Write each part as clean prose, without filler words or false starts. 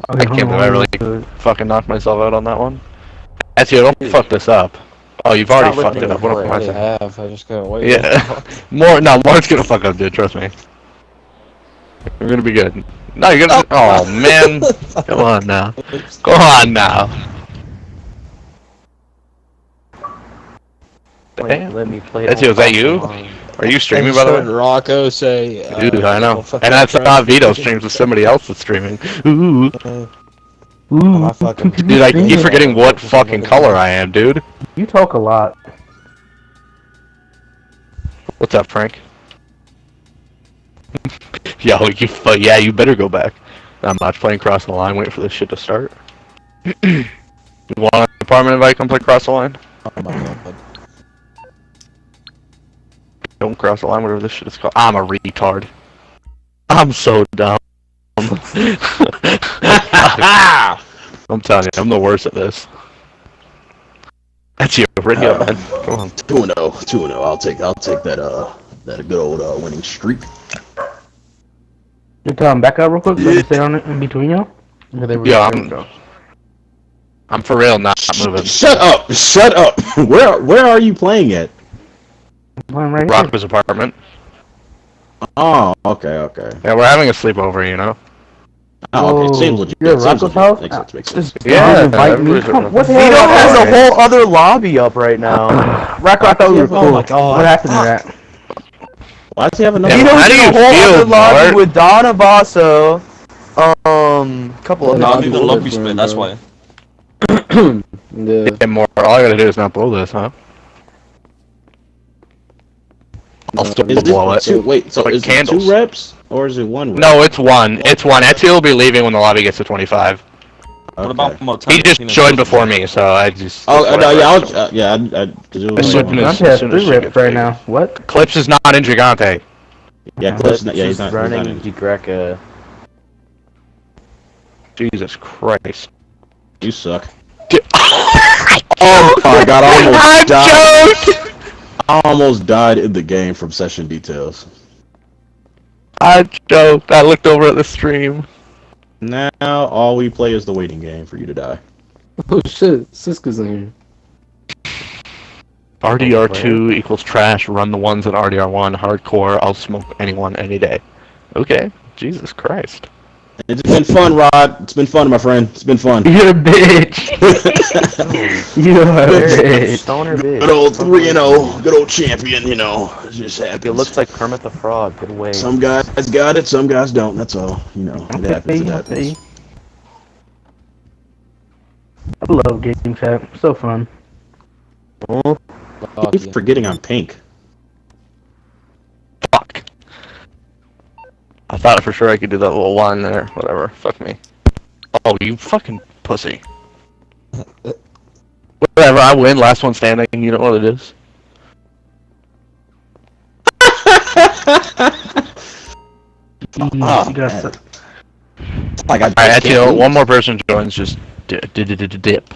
Okay, I can't believe I really fucking knocked myself out on that one. Ezio, don't fuck this up. Oh, you've already fucked it up. What am I saying? I just gotta wait. Yeah. Mark's gonna fuck up, dude. Trust me. We're gonna be good. No, you're gonna. Oh man. Come on now. Come on now. Damn. Let me play. Ezio, is that you? Are you streaming, by the way? Rocco say. Dude, I know. And that's not Vito streams with somebody else that's streaming. Ooh. Ooh. Dude, I keep forgetting what fucking color I am, dude. You talk a lot. What's up, Frank? Yo, yeah, you better go back. I'm not playing Cross the Line, waiting for this shit to start. You want an apartment invite, come play Cross the Line? Oh my god. Don't cross the line, whatever this shit is called. I'm a retard. I'm so dumb. I'm telling you, I'm the worst at this. That's you, ready up, man. Come on. 2-0, 2-0. I'll take that good old winning streak. You tell him back up real quick so I can stay on it in between you. Yeah, I'm for real not moving. Shut up! Shut up! Where are you playing at? Right Rocco's apartment. Oh, okay. Yeah, we're having a sleepover, you know. Oh, okay. Seems legit. You're at Rocco's house? Makes sense. Yeah, invite me. What the Vito hell? has a whole other lobby up right now. Rocco, I thought we were cool. Oh my god. What happened to that? Why does he have another? Yeah, Vito's how do in you a whole feel, other lobby Bart? with Don Abasso, couple of Not people. even lumpy spin, that's why. And more, all I gotta do is not blow this, huh? I'll still Is blow it. Wait, so Like is it candles. 2 reps or is it 1 rep? No, it's one. It's one. Ezio will be leaving when the lobby gets to 25. What about Motan? He just joined before me, so I just. Oh no, yeah, I As soon I'm as at she 3 reps gets right big. now. What? Clips is not in Gigante. Yeah, Cliff's not. Yeah, he's not running in. DeGreca. Jesus Christ. You suck. Oh my god, I almost died in the game from session details. I joked. I looked over at the stream. Now all we play is the waiting game for you to die. Oh shit, Siska's in here. RDR2 equals trash. Run the ones at RDR1. Hardcore. I'll smoke anyone any day. Okay. Jesus Christ. It's been fun, Rod. It's been fun, my friend. It's been fun. You're a bitch. You're a bitch. Stoner bitch. Good old 3-0. Good old champion, you know. It just happens. It looks like Kermit the Frog. Good way. Some guys got it, some guys don't. That's all. You know, it happens. It happens. I love game chat. So fun. I keep forgetting I'm pink. Fuck. I thought for sure I could do that little line there. Whatever. Fuck me. Oh, you fucking pussy. Whatever. I win. Last one standing. You know what it is. You got some. Alright, Ezio, one more person joins. Just dip.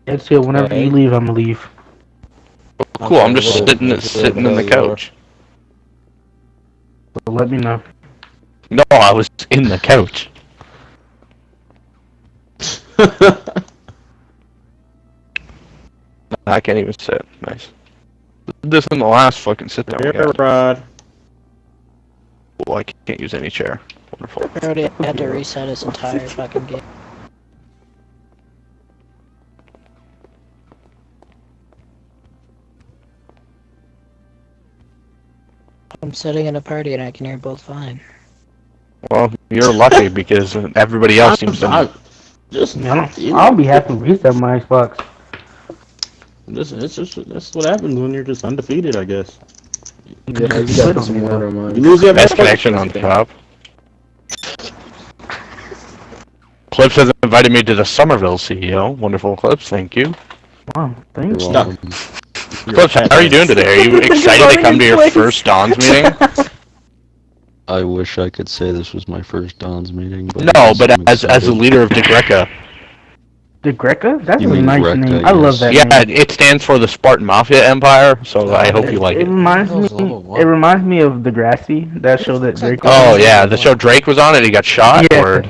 Ezio, whenever you leave, I'm gonna leave. Cool. I'm just sitting in the couch. So let me know. No, I was in the couch. I can't even sit. Nice. This is the last fucking sit down. we got. Rod. Well, I can't use any chair. Wonderful. I already had to reset his entire fucking game. I'm sitting in a party and I can hear both fine. Well, you're lucky because everybody else seems to. I'll be happy to reset my Xbox. That's what happens when you're just undefeated, I guess. Yeah, you got put some water on mine. You lose your Best connection on top. Clips has invited me to the Somerville CEO. Wonderful, Clips. Thank you. Wow, thanks. Stuck. Clips, how are you doing today? Are you excited to come to your first Dons meeting? I wish I could say this was my first Dons meeting. But No, but as the leader of DeGreca. DeGreca? That's You a mean nice Greca, name. I love that Yeah, name. it stands for the Spartan Mafia Empire, so I hope you like It it. reminds me It reminds me of Degrassi, that show that Drake. Oh yeah, the show Drake was on and he got shot. Yeah. Or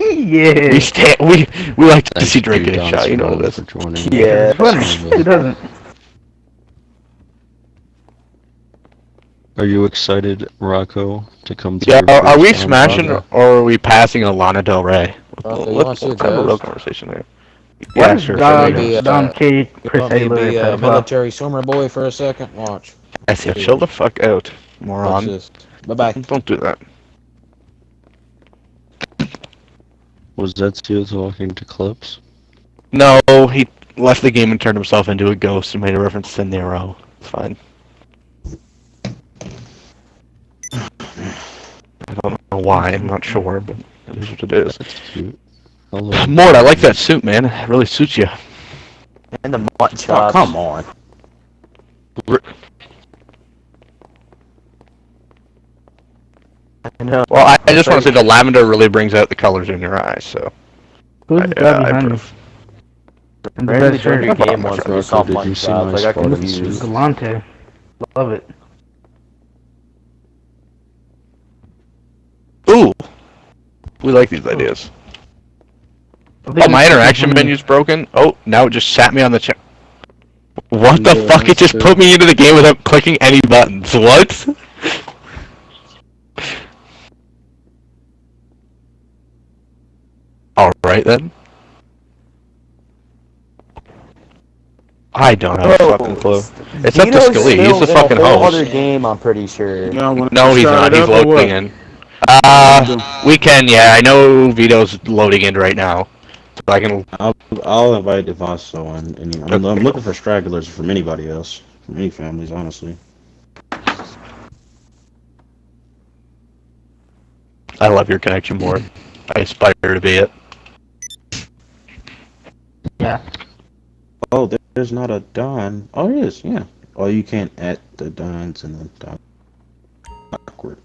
Yeah. we like to Thank see Drake you, get Don shot. You know what it Simone, is. for joining. Yeah. It's funny. Who doesn't? Are you excited, Rocco, to come to Yeah, your are we first smashing Saga? or are we passing a Lana Del Rey? Okay, you Let's wanna see have a Jazz? real conversation there. Why Yeah, does sure. Don, maybe, Don K. You Chris want me to Taylor be a as well? military swimmer boy for a second? Watch. I said, chill the fuck out, Watch moron. this. Bye-bye. Don't do that. Was Ezio talking to Clips? No, he left the game and turned himself into a ghost and made a reference to Nero. It's fine. I don't know why, I'm not sure, but it is what it is. That's cute. Hello. Mort, I like that suit, man. It really suits you. And the mutt Oh, chops. come on. I know. Well, I just want to say the lavender really brings out the colors in your eyes, so. Who's the guy behind me? approve. In the Randomly best joined your shirt? game once when you saw Did you mutt see chops. my I got Spartan confused. suit? Galante. Love it. Ooh! We like these ideas. I think Oh, my it's interaction something- menu's broken. Oh, now it just sat me on the chair. What the Yeah, fuck? It that's just good. put me into the game without clicking any buttons. What? Alright then. I don't have a fucking clue. It's up to Vito's Scully. still He's the in a fucking whole host. other game, I'm pretty sure. No, he's not. He's loading in. We can, yeah. I know Vito's loading in right now. So I can. I'll invite Devasso and I'm looking for stragglers from anybody else, from any families, honestly. I love your connection board. I aspire to be it. Yeah. Oh, there's not a Don. Oh, it is, yeah. Oh, you can't add the Dons and the Don. Awkward.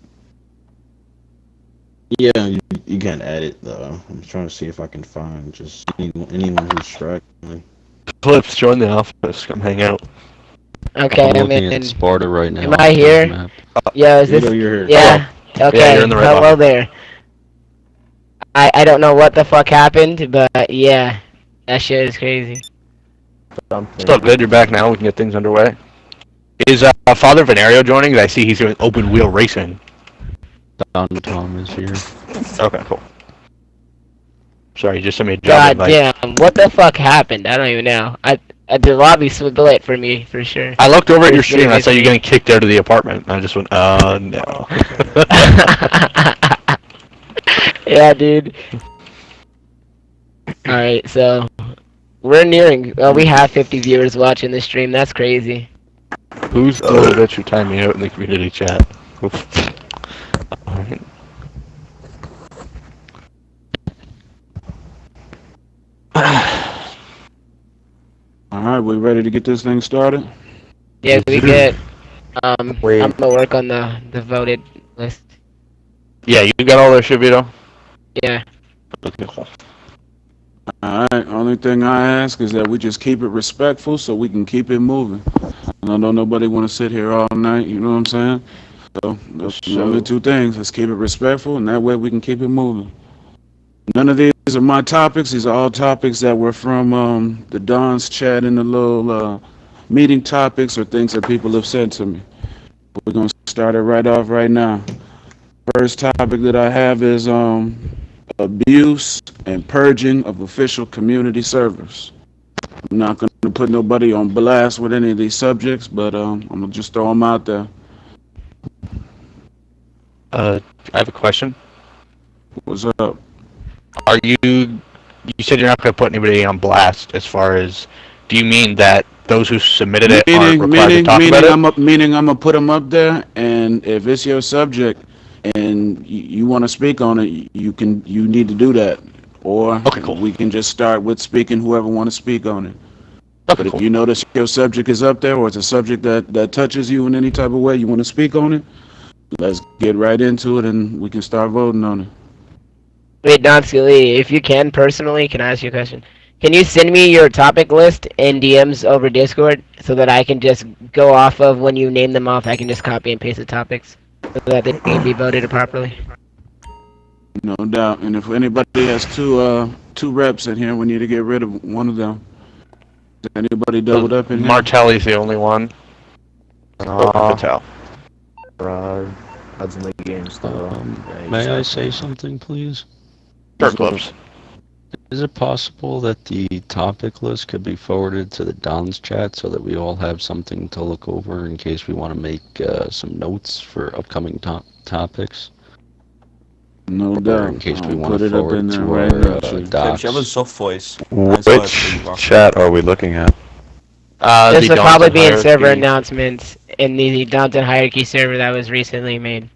Yeah, you can't add it though. I'm trying to see if I can find just anyone who's straggling. Clips, join the office. Come hang out. Okay, I'm I'm looking in. at Sparta right now. Am I here? Map. Yeah, is this? Vito, you're here. Yeah. Okay. Yeah, you're in the red Hello line. there. I don't know what the fuck happened, but yeah, that shit is crazy. Something. It's all good. You're back now. We can get things underway. Is Father Venerio joining? I see he's doing open wheel racing. Don Tom is here. Okay, cool. Sorry, you just sent me a job God invite. damn, what the fuck happened? I don't even know. The lobby split for me for sure. I looked over at your It's stream and I saw you getting getting kicked out of the apartment. And I just went, no. Yeah, dude. Alright, so we're nearing. We have 50 viewers watching this stream. That's crazy. Who's that you're timing out in the community chat? Alright. Alright, we ready to get this thing started? Yeah, we get. Wait. I'm gonna work on the voted list. Yeah, you got all that shit, Vito? Yeah. Okay, cool. Alright, only thing I ask is that we just keep it respectful so we can keep it moving. I know nobody want to sit here all night, you know what I'm saying? So, those are the only two things. Let's keep it respectful, and that way we can keep it moving. None of these are my topics. These are all topics that were from the Don's chat and the little meeting topics or things that people have said to me. We're going to start it right off right now. First topic that I have is abuse and purging of official community servers. I'm not going to put nobody on blast with any of these subjects, but I'm going to just throw them out there. I have a question. What's up? Are you said you're not going to put anybody on blast as far as, do you mean that those who submitted it aren't required to talk about it? Meaning I'm going to put them up there, and if it's your subject and you want to speak on it, you need to do that. Or Okay, cool. we can just start with speaking whoever want to speak on it. Okay, But cool. if you notice your subject is up there, or it's a subject that touches you in any type of way, you want to speak on it, let's get right into it and we can start voting on it. Wait, Don Scully, if you can personally, can I ask you a question? Can you send me your topic list in DMs over Discord so that I can just go off of when you name them off? I can just copy and paste the topics so that they can be voted properly. No doubt. And if anybody has two reps in here, we need to get rid of one of them. Is anybody doubled up in here? Martelli's the only one. Patel. That's in the game still. May I say something, please? Sure, Clips. Is it possible that the topic list could be forwarded to the Don's chat so that we all have something to look over in case we want to make some notes for upcoming topics? No Or doubt. in case we I'll want put to it up forward in there to right now. our Chief. docs. You have a soft voice. Which chat are we looking at? This will the probably Daunton be in server hierarchy. announcements in the Daunton Hierarchy server that was recently made.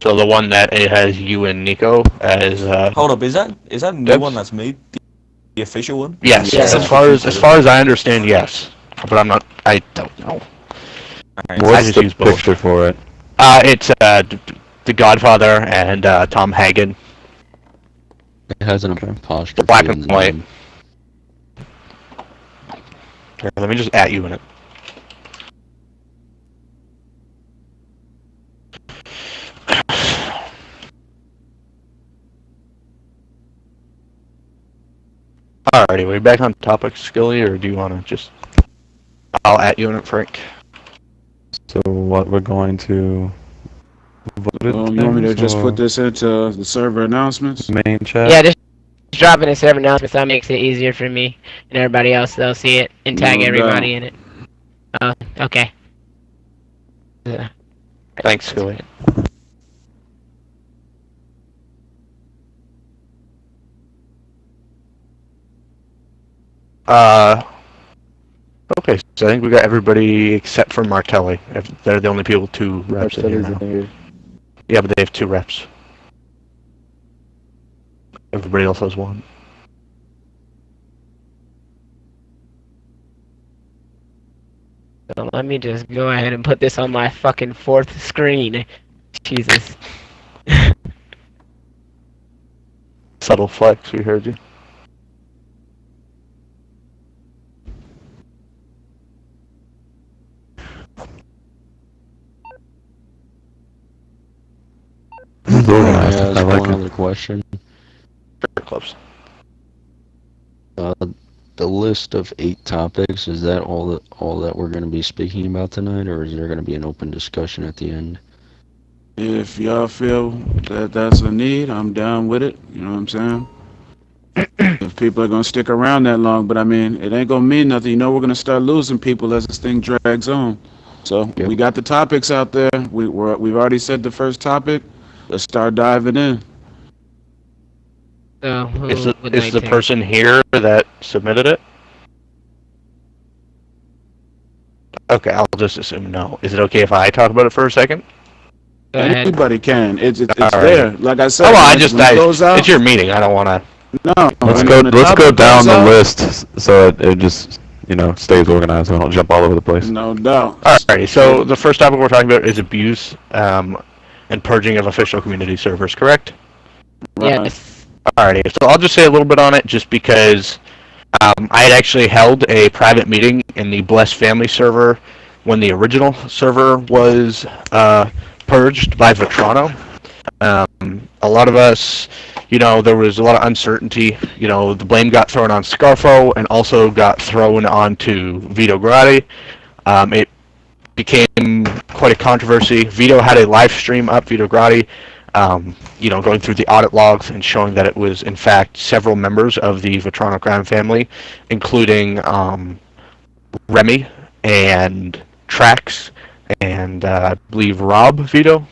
So the one that it has you and Nico as Hold up, is that new Debs? one that's made? The official one? yes. Yeah. As far as I understand, yes. But I don't know. I What's just the use both. picture for it? It's the Godfather and Tom Hagen. It has an apostrophe Black in and the white. name. Here, let me just at you in it. Alrighty, we back on topic, Skilly, or do you want to just... I'll at you in it, Frank. So what we're going to vote it You want me to just or put this into the server announcements? main chat? Yeah, just drop it in server announcements. That makes it easier for me and everybody else. They'll see it and tag No everybody in it. Oh, okay. Thanks, Skilly. Okay, so I think we got everybody except for Martelli. If they're the only people 2 reps in here now. Yeah, but they have 2 reps. Everybody else has 1. So let me just go ahead and put this on my fucking 4th screen. Jesus. Subtle flex, we heard you. It's May I organized. ask I like one it. other question? Sure, Clips. The list of 8 topics, is that all that we're going to be speaking about tonight, or is there going to be an open discussion at the end? If y'all feel that that's a need, I'm down with it. You know what I'm saying? If people are gonna stick around that long, but I mean, it ain't gonna mean nothing. You know, we're gonna start losing people as this thing drags on. So Yep. we got the topics out there. We've already said the first topic. Let's start diving in. So who Is would the like to- person here that submitted it? Okay, I'll just assume no. Is it okay if I talk about it for a second? Go ahead. Anybody can. It's All right. there. Like I said, Oh, well, when it goes out, it's your meeting. I don't want to. no. Let's when go. the Let's go topic down goes the out, list so it just stays organized. So we don't jump all over the place. No doubt. Alrighty, so the first topic we're talking about is abuse and purging of official community servers, correct? Right. Yes. Alrighty, so I'll just say a little bit on it just because I had actually held a private meeting in the Blessed Family server when the original server was purged by Vetrano. A lot of us, there was a lot of uncertainty. The blame got thrown on Scarfo and also got thrown onto Vito Grati. It became quite a controversy. Vito had a live stream up, Vito Grati, going through the audit logs and showing that it was, in fact, several members of the Vetrano crime family, including Remy and Trax and I believe Rob Vito.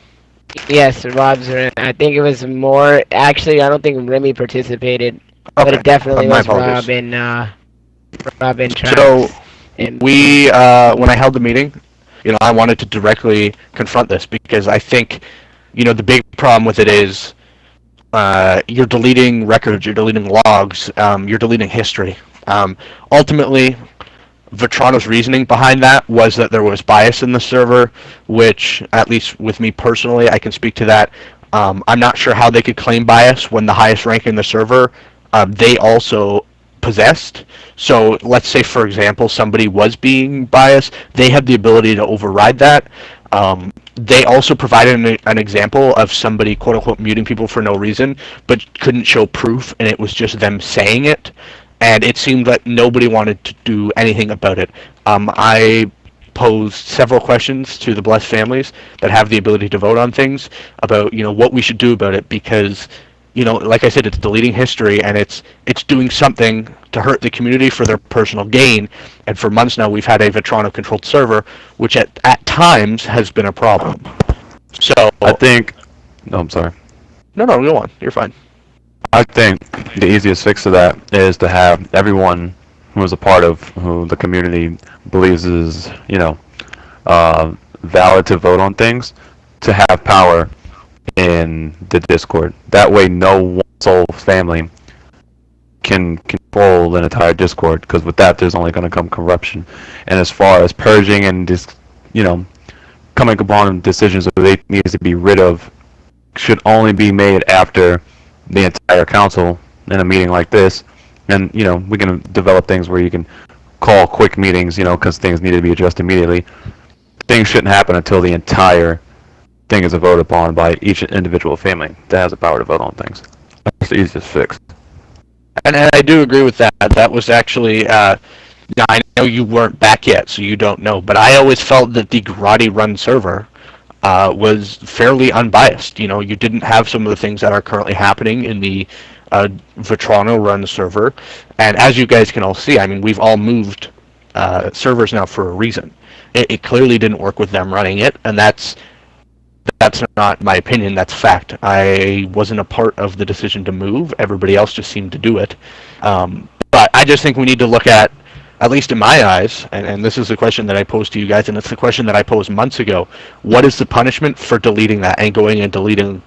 Yes, Rob's right. I think it was more. Actually, I don't think Remy participated, but it definitely My was apologies. Rob and Travis. So and we, when I held the meeting, I wanted to directly confront this because I think, the big problem with it is you're deleting records, you're deleting logs, you're deleting history. Ultimately, Vetrano's reasoning behind that was that there was bias in the server, which, at least with me personally, I can speak to that. I'm not sure how they could claim bias when the highest rank in the server, they also possessed. So let's say, for example, somebody was being biased. They have the ability to override that. They also provided an example of somebody, quote unquote, muting people for no reason, but couldn't show proof, and it was just them saying it. And it seemed like nobody wanted to do anything about it. I posed several questions to the blessed families that have the ability to vote on things about, what we should do about it, because, like I said, it's deleting history, and it's doing something to hurt the community for their personal gain. And for months now, we've had a Vetrano-controlled server, which at times has been a problem. So I think. No, I'm sorry. No, go on. You're fine. I think the easiest fix to that is to have everyone who is a part of who the community believes is, valid to vote on things, to have power in the Discord. That way, no one sole family can control an entire Discord, because with that, there's only going to come corruption. And as far as purging and just, coming upon decisions that they need to be rid of, should only be made after the entire council in a meeting like this. And, we can develop things where you can call quick meetings, because things need to be addressed immediately. Things shouldn't happen until the entire thing is voted upon by each individual family that has the power to vote on things. That's the easiest fix. And I do agree with that. That was actually, I know you weren't back yet, so you don't know, but I always felt that the Grotti run server was fairly unbiased. You didn't have some of the things that are currently happening in the Vetrano run server. And as you guys can all see, we've all moved servers now for a reason. It clearly didn't work with them running it, and that's not my opinion, that's fact. I wasn't a part of the decision to move. Everybody else just seemed to do it. But I just think we need to look at least in my eyes, and this is the question that I posed to you guys, and it's the question that I posed months ago, what is the punishment for deleting that and going and deleting,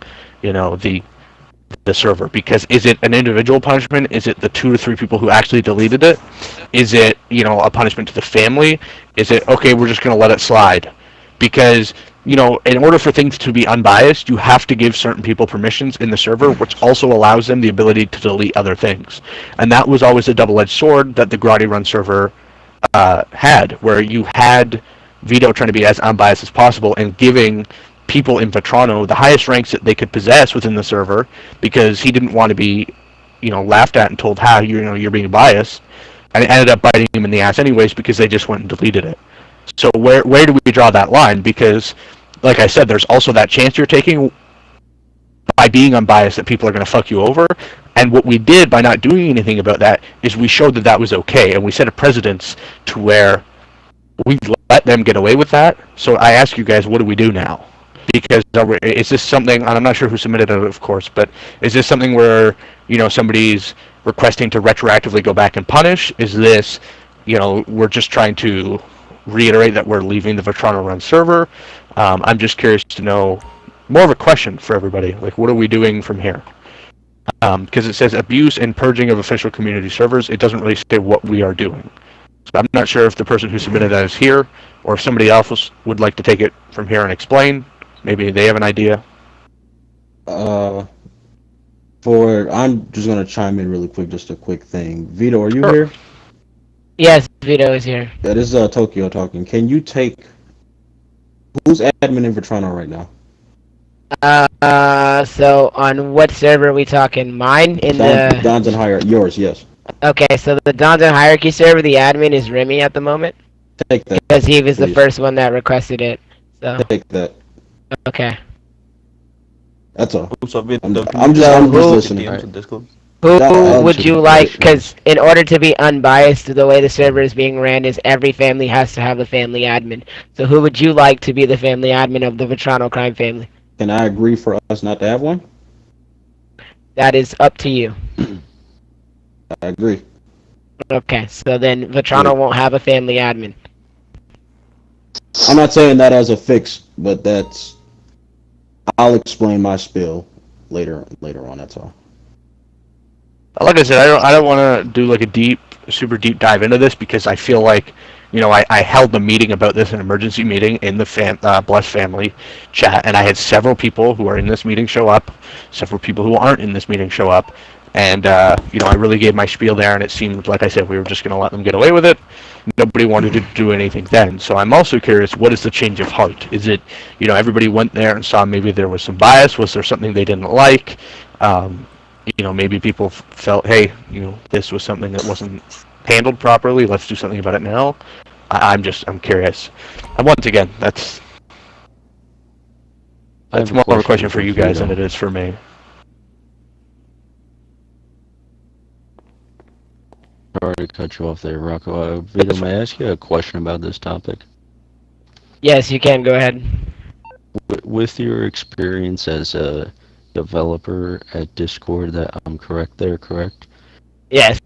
the server? Because is it an individual punishment? Is it the 2 to 3 people who actually deleted it? Is it, a punishment to the family? Is it, okay, we're just going to let it slide? Because, in order for things to be unbiased, you have to give certain people permissions in the server, which also allows them the ability to delete other things. And that was always a double-edged sword that the Grotti run server had, where you had Vito trying to be as unbiased as possible and giving people in Vetrano the highest ranks that they could possess within the server, because he didn't want to be, laughed at and told how you're being biased, and it ended up biting him in the ass anyways, because they just went and deleted it. So where do we draw that line? Because, like I said, there's also that chance you're taking by being unbiased that people are going to fuck you over. And what we did by not doing anything about that is we showed that that was okay, and we set a precedence to where we let them get away with that. So I ask you guys, what do we do now? Because is this something, and I'm not sure who submitted it, of course, but is this something where, somebody's requesting to retroactively go back and punish? Is this, we're just trying to reiterate that we're leaving the Vetrano run server? I'm just curious to know, more of a question for everybody, like, what are we doing from here? Because it says abuse and purging of official community servers. It doesn't really say what we are doing. So I'm not sure if the person who submitted that is here, or if somebody else would like to take it from here and explain. Maybe they have an idea. I'm just gonna chime in really quick, just a quick thing. Vito, are you here? Yes, Vito is here. Yeah, this is Tokyo talking. Can you take... Who's admin in Vetrano right now? So on what server are we talking? Mine? Dons and Hierarchy. Yours, yes. Okay, so the Dons and Hierarchy server, the admin is Remy at the moment. Take that. Because he was the first one that requested it. So. Take that. Okay. That's all. I'm just listening. Who would you like? Because in order to be unbiased, the way the server is being ran is every family has to have a family admin. So who would you like to be the family admin of the Vetrano crime family? Can I agree for us not to have one? That is up to you. I agree. Okay, so then Vetrano won't have a family admin. I'm not saying that as a fix, but that's... I'll explain my spiel later on, that's all. Like I said, I don't want to do like a super deep dive into this, because I feel like, I held the meeting about this, an emergency meeting in the Blessed Family chat, and I had several people who are in this meeting show up, several people who aren't in this meeting show up, And I really gave my spiel there, and it seemed like I said we were just going to let them get away with it. Nobody wanted to do anything then. So I'm also curious, what is the change of heart? Is it, everybody went there and saw maybe there was some bias? Was there something they didn't like? Maybe people felt, hey, this was something that wasn't handled properly. Let's do something about it now. I'm curious. And once again, that's more of a question for you guys than it is for me. Sorry to cut you off there, Rocco. Vito, may I ask you a question about this topic? Yes, you can. Go ahead. With your experience as a developer at Discord, that I'm correct there, correct? Yes.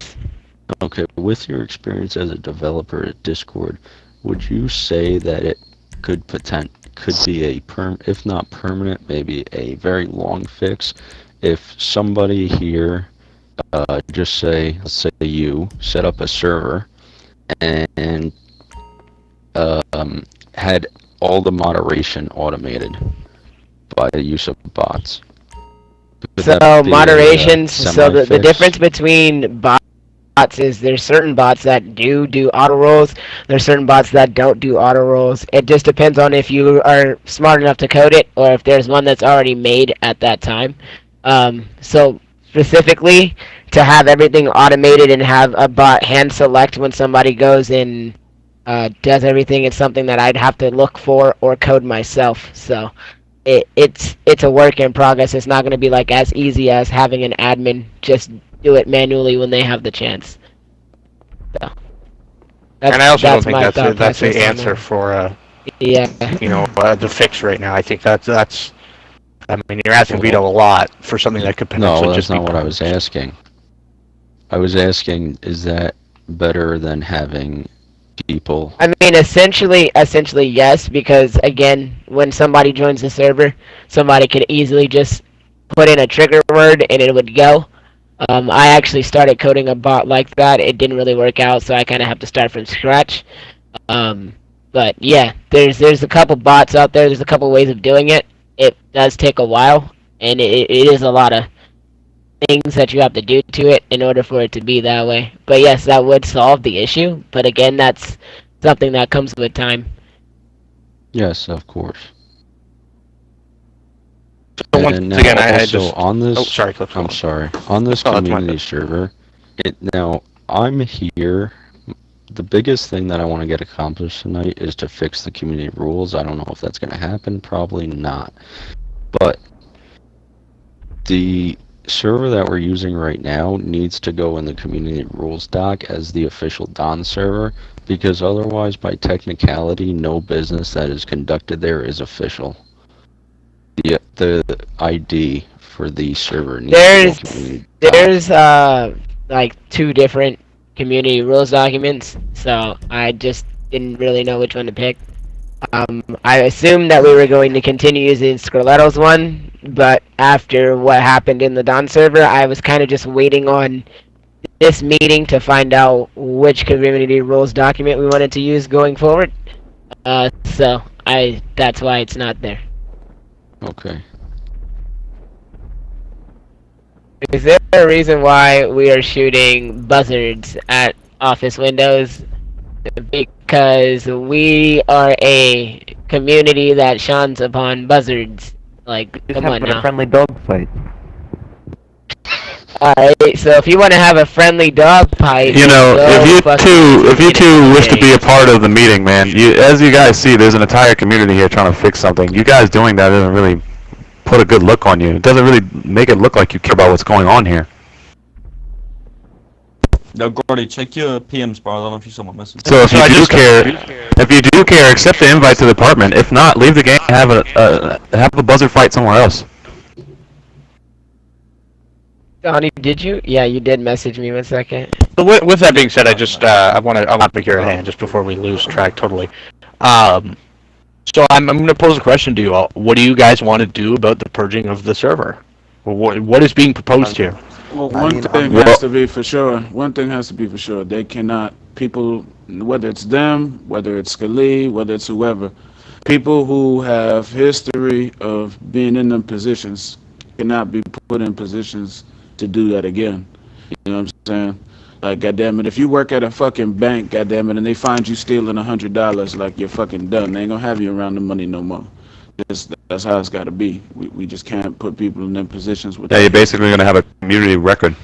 Okay, with your experience as a developer at Discord, would you say that it could be a if not permanent, maybe a very long fix if somebody here let's say you set up a server and had all the moderation automated by the use of bots? So moderations, so the difference between bots is there's certain bots that do auto rolls, there's certain bots that don't do auto rolls. It just depends on if you are smart enough to code it or if there's one that's already made at that time. So specifically to have everything automated and have a bot hand select when somebody goes and does everything, it's something that I'd have to look for or code myself. So it's a work in progress. It's not going to be like as easy as having an admin just do it manually when they have the chance. So and I also don't think that's the answer for the fix right now. I think that's I mean, you're asking Vito a lot for something that could potentially just be... No, that's not what I was asking. I was asking, is that better than having people... I mean, essentially yes, because, again, when somebody joins the server, somebody could easily just put in a trigger word and it would go. I actually started coding a bot like that. It didn't really work out, so I kind of have to start from scratch. But, yeah, there's a couple bots out there. There's a couple ways of doing it. It does take a while, and it is a lot of things that you have to do to it in order for it to be that way. But yes, that would solve the issue. But again, that's something that comes with time. Yes, of course. So once again, I just... on this... Oh, sorry, Cliff. I'm sorry. On this community server, now, I'm here... The biggest thing that I want to get accomplished tonight is to fix the community rules. I don't know if that's going to happen. Probably not. But the server that we're using right now needs to go in the community rules doc as the official Don server, because otherwise, by technicality, no business that is conducted there is official. The ID for the server needs to go community doc. There's like 2 different community rules documents, so I just didn't really know which one to pick. I assumed that we were going to continue using Scarletto's one, but after what happened in the Dawn server, I was kind of just waiting on this meeting to find out which community rules document we wanted to use going forward. So that's why it's not there. Okay. Is there a reason why we are shooting buzzards at office windows? Because we are a community that shuns upon buzzards. Like, come on now. A friendly dog fight. Alright, so if you want to have a friendly dog fight, if you two wish to be a part of the meeting, man, as you guys see, there's an entire community here trying to fix something. You guys doing that doesn't really put a good look on you. It doesn't really make it look like you care about what's going on here. No, Gordy, check your PMs, bro. I don't know if you saw my message. So if you do care, accept the invite to the department. If not, leave the game and have a buzzard fight somewhere else. Donnie, did you? Yeah, you did message me 1 second. So with that being said, I want to pick your hand just before we lose track totally. So I'm going to pose a question to you all. What do you guys want to do about the purging of the server? What is being proposed here? Well, one thing has to be for sure. One thing has to be for sure. They cannot, people, whether it's them, whether it's Scali, whether it's whoever, people who have history of being in them positions cannot be put in positions to do that again. You know what I'm saying? Like, goddamn it, if you work at a fucking bank, goddamn it, and they find you stealing $100, like, you're fucking done. They ain't gonna have you around the money no more. That's how it's gotta be. We just can't put people in them positions with. Yeah, you're basically gonna have a community record.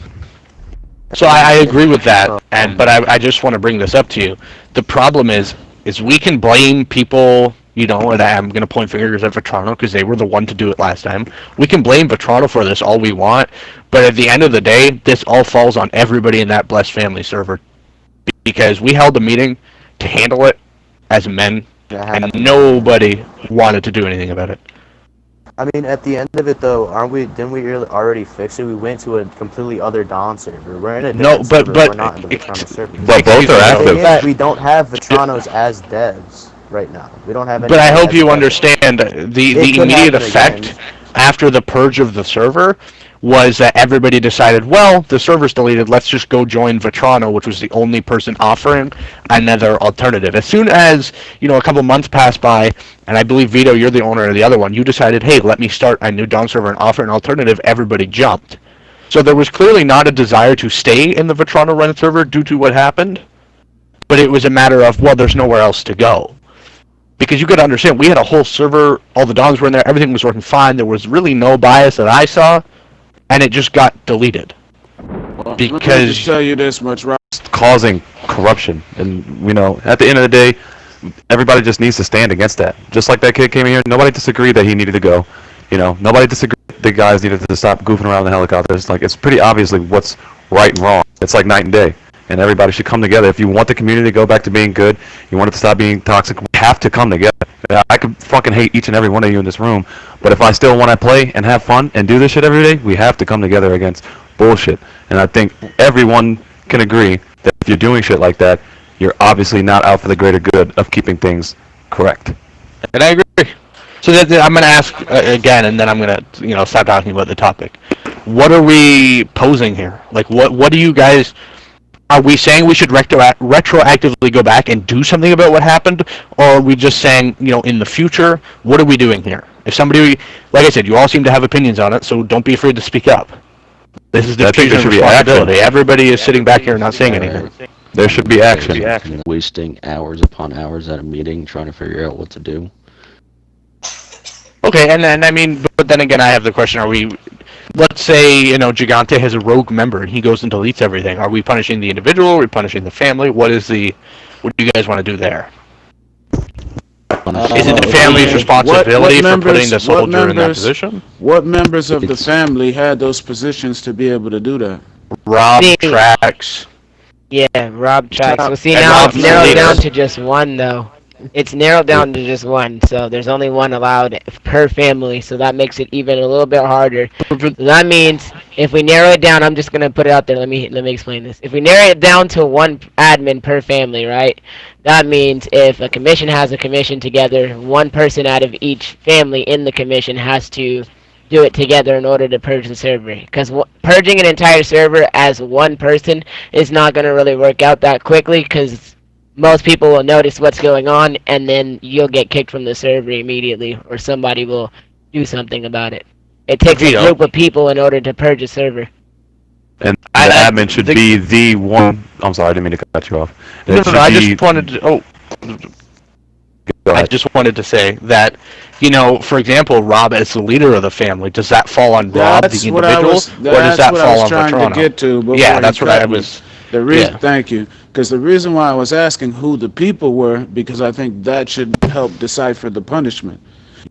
So I agree with that, but I just want to bring this up to you. The problem is we can blame people, you know, and I'm going to point fingers at Vetrano because they were the one to do it last time. We can blame Vetrano for this all we want, but at the end of the day, this all falls on everybody in that Blessed Family server because we held a meeting to handle it as men, and nobody wanted to do anything about it. I mean, at the end of it, though, didn't we already fix it? We went to a completely other Dawn server. We're in a different server. We're not in the Vetrano server. But both are active. We don't have Vetranos as devs right now. We don't have any. But I hope you understand the immediate effect after the purge of the server was that everybody decided, well, the server's deleted, let's just go join Vetrano, which was the only person offering another alternative. As soon as, you know, a couple months passed by, and I believe, Vito, you're the owner of the other one, you decided, hey, let me start a new Dawn server and offer an alternative, everybody jumped. So there was clearly not a desire to stay in the Vetrano run server due to what happened, but it was a matter of, well, there's nowhere else to go. Because you got to understand, we had a whole server, all the Dawns were in there, everything was working fine, there was really no bias that I saw, and it just got deleted. Well, because let me just tell you this much, right? Causing corruption, and you know, at the end of the day, everybody just needs to stand against that. Just like that kid came in here, nobody disagreed that he needed to go. You know, nobody disagreed the guys needed to stop goofing around the helicopters. Like, it's pretty obviously what's right and wrong. It's like night and day, and everybody should come together. If you want the community to go back to being good, you want it to stop being toxic, we have to come together. I could fucking hate each and every one of you in this room, but if I still want to play and have fun and do this shit every day, we have to come together against bullshit. And I think everyone can agree that if you're doing shit like that, you're obviously not out for the greater good of keeping things correct. And I agree. So I'm going to ask again, and then I'm going to, you know, stop talking about the topic. What are we posing here? Like, what do you guys... Are we saying we should retroactively go back and do something about what happened? Or are we just saying, you know, in the future, what are we doing here? If somebody... Like I said, you all seem to have opinions on it, so don't be afraid to speak up. This is the decision responsibility. Everybody is sitting back here and not saying anything. There should be action. Wasting hours upon hours at a meeting trying to figure out what to do. Okay, and then, I mean, but then again, I have the question, are we... Let's say, you know, Gigante has a rogue member and he goes and deletes everything. Are we punishing the individual? Are we punishing the family? What do you guys want to do there? Is it the family's responsibility for putting the soldier in that position? What members of the family had those positions to be able to do that? Rob, Trax. Yeah, Rob, Trax. Well, see, now it's narrowed down to just one, though. It's narrowed down to just one, so there's only one allowed per family, so that makes it even a little bit harder. So that means if we narrow it down, I'm just gonna put it out there. Let me explain this. If we narrow it down to one admin per family, right? That means if a commission has a commission together, one person out of each family in the commission has to do it together in order to purge the server. Because purging an entire server as one person is not gonna really work out that quickly, because most people will notice what's going on, and then you'll get kicked from the server immediately, or somebody will do something about it. It takes a group of people in order to purge a server. And the admin should be the one... I'm sorry, I didn't mean to cut you off. No, I just wanted to... I just wanted to say that, you know, for example, Rob as the leader of the family, does that fall on Rob, the individual, or does that fall on Vetrano? Yeah, that's what I was... Thank you. Because the reason why I was asking who the people were, because I think that should help decipher the punishment.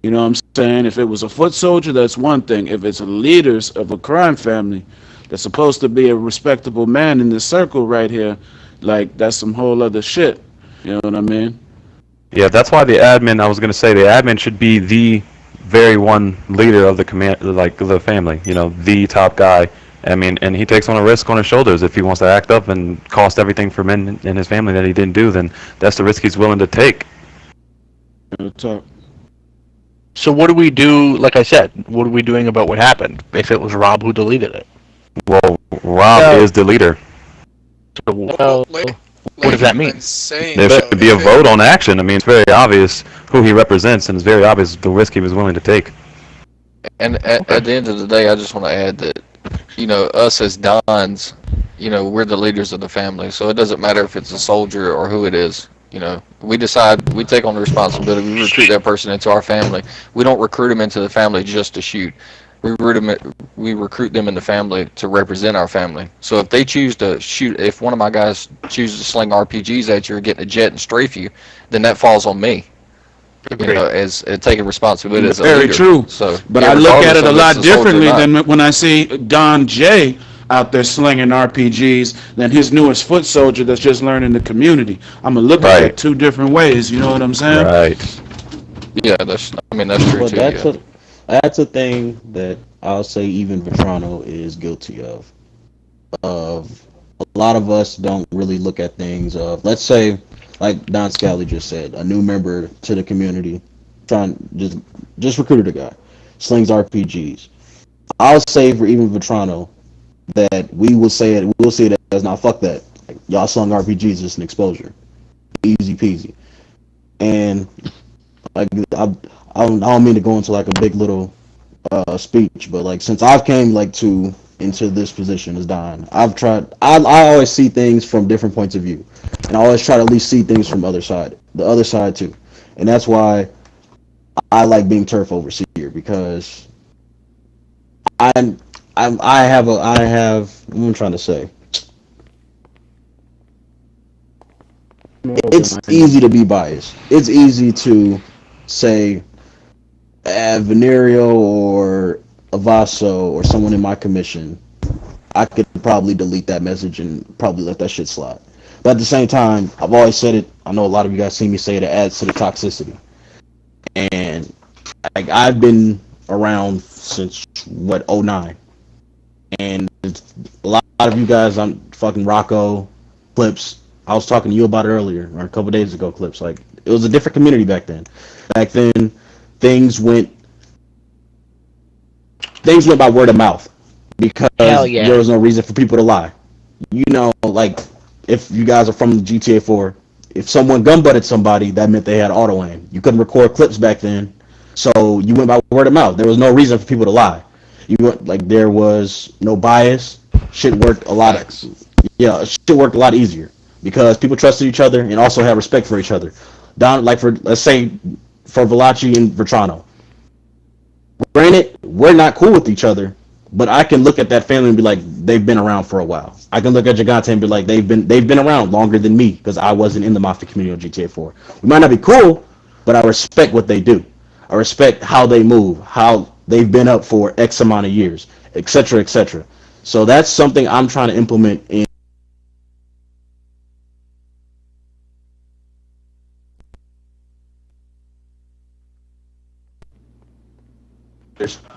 You know what I'm saying? If it was a foot soldier, that's one thing. If it's leaders of a crime family that's supposed to be a respectable man in this circle right here, like, that's some whole other shit. You know what I mean? Yeah, that's why the admin, I was going to say, the admin should be the very one leader of the command, like the family, you know, the top guy. I mean, and he takes on a risk on his shoulders. If he wants to act up and cost everything for men in his family that he didn't do, then that's the risk he's willing to take. So what do we do, like I said, what are we doing about what happened if it was Rob who deleted it? Well, Rob is the leader. So what does that mean? There should be a vote on action. I mean, it's very obvious who he represents, and it's very obvious the risk he was willing to take. And at the end of the day, I just want to add that you know, us as Dons, you know, we're the leaders of the family, so it doesn't matter if it's a soldier or who it is. You know, we decide, we take on the responsibility, we recruit that person into our family. We don't recruit them into the family just to shoot. We recruit them in the family to represent our family. So if they choose to shoot, if one of my guys chooses to sling RPGs at you or get in a jet and strafe you, then that falls on me. You know, as taking responsibility as a Very leader. true. So, but I look at it a lot differently than when I see Don J out there slinging RPGs than his newest foot soldier that's just learning the community. I'm gonna look at it two different ways. You know what I'm saying? Right. Yeah, that's true But too. that's a thing that I'll say even Vetrano is guilty of. A lot of us don't really look at things of, let's say, like Don Scally just said, a new member to the community, trying just recruited a guy, slings RPGs. I'll say for even Vetrano that we'll say it as, now fuck that. Like, y'all slung RPGs, just an exposure. Easy peasy. And like I don't mean to go into like a big little speech, but like since I've came like into this position as Don, I always see things from different points of view, and I always try to at least see things from the other side too, and that's why I like being turf overseer, because I'm trying to say, it's easy to be biased. It's easy to say Venerio or Avaso or someone in my commission, I could probably delete that message and probably let that shit slide. But at the same time, I've always said it, I know a lot of you guys see me say it adds to the toxicity. And like, I've been around since, 2009. And a lot of you guys, I'm fucking Rocco, Clips, I was talking to you about it earlier, or a couple days ago, Clips. Like, it was a different community back then. Back then, things went by word of mouth, because there was no reason for people to lie. You know, like, if you guys are from GTA 4, if someone gun-butted somebody, that meant they had auto-aim. You couldn't record clips back then, so you went by word of mouth. There was no reason for people to lie. There was no bias. Shit worked a lot easier, because people trusted each other and also had respect for each other. Let's say, for Valachi and Vetrano. Granted, we're not cool with each other, but I can look at that family and be like, they've been around for a while. I can look at Gigante and be like, they've been around longer than me, because I wasn't in the Mafia community on GTA 4. We might not be cool, but I respect what they do. I respect how they move, how they've been up for X amount of years, etc., etc. So that's something I'm trying to implement in.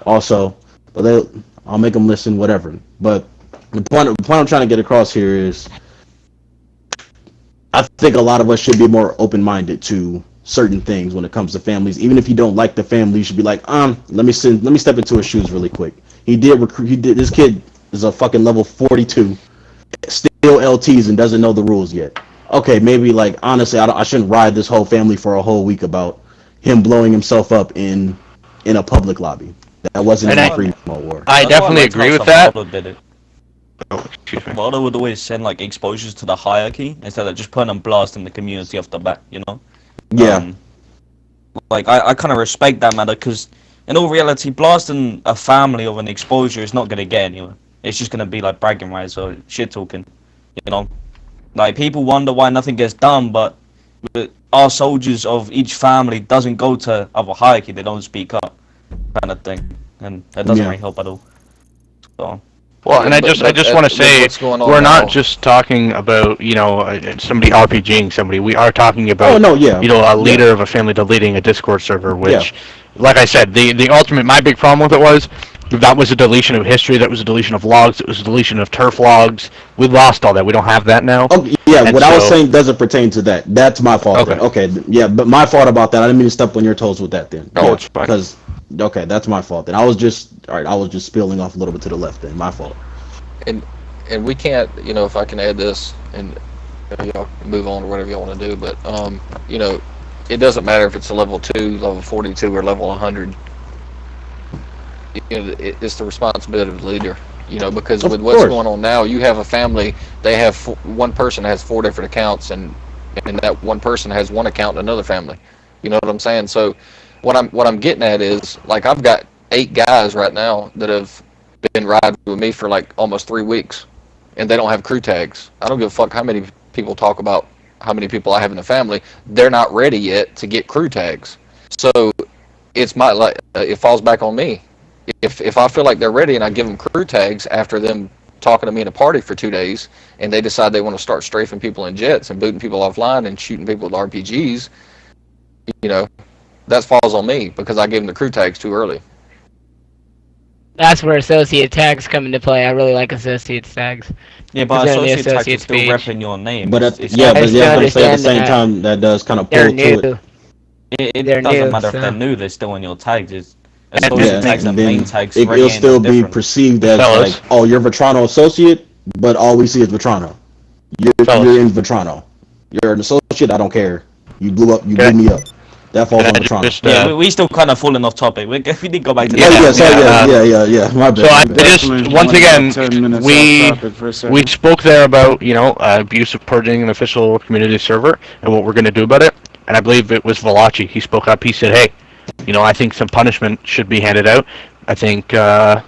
Also, but I'll make them listen, whatever. But the point I'm trying to get across here is, I think a lot of us should be more open-minded to certain things when it comes to families. Even if you don't like the family, you should be like, let me step into his shoes really quick. This kid is a fucking level 42, still LTs and doesn't know the rules yet. Okay, maybe, like, honestly, I shouldn't ride this whole family for a whole week about him blowing himself up in a public lobby. That wasn't in the Fremont War. I definitely agree with that. Waldo would always send like exposures to the hierarchy instead of just putting them blast in the community off the bat, you know? Yeah. Like, I kind of respect that matter, because in all reality, blasting a family of an exposure is not going to get anywhere. It's just going to be like bragging rights or shit talking, you know? Like, people wonder why nothing gets done, but our soldiers of each family doesn't go to other hierarchy, they don't speak up, kind of thing, and that doesn't really help at all. So. Well, and I just want to say, we're not just talking about, you know, somebody RPGing somebody. We are talking about, you know, a leader of a family deleting a Discord server, which, like I said, the ultimate, my big problem with it was, that was a deletion of history, that was a deletion of logs, it was a deletion of turf logs. We lost all that. We don't have that now. Oh, yeah, what I was saying doesn't pertain to that. That's my fault. Okay, yeah, but my fault about that. I didn't mean to step on your toes with that then. No, it's fine. Because, okay, that's my fault then. I was just spilling off a little bit to the left then. My fault. And we can't, you know, if I can add this, and y'all move on to whatever y'all want to do, but, you know, it doesn't matter if it's a level 2, level 42, or level 100. You know, it's the responsibility of the leader You know, because Of with what's course. going on now, you have a family. They have one person has 4 different accounts, and that one person has one account in another family. You know what I'm saying? So, what I'm getting at is, like, I've got 8 guys right now that have been riding with me for like almost 3 weeks, and they don't have crew tags. I don't give a fuck how many people talk about how many people I have in the family. They're not ready yet to get crew tags. So it's it falls back on me. If I feel like they're ready and I give them crew tags after them talking to me in a party for 2 days, and they decide they want to start strafing people in jets and booting people offline and shooting people with RPGs, you know, that falls on me because I gave them the crew tags too early. That's where associate tags come into play. I really like associate tags. Yeah, but associate tags is still page. repping your name. But It's- at, it's yeah, not- but yeah, I but say at the same understand time that does kind of They're pull new. to it. It They're doesn't new, matter so- if they're new, they're still in your tags. It's Yeah, associate tags and then main tags. it'll reggae still and be different. perceived as Fellas. like, oh, you're Vetrano associate, but all we see is Vetrano. You're in Vetrano. You're an associate. I don't care. You blew up. You blew me up. That falls on Vetrano. Yeah, we still kind of falling off topic. We need to go back to Yeah, that. yeah. My bad. So I my bad. just once again we spoke there about abuse of purging an official community server and what we're going to do about it. And I believe it was Valachi. He spoke up. He said, "Hey, I think some punishment should be handed out. I think I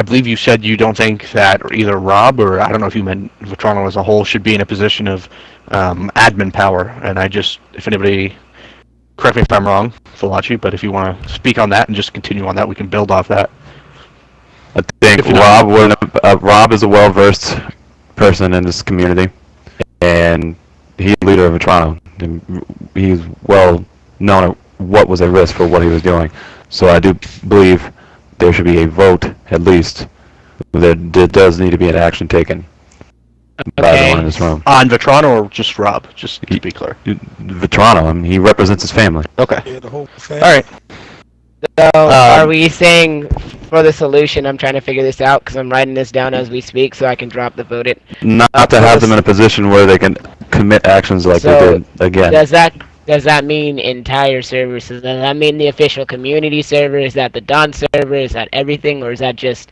believe you said you don't think that either Rob or I don't know if you meant Vetrano as a whole should be in a position of admin power." And if anybody, correct me if I'm wrong, Valachi, but if you want to speak on that and just continue on that, we can build off that. I think Rob is a well-versed person in this community, and he's leader of Vetrano. He's well known at what was at risk for what he was doing. So I do believe there should be a vote, at least. There does need to be an action taken by everyone in this room. On Vetrano or just Rob? Just to be clear. Vetrano, I mean, he represents his family. Okay. Yeah, the whole family. All right. So, are we saying for the solution? I'm trying to figure this out because I'm writing this down as we speak, so I can drop the vote. Not to have them in a position where they can commit actions like they did again. Does that mean entire servers? Does that mean the official community server? Is that the Don server? Is that everything, or is that just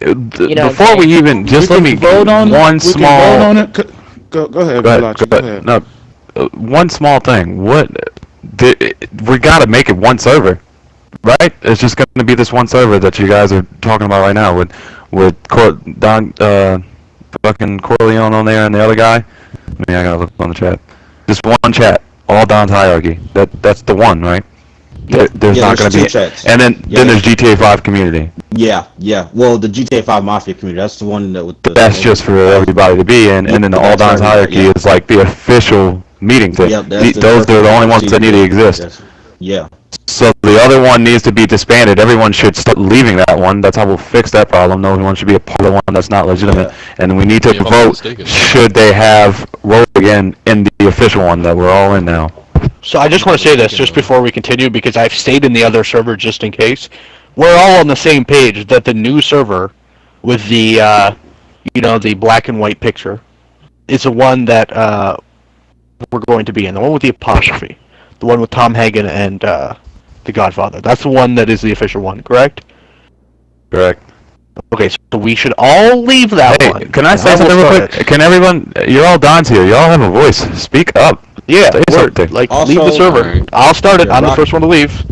Before we even let me vote on one it. We small. can vote on it. Go ahead, Valachi, go ahead. No, one small thing. We got to make it one server, right? It's just going to be this one server that you guys are talking about right now with Don fucking Corleone on there and the other guy. I gotta look on the chat. Just one chat, all Don's hierarchy. That's the one, right? There's not going to be, chats. and then there's GTA 5 community. Yeah. Well, the GTA 5 Mafia community. That's the one that. That's just for everybody to be in, and then the all Don's hierarchy is like the official meeting thing. Those are the only ones that need to exist. Yeah. So the other one needs to be disbanded. Everyone should start leaving that one. That's how we'll fix that problem. No one should be a part of the one that's not legitimate. And we need to vote. Should they have role again in the official one that we're all in now? So I just want to say this just before we continue, because I've stayed in the other server just in case. We're all on the same page that the new server with the, the black and white picture is the one that we're going to be in. The one with the apostrophe. The one with Tom Hagen and the Godfather. That's the one that is the official one, correct? Correct. Okay, so we should all leave that one. Can I say something real quick? Can everyone, you're all Dons here. You all have a voice. Speak up. Yeah, leave the server. Right. I'll start it. I'm the first one to leave.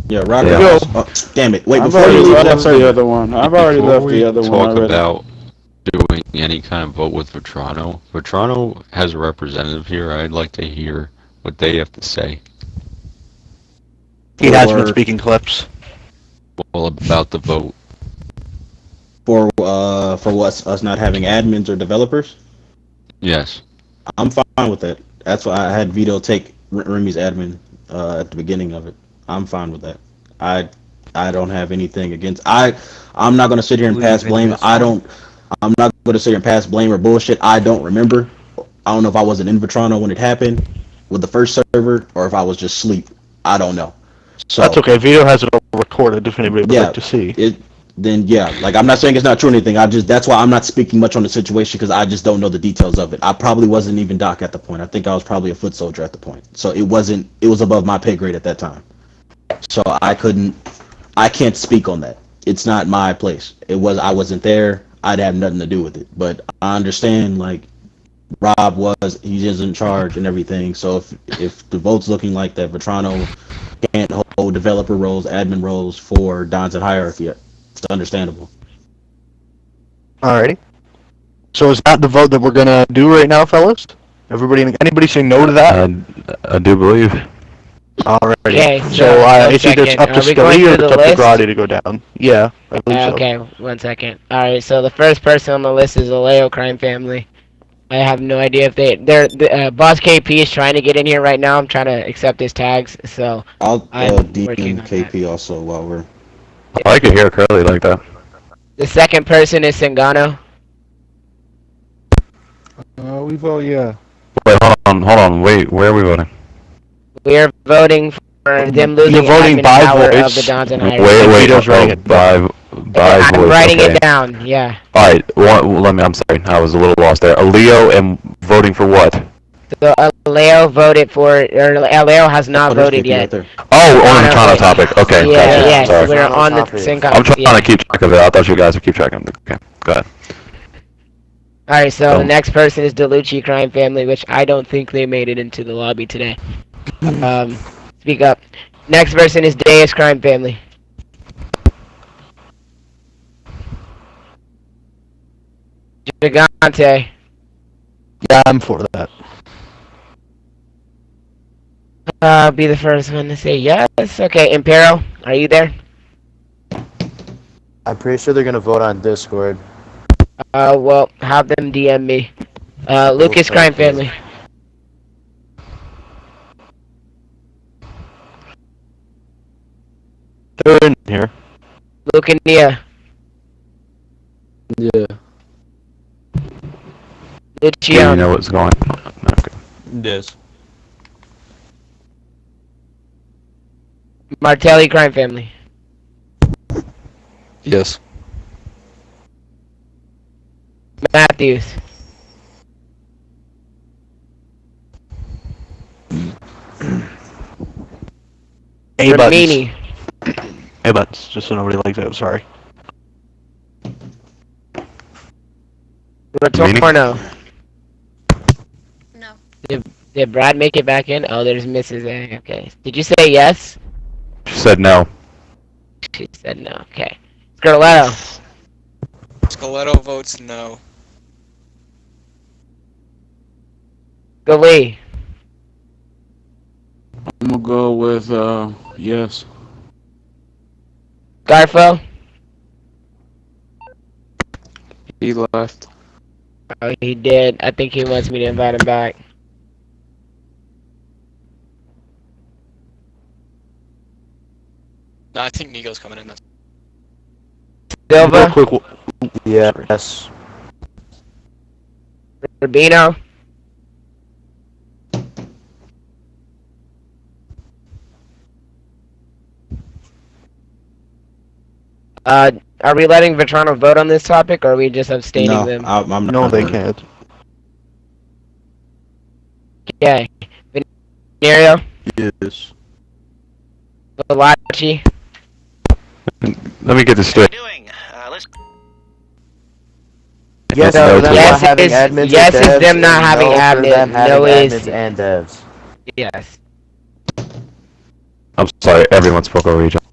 Yeah, Rocket. Yeah. Oh, damn it! Wait, I've already left the other one. I've already left the other one. Talk about doing any kind of vote with Vetrano. Vetrano has a representative here. I'd like to hear what they have to say. He has been speaking clips. Well, about the vote. For what? Us not having admins or developers? Yes. I'm fine with that. That's why I had Vito take Remy's admin at the beginning of it. I'm fine with that. I don't have anything against. I'm not gonna sit here and pass blame. I'm not gonna sit here and pass blame or bullshit. I don't remember. I don't know if I wasn't in Vetrano when it happened with the first server or if I was just asleep. I don't know. So that's okay. Vito has it recorded if anybody would like to see. Then I'm not saying it's not true or anything. That's why I'm not speaking much on the situation because I just don't know the details of it. I probably wasn't even Doc at the point. I think I was probably a foot soldier at the point. So it was above my pay grade at that time. So I can't speak on that. It's not my place. I wasn't there. I'd have nothing to do with it. But I understand, like, he is in charge and everything. So if the vote's looking like that, Vetrano can't hold developer roles, admin roles for Dons and Hierarchy, it's understandable. Alrighty. So is that the vote that we're gonna do right now, fellas? Anybody say no to that? I do believe. Alrighty. Okay, So it's either up to Scully or it's up to Grotti to go down. Yeah, I believe so. Okay, 1 second. Alright, so the first person on the list is the Leo crime family. I have no idea if they're Boss KP is trying to get in here right now. I'm trying to accept his tags, so I'll DM KP also while we're. I like to hear Curly like that. The second person is Singano. We vote yeah. Wait, hold on. Wait, where are we voting? We are voting for them losing You're voting admin by power voice. of the Dons and Hierarchy. Wait, writing it down. by I'm voice. writing Okay. it down. Yeah. All right. I'm sorry. I was a little lost there. Leo and voting for what? So Leo voted for, or Leo has not voted yet. Oh, on the Vetrano topic. Okay. Yeah, gotcha. yeah. Sorry. So we're on the same. I'm trying to keep track of it. I thought you guys would keep track of it. Okay. Go ahead. Alright, so the next person is Delucci crime family, which I don't think they made it into the lobby today. Speak up. Next person is Deus crime family. Gigante. Yeah, I'm for that. I'll be the first one to say yes. Okay, Imperial, are you there? I'm pretty sure they're gonna vote on Discord. Well, have them DM me. Lucas crime family. They're in here. Lucania. Yeah. Luciano. You know what's going on. Okay. Yes. Martelli crime family. Yes. Matthews. Ramini. A-Buttons, just so nobody likes it, sorry. Retorno. No. Did Brad make it back in? Oh, there's Mrs. A. Okay. Did you say yes? She said no. She said no. Okay. Scarletto. Scarletto votes no. Glee. I'm gonna go with yes. Garfo. He left. Oh, he did. I think he wants me to invite him back. No, I think Nico's coming in. Silva. Real quick. Yes. Rubino. Are we letting Vetrano vote on this topic, or are we just abstaining No, them? I'm No, not. they can't. Okay. Venerio. Yes. Valachi. Let me get this straight. Yes, no, them yes, not having is, admins yes and is devs, them not and having no for admins. them having No is admins and devs. yes. I'm sorry. Everyone spoke over each other.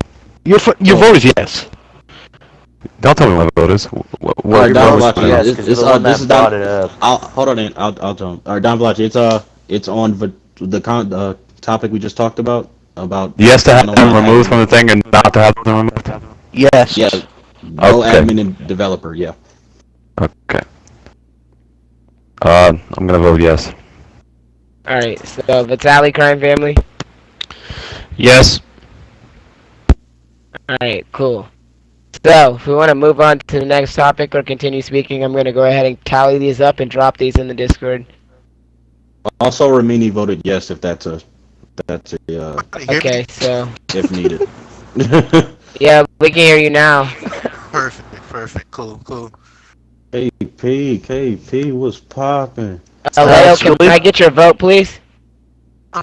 Your vote is yes. Don't tell me my vote is. What Alright, Don was Vlachi, Yes, this 'cause is you're the one this that is brought Don. it up. Hold on, I'll tell him. Alright, Don Vlachi, it's on the topic we just talked about Yes, to have no them removed admin. from the thing and not to have them removed. Yes. Yeah, no Okay. admin and developer. Yeah. Okay. I'm gonna vote yes. Alright, so Vitali crime family. Yes. Alright, cool. So, if we want to move on to the next topic or continue speaking, I'm going to go ahead and tally these up and drop these in the Discord. Also, Ramini voted yes if that's a Okay, so... if needed. Yeah, we can hear you now. Perfect, cool. KP was popping. Leo, can I get your vote, please?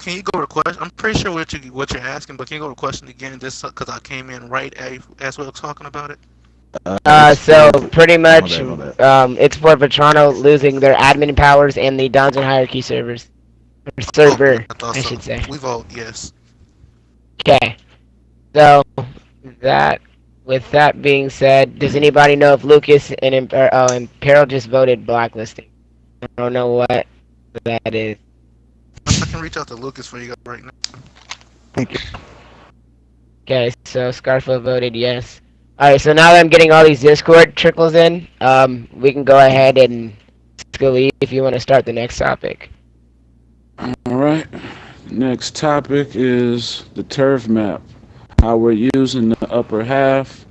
Can you go to question? I'm pretty sure what you're asking, but can you go to question again, just because I came in right as we were talking about it? So pretty much, it's for Vetrano losing their admin powers and the Dons and Hierarchy servers. Or server, I should say. We vote yes. Okay. So, with that being said, does anybody know if Lucas and Imperial just voted blacklisting? I don't know what that is. I can reach out to Lucas for you guys right now. Thank you. Okay, so Scarfo voted yes. Alright, so now that I'm getting all these Discord trickles in, we can go ahead and Scully, if you want to start the next topic. Alright. Next topic is the turf map. How we're using the upper half,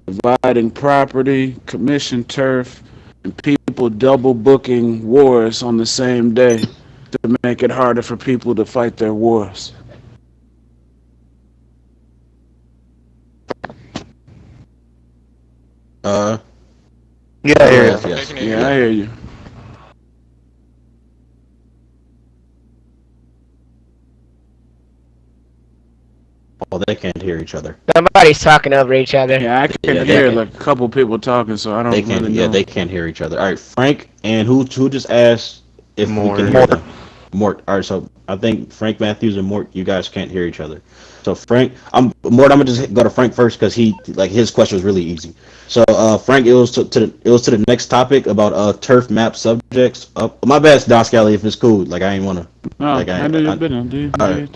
dividing property, commission turf, and people double booking wars on the same day to make it harder for people to fight their wars. Yeah, I hear you. Yes. Yeah, I hear you. Oh, they can't hear each other. Somebody's talking over each other. Yeah, I can hear like a couple people talking, so I don't really know. Yeah, they can't hear each other. All right, Frank, and who just asked if we can hear them? Mort. All right, so I think Frank Matthews and Mort, you guys can't hear each other. So Frank, Mort, I'm gonna just go to Frank first because his question was really easy. So Frank, it was to the next topic about turf map subjects. My bad, Don Scally, if it's cool. Like I ain't wanna. No, I know you've been on, dude. Right.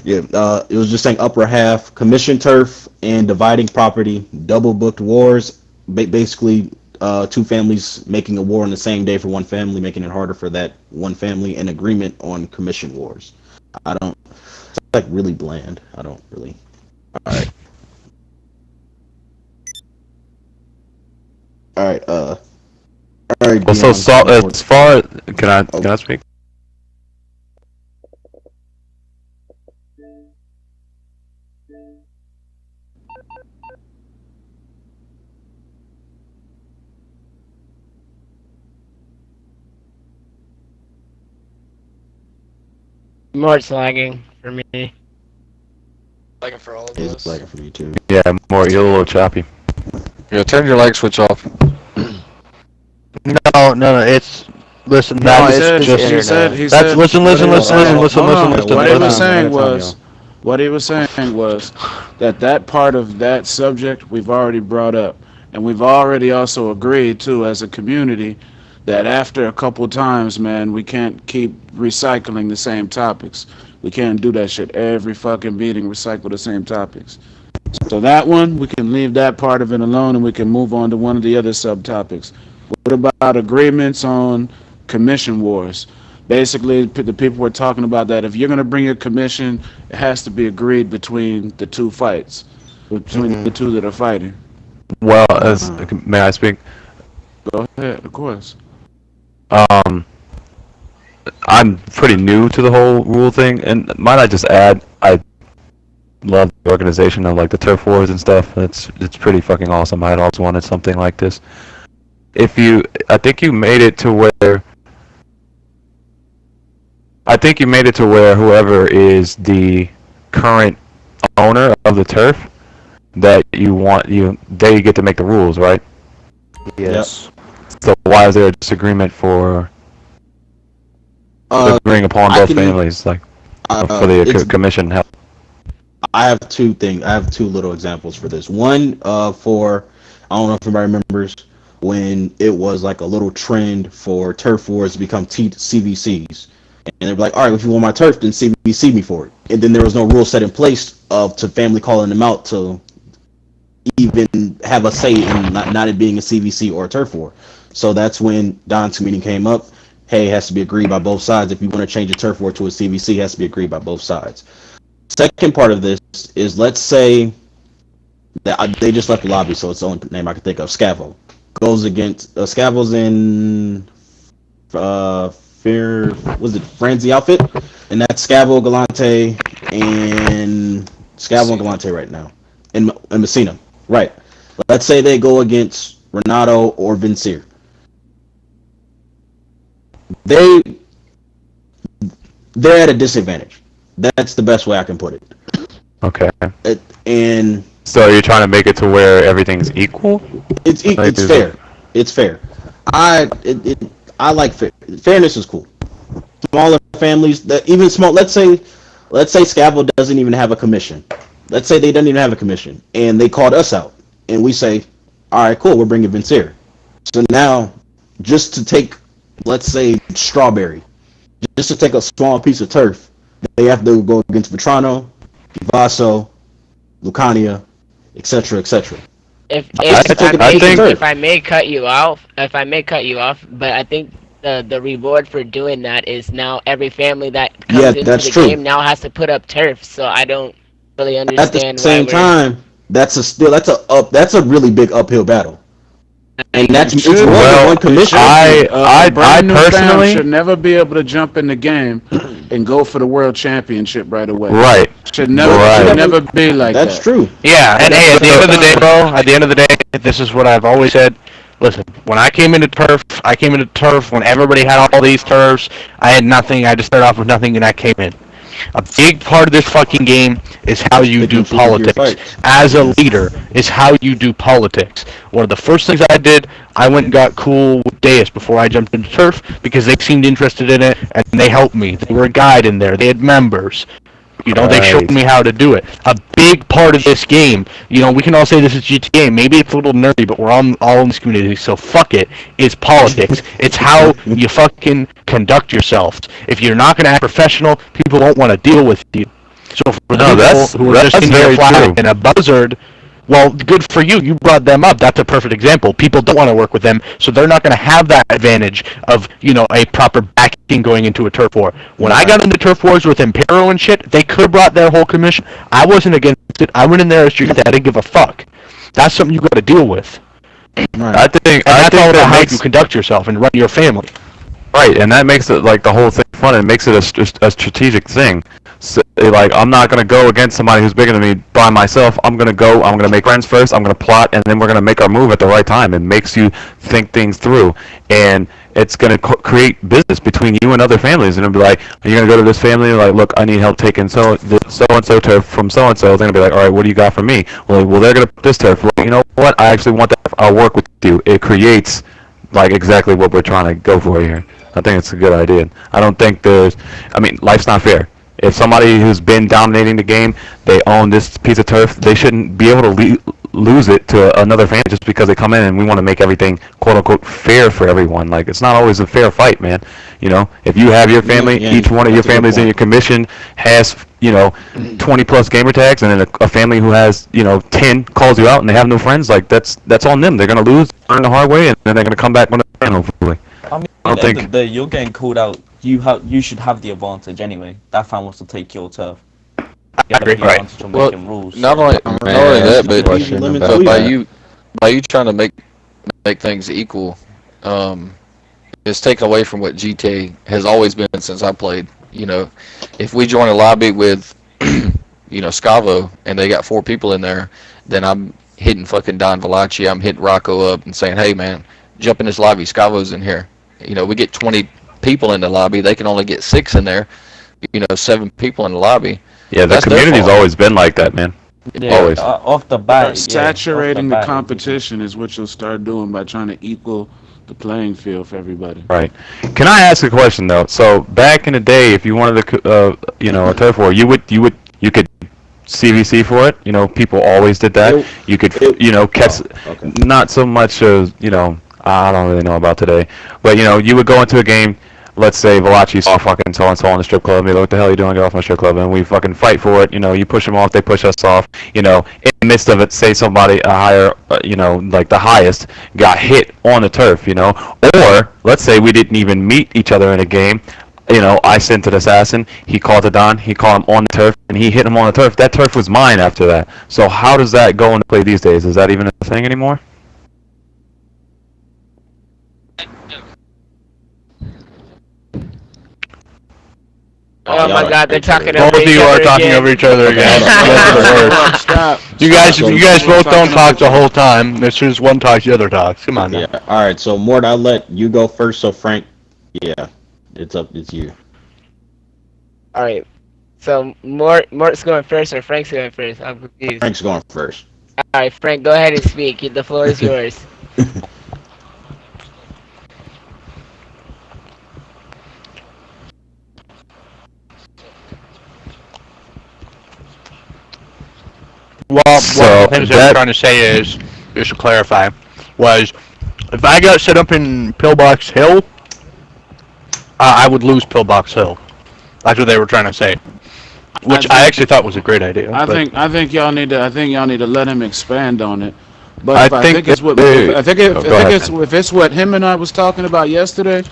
Yeah, it was just saying upper half, commission turf, and dividing property, double booked wars. Basically, two families making a war on the same day for one family, making it harder for that one family, and agreement on commission wars. It's like really bland. I don't really. All right. All right. All right. Well, so as far can I speak? Mort's lagging for me. Lagging for all of It's us. lagging for me too. Yeah, more. You're a little choppy. Yeah, turn your light switch off. No. It's listen. That's listen. What he was saying was that part of that subject we've already brought up, and we've already also agreed to as a community that after a couple times, man, we can't keep recycling the same topics. We can't do that shit every fucking meeting, recycle the same topics. So that one, we can leave that part of it alone and we can move on to one of the other subtopics. What about agreements on commission wars? Basically, the people were talking about that if you're going to bring a commission, it has to be agreed between the two fights, between the two that are fighting. Well, may I speak? Go ahead, of course. I'm pretty new to the whole rule thing, and might I just add, I love the organization of like the turf wars and stuff. It's pretty fucking awesome. I'd also wanted something like this. I think you made it to where whoever is the current owner of the turf, that they get to make the rules, right? Yes. So why is there a disagreement for agreeing upon both families, like for the commission help? I have two things. I have two little examples for this. One, for I don't know if everybody remembers when it was like a little trend for turf wars to become CVCs, and they're like, all right, if you want my turf, then CVC me for it. And then there was no rule set in place to family calling them out to even have a say in not it being a CVC or a turf war. So that's when Don's meeting came up. Hey, it has to be agreed by both sides. If you want to change a turf war to a CVC, it has to be agreed by both sides. Second part of this is, let's say that they just left the lobby, so it's the only name I can think of. Scavo goes against Scavo's in Franzi outfit, and that's Scavo, Galante, and Galante right now, and Messina. Right. Let's say they go against Renato or Vincier. They're at a disadvantage. That's the best way I can put it. Okay. And So you're trying to make it to where everything's equal? It's fair. It's fair. I like fairness is cool. Smaller families, that even small. Let's say Scavo doesn't even have a commission. Let's say they don't even have a commission, and they called us out, and we say, all right, cool, we're bringing Vincere. So now, just to take, let's say, Strawberry, just to take a small piece of turf, they have to go against Vetrano, Vaso, Lucania, etc., etc. If I may cut you off, but I think the reward for doing that is now every family that comes into the game now has to put up turf. So I don't really understand. At the same time, that's a really big uphill battle. And that's it's one commission. I personally should never be able to jump in the game and go for the world championship right away. Right. Should never be like that. That's true. Yeah, and hey, at the end of the day, bro, at the end of the day, this is what I've always said. Listen, when I came into turf when everybody had all these turfs. I had nothing. I just started off with nothing, and I came in. A big part of this fucking game is how you do politics. As a leader, is how you do politics. One of the first things I did, I went and got cool with Deus before I jumped into turf because they seemed interested in it and they helped me. They were a guide in there. They had members. You know, they showed me how to do it. A big part of this game, you know, we can all say this is GTA. Maybe it's a little nerdy, but we're all in this community, so fuck it. It's politics. It's how you fucking conduct yourself. If you're not going to act professional, people won't want to deal with you. So for those who are just in there flat and a buzzard, well, good for you. You brought them up. That's a perfect example. People don't want to work with them, so they're not going to have that advantage of, you know, a proper backing going into a turf war. When I got into turf wars with Impero and shit, they could have brought their whole commission. I wasn't against it. I went in there as street. I didn't give a fuck. That's something you got to deal with. Right. I think all that about how you conduct yourself and run your family. Right, and that makes it like the whole thing fun. It makes it a strategic thing. So, like, I'm not gonna go against somebody who's bigger than me by myself. I'm gonna make friends first. I'm gonna plot, and then we're gonna make our move at the right time. It makes you think things through, and it's gonna create business between you and other families. And it'll be like, are you gonna go to this family? Like, look, I need help taking so and so turf from so and so. They're gonna be like, all right, what do you got for me? Well, they're gonna put this turf. Well, you know what? I actually want that. I'll work with you. It creates like exactly what we're trying to go for here. I think it's a good idea. I don't think life's not fair. If somebody who's been dominating the game, they own this piece of turf, they shouldn't be able to lose it to another family just because they come in and we want to make everything quote-unquote fair for everyone. Like, it's not always a fair fight, man. You know, if you have your family, each one of your families in your commission has, 20 plus gamer tags, and then a family who has, 10 calls you out and they have no friends, like, that's on them. They're going to lose, learn the hard way, and then they're going to come back when they can, hopefully. I mean, at the end of the day, you're getting called out. You should have the advantage anyway. That fan wants to take your turf. You have the advantage of making rules. Not only that, but by you trying to make things equal, it's taken away from what GTA has always been since I played. If we join a lobby with, Scavo, and they got 4 people in there, then I'm hitting fucking Don Valachi, I'm hitting Rocco up and saying, hey man, jump in this lobby, Scavo's in here. We get 20 people in the lobby, they can only get 6 in there, 7 people in the lobby. Yeah, the community's always been like that, man. Yeah, always. Off the bat. Saturating the competition is what you'll start doing by trying to equal the playing field for everybody. Right. Can I ask a question though? So back in the day, if you wanted to, a turf war, you could CVC for it. People always did that. You could, catch, not so much as, I don't really know about today, but you would go into a game. Let's say Valachi saw fucking so and so on the strip club. And be like, what the hell are you doing? Get off my strip club. And we fucking fight for it. You push them off, they push us off. In the midst of it, say somebody a higher, like the highest, got hit on the turf. Or let's say we didn't even meet each other in a game. I sent an assassin. He called the Don. He called him on the turf, and he hit him on the turf. That turf was mine after that. So how does that go into play these days? Is that even a thing anymore? Oh my God, they're talking over each other. Both of you are talking over each other again. Stop. You guys both don't talk the whole time. As soon as one talks, the other talks. Come on now. Yeah. All right. So Mort, I'll let you go first. So Frank, it's you. All right. So Mort's going first or Frank's going first? I'm confused. Frank's going first. Alright, Frank, go ahead and speak. The floor is yours. Well, one of the things I was trying to say is, just to clarify, was if I got set up in Pillbox Hill, I would lose Pillbox Hill. That's what they were trying to say, which I actually thought was a great idea. I think y'all need to let him expand on it. But I think it's if it's what him and I was talking about yesterday,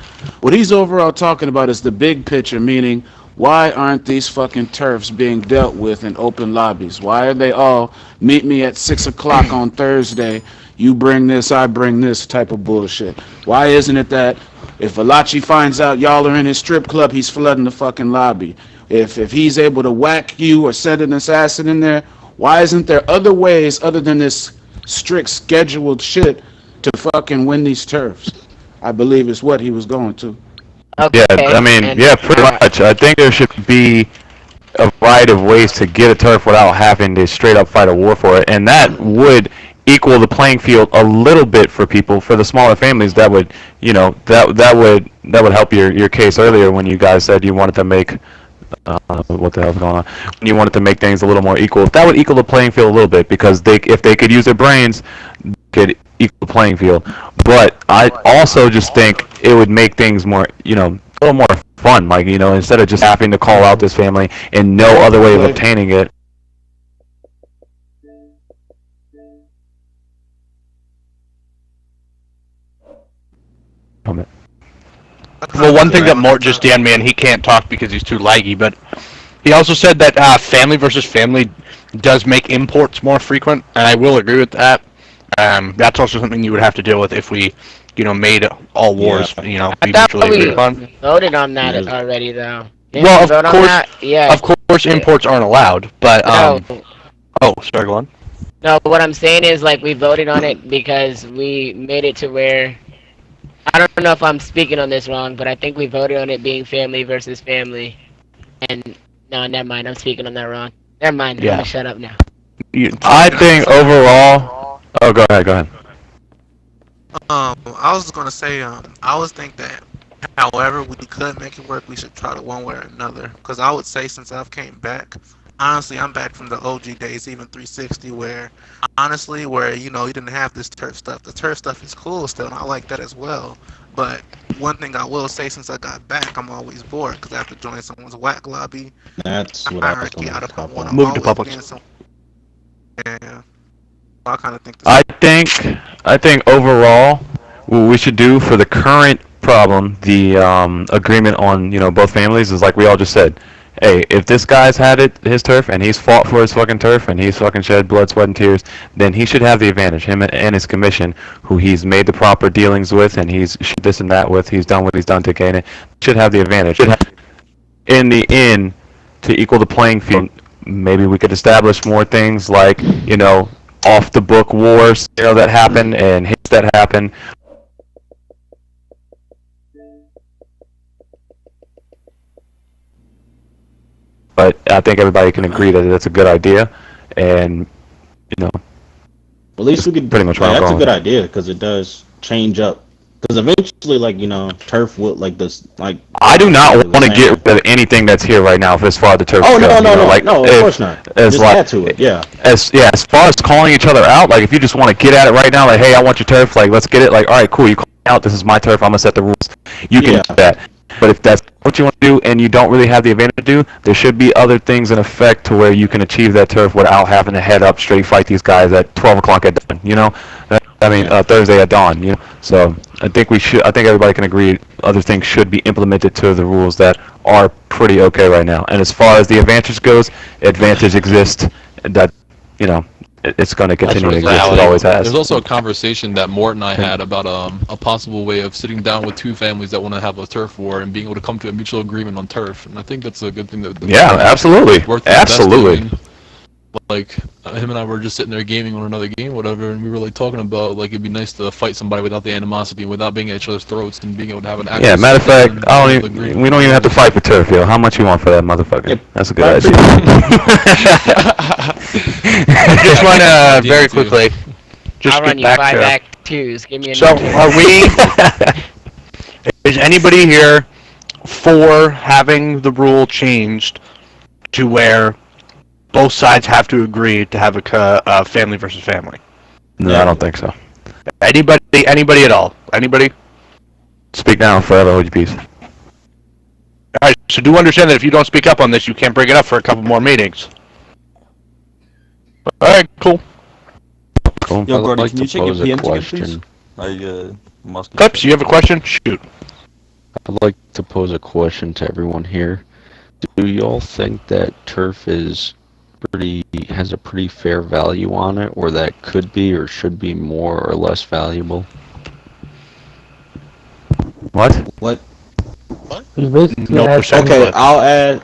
what he's overall talking about is the big picture, meaning why aren't these fucking turfs being dealt with in open lobbies? Why are they all meet me at 6 o'clock on Thursday? You bring this, I bring this type of bullshit. Why isn't it that if Valachi finds out y'all are in his strip club, he's flooding the fucking lobby? If he's able to whack you or set an assassin in there, why isn't there other ways other than this strict scheduled shit to fucking win these turfs? I believe is what he was going to. Okay. Yeah, I mean, yeah, pretty much. I think there should be a variety of ways to get a turf without having to straight up fight a war for it, and that would equal the playing field a little bit for people, for the smaller families. That would, you know, that would help your case earlier when you guys said you wanted to make what the hell's going on? When you wanted to make things a little more equal. That would equal the playing field a little bit, because if they could use their brains, they could equal the playing field. But I also just think it would make things more, you know, a little more fun. Like, you know, instead of just having to call out this family and no other way of obtaining it. Well, one thing that Mort just DM'd me, and he can't talk because he's too laggy, but he also said that family versus family does make imports more frequent, and I will agree with that. That's also something you would have to deal with if we, you know, made all wars, you know, be mutually agreed upon. Voted on that already, though. Well, of course, imports aren't allowed, but No. Oh, sorry, go on. No, but what I'm saying is, like, we voted on it because we made it to where, I don't know if I'm speaking on this wrong, but I think we voted on it being family versus family. And, no, never mind, I'm speaking on that wrong. Never mind, Yeah. I'm gonna shut up now. I think overall... Oh, go ahead. I was just gonna say, I always think that, however we could make it work, we should try to one way or another. Because I would say, since I've came back, honestly, I'm back from the OG days, even 360, where you know, you didn't have this turf stuff. The turf stuff is cool still, and I like that as well. But one thing I will say, since I got back, I'm always bored because I have to join someone's whack lobby. That's what I was going to talk about. Move to public. Yeah. I kind of think. I think overall, what we should do for the current problem, the agreement on, you know, both families, is like we all just said. Hey, if this guy's had his turf, and he's fought for his fucking turf, and he's fucking shed blood, sweat, and tears, then he should have the advantage. Him and his commission, who he's made the proper dealings with, and he's this and that with, he's done what he's done to gain it, should have the advantage. In the end, to equal the playing field, maybe we could establish more things like, you know, off-the-book wars, you know, that happen, and hits that happen. But I think everybody can agree that that's a good idea, and, you know, at least we could pretty much. That's a good idea, because it does change up. Because eventually, like, you know, turf will, like, this, like... I do not want to get rid of anything that's here right now as far as the turf goes. No, of course not. Just like, add to it, yeah. As far as calling each other out, like, if you just want to get at it right now, like, hey, I want your turf, like, let's get it, like, all right, cool, you call me out, this is my turf, I'm going to set the rules. You can do that. But if that's what you want to do and you don't really have the advantage to do, there should be other things in effect to where you can achieve that turf without having to head up straight fight these guys at 12 o'clock at dawn, you know? I mean, Thursday at dawn, you know? So I think everybody can agree other things should be implemented to the rules that are pretty okay right now. And as far as the advantage goes, advantage exists, that, you know, it's going to continue to exist. It always has. There's also a conversation that Mort and I had about a possible way of sitting down with two families that want to have a turf war and being able to come to a mutual agreement on turf. And I think that's a good thing. Yeah, absolutely. Absolutely. Like, him and I were just sitting there gaming on another game, whatever, and we were like talking about, like, it'd be nice to fight somebody without the animosity, without being at each other's throats, and being able to have an actual... Yeah, matter of fact, we don't even have to fight for turf, yo. How much you want for that motherfucker? That's a good idea. I just want to very quickly. Just I'll run you back 5 to, Act 2s. Give me a So, new are we? Is anybody here for having the rule changed to where both sides have to agree to have a family versus family? No, I don't think so. Anybody at all? Anybody? Speak now, forever hold your peace. All right. So do understand that if you don't speak up on this, you can't bring it up for a couple more meetings. All right. Cool. Cool. Yo, Gordy, like can you to check your pose a PM ticket, question. please? Clips, you have a question? Shoot. I'd like to pose a question to everyone here. Do y'all think that turf has a pretty fair value on it, or that could be or should be more or less valuable? What? What? No percent. Okay, I'll add.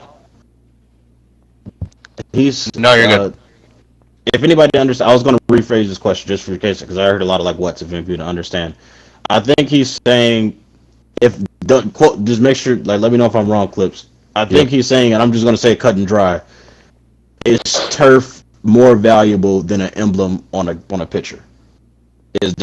No, you're good. If anybody understands, I was going to rephrase this question just for case, because I heard a lot of like what's if you to understand. I think he's saying, just make sure, like, let me know if I'm wrong, Clips. I think he's saying, and I'm just going to say cut and dry, is turf more valuable than an emblem on a picture? Does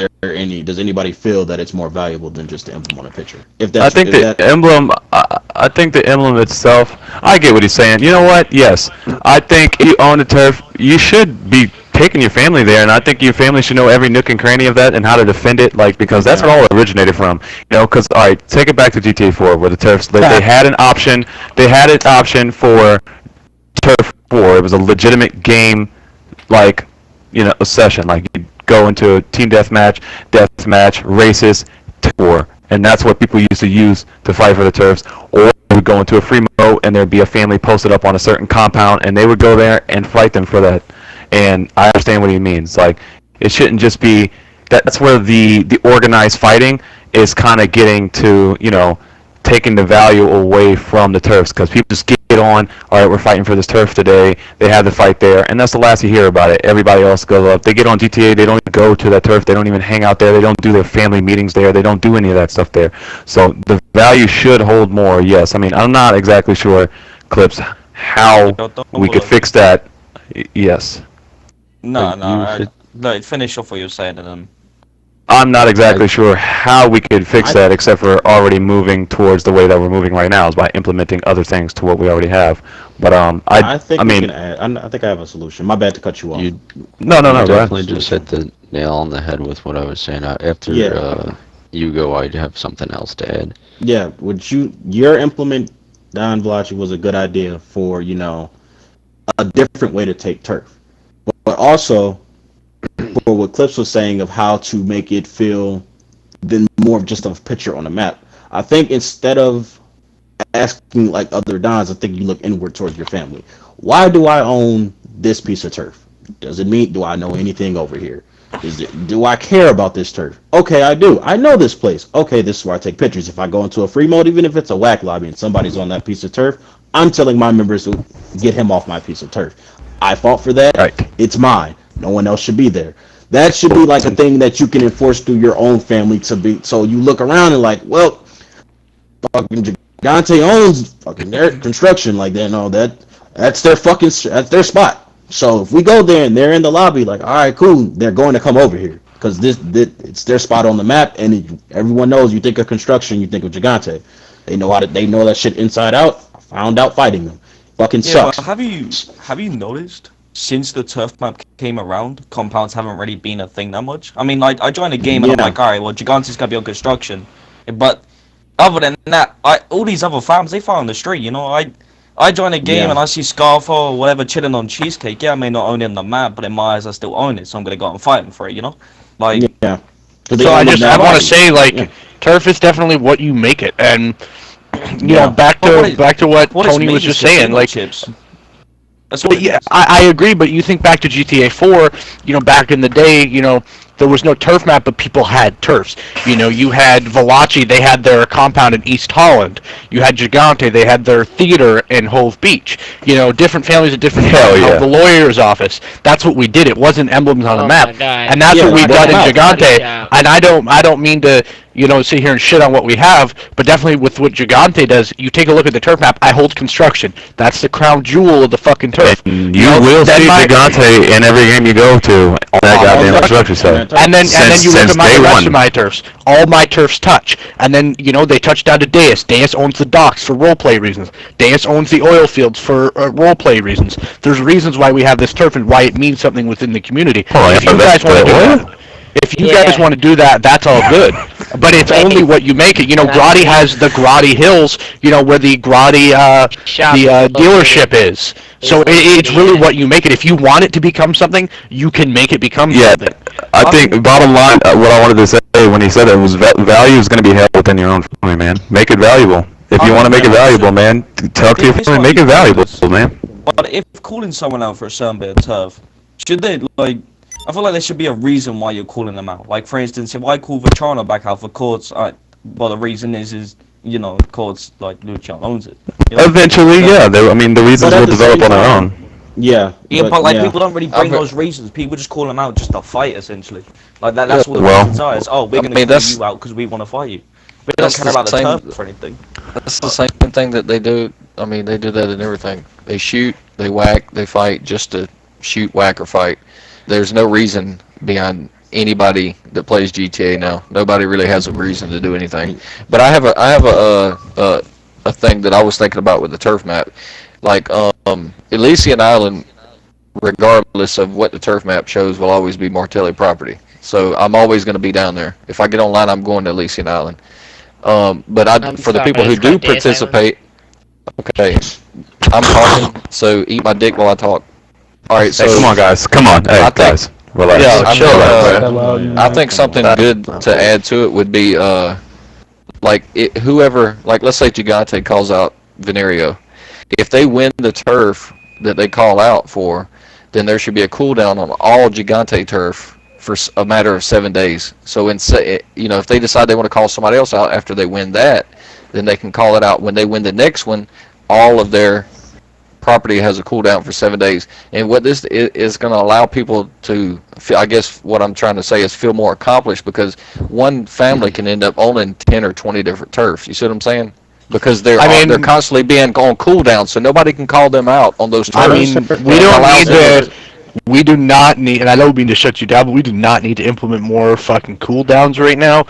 anybody feel that it's more valuable than just the emblem on a picture? I think the emblem itself, I get what he's saying. You know what? Yes. I think you own the turf, you should be taking your family there, and I think your family should know every nook and cranny of that and how to defend it, like, because that's where all it originated from. You know, because, all right, take it back to GTA 4, where the turfs, they had an option for turf war. It was a legitimate game, like, you know, a session, like, you go into a team deathmatch, races, war, and that's what people used to use to fight for the turfs. Or they would go into a free mode, and there'd be a family posted up on a certain compound, and they would go there and fight them for that. And I understand what he means. Like, it shouldn't just be that's where the organized fighting is kind of getting to, you know, taking the value away from the turfs, because people just get on, all right, we're fighting for this turf today, they have the fight there, and that's the last you hear about it. Everybody else goes up, they get on GTA, they don't even go to that turf, they don't even hang out there, they don't do their family meetings there, they don't do any of that stuff there. So the value should hold more, yes. I mean, I'm not exactly sure, Clips, how we could fix that, yes. No, finish off what you're saying, and then... I'm not exactly sure how we could fix that, except for already moving towards the way that we're moving right now, is by implementing other things to what we already have. But I think I think I have a solution. My bad to cut you off. No, definitely just hit the nail on the head with what I was saying. After you go, I'd have something else to add. Yeah, your implement, Don Vlachi, was a good idea for, you know, a different way to take turf, but also for what Clips was saying of how to make it feel then more of just a picture on a map. I think instead of asking like other Dons, I think you look inward towards your family. Why do I own this piece of turf? Does it mean, do I know anything over here? Do I care about this turf? Okay, I do. I know this place. Okay, this is where I take pictures. If I go into a free mode, even if it's a whack lobby and somebody's on that piece of turf, I'm telling my members to get him off my piece of turf. I fought for that. Right. It's mine. No one else should be there. That should be like a thing that you can enforce through your own family to be. So you look around and like, well, fucking Gigante owns fucking their construction. Like, they know that's their that's their spot. So if we go there and they're in the lobby, like, all right, cool, they're going to come over here because it's their spot on the map, and everyone knows. You think of construction, you think of Gigante. They know that shit inside out. I found out fighting them. Fucking sucks. But have you noticed? Since the turf map came around, compounds haven't really been a thing that much. I mean, like, I joined a game and I'm like, alright, well, Gigante's gonna be on construction. But other than that, all these other farms, they fight on the street, you know? I join a game and I see Scarfo or whatever chilling on Cheesecake. Yeah, I may not own it on the map, but in my eyes, I still own it, so I'm gonna go out and fight him for it, you know? Like, So I want to say, like, turf is definitely what you make it, and you know, back to what Tony was just saying, like. I agree, but you think back to GTA 4, you know, back in the day, you know, there was no turf map, but people had turfs. You know, you had Valachi, they had their compound in East Holland. You had Gigante, they had their theater in Hove Beach. You know, different families at different the lawyer's office. That's what we did. It wasn't emblems on the map, and that's what we've done in Gigante. And I don't mean to, you know, sit here and shit on what we have, but definitely with what Gigante does, you take a look at the turf map. I hold construction. That's the crown jewel of the fucking turf. And you will see Gigante in every game you go to on that goddamn construction site. And then you look at the rest of my turfs. All my turfs touch. And then, you know, they touch down to Deus. Deus owns the docks for roleplay reasons. Deus owns the oil fields for roleplay reasons. There's reasons why we have this turf and why it means something within the community. If you guys want to do that, guys want to do that, that's all good. But it's only what you make it. You know, Grotti has the Grotti Hills, you know, where the Grotti dealership is. So it's really what you make it. If you want it to become something, you can make it become something. I think, bottom line, what I wanted to say when he said that was value is going to be held within your own family, man. Make it valuable. If you want to make it valuable, man, talk to your family, make it valuable, man. But if calling someone out for a certain bit of turf, should they, like, I feel like there should be a reason why you're calling them out. Like, for instance, if I call Vetrano back out for courts, well, the reason is you know, courts, like, Luciano owns it. You know? Eventually, yeah. I mean, the reasons will develop on their own. Yeah. Yeah, but people don't really bring those reasons. People just call them out just to fight, essentially. Like, that's what the reasons are. It's, we're going to call you out because we want to fight you. We don't care about the turf or anything. That's the same thing that they do. I mean, they do that in everything. They shoot, they whack, they fight just to shoot, whack, or fight. There's no reason behind anybody that plays GTA now. Nobody really has a reason to do anything. But I have a thing that I was thinking about with the turf map. Like, Elysian Island, regardless of what the turf map shows, will always be Martelli property. So I'm always going to be down there. If I get online, I'm going to Elysian Island. But for the people who do participate, okay, I'm talking, so eat my dick while I talk. All right, so hey, come on, guys. Come on, hey, guys. Relax. I think something good to add to it would be, whoever, like, let's say Gigante calls out Venerio. If they win the turf that they call out for, then there should be a cooldown on all Gigante turf for a matter of 7 days. So, if they decide they want to call somebody else out after they win that, then they can call it out. When they win the next one, all of their property has a cooldown for 7 days. And what this is going to allow people to, I guess what I'm trying to say is feel more accomplished, because one family can end up owning 10 or 20 different turfs. You see what I'm saying? Because they're constantly being on cooldown, so nobody can call them out on those turfs. I mean, we do not need, and I don't mean to shut you down, but we do not need to implement more fucking cooldowns right now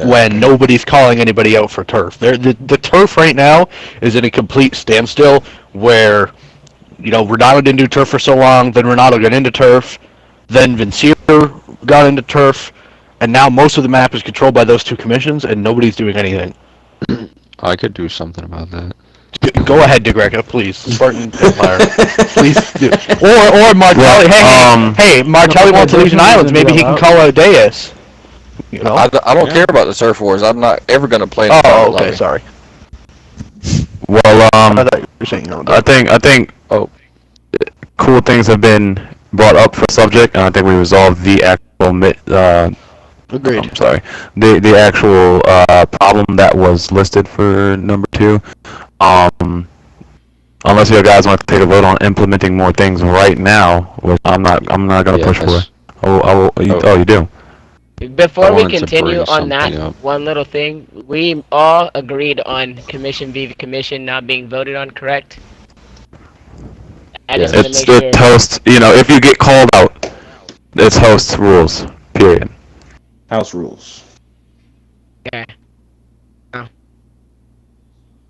when nobody's calling anybody out for turf. The turf right now is in a complete standstill where, you know, Renato didn't do turf for so long, then Renato got into turf, then Vincier got into turf, and now most of the map is controlled by those two commissions, and nobody's doing anything. I could do something about that. Go ahead, DeGreca, please. Spartan Empire, please do. Or Martelli. Hey, Martelli wants Elysian Islands. Maybe he can call out Deus. You know? I don't care about the turf wars. I'm not ever going to play. Okay, sorry. Well, I thought you were saying no. I think cool things have been brought up for subject, and I think we resolved the actual Agreed. I'm sorry. The actual problem that was listed for number 2. Unless you guys want to take a vote on implementing more things right now, which I'm not going to push for. You do. Before we continue on that one little thing, we all agreed on Commission v. Commission not being voted on, correct? It's host. You know, if you get called out, it's host rules. Period. House rules. Okay.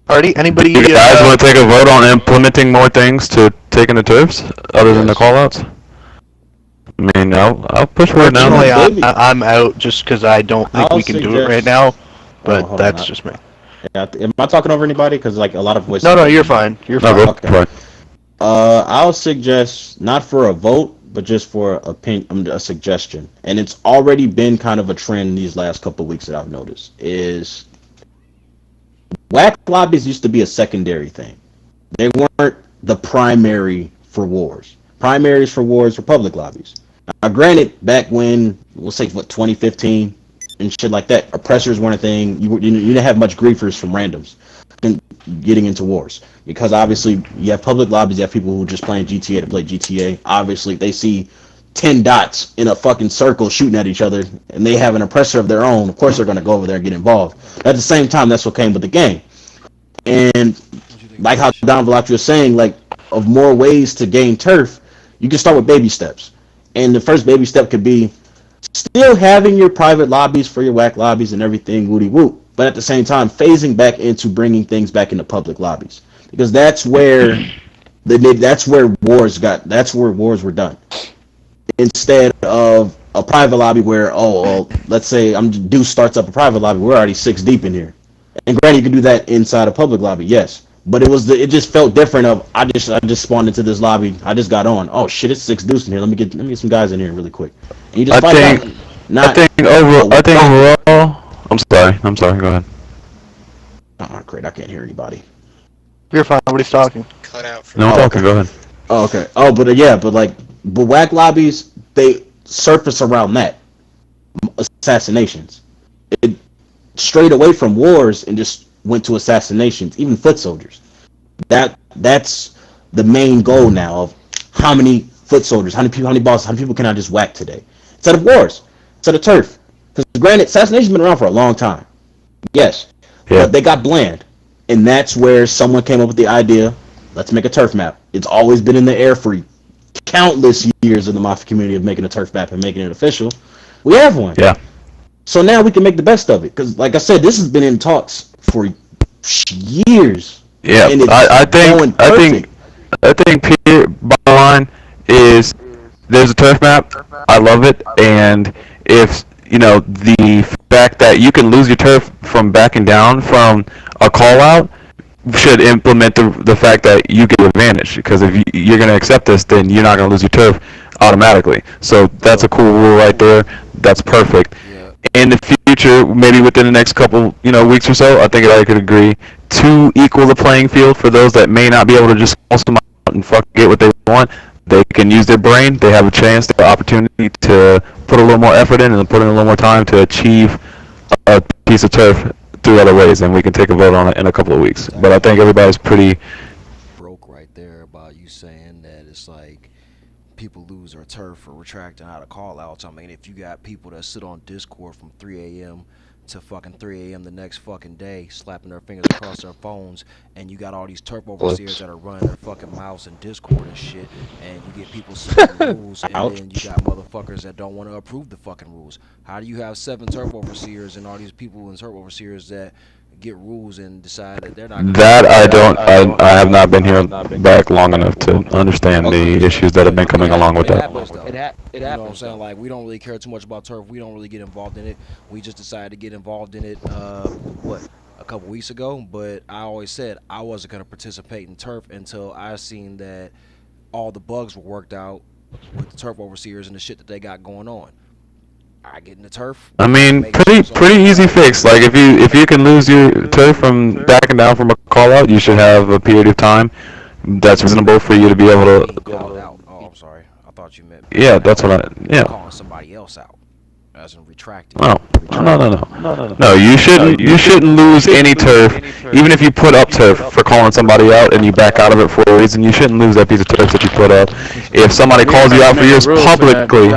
Alrighty, anybody? You guys want to take a vote on implementing more things to taking the turfs other than the callouts? I mean, I'll push for it now. I'm out just because I don't think we can do it right now. But that's just me. Yeah, am I talking over anybody? Because like a lot of voices. No, you're fine. You're fine. Okay. I'll suggest not for a vote, but just for a suggestion, and it's already been kind of a trend these last couple of weeks that I've noticed is whack lobbies used to be a secondary thing. They weren't the primary for wars. Primaries for wars were public lobbies. Now, granted, back when, we'll say, 2015 and shit like that, oppressors weren't a thing. You didn't have much griefers from randoms getting into wars. Because obviously, you have public lobbies, you have people who are just playing GTA to play GTA. Obviously, they see 10 dots in a fucking circle shooting at each other, and they have an oppressor of their own. Of course, they're going to go over there and get involved. At the same time, that's what came with the game. And like how Don Velocci was saying, like, of more ways to gain turf, you can start with baby steps. And the first baby step could be still having your private lobbies for your whack lobbies and everything, woody whoop, but at the same time phasing back into bringing things back into public lobbies, because that's where wars were done. Instead of a private lobby where, let's say Deuce starts up a private lobby, we're already 6 deep in here. And granted, you can do that inside a public lobby, yes. But it just felt different. I just spawned into this lobby. I just got on. Oh shit, it's 6 Deuce in here. Let me get some guys in here really quick. And you just I think overall. I'm sorry. Go ahead. Oh, great. I can't hear anybody. You're fine. Nobody's talking. Cut out. No, I'm talking. Go ahead. Oh, okay. Oh, but whack lobbies, they surface around that assassinations. It strayed away from wars and just went to assassinations, even foot soldiers. That's the main goal now of how many foot soldiers, how many bosses, how many people can I just whack today? Instead of wars, instead of turf. Because granted, assassination's been around for a long time. Yes. Yeah. But they got bland. And that's where someone came up with the idea, let's make a turf map. It's always been in the air for countless years in the Mafia community of making a turf map and making it official. We have one. Yeah. So now we can make the best of it. Because, like I said, this has been in talks for years. Yeah, I think bottom line is there's a turf map. I love it, and if the fact that you can lose your turf from backing down from a call out should implement the fact that you get advantage, because if you're going to accept this, then you're not going to lose your turf automatically. So that's a cool rule right there. That's perfect. In the future, maybe within the next couple weeks or so, I think I could agree to equal the playing field for those that may not be able to just call them out and get what they want. They can use their brain. They have a chance, the opportunity to put a little more effort in and put in a little more time to achieve a piece of turf through other ways, and we can take a vote on it in a couple of weeks. But I think everybody's pretty broke right there about you saying that it's like people lose their turf for retracting out of call outs. I mean, if you got people that sit on Discord from 3 a.m. to fucking 3 a.m. the next fucking day, slapping their fingers across their phones, and you got all these turf overseers that are running their fucking mouths in Discord and shit, and you get people setting rules, and then you got motherfuckers that don't want to approve the fucking rules. How do you have 7 turf overseers and all these people in turf overseers that get rules and decide that they're not that I have not been here back long enough to understand the issues that have been coming along with that. It happens. You know what I'm saying? Like, we don't really care too much about turf. We don't really get involved in it. We just decided to get involved in it a couple weeks ago, but I always said I wasn't going to participate in turf until I seen that all the bugs were worked out with the turf overseers and the shit that they got going on. I get in the turf. I mean, pretty easy fix. Like, if you can lose your turf from backing down from a call out, you should have a period of time that's reasonable for you to be able to. Called out. Oh, I'm sorry. I thought you meant. Yeah, that's what calling somebody else out, as in retracting. No. No, you shouldn't lose any turf, even if you put up turf for calling somebody out and you back out of it for a reason. You shouldn't lose that piece of turf that you put up. If somebody calls you out for yours publicly,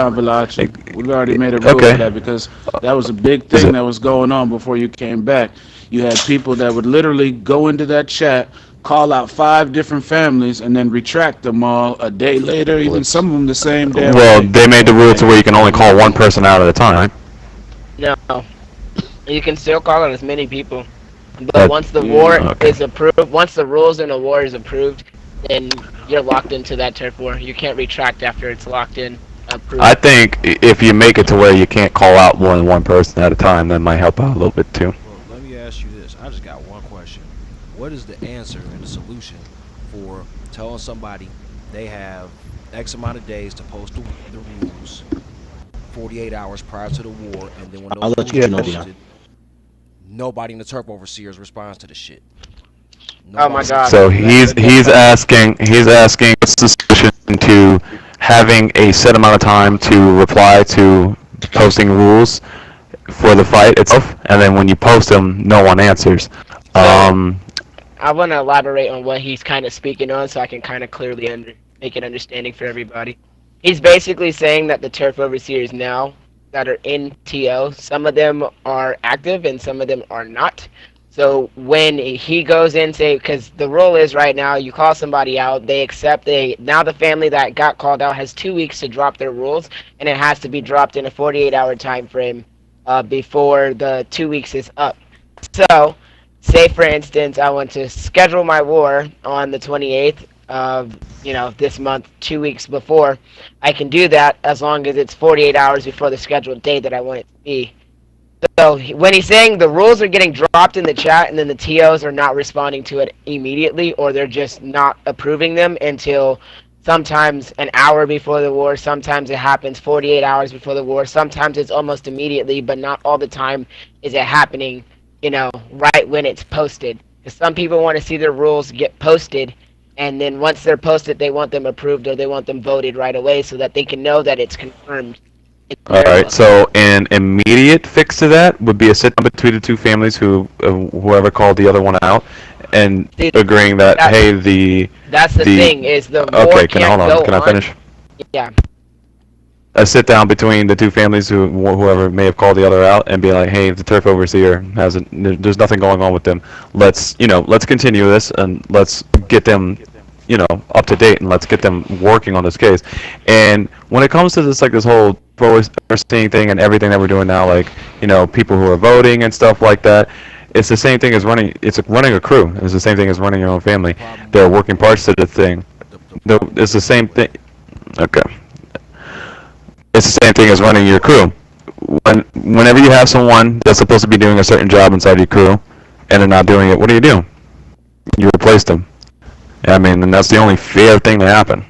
we already made a rule for that, because that was a big thing that was going on before you came back. You had people that would literally go into that chat, call out 5 different families, and then retract them all a day later, even some of them the same day. Well, they made the rule to where you can only call one person out at a time. No, you can still call on as many people, but once the war is approved, once the rules in a war is approved, then you're locked into that turf war. You can't retract after it's locked in. Approved. I think if you make it to where you can't call out more than one person at a time, that might help out a little bit too. Well, let me ask you this. I just got one question. What is the answer and the solution for telling somebody they have X amount of days to post the rules, 48 hours prior to the war, and then when those rules are posted, nobody in the turf overseers responds to the shit? Oh my God! So he's asking what's the solution to having a set amount of time to reply to posting rules for the fight itself, and then when you post them, no one answers. I want to elaborate on what he's kind of speaking on so I can kind of clearly make it understanding for everybody. He's basically saying that the turf overseers now that are in TO, some of them are active and some of them are not. So when he goes in, say, because the rule is right now, you call somebody out, they accept, now the family that got called out has 2 weeks to drop their rules, and it has to be dropped in a 48-hour time frame before the 2 weeks is up. So, say for instance, I want to schedule my war on the 28th of, this month, 2 weeks before. I can do that as long as it's 48 hours before the scheduled date that I want it to be. So when he's saying the rules are getting dropped in the chat and then the TOs are not responding to it immediately, or they're just not approving them until sometimes an hour before the war, sometimes it happens 48 hours before the war, sometimes it's almost immediately, but not all the time is it happening, right when it's posted. Because some people want to see their rules get posted, and then once they're posted, they want them approved or they want them voted right away so that they can know that it's confirmed. Alright, so an immediate fix to that would be a sit down between the two families whoever called the other one out, and agreeing that, hey, that's the thing, is the war okay, can't hold on, go can I finish? Yeah. A sit down between the two families whoever may have called the other out and be like, hey, the turf overseer there's nothing going on with them. Let's continue this and let's get them up to date, and let's get them working on this case. And when it comes to this whole overseeing thing and everything that we're doing now, people who are voting and stuff like that, it's the same thing as running a crew. It's the same thing as running your own family. There are working parts to the thing. It's the same thing. Okay. It's the same thing as running your crew. Whenever you have someone that's supposed to be doing a certain job inside your crew and they're not doing it, what do? You replace them. I mean, and that's the only fair thing to happen.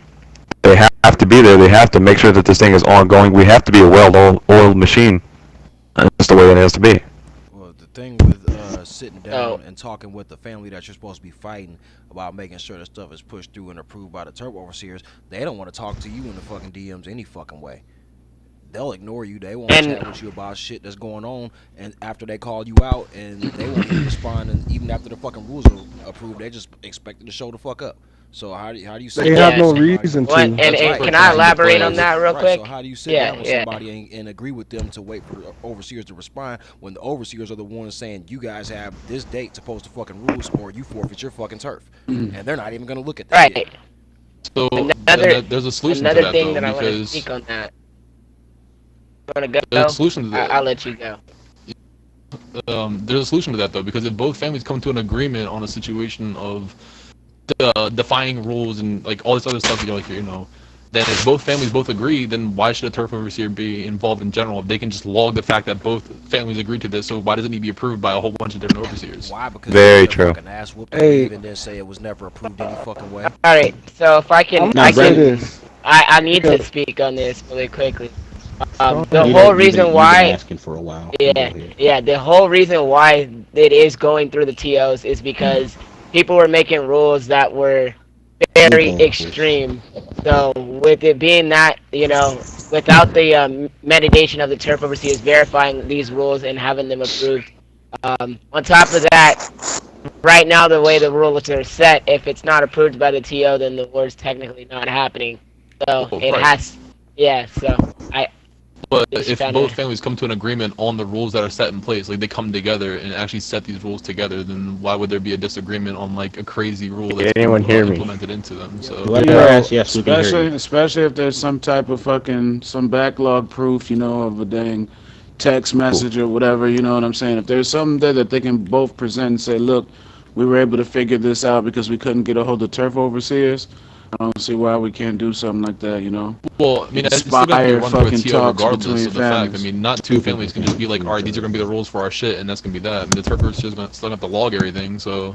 They have to be there. They have to make sure that this thing is ongoing. We have to be a well-oiled machine. That's the way it has to be. Well, the thing with sitting down and talking with the family that you're supposed to be fighting about making sure that stuff is pushed through and approved by the turf overseers, they don't want to talk to you in the fucking DMs any fucking way. They'll ignore you. They won't chat with you about shit that's going on, and after they call you out, and they won't even respond. And even after the fucking rules are approved, they just expect to show the fuck up. So how do you say they have no reason to? And can I elaborate on that real quick? So how do you sit down with somebody and agree with them to wait for the overseers to respond when the overseers are the ones saying you guys have this date to post the fucking rules or you forfeit your fucking turf, and they're not even gonna look at that. Right. So there's a solution to that, thing though, that I want to speak on that. You want to go? There's a solution to that. I'll let you go. There's a solution to that, though, because if both families come to an agreement on a situation of defying rules and all this other stuff, then if both families both agree, then why should a turf overseer be involved in general? If they can just log the fact that both families agreed to this, so why doesn't it need to be approved by a whole bunch of different overseers? Why? Because very true. Even then say it was never approved any fucking way. All right, so if I can, I need to speak on this really quickly. The whole reason why asking for a while. The whole reason why it is going through the TOs is because people were making rules that were very extreme. So with it being that, without the mediation of the turf overseers verifying these rules and having them approved, on top of that, right now the way the rules are set, if it's not approved by the TO, then the war is technically not happening. So it has, But if both families come to an agreement on the rules that are set in place, they come together and actually set these rules together, then why would there be a disagreement on a crazy rule that's implemented into them? So especially if there's some type of some backlog proof, of a dang text message or whatever, you know what I'm saying? If there's something there that they can both present and say, look, we were able to figure this out because we couldn't get a hold of turf overseers, I don't see why we can't do something like that, Well, I mean, it's still going to be run through a TO regardless of the fact. I mean, not two families can just be like, all right, these are going to be the rules for our shit, and that's going to be that. I mean, the turf overseers are still going to have to log everything, so...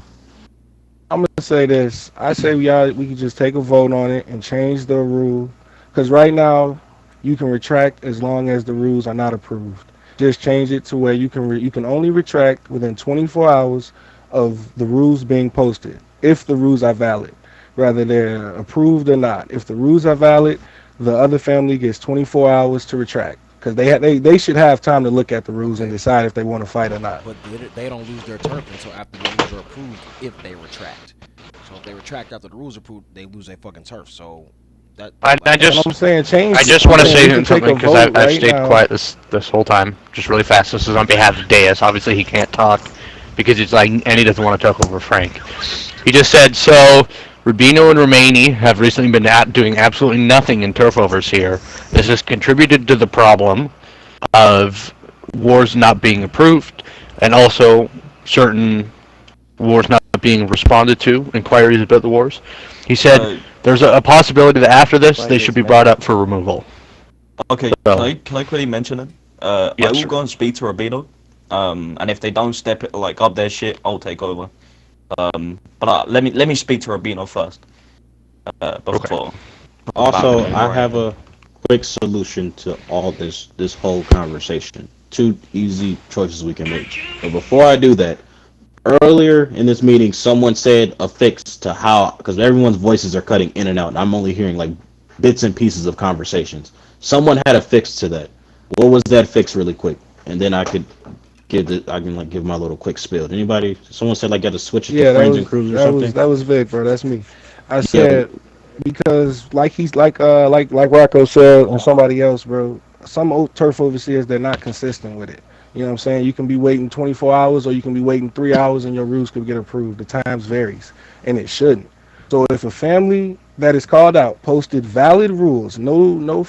I'm going to say this. I say we can just take a vote on it and change the rule, because right now, you can retract as long as the rules are not approved. Just change it to where you can only retract within 24 hours of the rules being posted, if the rules are valid. Whether they're approved or not. If the rules are valid, the other family gets 24 hours to retract. Because they should have time to look at the rules and decide if they want to fight or not. But they don't lose their turf until after the rules are approved if they retract. So if they retract after the rules are approved, they lose their fucking turf. So that. I just I'm saying change. I just want to say something because I've right stayed now. quiet this whole time. Just really fast. This is on behalf of Deus. Obviously, he can't talk because it's like, and he doesn't want to talk over Frank. He just said so. Rubino and Romani have recently been doing absolutely nothing in turf overseer. This has contributed to the problem of wars not being approved, and also certain wars not being responded to, inquiries about the wars. He said there's a possibility that after this, they should be brought up for removal. Okay, So- can I quickly mention it? I Yes, will sir. go and speak to Rubino, and if they don't step it, like up their shit, I'll take over. But let me speak to Rubino first. Before. Also, I have a quick solution to all this whole conversation. Two easy choices we can make. But before I do that, earlier in this meeting, someone said a fix to how, because everyone's voices are cutting in and out, and I'm only hearing like bits and pieces of conversations. Someone had a fix to that. What was that fix, really quick? And then I could give my little quick spiel. Anybody? Someone said like got to switch it to friends and crews or something. That was Vic, bro. That's me. I said because like Rocco said and somebody else, bro. Some old turf overseers, they're not consistent with it. You know what I'm saying? You can be waiting 24 hours or you can be waiting 3 hours and your rules could get approved. The times varies, and it shouldn't. So if a family that is called out posted valid rules, no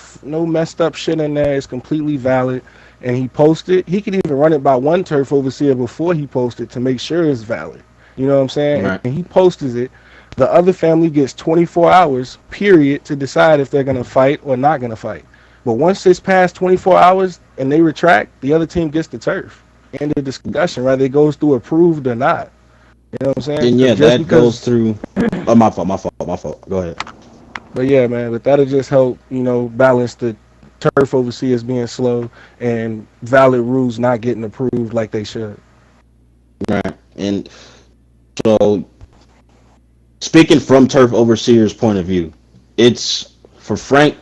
messed up shit in there, it's completely valid, and he posted, he could even run it by one turf overseer before he posted to make sure it's valid. You know what I'm saying? Right. And he posts it. The other family gets 24 hours, period, to decide if they're going to fight or not going to fight. But once it's past 24 hours and they retract, the other team gets the turf. End of discussion, whether it goes through approved or not. You know what I'm saying? Then yeah, Just that because- goes through. Oh, my fault. Go ahead. But yeah, man, but that'll just help, balance the turf overseers being slow and valid rules not getting approved like they should. Right. And so, speaking from turf overseer's point of view, it's for Frank.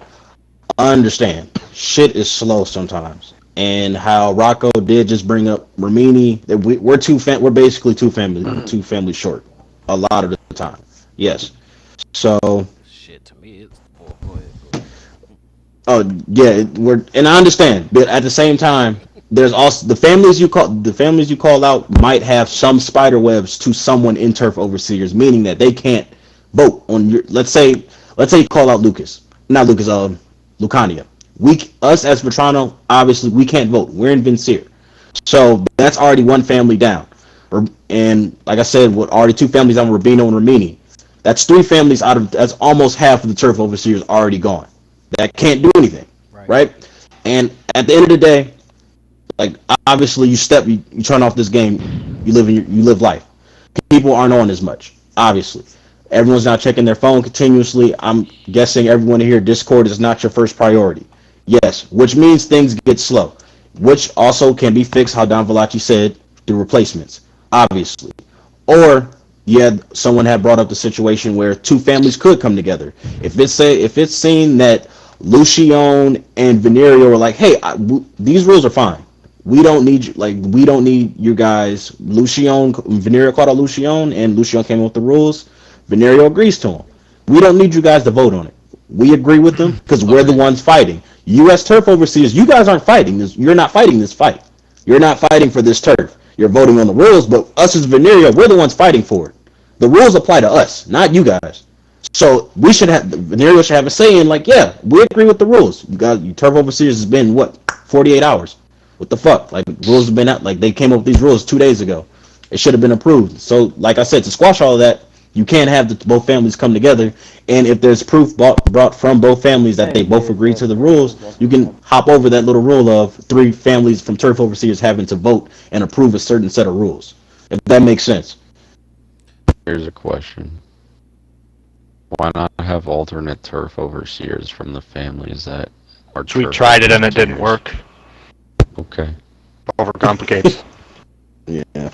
I understand shit is slow sometimes, and how Rocco did just bring up Romani. That we're basically two families short a lot of the time. Yes. So. Shit, to me, it's. Go ahead. Oh yeah, and I understand, but at the same time, there's also the families you call out might have some spider webs to someone in turf overseers, meaning that they can't vote on your. Let's say you call out Lucania. Us as Vetrano, obviously we can't vote. We're in Vincere, so that's already one family down. And like I said, with already two families on Rubino and Romani, that's three families that's almost half of the turf overseers already gone. That can't do anything, right? And at the end of the day, like obviously you turn off this game, you live life. People aren't on as much, obviously. Everyone's not checking their phone continuously. I'm guessing everyone here, Discord is not your first priority. Yes, which means things get slow, which also can be fixed, how Don Valachi said, through replacements, obviously. Or someone had brought up the situation where two families could come together. If it's seen that Lucione and Venerio were like, hey, these rules are fine. We don't need you guys. Venerio called out Lucione, and Lucione came up with the rules. Venerio agrees to them. We don't need you guys to vote on it. We agree with them because we're the ones fighting. U.S. turf overseers, you guys aren't fighting this. You're not fighting this fight. You're not fighting for this turf. You're voting on the rules, but us as Venerio, we're the ones fighting for it. The rules apply to us, not you guys. So Venerio should have a say in, like, yeah, we agree with the rules. You turf overseers has been 48 hours. What the fuck? Like, rules have been out. Like, they came up with these rules 2 days ago. It should have been approved. So, like I said, to squash all of that, you can't have both families come together. And if there's proof brought from both families that they both agree to the rules, you can hop over that little rule of three families from turf overseers having to vote and approve a certain set of rules. If that makes sense. Here's a question. Why not have alternate turf overseers from the families that are So we tried it and it didn't work. Okay. Overcomplicates. Yeah.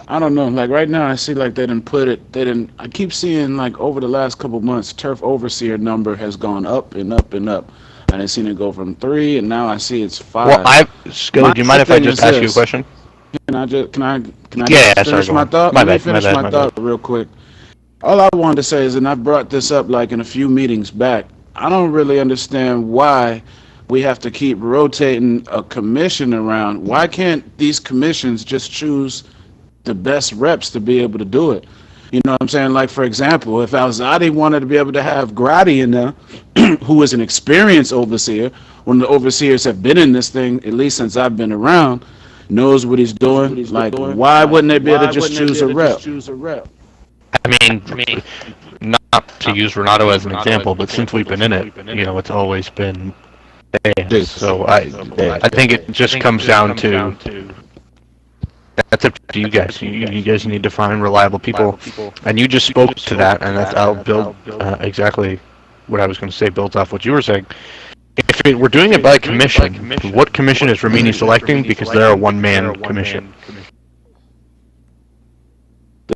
I don't know. Like right now, I see like they didn't put it. They didn't. I keep seeing like over the last couple months, turf overseer number has gone up and up and up. And I seen it go from 3, and now I see it's 5. Well, Skilly, do you mind if I just ask you a question? Can I Yeah, finish my thought? Let me finish my thought real quick. All I wanted to say is, and I brought this up like in a few meetings back, I don't really understand why we have to keep rotating a commission around. Why can't these commissions just choose the best reps to be able to do it? You know what I'm saying? Like, for example, if Alzadi wanted to be able to have Grady in there, who is an experienced overseer, one of the overseers have been in this thing, at least since I've been around, knows what he's doing. Like, why wouldn't they be able to just choose a rep? I mean, not to use Renato as an example, but since we've been in it, you know, it's always been banned. So I think it just comes down to that's up to you guys. You guys need to find reliable people, and you just spoke to that, and that's I'll build exactly what I was going to say, built off what you were saying. If we're doing it by commission, what commission is Ramini selecting? Because they're a one-man commission.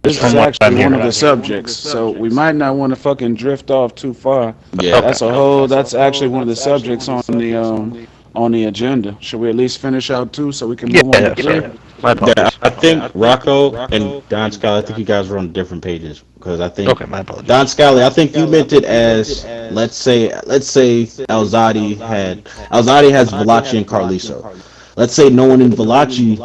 This is actually one of the subjects, so we might not want to fucking drift off too far. Yeah, that's actually one of the subjects on the agenda. Should we at least finish out 2 so we can move on to 3? Yeah, I think Rocco and Don Scally, I think you guys were on different pages because I think Don Scally, I think you meant it as let's say Alzadi has Valachi and Carliso. Let's say no one in Valachi.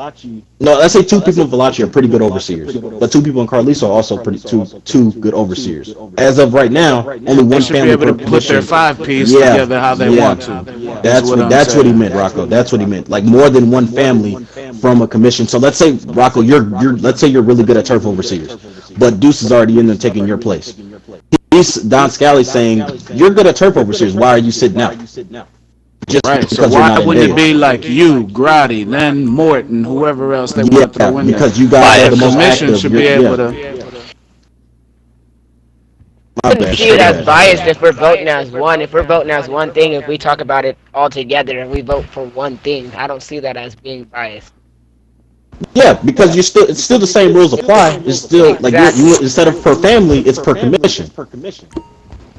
No, let's say 2 people in Valachi are pretty good overseers, but 2 people in Carliso are also two good overseers. As of right now, only one family able to put their 5-piece together how they want to. That's what he meant, Rocco. That's what he meant. Like more than one family from a commission. So let's say Rocco, let's say you're really good at turf overseers, but Deuce is already in there taking your place. He's Don Scally saying you're good at turf overseers. Why are you sitting out? Right, so why wouldn't it be like you, Grady, then Morton, whoever else they want to throw in there? Because you guys are the most commission active. should be able to. I wouldn't view it as biased if we're voting as one. If we're voting as one thing, if we talk about it all together and we vote for one thing, I don't see that as being biased. Yeah, because it's still the same rules apply. It's still like you instead of per family, it's per commission.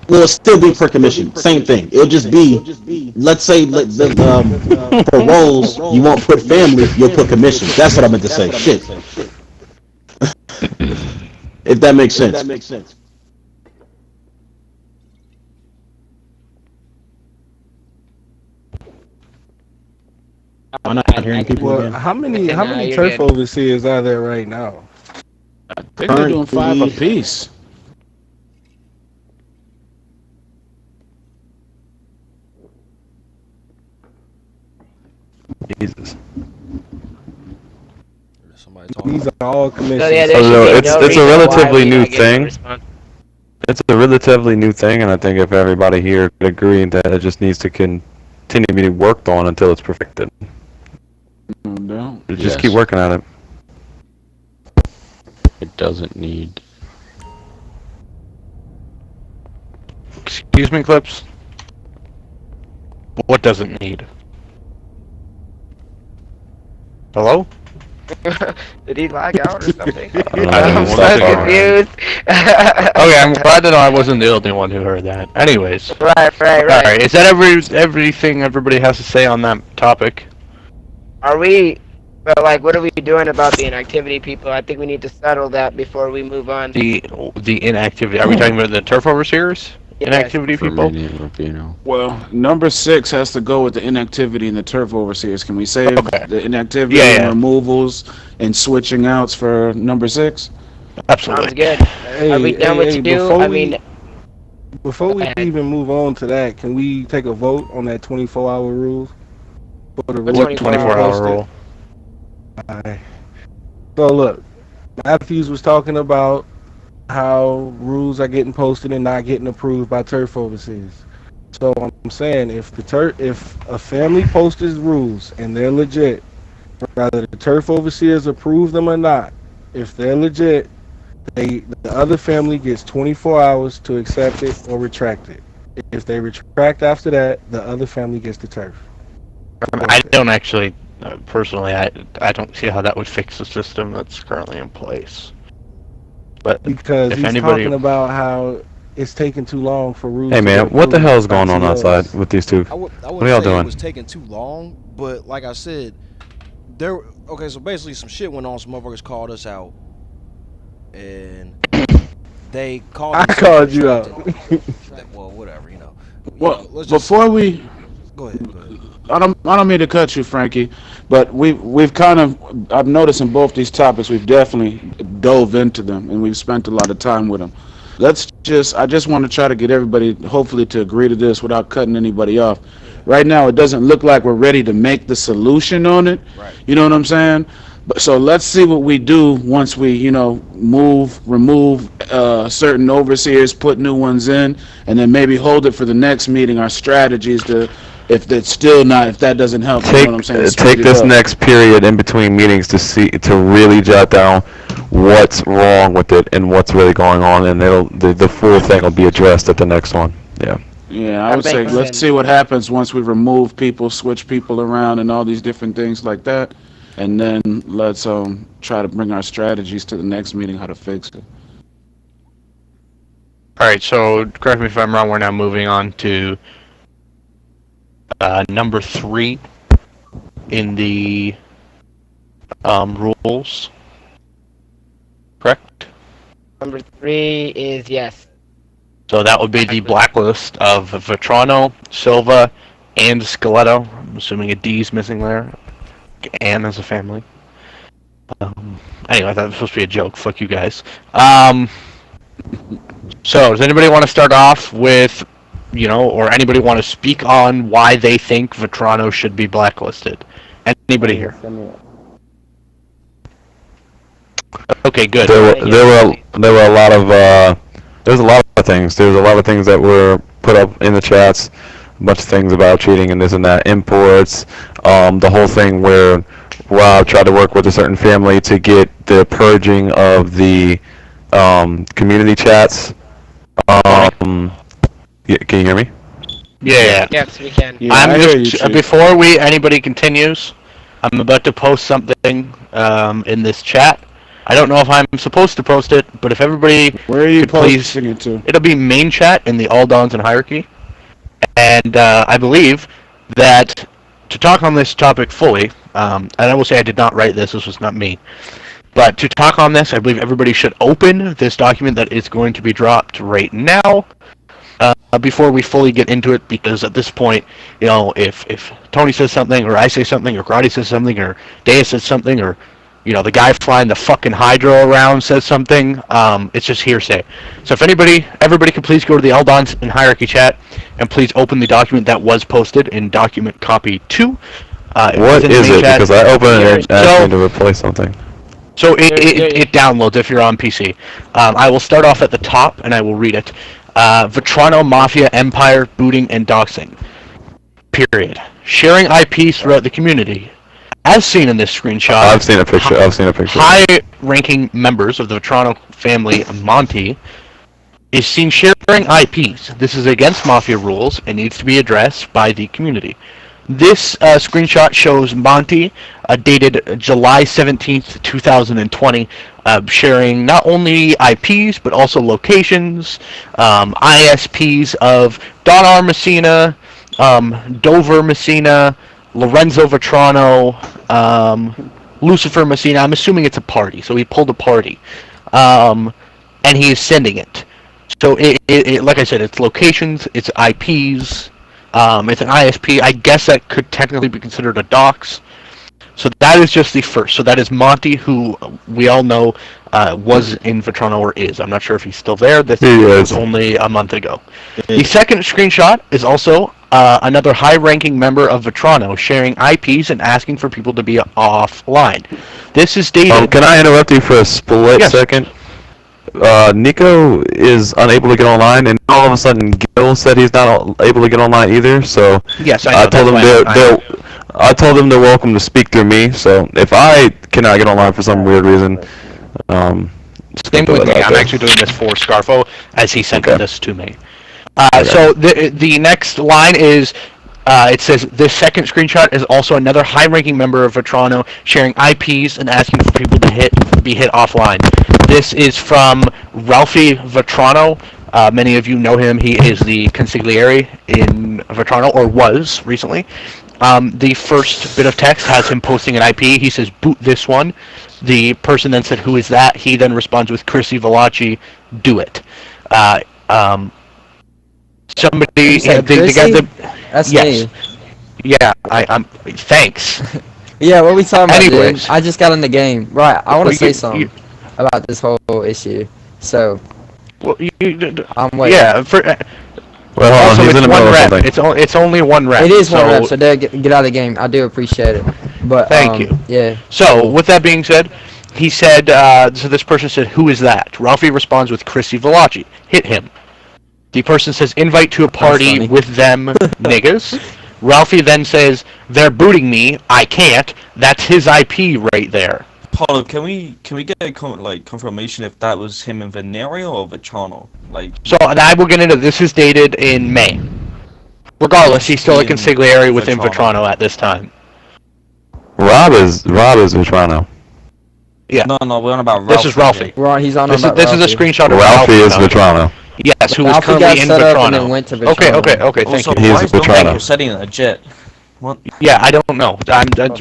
Well, it'll still be per commission. Same thing. It'll just be, let's say, for roles, you won't put family, you'll put commission. That's what I meant to say. Shit. If that makes sense. I'm not hearing people again. How many turf overseers are there right now? I think they're doing 5 apiece. Jesus. These are all commissions. It's a relatively new thing. It's a relatively new thing, and I think if everybody here could agree that it just needs to continue being worked on until it's perfected. No. Just keep working on it. It doesn't need. Excuse me, Clips. What does it need? Hello? Did he lag out or something? I'm so confused. Okay, I'm glad that I wasn't the only one who heard that. Anyways. Right. Alright, is that everything everybody has to say on that topic? Are we... But like, what are we doing about the inactivity people? I think we need to settle that before we move on. The inactivity. Are we talking about the turf overseers? Yes. Inactivity people? Well, number 6 has to go with the inactivity and the turf overseers. Can we save the inactivity and removals and switching outs for number 6? Absolutely. Sounds good. Are we done with you? Before we even move on to that, can we take a vote on that 24-hour rule? What 24-hour rule? Alright. So look, Matthews was talking about how rules are getting posted and not getting approved by turf overseers. So I'm saying if a family posts rules and they're legit, whether the turf overseers approve them or not, if they're legit, the other family gets 24 hours to accept it or retract it. If they retract after that, the other family gets the turf. I don't actually Personally, I don't see how that would fix the system that's currently in place. But because if he's anybody... talking about how it's taking too long for rules. Hey man, what the hell is going on ICOs. outside with these two? I What are wouldn't y'all say it doing? was taking too long, but like I said, okay, so basically some shit went on. Some motherfuckers called us out, and they called. I called you out. Well, whatever, you know. Well, let's just, before we, go ahead. I don't mean to cut you, Frankie, but we've kind of, I've noticed in both these topics, we've definitely dove into them and we've spent a lot of time with them. I just want to try to get everybody, hopefully, to agree to this without cutting anybody off. Right now, it doesn't look like we're ready to make the solution on it. Right. You know what I'm saying? But so let's see what we do once we, remove certain overseers, put new ones in, and then maybe hold it for the next meeting. Our strategies to, if that doesn't help, you know what I'm saying? Take this next period in between meetings to really jot down what's wrong with it and what's really going on, and the full thing will be addressed at the next one. Yeah. Yeah, I would say let's see what happens once we remove people, switch people around, and all these different things like that, and then let's try to bring our strategies to the next meeting how to fix it. All right, so correct me if I'm wrong. We're now moving on to number 3 in the rules. Correct? Number 3 is yes. So that would be the blacklist of Vetrano, Silva, and Skeletto. I'm assuming a D's missing there. Ann as a family. Anyway, that was supposed to be a joke. Fuck you guys. So, does anybody want to start off with, or anybody want to speak on why they think Vetrano should be blacklisted? Anybody here? Okay, good. There were a lot of there's a lot of things. There's a lot of things that were put up in the chats. A bunch of things about cheating and this and that. Imports. The whole thing where Rob tried to work with a certain family to get the purging of the community chats. Can you hear me? Yeah. Yes, we can. Yeah, before anybody continues, I'm about to post something in this chat. I don't know if I'm supposed to post it, but if everybody where are you posting it to? It'll be main chat in the All Dawns and Hierarchy. And I believe that to talk on this topic fully, and I will say I did not write this was not me, but to talk on this, I believe everybody should open this document that is going to be dropped right now before we fully get into it, because at this point, if Tony says something, or I say something, or Karate says something, or Dea says something, or the guy flying the fucking Hydro around says something, it's just hearsay. So if everybody could please go to the Eldons and Hierarchy chat, and please open the document that was posted in document copy 2. What is it? Because I opened it and asked me to replace something. So it downloads if you're on PC. I will start off at the top, and I will read it. Vetrano Mafia Empire Booting and Doxing. Period. Sharing IPs throughout the community. As seen in this screenshot, I've seen a picture. High-ranking members of the Vetrano family, Monty, is seen sharing IPs. This is against Mafia rules and needs to be addressed by the community. This screenshot shows Monty, dated July 17th, 2020, sharing not only IPs, but also locations, ISPs of Don R. Messina, Dover Messina, Lorenzo Vetrano, Lucifer Messina. I'm assuming it's a party, so he pulled a party, and he is sending it. So it like I said, it's locations, it's IPs, it's an ISP. I guess that could technically be considered a dox. So that is just the first. So that is Monty, who we all know was in Vetrano, or is. I'm not sure if he's still there. This was only a month ago. The second screenshot is also another high-ranking member of Vetrano sharing IPs and asking for people to be offline. This is dated... Can I interrupt you for a split second? Nico is unable to get online, and all of a sudden Gil said he's not able to get online either, so yes, I told them they're welcome to speak through me, so if I cannot get online for some weird reason, same with me. I'm actually doing this for Scarfo, as he sent this to me. So the next line is It says this second screenshot is also another high-ranking member of Vetrano sharing IPs and asking for people to be hit offline. This is from Ralphie Vetrano. Many of you know him. He is the consigliere in Vetrano, or was recently. The first bit of text has him posting an IP. He says, boot this one. The person then said, who is that? He then responds with, Chrissy Valachi, do it. Somebody, the guy that... That's yes. me. Yeah, I'm thanks. Yeah, what are we talking about, Anyways. dude? I just got in the game. Right, I want to say something about this whole issue. So, well, I'm waiting. Yeah, well, also, he's in the middle of something. It's only one rep. It is one rep, so Dad, get out of the game. I do appreciate it. But Thank you. Yeah. So, with that being said, he said, so this person said, who is that? Ralphie responds with Chrissy Valachi. Hit him. The person says, invite to a party with them niggas. Ralphie then says, they're booting me. I can't. That's his IP right there. Paulo, can we get a confirmation if that was him in Venerio or Vetrano? So I will get into this. Is dated in May. Regardless, he's still a consigliere within Vetrano at this time. Rob is Vetrano. Yeah. No, we're on about Ralphie. This is Ralphie. He's on this about is Ralphie. a screenshot of Ralphie is Vetrano. Yes, who was Ralphie currently got in set up and Vetrano. then went to Vetrano. Okay, thank Also, you. why is Domenico setting a jet? What? Yeah, I don't know.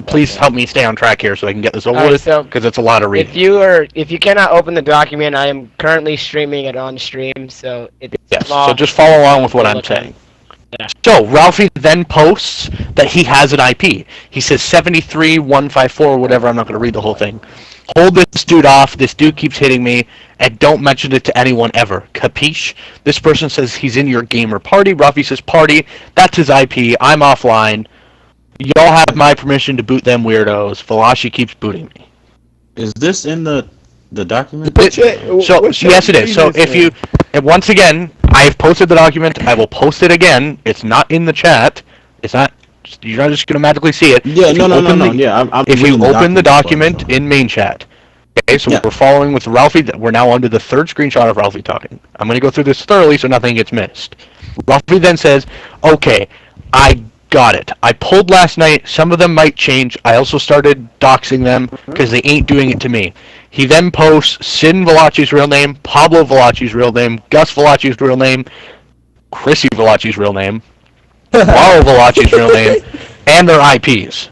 Please help me stay on track here so I can get this over Alright, with, so because it's a lot of reading. If you cannot open the document, I am currently streaming it on stream, so it's Yes, so just follow along with what I'm saying. Yeah. So, Ralphie then posts that he has an IP. He says 73154 or whatever, I'm not going to read the whole thing. Hold this dude off, this dude keeps hitting me, and don't mention it to anyone ever. Capiche? This person says he's in your gamer party. Ralphie says party, that's his IP, I'm offline. Y'all have my permission to boot them weirdos. Valachi keeps booting me. Is this in the document? Yes, it is. So if you, and once again, I have posted the document. I will post it again. It's not in the chat. It's not. You're not just gonna magically see it. Yeah, If no. Yeah, I'm if you reading the open the document, document in main chat. Okay, so Yeah. we're following with Ralphie. We're now under the third screenshot of Ralphie talking. I'm gonna go through this thoroughly so nothing gets missed. Ralphie then says, "Okay, I got it. I pulled last night. Some of them might change. I also started doxing them because they ain't doing it to me." He then posts Sin Valachi's real name, Pablo Valachi's real name, Gus Valachi's real name, Chrissy Valachi's real name, Mauro Valachi's real name, and their IPs.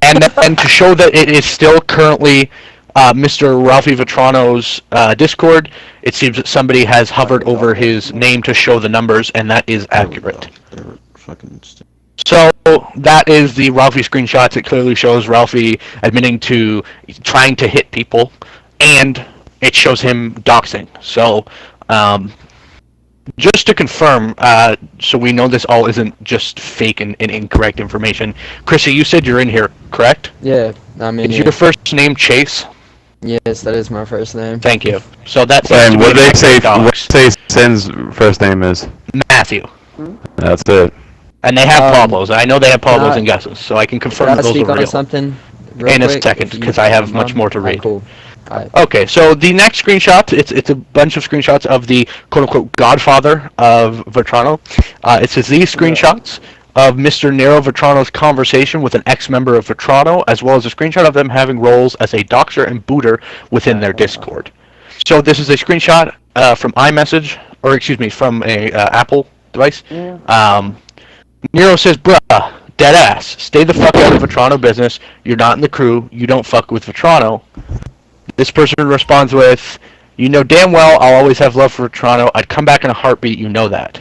And then to show that it is still currently Mr. Ralphie Vetrano's Discord, it seems that somebody has hovered over his name to show the numbers, and that is accurate. So that is the Ralphie screenshots. It clearly shows Ralphie admitting to trying to hit people, and it shows him doxing. So just to confirm, so we know this all isn't just fake and incorrect information. Chrissy, you said you're in here, correct? Yeah, I'm in Is here. your first name Chase? Yes, that is my first name. Thank you. So that's And what they say? What say Sin's first name is? Matthew. That's it. And they have Pablo's. I know they have Pablo's can and Gus's, so I can confirm Can I that those speak are on real. something real In a quick, second, if you because I have don't much mind? more to read. Cool. Alright. Okay, so the next screenshot, it's a bunch of screenshots of the quote-unquote godfather of Vetrano. It says these screenshots of Mr. Nero Vetrano's conversation with an ex-member of Vetrano, as well as a screenshot of them having roles as a doxer and booter within their Discord. So this is a screenshot from iMessage, or excuse me, from a Apple device. Nero says, bruh, deadass, stay the fuck out of Vetrano business. You're not in the crew. You don't fuck with Vetrano. This person responds with, you know damn well I'll always have love for Vetrano. I'd come back in a heartbeat. You know that.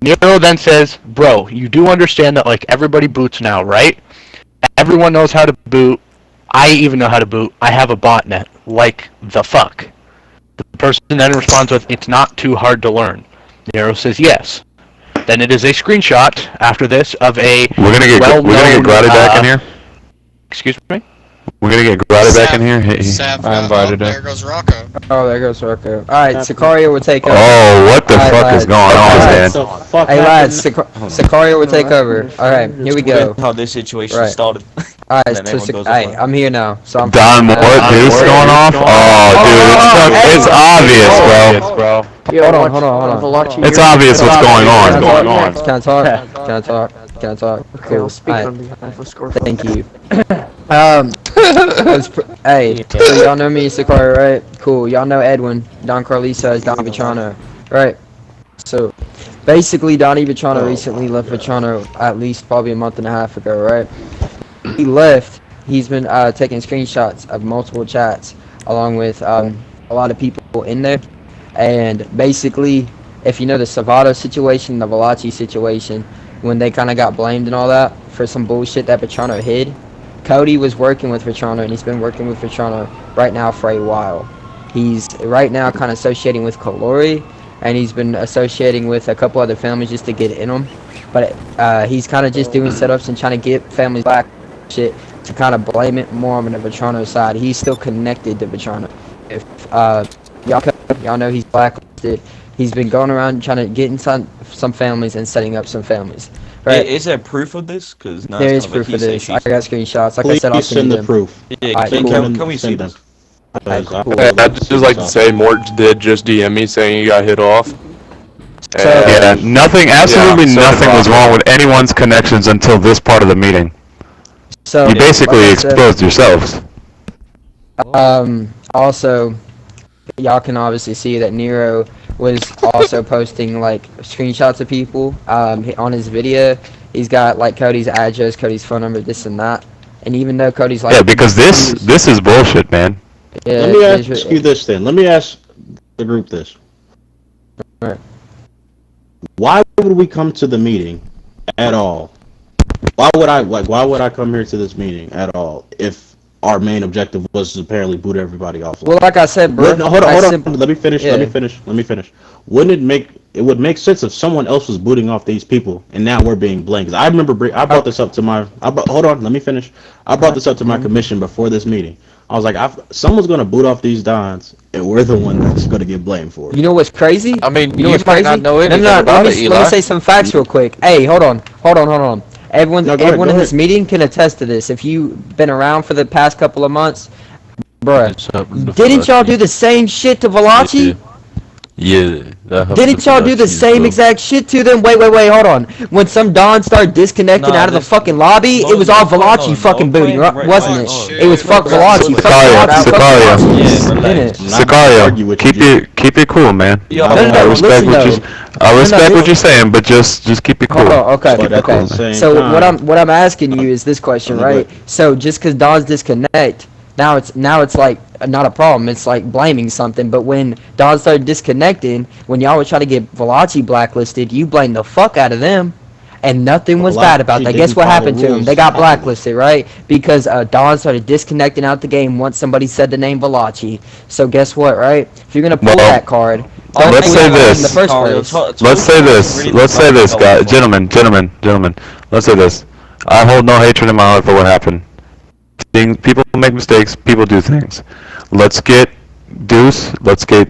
Nero then says, bro, you do understand that like everybody boots now, right? Everyone knows how to boot. I even know how to boot. I have a botnet. Like the fuck. The person then responds with, it's not too hard to learn. Nero says yes. Then it is a screenshot after this of a We're gonna get Grotty back in here. Excuse me? We're gonna get Grotty back in here. I invited There him. goes Rocco. Oh, there goes Rocco. Alright, Sicario will take over. Oh, what the Alright, fuck lads. is going on, man? Hey lads, Sicario will take over. Alright, here we go. How this situation Right. started. Alright, And then everyone goes hey, offline. I'm here now. So I'm Don Moore, this going off? Oh, dude, it's obvious, bro. Hold on. It's obvious what's going on. Can I talk? Cool. Thank you. Hey, so y'all know me, Sakari, right? Cool. Y'all know Edwin, Don Carlisa is Don Vitrano, right? So, basically, Donnie Vitrano recently left Vitrano at least probably a month and a half ago, right? He left. He's been taking screenshots of multiple chats along with a lot of people in there. And basically, if you know the Savato situation, the Valachi situation, when they kind of got blamed and all that for some bullshit that Vitrano hid, Cody was working with Vitrano, and he's been working with Vitrano right now for a while. He's right now kind of associating with Kalori, and he's been associating with a couple other families just to get in them. But he's kind of just doing setups and trying to get families back shit to kind of blame it more on the Vitrano side. He's still connected to Vitrano. If y'all know he's blacklisted. He's been going around trying to get in some families and setting up some families. Right? Is there proof of this? Because there is proof of this. I got screenshots. Like I said, I'll send the proof. Yeah, can we see them? I'd just like to say, Mort did just DM me saying he got hit off. Yeah, absolutely nothing was wrong with anyone's connections until this part of the meeting. So you basically exposed yourselves. Also, y'all can obviously see that Nero was also posting like screenshots of people on his video. He's got like Cody's address, Cody's phone number, this and that. And even though Cody's like, yeah, because this is bullshit, man. Yeah, let me ask you this then. Let me ask the group this. Right. Why would we come to the meeting at all? Why would I come here to this meeting at all if our main objective was to apparently boot everybody off? Well, like I said, bro. Hold on. Let me finish. It would make sense if someone else was booting off these people, and now we're being blamed. 'Cause I remember I brought this up to my. Hold on. Let me finish. I brought this up to my commission before this meeting. I was like, someone's gonna boot off these Dons, and we're the one that's gonna get blamed for it. You know what's crazy? I mean, you know what's crazy? Not know anything let about me Eli. say some facts real quick. Hey, hold on. Everyone in this meeting can attest to this. If you've been around for the past couple of months, bruh, didn't y'all do the same shit to Valachi? Yeah. Didn't y'all do the same exact shit to them? Wait, hold on. When some Dons started disconnecting out of the fucking lobby, it was all Valachi fucking booting, wasn't it? It was fuck Valachi. Sicario, keep it cool, man. I respect what you're saying, but just keep it cool. Okay. So what I'm asking you is this question, right? So just because Dons disconnect, now it's like not a problem. It's like blaming something. But when Don started disconnecting, when y'all were trying to get Valachi blacklisted, you blamed the fuck out of them, and nothing was bad about that. Guess what happened to them? They got blacklisted, right? Because Don started disconnecting out the game once somebody said the name Valachi. So guess what, right? If you're gonna pull that card, let's say this. Let's say this, guys, gentlemen. Let's say this. I hold no hatred in my heart for what happened. People make mistakes, people do things. Let's get Deuce, let's get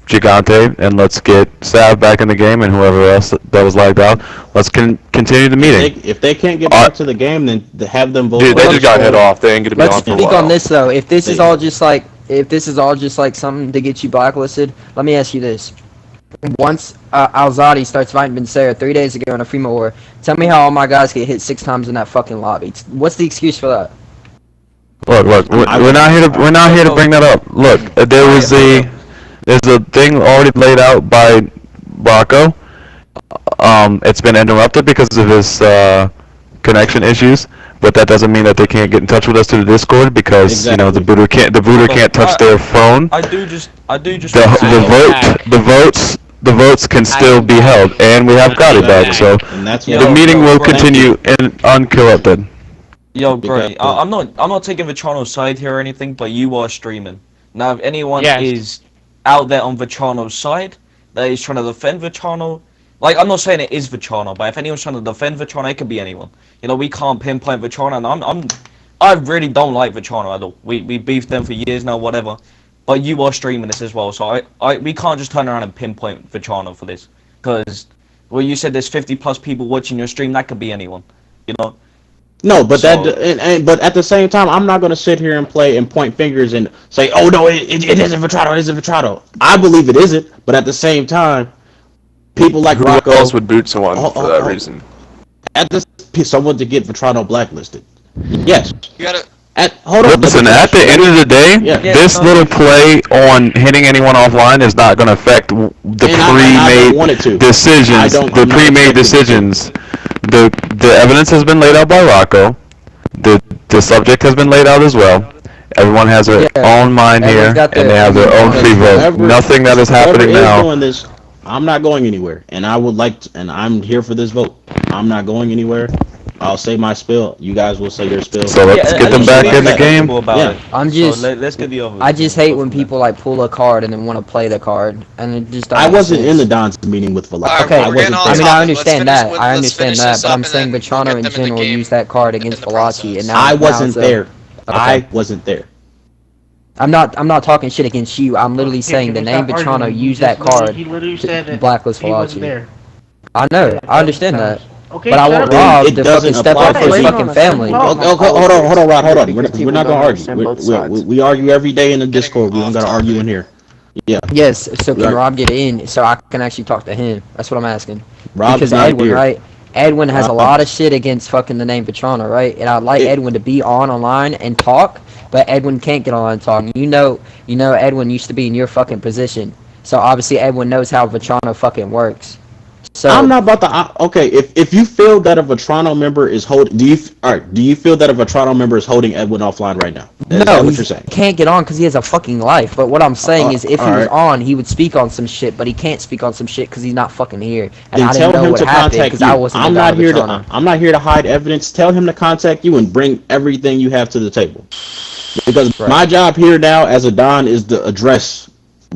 Gigante, and let's get Sav back in the game, and whoever else that was lagged out. Let's continue the meeting. If they can't get back to the game, then have them vote. Dude, they just got hit off. They ain't gonna be on for a while. Let's speak on this though. If this is all just like something to get you blacklisted, let me ask you this. Once Alzadi starts fighting Bencera 3 days ago in a FEMA war, tell me how all my guys get hit 6 times in that fucking lobby. What's the excuse for that? Look, we're not here to bring that up. Look, there's a thing already laid out by Rocco. It's been interrupted because of his connection issues, but that doesn't mean that they can't get in touch with us through the Discord because the booter can't touch their phone. I do just. The votes can still be held, and we have Gotti back, so the meeting will continue uninterrupted. Yo, bro, I'm not taking Vitrano's side here or anything, but you are streaming. Now, if anyone is out there on Vitrano's side that is trying to defend Vitrano, like, I'm not saying it is Vitrano, but if anyone's trying to defend Vitrano, it could be anyone. You know, we can't pinpoint Vitrano, and I really don't like Vitrano at all. We beefed them for years now, whatever. But you are streaming this as well, so we can't just turn around and pinpoint Vitrano for this, because, well, you said there's 50+ people watching your stream. That could be anyone, you know. No, but So- but at the same time, I'm not going to sit here and play and point fingers and say, "Oh no, it isn't Vetrano, it isn't Vetrano." I believe it isn't, but at the same time, people like Who Rocco else would boot someone for that reason? at this someone to get Vetrano blacklisted. Yes. You gotta. Hold on. Listen, at the end of the day, Yeah. this little play on hitting anyone offline is not going to affect the I don't want it to. pre-made decisions. I'm The not pre-made expecting it to. decisions. The evidence has been laid out by Rocco. The subject has been laid out as well. Everyone has their own mind here, Everyone's got and they have their own free vote. Whoever- Nothing that is whoever happening is now. doing this, I'm not going anywhere, and I would like to, and I'm here for this vote. I'm not going anywhere. I'll say my spill. You guys will say your spill. So let's get them back in the game. Yeah. I'm just. let's get the other. I just hate when people like pull a card and then want to play the card, and it just. I wasn't in the Don's meeting with Velocity. Okay, I wasn't I mean there. I understand that. I understand that, but I'm saying Vetrano in general used that card against Valachi, and now I now wasn't it's a- there. Okay. I wasn't there. I'm not talking shit against you. I'm literally saying the name Vetrano used that card to blacklist Valachi. I know. I understand that. Okay, but I want Rob It to doesn't fucking step apply up for his to- fucking family. Hold on, Rod. We're not gonna argue. We argue every day in the Discord. We don't gotta argue in here. Yeah. Yes, so can Right. Rob get in so I can actually talk to him? That's what I'm asking. Rob's because not Edwin, here. right? Edwin has a Rob- lot of shit against fucking the name Vetrano, right? And I'd like Edwin to be online and talk, but Edwin can't get on and talk. You know Edwin used to be in your fucking position. So obviously Edwin knows how Vetrano fucking works. So I'm not about to. Okay, if you feel that a Vetrano member is holding, do you feel that a Vetrano member is holding Edwin offline right now? Is that what he you're saying? can't get on because he has a fucking life. But what I'm saying is, if he was alright. on, he would speak on some shit. But he can't speak on some shit because he's not fucking here. And Then I tell didn't know him what to happened contact because you. I wasn't. I'm the guy not here Vetrano. to. I'm not here to hide evidence. Tell him to contact you and bring everything you have to the table. Because my job here now as a Don is to address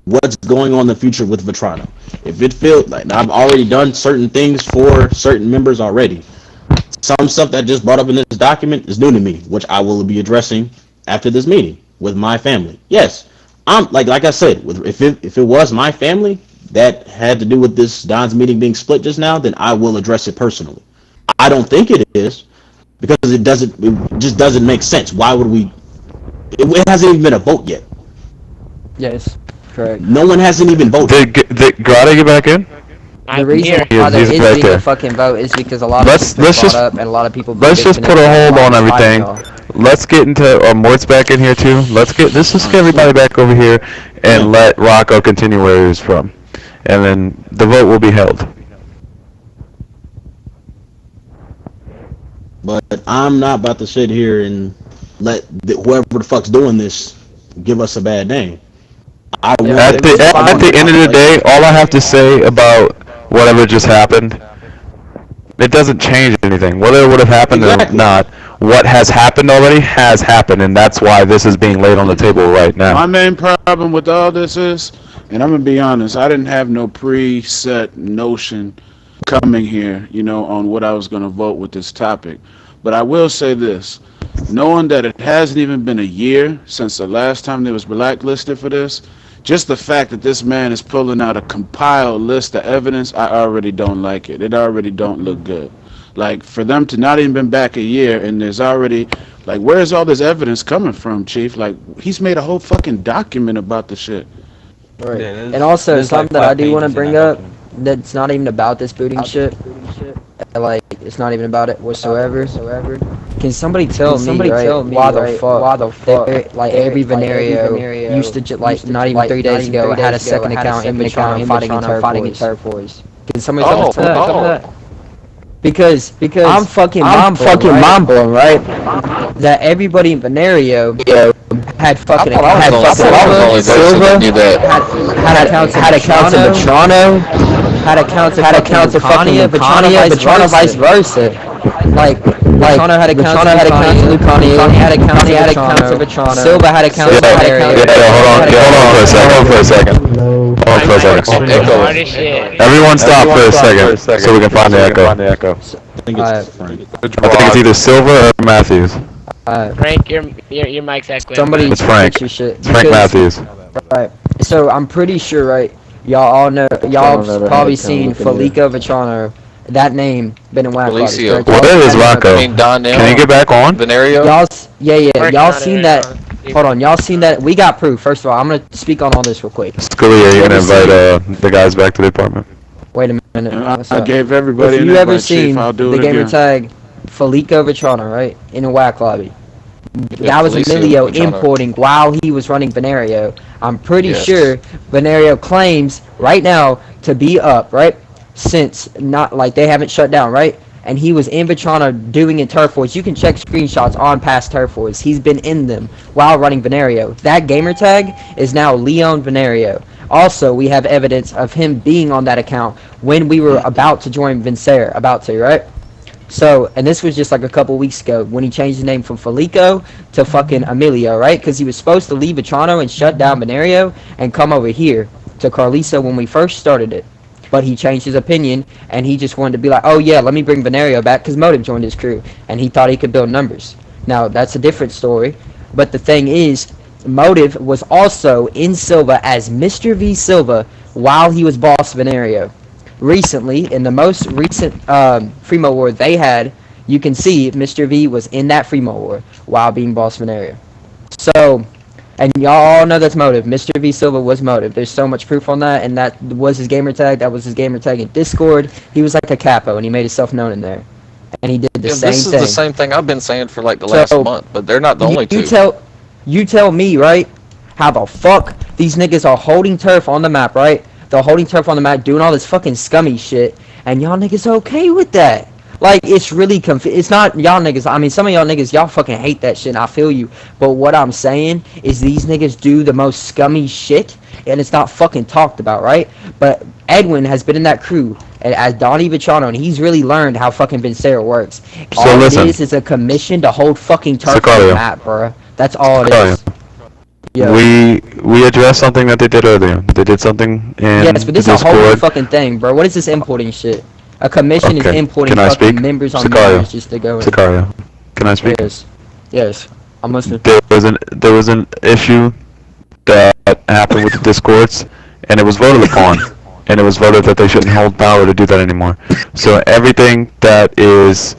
what's going on in the future with Vetrano. If it feels like I've already done certain things for certain members already, some stuff that just brought up in this document is new to me, which I will be addressing after this meeting with my family. Yes, I'm like I said, if it was my family that had to do with this Don's meeting being split just now, then I will address it personally. I don't think it is because it just doesn't make sense. Why would we? It hasn't even been a vote yet. Yes, correct. No one hasn't even voted. Did Grata get back in? The reason why there is being a fucking vote is because a lot of people brought up and a lot of people. Let's just put a hold on everything. Let's get into Mort's back in here too. Let's just get everybody back over here and let Rocco continue where he was from, and then the vote will be held. But I'm not about to sit here and let whoever the fuck's doing this give us a bad name. At the end of the day, all I have to say about whatever just happened, it doesn't change anything. Whether it would have happened or not, what has happened already has happened, and that's why this is being laid on the table right now. My main problem with all this is, and I'm gonna be honest, I didn't have no preset notion coming here, on what I was gonna vote with this topic. But I will say this, knowing that it hasn't even been a year since the last time they was blacklisted for this, just the fact that this man is pulling out a compiled list of evidence, I already don't like it. It already don't look good. Like, for them to not even been back a year and there's already, like, where's all this evidence coming from, Chief? Like, he's made a whole fucking document about the shit. Right. And also, something that I do want to bring up that's not even about this booting shit. Like, it's not even about it whatsoever. Can somebody tell me why the fuck like every Venerio used to just not even 3 days ago had a second account in Vetrano fighting in Turf Wars? Can somebody tell me that? Because I'm fucking mind blown, right? That everybody in Venerio had fucking Silva, had accounts in Vetrano, had accounts of fucking Vetrano vice versa. Like Vetrano had accounts of Lucania, had accounts of Vetrano, Silva had accounts of Venerio. Hold on for a second. Everyone stop for a second so we can find the echo. I think it's Frank. I think it's either Silva or Matthews. Frank, your mic's echoing. Somebody It's Frank. fix your shit. It's Frank Matthews. Right. So I'm pretty sure, right? Y'all all know. Y'all probably seen Felico Vetrano that name been in Whack Lobbies, Felicio. correct? Where is Rocco? I mean, Donnell. Can he get back on? Venerio. Y'all seen that? Hold on, y'all seen that? We got proof. First of all, I'm gonna speak on all this real quick. Scalia, you're gonna invite the guys back to the apartment. Wait a minute. I gave everybody If an you ever invite, Chief. seen I'll do the it gamer again. tag Felico Vetrano, right, in a Whack Lobby, that was Felicio Emilio Vetrano. importing while he was running Venerio. I'm pretty Yes. sure Venerio claims right now to be up, right, since not like they haven't shut down, right? And he was in Vetrano doing in turf wars. You can check screenshots on past turf wars. He's been in them while running Venerio. That gamer tag is now Leon Venerio. Also, we have evidence of him being on that account when we were about to join Vincere, right? So, and this was just like a couple weeks ago when he changed his name from Felico to fucking Emilio, right? Because he was supposed to leave Vetrano and shut down Venerio and come over here to Carlisa when we first started it. But he changed his opinion, and he just wanted to be like, oh yeah, let me bring Venerio back, because Motive joined his crew, and he thought he could build numbers. Now, that's a different story, but the thing is, Motive was also in Silva as Mr. V Silva while he was boss Venerio. Recently, in the most recent Fremo War they had, you can see Mr. V was in that Fremo War while being boss Venerio. So, and y'all all know that's Motive. Mr. V Silva was Motive. There's so much proof on that, and that was his gamer tag. That was his gamer tag in Discord. He was like a capo, and he made himself known in there. And he did the same This is thing. the same thing I've been saying for like the last month, but they're not the only two. You tell me, right, how the fuck these niggas are holding turf on the map, right? They're holding turf on the map, doing all this fucking scummy shit, and y'all niggas okay with that? Like, it's really it's not y'all niggas. I mean, some of y'all niggas, y'all fucking hate that shit, and I feel you. But what I'm saying is these niggas do the most scummy shit, and it's not fucking talked about, right? But Edwin has been in that crew as Donnie Vetrano, and he's really learned how fucking Vincere works. So all listen. it is a commission to hold fucking turf on Sicario. the map, bro. That's all it Sicario. is. Yeah. We addressed something that they did earlier. They did something in Yes, but this the is a whole new Discord. fucking thing, bro. What is this importing shit? A commission is Okay. importing Can I fucking speak? members on Sicario. members just to go in. Sicario. Can I speak? Yes. Yes. I'm listening. There was an issue that happened with the Discords, and it was voted upon, and it was voted that they shouldn't hold power to do that anymore. So everything that is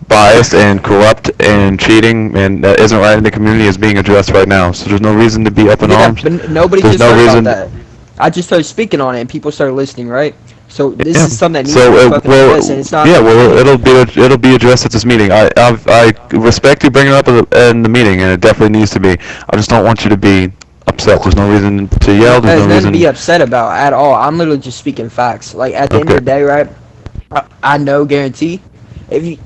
biased and corrupt and cheating and that isn't right in the community is being addressed right now. So there's no reason to be up in arms. But nobody There's just no heard reason. about that. I just started speaking on it, and people started listening, right? So this Yeah. is something that needs So, to be fucking well, addressed, and it's not. yeah, well, it'll be addressed at this meeting. I respect you bringing it up in the meeting, and it definitely needs to be. I just don't want you to be upset. There's no reason to yell. There's There's no nothing to be reason. upset about at all. I'm literally just speaking facts. Like at the end of the day, right? I know, guarantee, if you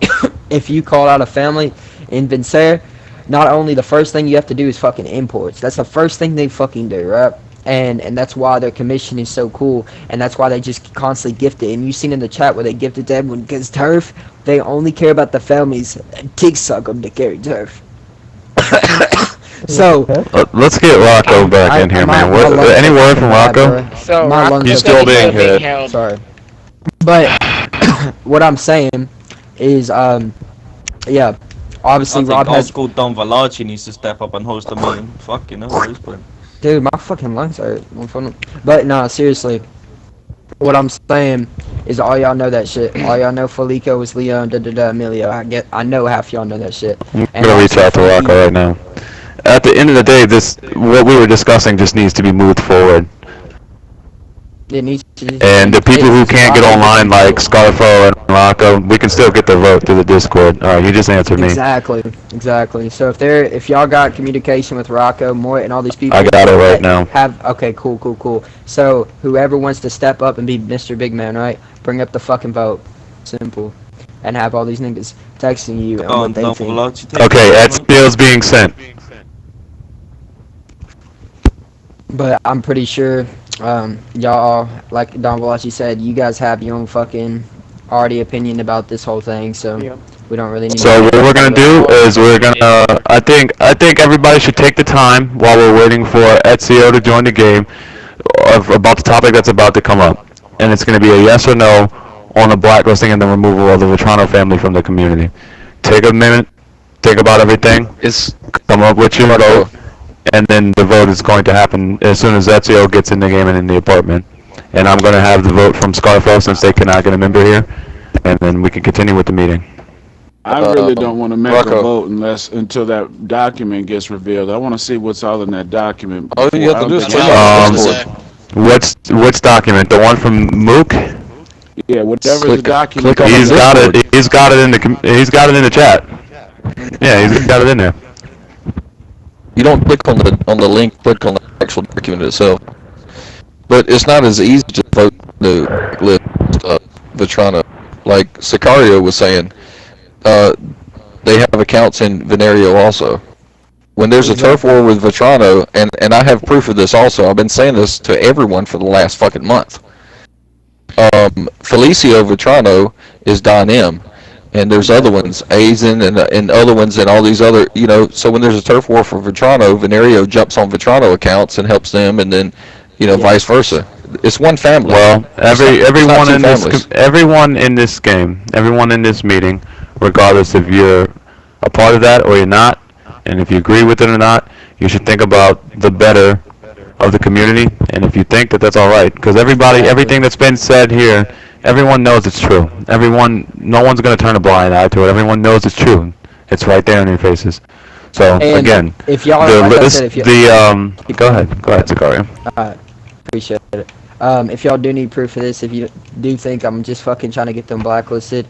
if you call out a family in Vincere, not only the first thing you have to do is fucking imports. That's the first thing they fucking do, right? And that's why their commission is so cool, and that's why they just constantly gift it. And you've seen in the chat where they gifted to everyone because turf, they only care about the families. Dick suck them to carry turf. So Let's get Rocco back in here, man. Any word from Rocco? So My Rocco's lungs He's are still fucking being hit. held. Sorry. But what I'm saying is, yeah, obviously I think Rob old has. school Don Valachi needs to step up and host a meeting. Fucking hell, he's playing. Dude, my fucking lungs hurt. But no, seriously. What I'm saying is all y'all know that shit. All y'all know Felico was Leo and Emilio. I know half y'all know that shit. I'm gonna reach out to Rocco right now. At the end of the day, what we were discussing just needs to be moved forward. It needs to. And the people who can't get online, like Scarfo and Rocco, we can still get their vote through the Discord. All right, you just answered me. Exactly. So if y'all got communication with Rocco, Moy, and all these people, I got it right now. Okay, cool. So whoever wants to step up and be Mr. Big Man, right? Bring up the fucking vote. Simple. And have all these niggas texting you and what they think. Okay, Ezio's being sent. But I'm pretty sure y'all, like Don Valachi said, you guys have your own fucking already opinion about this whole thing, so we don't really need So what we're gonna do is I think everybody should take the time while we're waiting for Ezio to join the game about the topic that's about to come up, and it's gonna be a yes or no on the blacklisting and the removal of the Vetrano family from the community. Take a minute, think about everything, come up with your vote, and then the vote is going to happen as soon as Ezio gets in the game and in the apartment. And I'm going to have the vote from Scarfo since they cannot get a member here. and then we can continue with the meeting. I really don't want to make Rocco. a vote until that document gets revealed. I want to see what's all in that document. All you have to do is click Um, on Discord. Which document? The one from Mook? Yeah, whatever the document. He's got it. He's got it in the. He's got it in the chat. Yeah, he's got it in there. You don't click on the link, click on the actual document itself. But it's not as easy to vote the list Vetrano. Like Sicario was saying, they have accounts in Venerio also. When there's a turf war with Vetrano, and I have proof of this also, I've been saying this to everyone for the last fucking month. Felicio Vetrano is Don M. And there's other ones, Azen and other ones and all these other, you know, so when there's a turf war for Vetrano, Venerio jumps on Vetrano accounts and helps them, and then, you know, vice versa. It's one family. Well, everyone in families. everyone in this game, everyone in this meeting, regardless if you're a part of that or you're not, and if you agree with it or not, you should think about the better of the community, and if you think that that's all right, because everything that's been said here, everyone knows it's true. No one's going to turn a blind eye to it. Everyone knows it's true. It's right there in your faces. So And again, if y'all, the like I list, said, if you- go ahead, Sicario. Appreciate it. If y'all do need proof of this, if you do think I'm just fucking trying to get them blacklisted,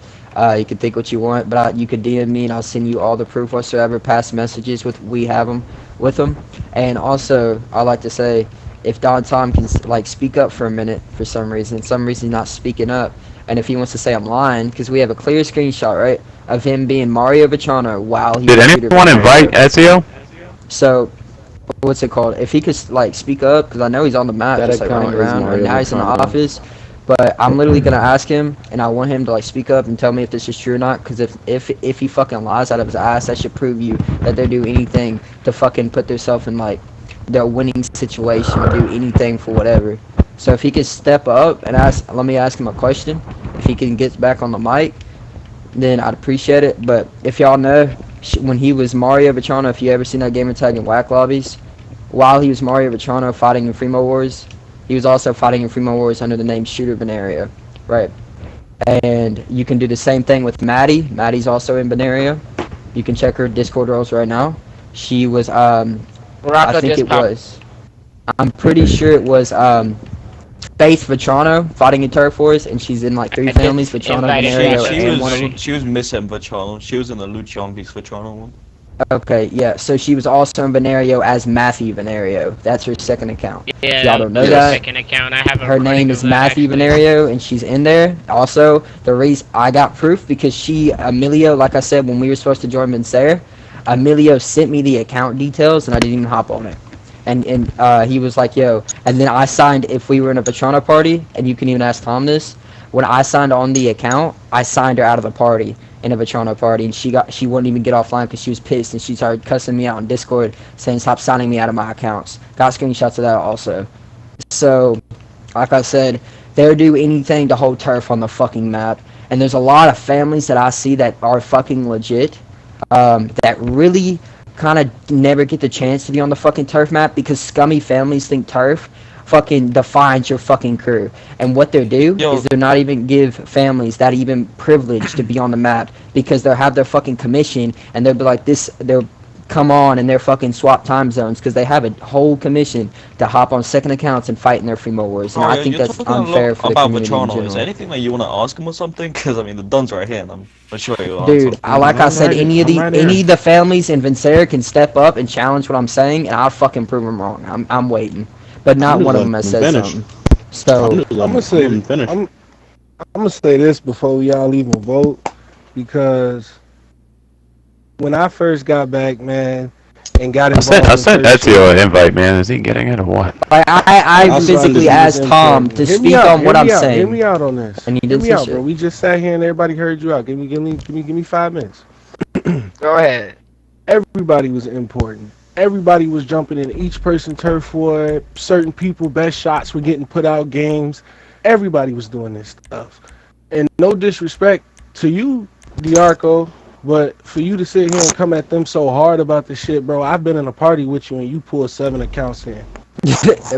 you can think what you want, but you could DM me and I'll send you all the proof whatsoever, past messages we have them with them. And also, I like to say, if Don Tom can like speak up for a minute for some reason he's not speaking up, and if he wants to say I'm lying, because we have a clear screenshot, right, of him being Mario Vetrano while he Did was anyone invite Ezio? So, what's it called? If he could like speak up, because I know he's on the map, That just like account running is around, and Mario now he's in the Vetrano. office. But I'm literally gonna ask him, and I want him to like speak up and tell me if this is true or not. Because if he fucking lies out of his ass, that should prove you that they do anything to fucking put themselves in like their winning situation, or do anything for whatever. So if he could step up and let me ask him a question. If he can get back on the mic, then I'd appreciate it. But if y'all know, when he was Mario Vetrano, if you ever seen that gamer tag in Whack Lobbies, while he was Mario Vetrano fighting in Fremo Wars, he was also fighting in Fremo Wars under the name Shooter Venerio, right? And you can do the same thing with Maddie. Maddie's also in Venerio. You can check her Discord roles right now. She was, I think it was, I'm pretty sure it was, Faith Vetrano fighting in Turf Wars, and she's in like 3 families, Vetrano, Venerio, and one of them. She was missing Vetrano. She was in the Lucian vs Vetrano one. Okay, yeah, so she was also in Venerio as Matthew Venerio. That's her second account. Yeah, If y'all don't know her that. second account. I have a Her name is Matthew Venerio, and she's in there. Also, the reason I got proof because Emilio, like I said, when we were supposed to join Bensair, Emilio sent me the account details, and I didn't even hop on it. And he was like, yo, and then I signed, if we were in a Vetrano party, and you can even ask Tom this, when I signed on the account, I signed her out of the party in a Vetrano party, and she wouldn't even get offline because she was pissed, and she started cussing me out on Discord, saying stop signing me out of my accounts. Got screenshots of that also. So, like I said, they'll do anything to hold turf on the fucking map, and there's a lot of families that I see that are fucking legit, that really kind of never get the chance to be on the fucking turf map because scummy families think turf fucking defines your fucking crew. And what they do is they're not even give families that even privilege to be on the map because they'll have their fucking commission and they'll be like they'll come on and they're fucking swap time zones because they have a whole commission to hop on second accounts and fight in their Fremo Wars. And I think that's unfair for the community in Vetrano. general. Is there anything that you want to ask him or something? Because I mean, the Don's right here, and I'm sure you'll Dude, answer. like I said, any of the families in Vincere can step up and challenge what I'm saying, and I'll fucking prove them wrong. I'm waiting, but not one of them has said something. So I'm gonna say this before y'all even vote, because when I first got back, man, and got involved, I sent Ezio an invite, man. Is he getting it or what? I physically asked Tom to speak on what I'm saying. Hear me out on this. And he Hear didn't me say out, shit. bro. We just sat here and everybody heard you out. Give me 5 minutes. Go ahead. Everybody was important. Everybody was jumping in each person turf war. Certain people, best shots were getting put out games. Everybody was doing this stuff. And no disrespect to you, Diarco, but for you to sit here and come at them so hard about this shit, bro, I've been in a party with you and you pulled 7 accounts in.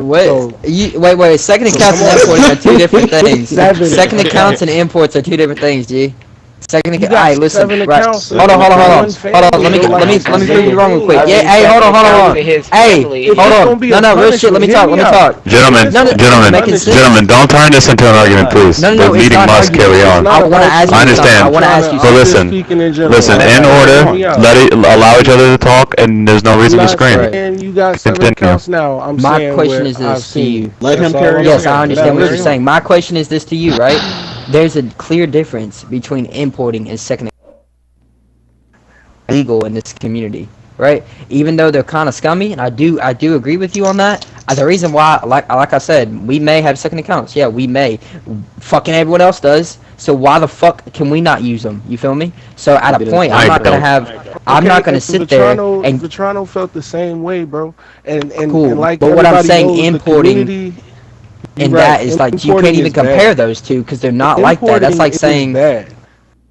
What? Wait. Second accounts and imports are two different things. Second accounts and imports are two different things, G. Second account. Alright, listen. Right. Hold on. Let me prove you wrong real quick. Yeah. Hey, hold on. Hey, hold on. No, real shit. Let me talk. Gentlemen, don't turn this into an argument, please. The meeting must carry on. I understand. want to ask you. So listen. In order. Allow each other to talk, and there's no reason to scream. And you got 7 accounts now. My question is this to you. Let him carry on. Yes, I understand what you're saying. My question is this to you, right? There's a clear difference between importing and second legal in this community, right? Even though they're kind of scummy, and I do agree with you on that. The reason why, like I said, we may have second accounts. Yeah, we may. Fucking everyone else does. So why the fuck can we not use them? You feel me? So at a point, I'm not gonna sit there and Vetrano felt the same way, bro. And cool. And like, but what I'm saying, importing. And right. that is like, you can't even compare those two because they're not like that. That's like saying bad.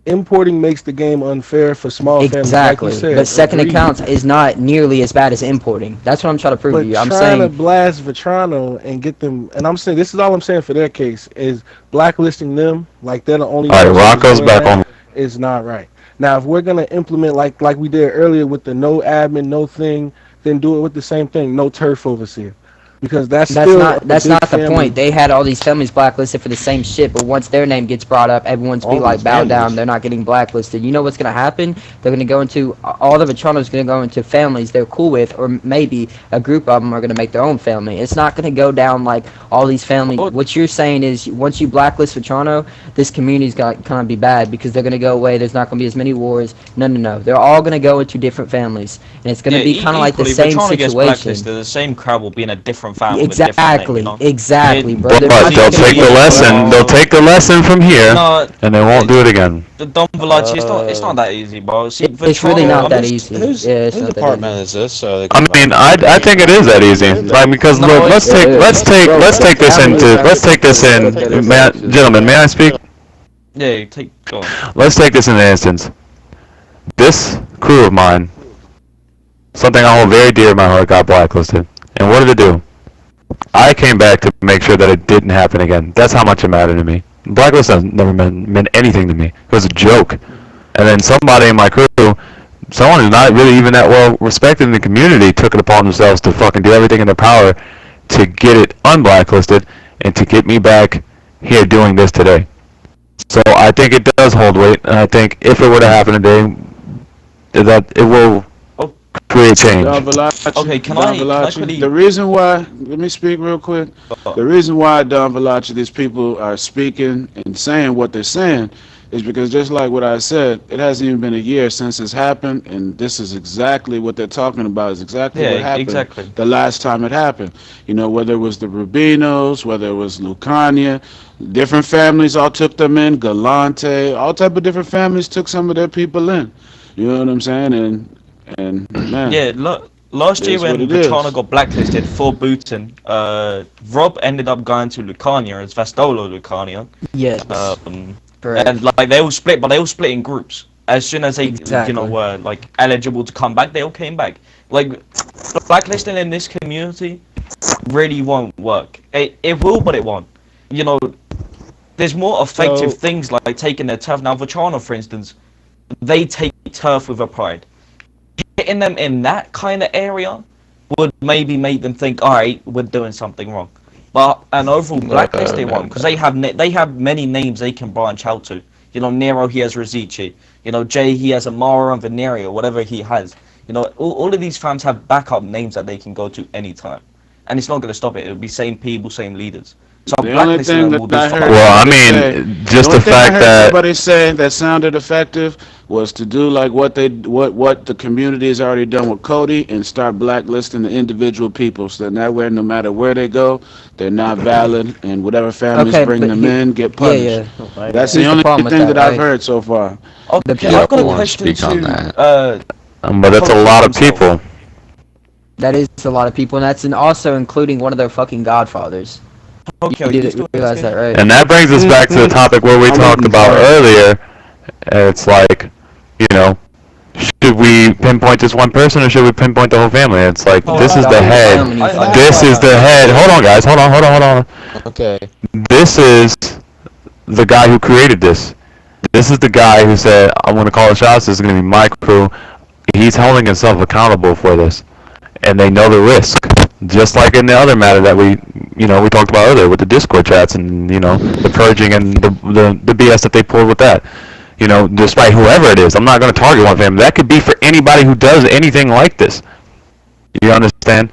Importing makes the game unfair for small families. Exactly. Like you said, but second accounts is not nearly as bad as importing. That's what I'm trying to prove to you. I'm trying saying to blast Vetrano and get them, and I'm saying this is all I'm saying for their case is blacklisting them like they're the only. All right, Rocco's back on. Is not right. Now, if we're gonna implement like we did earlier with the no admin, no thing, then do it with the same thing, no turf overseer. Because that's not the point. They had all these families blacklisted for the same shit, but once their name gets brought up, everyone's be like, bow down. They're not getting blacklisted. You know what's gonna happen? They're gonna go into all the Vetranos gonna go into families they're cool with, or maybe a group of them are gonna make their own family. It's not gonna go down like all these families. What you're saying is once you blacklist Vetrano, this community's gonna kind of be bad because they're gonna go away. There's not gonna be as many wars. No. They're all gonna go into different families, and it's gonna be kind of like the same situation. The same crowd will be in a different family. Exactly, bro. But they'll take the lesson. They'll take the lesson from here, and they won't do it again. Don Valachi, it's not that easy, bro. See, it's really not that easy. Whose department is this? I mean, I think it is that easy. Like, because look, let's take this in. Gentlemen, may I speak? Yeah, go on. Let's take this in an instance. This crew of mine, something I hold very dear in my heart, got blacklisted. And what did it do? I came back to make sure that it didn't happen again. That's how much it mattered to me. Blacklist has never meant anything to me. It was a joke. And then somebody in my crew, someone who's not really even that well respected in the community, took it upon themselves to fucking do everything in their power to get it unblacklisted and to get me back here doing this today. So I think it does hold weight, and I think if it were to happen today, that it will create change. Okay, can I quickly... The reason why, let me speak real quick. The reason why, Don Valachi, these people are speaking and saying what they're saying is because just like what I said, it hasn't even been a year since it's happened, and this is exactly what they're talking about, is exactly what happened the last time it happened. You know, whether it was the Rubinos, whether it was Lucania, different families all took them in, Galante, all type of different families took some of their people in. You know what I'm saying? And man, yeah, look, last year when Vetrano got blacklisted for Bhutan, Rob ended up going to Lucania as Vastolo Lucania. Yes. And like they all split, but they all split in groups. As soon as they, were like eligible to come back, they all came back. Like blacklisting in this community really won't work. It will, but it won't. You know, there's more effective things like taking their turf. Now, Vetrano, for instance, they take turf with a pride. Getting them in that kind of area would maybe make them think, all right, we're doing something wrong. But an overall blacklist they won't, because they have many names they can branch out to. You know, Nero, he has Rizici. You know, Jay, he has Amara and Venerio, whatever he has. You know, all of these fans have backup names that they can go to anytime. And it's not going to stop it. It'll be same people, same leaders. So the only thing that I heard, well, I mean, just the fact that somebody saying that sounded effective was to do like what the community has already done with Cody and start blacklisting the individual people, so that way, no matter where they go, they're not valid, and whatever families bring them in get punished. Yeah. That's the only thing that I've heard so far. Okay, I've got a question to but that's a lot of people. That is a lot of people, and that's also including one of their fucking godfathers. Okay, you did realize that, right? And that brings us back to the topic where we talked about earlier. It's like, you know, should should we pinpoint this one person or should we pinpoint the whole family? It's like, this is the head. This is the head. Hold on, guys. Hold on. Okay. This is the guy who created this. This is the guy who said, I'm going to call the shots. This is going to be my crew. He's holding himself accountable for this. And they know the risk. Just like in the other matter that we talked about earlier with the Discord chats and, the purging and the BS that they pulled with that. Despite whoever it is, I'm not going to target one family. That could be for anybody who does anything like this. You understand?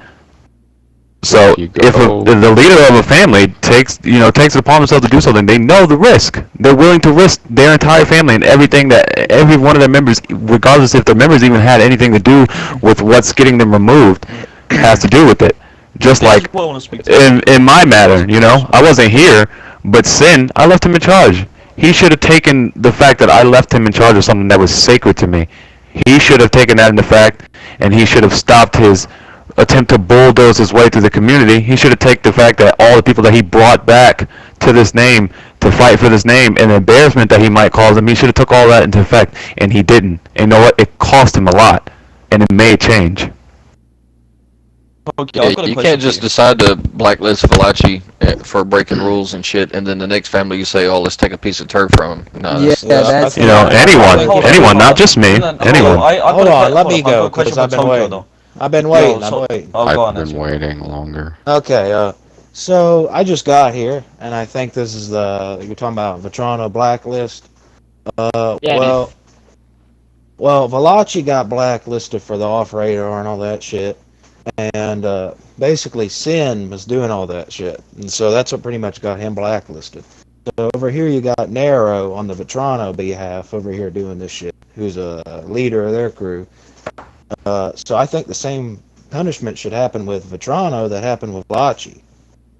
So if the leader of a family takes it upon themselves to do something, they know the risk. They're willing to risk their entire family and everything that every one of their members, regardless if their members even had anything to do with what's getting them removed, has to do with it. Just like in my matter, I wasn't here, but Sin, I left him in charge. He should have taken the fact that I left him in charge of something that was sacred to me. He should have taken that into fact, and he should have stopped his attempt to bulldoze his way through the community. He should have taken the fact that all the people that he brought back to this name, to fight for this name, and the embarrassment that he might cause them, he should have took all that into effect, and he didn't. And you know what? It cost him a lot, and it may change. Yeah, you can't just decide to blacklist Valachi for breaking rules and shit, and then the next family you say, "Oh, let's take a piece of turf from him." No, that's anyone, not just me, anyone. Hold on, let me go because I've been waiting. I've been waiting. I've been waiting longer. Okay, so I just got here, and I think this is you're talking about Vetrano blacklist. Yeah. Well, Valachi got blacklisted for the off radar and all that shit. And basically Sin was doing all that shit, and so that's what pretty much got him blacklisted. So over here you got Nero on the Vetrano behalf over here doing this shit, who's a leader of their crew. So I think the same punishment should happen with Vetrano that happened with Valachi.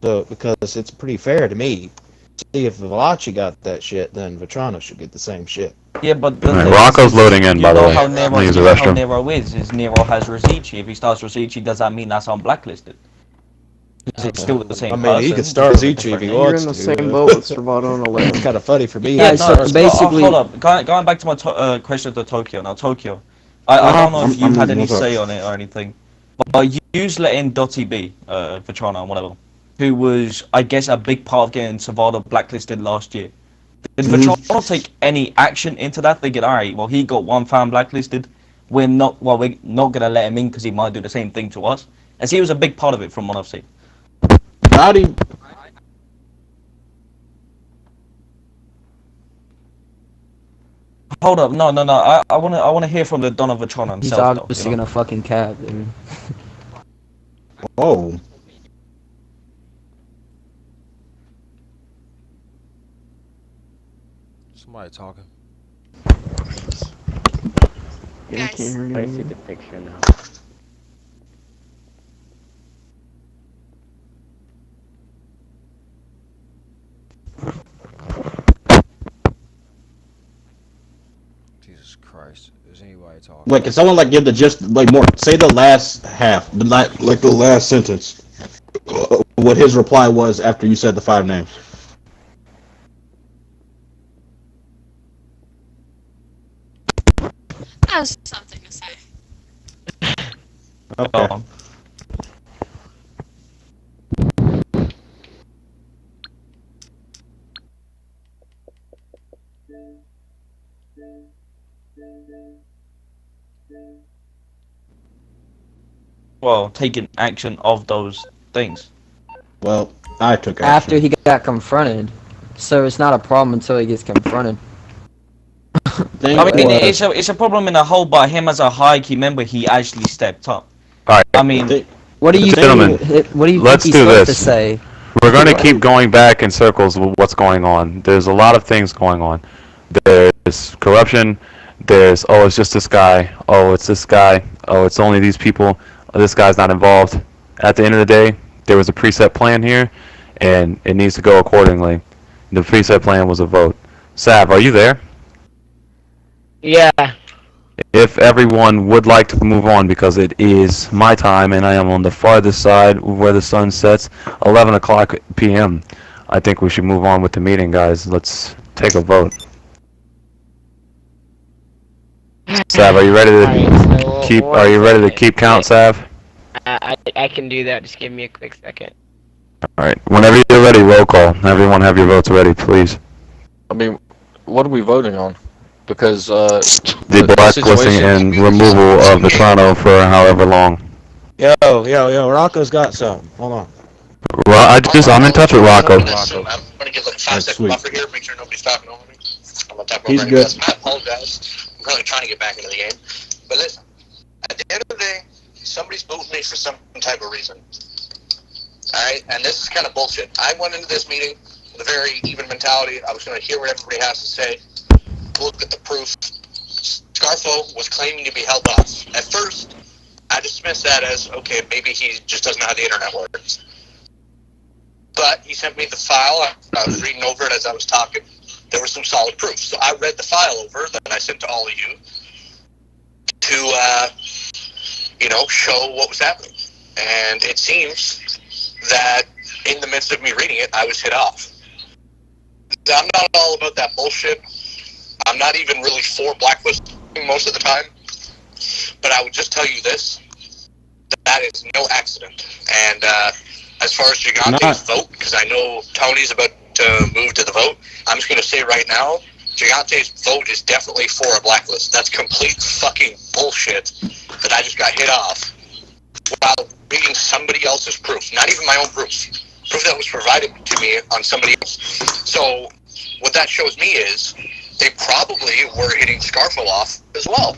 So because it's pretty fair to me. See, if Valachi got that shit, then Vetrano should get the same shit. Yeah, but Rocco's loading in, by the way. How Nero is Nero has Rosici. If he starts Rosici, does that mean that's on blacklisted? It's still the same person. He could start Rosici if he wants to. You're in the same boat with Servato and Alea. It's kind of funny for me. Yeah, so basically... hold up. Going back to my question to Tokyo. Now, Tokyo, I don't know if you've had any say on it or anything, but you let in Dottie B, Vetrano, whatever, who was, I guess, a big part of getting Servato blacklisted last year. Did Vetrano take any action into that? Thinking, alright, well, he got one fan blacklisted. We're not gonna let him in because he might do the same thing to us. As he was a big part of it, from what I've seen. Dottie. Hold up, no. I wanna hear from the Don of Vetrano himself. He's obviously gonna fucking cap, dude. Whoa. Somebody talking. I see the picture now. Jesus Christ. Is anybody talking? Like, can someone give the gist, more, say the last half, the last sentence, what his reply was after you said the 5 names. I have something to say. Okay. Well, taking action of those things. Well, I took action. After he got confronted. So it's not a problem until he gets confronted. I mean, it's a problem in a whole, but him as a high key member, he actually stepped up. Alright. I mean, what do you gentlemen, what do you let's think he's do supposed this. to say? We're going to keep going back in circles with what's going on. There's a lot of things going on. There's corruption. There's, oh, it's just this guy. Oh, it's this guy. Oh, it's only these people. Oh, this guy's not involved. At the end of the day, there was a preset plan here, and it needs to go accordingly. The preset plan was a vote. Sav, are you there? Yeah. If everyone would like to move on, because it is my time and I am on the farthest side where the sun sets, 11 o'clock p.m. I think we should move on with the meeting, guys. Let's take a vote. Sav, are you ready to Alright, so keep? one Are you ready to second. keep count, Sav? I can do that. Just give me a quick second. All right. Whenever you're ready, roll call. Everyone, have your votes ready, please. I mean, what are we voting on? Because The blacklisting and removal of Vetrano for however long. Yo, Rocco's got something. Hold on. Well, I'm in touch with Rocco. I'm gonna give like a 5-second buffer here, make sure nobody's talking over me. I'm gonna talk He's over good. anybody else. I apologize. I'm really trying to get back into the game. But listen, at the end of the day, somebody's booting me for some type of reason. Alright? And this is kind of bullshit. I went into this meeting with a very even mentality. I was gonna hear what everybody has to say, look at the proof. Scarfo was claiming to be held off. At first, I dismissed that as, okay, maybe he just doesn't know how the internet works. But he sent me the file. I was reading over it as I was talking. There was some solid proof. So I read the file over that I sent to all of you to, show what was happening. And it seems that in the midst of me reading it, I was hit off. I'm not all about that bullshit. I'm not even really for blacklisting most of the time. But I would just tell you this. That is no accident. And as far as Gigante's vote, because I know Tony's about to move to the vote, I'm just going to say right now, Gigante's vote is definitely for a blacklist. That's complete fucking bullshit that I just got hit off while reading somebody else's proof. Not even my own proof. Proof that was provided to me on somebody else. So what that shows me is they probably were hitting Scarfo off as well.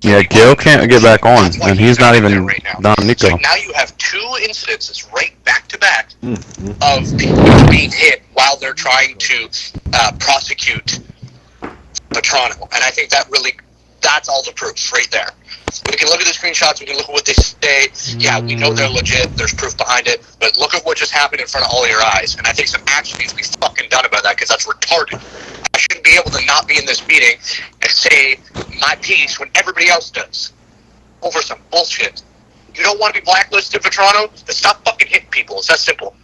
Yeah, Gil can't get back on, and he's not even Don Nico. So now you have two incidences right back to back of people being hit while they're trying to prosecute Vetrano. And I think that's all the proof right there. We can look at the screenshots, we can look at what they say. Yeah, we know they're legit, there's proof behind it, but look at what just happened in front of all your eyes. And I think some action needs to be fucking done about that, because that's retarded. I shouldn't be able to not be in this meeting and say my piece when everybody else does over some bullshit. You don't want to be blacklisted, Vetrano? Then stop fucking hitting people. It's that simple.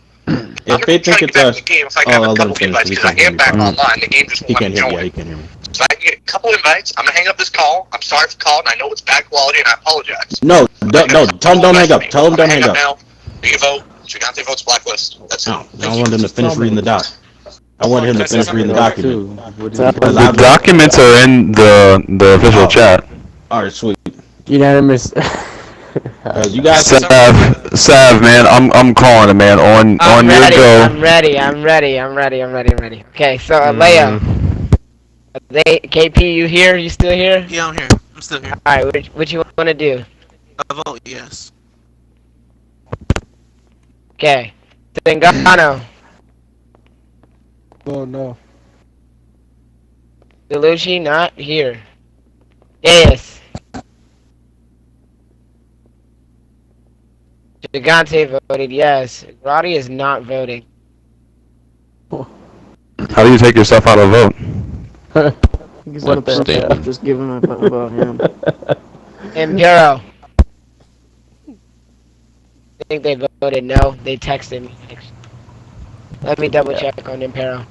If they think it's us, I'll let him finish. Because I am back online. The game just He won't can't hear me. join. Yeah, he can't hear me. So I can get a couple invites. I'm gonna hang up this call. I'm sorry for calling. I know it's bad quality, and I apologize. No, tell him don't hang up. Tell him don't hang up. Now, do you vote? Gigante votes blacklist. That's it. I want him to finish reading the doc. I want him to finish reading the document. The documents are in the official chat. All right, sweet. Unanimous. You guys, Sav, man, I'm calling it, man. On your go. I'm ready. Okay, so Leia. KP, you here? You still here? Yeah, I'm here. I'm still here. Alright, what you want to do? I vote yes. Okay. Zingano. Oh, no. Delucci, not here. Yes. Gigante voted yes. Roddy is not voting. How do you take yourself out of vote? What the just give him a about him. Impero. I think they voted no. They texted me. Let me double check on Impero.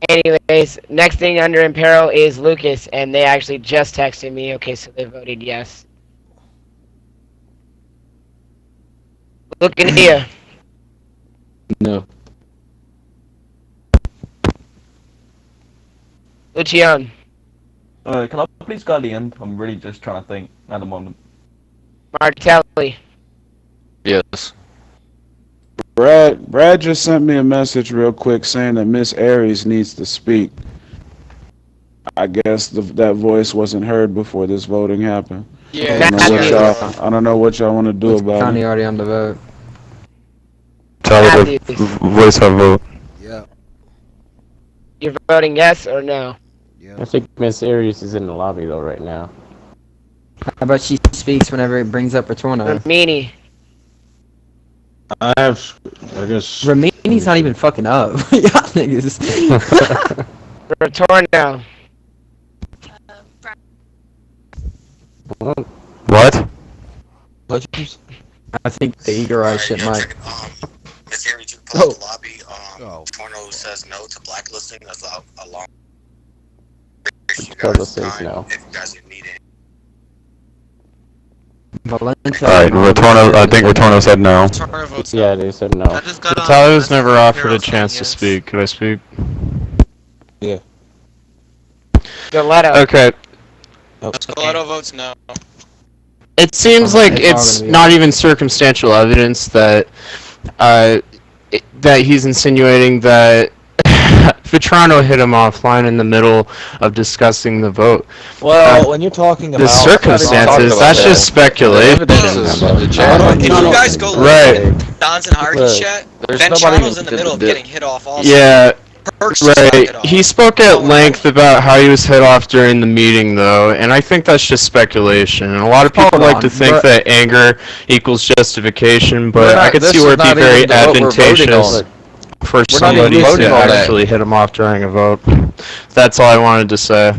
Anyways, next thing under Impero is Lucas, and they actually just texted me. Okay, so they voted yes. Look in here. No. Lucian. Can I please go at the end? I'm really just trying to think at the moment. Martelli. Yes. Brad just sent me a message real quick saying that Miss Aries needs to speak. I guess that voice wasn't heard before this voting happened. Yeah. I don't know what y'all want to do about Connie it. already on the vote. Tell her to voice her vote. Yeah. You're voting yes or no? I think Miss Aries is in the lobby though right now. How about she speaks whenever it brings up Retorno? Ramini. I guess. Ramini's not even fucking up. Y'all niggas. Retorno. What? I think the eager eye shit might. Miss Aries, you called the lobby. Torno says no to blacklisting. That's a long. Puzzle says no. If you guys didn't need it. Alright, Retorno, I think Retorno said no. Yeah, they said no. Tyler was never offered a chance to speak. Could I speak? Yeah. Galeto. Okay. Galeto votes no. It seems like it's not even circumstantial evidence that that he's insinuating that Vetrano hit him offline in the middle of discussing the vote. Well, when you're talking about the circumstances, that's just speculation. If you guys go look at Don's and Hardy's chat, Vetrano's in the middle of getting hit off also. Yeah. Right. He spoke at length about how he was hit off during the meeting, though, and I think that's just speculation. And a lot of people like to think that anger equals justification, but I could see where it'd be very advantageous for somebody to actually hit him off during a vote. That's all I wanted to say.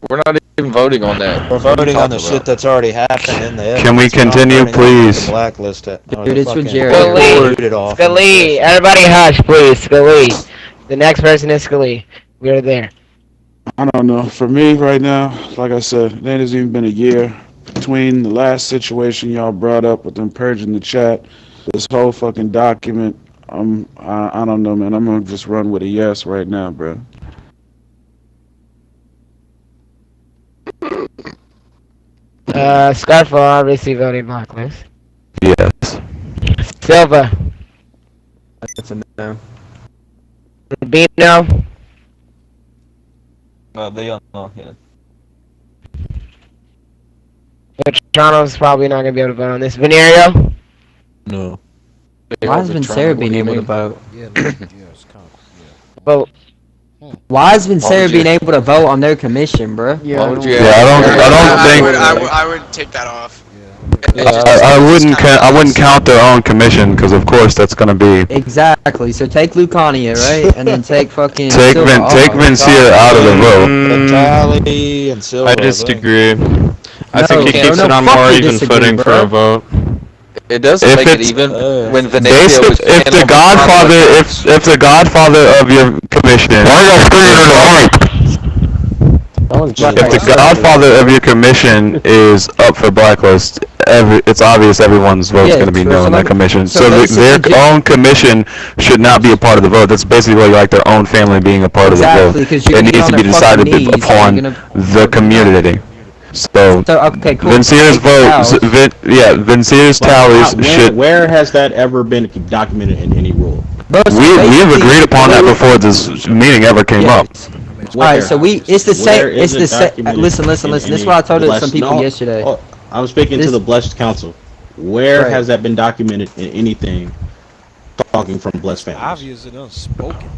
We're not even voting on that. We're voting on the shit that's already happened in the Can we continue, please? Blacklist it. Dude, it's for Jerry. Scully, everybody hush, please. Scully. The next person is Scully. We are there. I don't know. For me right now, like I said, it hasn't even been a year between the last situation y'all brought up with them purging the chat, this whole fucking document. I don't know, man. I'm gonna just run with a yes right now, bro. Scarfo obviously voted blacklist. Yes. Silva. That's a no. Rubino. They are not here. Vetrano's probably not gonna be able to vote on this. Venerio. No. Why has Vincere being able to vote? Vote. Why has Vincere being able to vote on their commission, bro? I don't think. I would take that off. I wouldn't count their own commission because of course that's gonna be. Exactly. So take Lucania, right, and then take fucking. Take Vincere out of the vote. Tally and Silva. I disagree. I think he keeps it on more even footing for a vote. It doesn't make it even when Venetia was if the godfather of your commission. If the godfather of your commission is up for blacklist, it's obvious everyone's vote's going to be no in that commission. So their own commission should not be a part of the vote. That's basically like their own family being a part of the vote. It needs to be decided upon the community. So okay, cool. Vincere's vote, Vincere's tallies should. Where has that ever been documented in any rule? We've agreed upon that before this meeting ever came up. Alright, so it's the same. It's the same. Listen. This is what I told some people yesterday. I was speaking to the Blessed Council. Where has that been documented in anything talking from Blessed families? Obviously unspoken.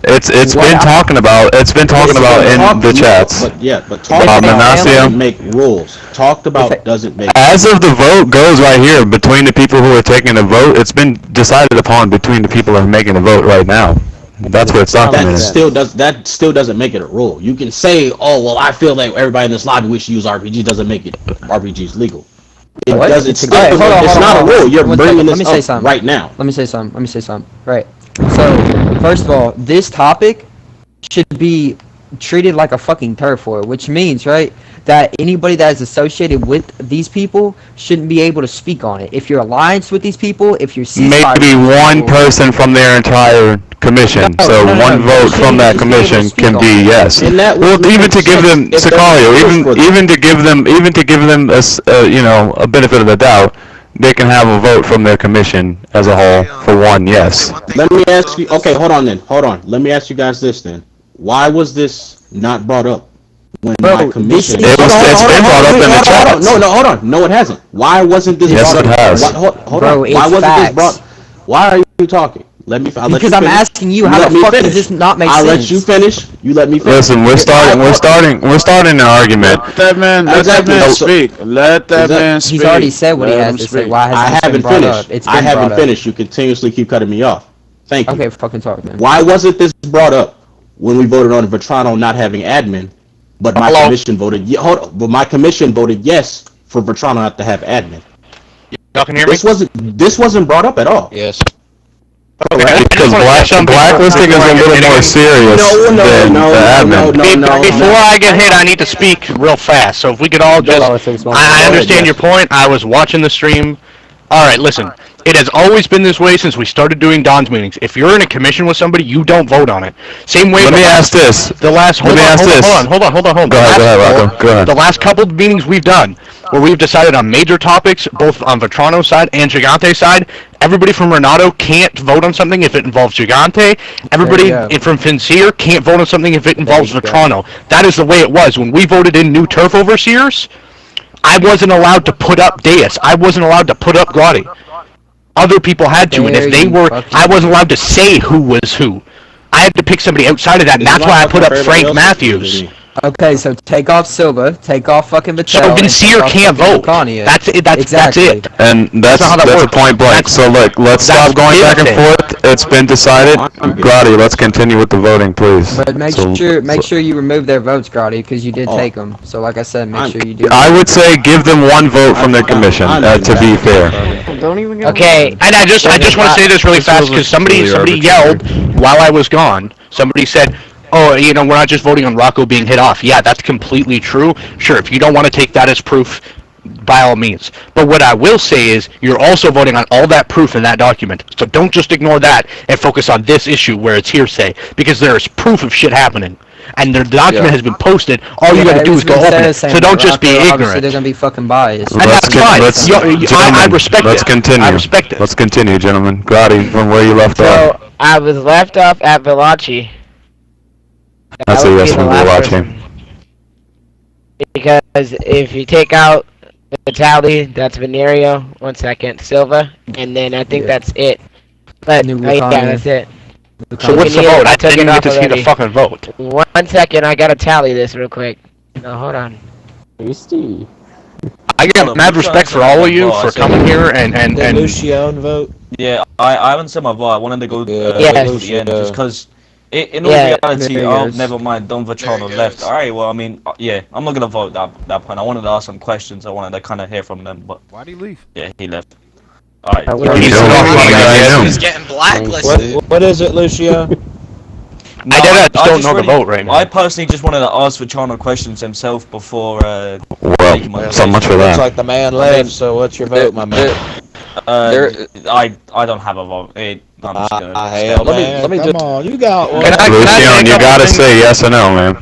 It's been talking about in the chats. But talk about doesn't make rules. Talked about doesn't make. As of the vote goes right here between the people who are taking the vote, it's been decided upon between the people who are making the vote right now. That's what it's documented. That still doesn't make it a rule. You can say, oh well, I feel like everybody in this lobby we should use RPG. Doesn't make it RPGs legal. It doesn't. It's not a rule. You're bringing this up right now. Let me say something. Right. So, first of all, this topic should be treated like a fucking turf war, which means, right, that anybody that is associated with these people shouldn't be able to speak on it. If you're alliance with these people, if you're maybe one person from their entire commission, one vote from that commission can be yes. Well, even to give them Sicario, even to give them a benefit of the doubt. They can have a vote from their commission as a whole for one yes. Let me ask you. Okay, hold on. Let me ask you guys this then. Why was this not brought up when my commission? It's been brought up in the chat. No, hold on. No, it hasn't. Why wasn't this brought up? Yes, it has. Hold on. Why wasn't this brought? Why are you talking? Because I'm asking you, how the fuck does this not make sense? I'll let you finish. You let me finish. Listen, we're starting an argument. Let that man speak. Let that man speak. He's already said what he has to say. Why hasn't it been brought up? It's been I haven't finished. You continuously keep cutting me off. Thank you. Okay, fucking talk, man. Why wasn't this brought up when we voted on Vetrano not having admin, but my commission voted? But my commission voted yes for Vetrano not to have admin. Y'all can hear me? This wasn't brought up at all. Yes. Because blacklisting is a little more serious than the admin. Before I get hit, I need to speak real fast. So if we could all just, I understand your point. I was watching the stream. All right, listen. It has always been this way since we started doing Don's meetings. If you're in a commission with somebody, you don't vote on it. Same way. Let me ask this. Hold on. Go ahead, Rocco. Go ahead. The last couple of meetings we've done, where we've decided on major topics, both on Vetrano's side and Gigante's side, everybody from Renato can't vote on something if it involves Gigante. Everybody from Finseer can't vote on something if it involves Vetrano. That is the way it was. When we voted in new turf overseers, I wasn't allowed to put up Deus. I wasn't allowed to put up Grotti. Other people had to, and if they were, I wasn't allowed to say who was who. I had to pick somebody outside of that, and that's why I put up Frank Matthews. Okay, so take off Silva, take off fucking Vattel. So Vincier can't vote. That's it. That's it. And that's a point blank. So look, let's stop going back and forth. It's been decided. Grotti, let's continue with the voting, please. But make sure you remove their votes, Grotti, because you did take them. So like I said, make sure you do. I would say give them one vote from their commission. To be fair. Don't even get okay, and I just want to say this really fast because somebody yelled while I was gone. Somebody said, "Oh, you know, we're not just voting on Rocco being hit off." Yeah, that's completely true. Sure, if you don't want to take that as proof, by all means. But what I will say is, you're also voting on all that proof in that document. So don't just ignore that and focus on this issue where it's hearsay, because there is proof of shit happening. And the document has been posted. All you gotta do is go open it. So don't just be ignorant. Obviously, they're gonna be fucking biased. And that's fine. I respect it. Let's continue. I respect it. Let's continue, gentlemen. Grotti, from where you left off. So I was left off at Veloci. That's a yes from Veloci. Because if you take out Vitali, that's Venerio. 1 second, Silva, and then I think that's it. But yeah, that's it. So what's the vote? I didn't get to see the fucking vote. 1 second, I gotta tally this real quick. No, hold on. Tasty. I got mad respect for all of you for coming here and Lucio vote. Yeah, I haven't said my vote. I wanted to go to the end just because. In all reality, never mind, Don Vetrano left. Alright, well, I mean, yeah, I'm not gonna vote that point. I wanted to ask some questions. I wanted to kind of hear from them, but... Why'd he leave? Yeah, he left. Alright. He's getting blacklisted. What is it, Lucio? No, I don't know the vote right now. I personally just wanted to ask Vetrano questions himself before... well, so much for that. Looks like the man left, so what's your vote, my man? I don't have a vote. Let me come on, you got one. Lucian, you gotta say yes or no, man.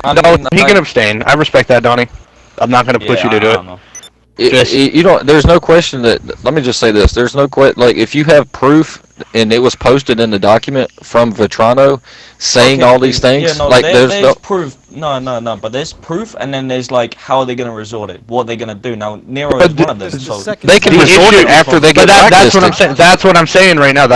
No, he can abstain. I respect that, Donnie. I'm not gonna push you to do it. You don't. There's no question that. Let me just say this. There's no like if you have proof and it was posted in the document from Vetrano saying all these things. Yeah, no, like there's no proof. No. But there's proof, and then there's like how are they gonna resort it? What are they gonna do? Now Nero is one of them. So they can resort it after they get that's what I'm saying. That's what I'm saying right now.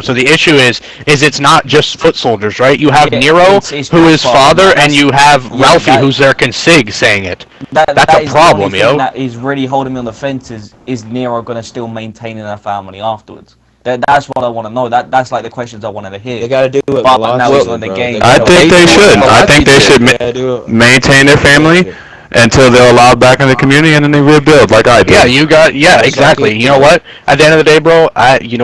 So the issue is it's not just foot soldiers, right? You have Nero, who is father, and you have Ralphie, who's their consig, saying it. That's a problem, yo. That is really holding me on the fence. Is Nero gonna still maintain in their family afterwards? That's what I want to know. That's like the questions I wanted to hear. They gotta do it. But now it's on the game. I think they should. I think they should maintain their family until they're allowed back in the community, and then they rebuild like I did. Yeah, exactly. You know what? At the end of the day, bro,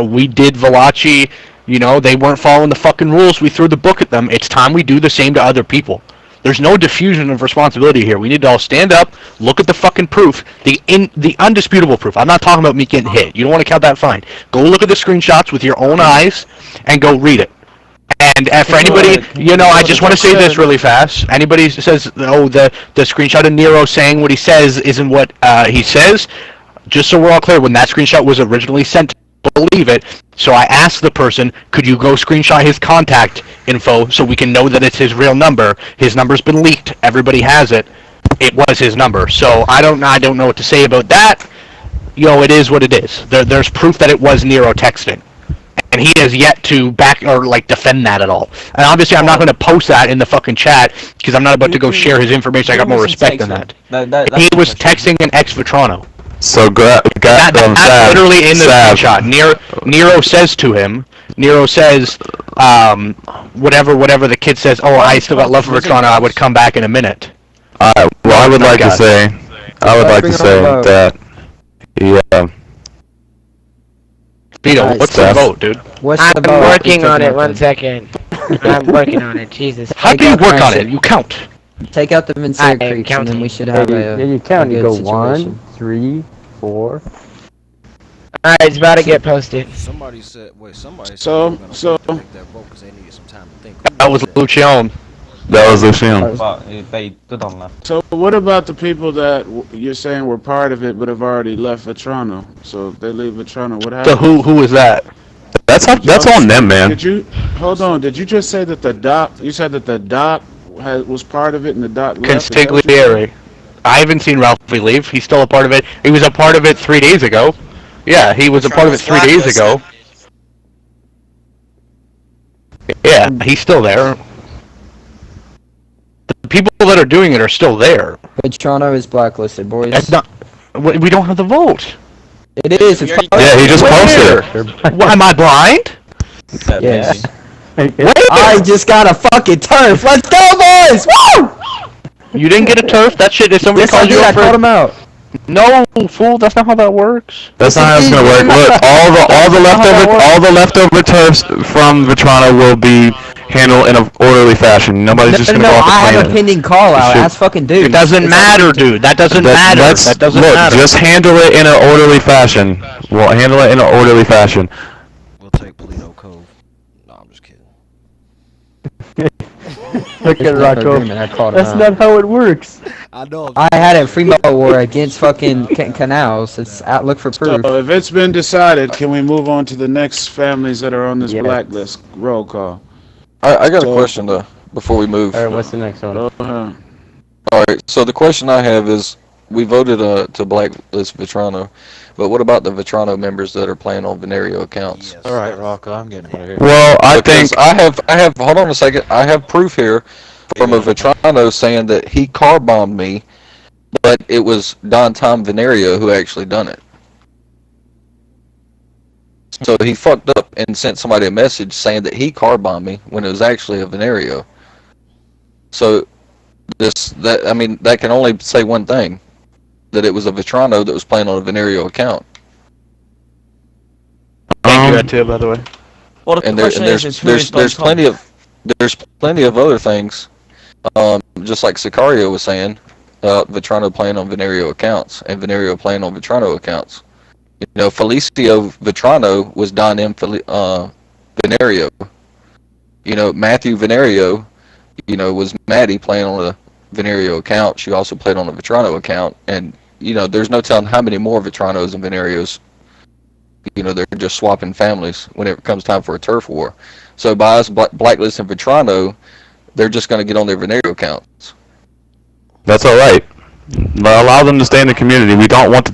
we did Veloci. They weren't following the fucking rules. We threw the book at them. It's time we do the same to other people. There's no diffusion of responsibility here. We need to all stand up, look at the fucking proof, the undisputable proof. I'm not talking about me getting hit. You don't want to count that, fine. Go look at the screenshots with your own eyes and go read it. And for anybody, I just want to say this really fast. Anybody says, oh, the screenshot of Nero saying what he says isn't what he says, just so we're all clear, when that screenshot was originally sent, believe it. So I asked the person, could you go screenshot his contact info so we can know that it's his real number? His number's been leaked. Everybody has it. It was his number. So I don't know what to say about that. It is what it is. There's proof that it was Nero texting. And he has yet to back or defend that at all. And obviously I'm not going to post that in the fucking chat because I'm not about to go share his information. I got more respect than that. He was texting an ex-Vetrano. So that's literally in the screenshot. Nero says to him. Nero says, whatever the kid says. Oh, I still got love for Vetrano. I would come back in a minute. Well, I would like to say that Vito, Alright, what's so- the vote, dude? What's I'm the vote? working on it. Take One out second. I'm working on it. Jesus. How Take do you out work on Francis. it? You count. Take out the Vincere I am creeps, and counting. then we should have a. you count. a You good go situation. 1, 3, 4. Alright, it's about to get posted. Somebody said, wait, somebody said So- they were gonna so- wait to make that vote 'cause they needed some time to think. That was Lucian. That was Lucian. So what about the people that you're saying were part of it but have already left Vetrano? So if they leave Vetrano, what happens? So who is that? That's on them, man. Did you hold on? Did you just say that the doc? You said that the doc was part of it and the doc left. Is that what you said? Consigliere. I haven't seen Ralphie leave. He's still a part of it. He was a part of it 3 days ago. Yeah, he was a part of it 3 days ago. Yeah, he's still there. The people that are doing it are still there. Vetrano is blacklisted, boys. That's not. We don't have the vote. It is. It's Yeah, he just posted it. What, am I blind? Yes. I just got a fucking turf. Let's go, boys! Woo! You didn't get a turf? That shit, if somebody Yes, I calls you did. I up for... called him out. No, fool, that's not how that works. That's not how it's gonna work. Look, all the leftover turfs from Vetrano will be handled in an orderly fashion. Nobody's just gonna go off the I have plan. a pending call out. Shoot. Ask fucking dude. It doesn't matter, dude. That doesn't matter. That doesn't look, matter. just handle it in an orderly fashion. We'll handle it in an orderly fashion. We'll take Polito Cove. No, I'm just kidding. Look at Rocco. That's not how it works. I know. I had a Fremont war against fucking canals. It's out. Look for proof. So if it's been decided, can we move on to the next families that are on this blacklist? Roll call. I got a question though before we move. All right, what's the next one? Uh-huh. All right, so the question I have is, we voted to blacklist Vetrano, but what about the Vetrano members that are playing on Venerio accounts? All right, Rocco, I'm getting out of here. Well, I think I have. Hold on a second. I have proof here from a Vetrano saying that he car bombed me, but it was Don Tom Venerio who actually done it. So he fucked up and sent somebody a message saying that he car bombed me when it was actually a Venerio. So that can only say one thing, that it was a Vetrano that was playing on a Venerio account. Thank you, that too, by the way. Well, the question is who is there's plenty of other things, just like Sicario was saying, Vetrano playing on Venerio accounts and Venerio playing on Vetrano accounts. You know, Felicio Vetrano was Don M. Venerio. You know, Matthew Venerio, was Maddie playing on a Venerio account. She also played on a Vetrano account, and there's no telling how many more Vetranos and Venerios. They're just swapping families whenever it comes time for a turf war. So by us blacklisting Vetrano, they're just going to get on their Venerio accounts. that's all right. Allow them to stay in the community. We don't want the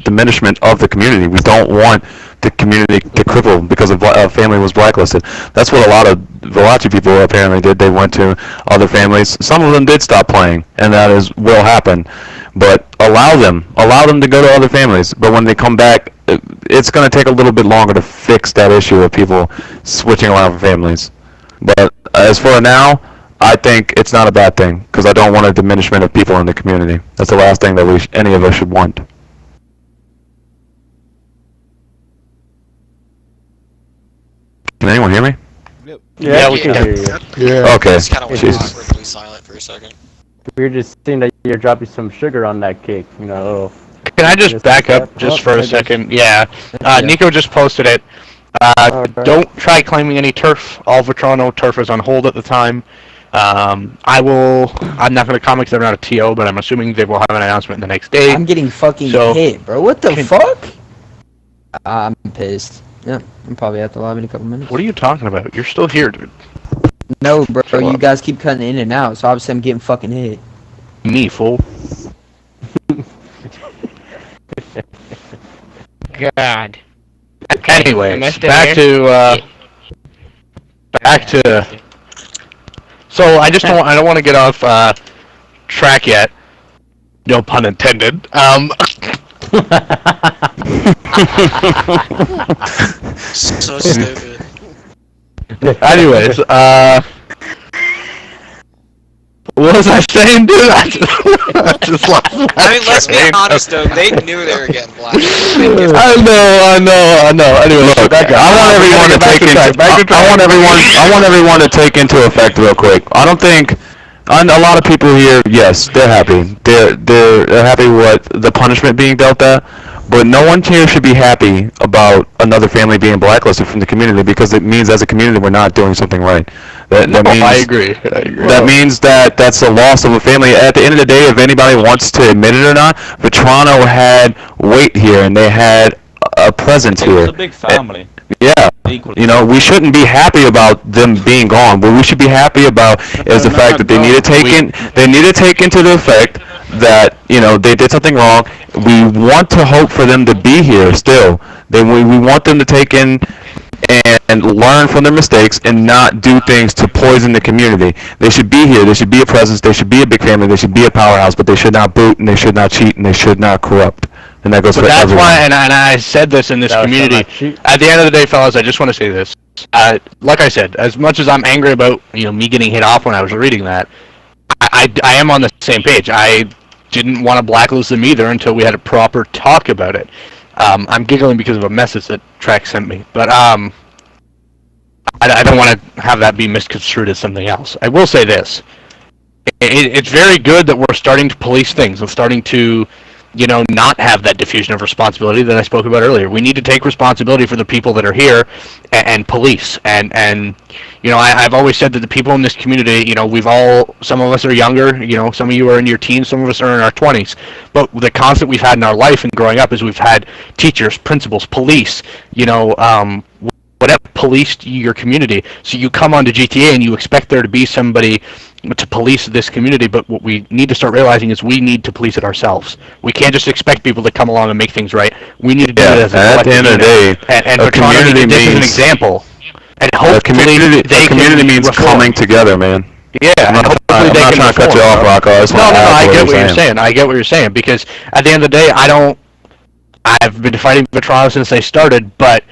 diminishment of the community. We don't want the community to cripple because a family was blacklisted. That's what a lot of Valachi people apparently did. They went to other families. Some of them did stop playing, and that will happen. But allow them to go to other families. But when they come back, it's going to take a little bit longer to fix that issue of people switching around families. But as for now, I think it's not a bad thing, because I don't want a diminishment of people in the community. That's the last thing that any of us should want. Can anyone hear me? Yeah, we can hear you. Yeah. Okay. It's kind of went Jesus. awkwardly silent for a second. We were just seeing that you're dropping some sugar on that cake, you know. Can I just back up just for a second? Yeah. Nico just posted it. Don't try claiming any turf. All Vetrano turf is on hold at the time. I'm not going to comment because they're not a TO, but I'm assuming they will have an announcement the next day. I'm getting fucking hit, bro. What the fuck? I'm pissed. Yeah, I'm probably at the lobby in a couple minutes. What are you talking about? You're still here, dude. No, bro. You guys keep cutting in and out, so obviously I'm getting fucking hit. Me, fool. God. Anyways, back to. So I don't want to get off track yet. No pun intended. So stupid. Anyways, What was I saying, dude? I just lost. I mean, let's be honest though. They knew they were getting black. I know. Anyway, Look, I want everyone to take into effect real quick. I don't think. A lot of people here, yes, they're happy. They're happy with the punishment being dealt at, but no one here should be happy about another family being blacklisted from the community because it means as a community we're not doing something right. That means, I agree. That means that's a loss of a family. At the end of the day, if anybody wants to admit it or not, Vetrano had weight here and they had a presence here. It's a big family. Yeah, you know, we shouldn't be happy about them being gone. What we should be happy about is the fact that they need to take into the effect that, you know, they did something wrong. We want to hope for them to be here still. We want them to take in and learn from their mistakes and not do things to poison the community. They should be here. They should be a presence. They should be a big family. They should be a powerhouse, but they should not boot and they should not cheat and they should not corrupt. And that goes for that's everyone. why, and I said this in this community. At the end of the day, fellas, I just want to say this. Like I said, as much as I'm angry about, you know, me getting hit off when I was reading that, I am on the same page. I didn't want to blacklist them either until we had a proper talk about it. I'm giggling because of a message that Track sent me, but I don't want to have that be misconstrued as something else. I will say this. It's very good that we're starting to police things and starting to, you know, not have that diffusion of responsibility that I spoke about earlier. We need to take responsibility for the people that are here and police. And you know, I've always said that the people in this community, you know, some of us are younger, you know, some of you are in your teens, some of us are in our 20s. But the constant we've had in our life and growing up is we've had teachers, principals, police, you know, whatever policed your community. So you come onto GTA and you expect there to be somebody to police this community, but what we need to start realizing is we need to police it ourselves. We can't just expect people to come along and make things right. We need to do it as a at the end of the day, a community means, is an example. And hopefully a community means coming together, man. Yeah, I'm not trying to cut you off, Rocco. No, I get what you're saying. I get what you're saying, because at the end of the day, I've been fighting Vetrano since they started, but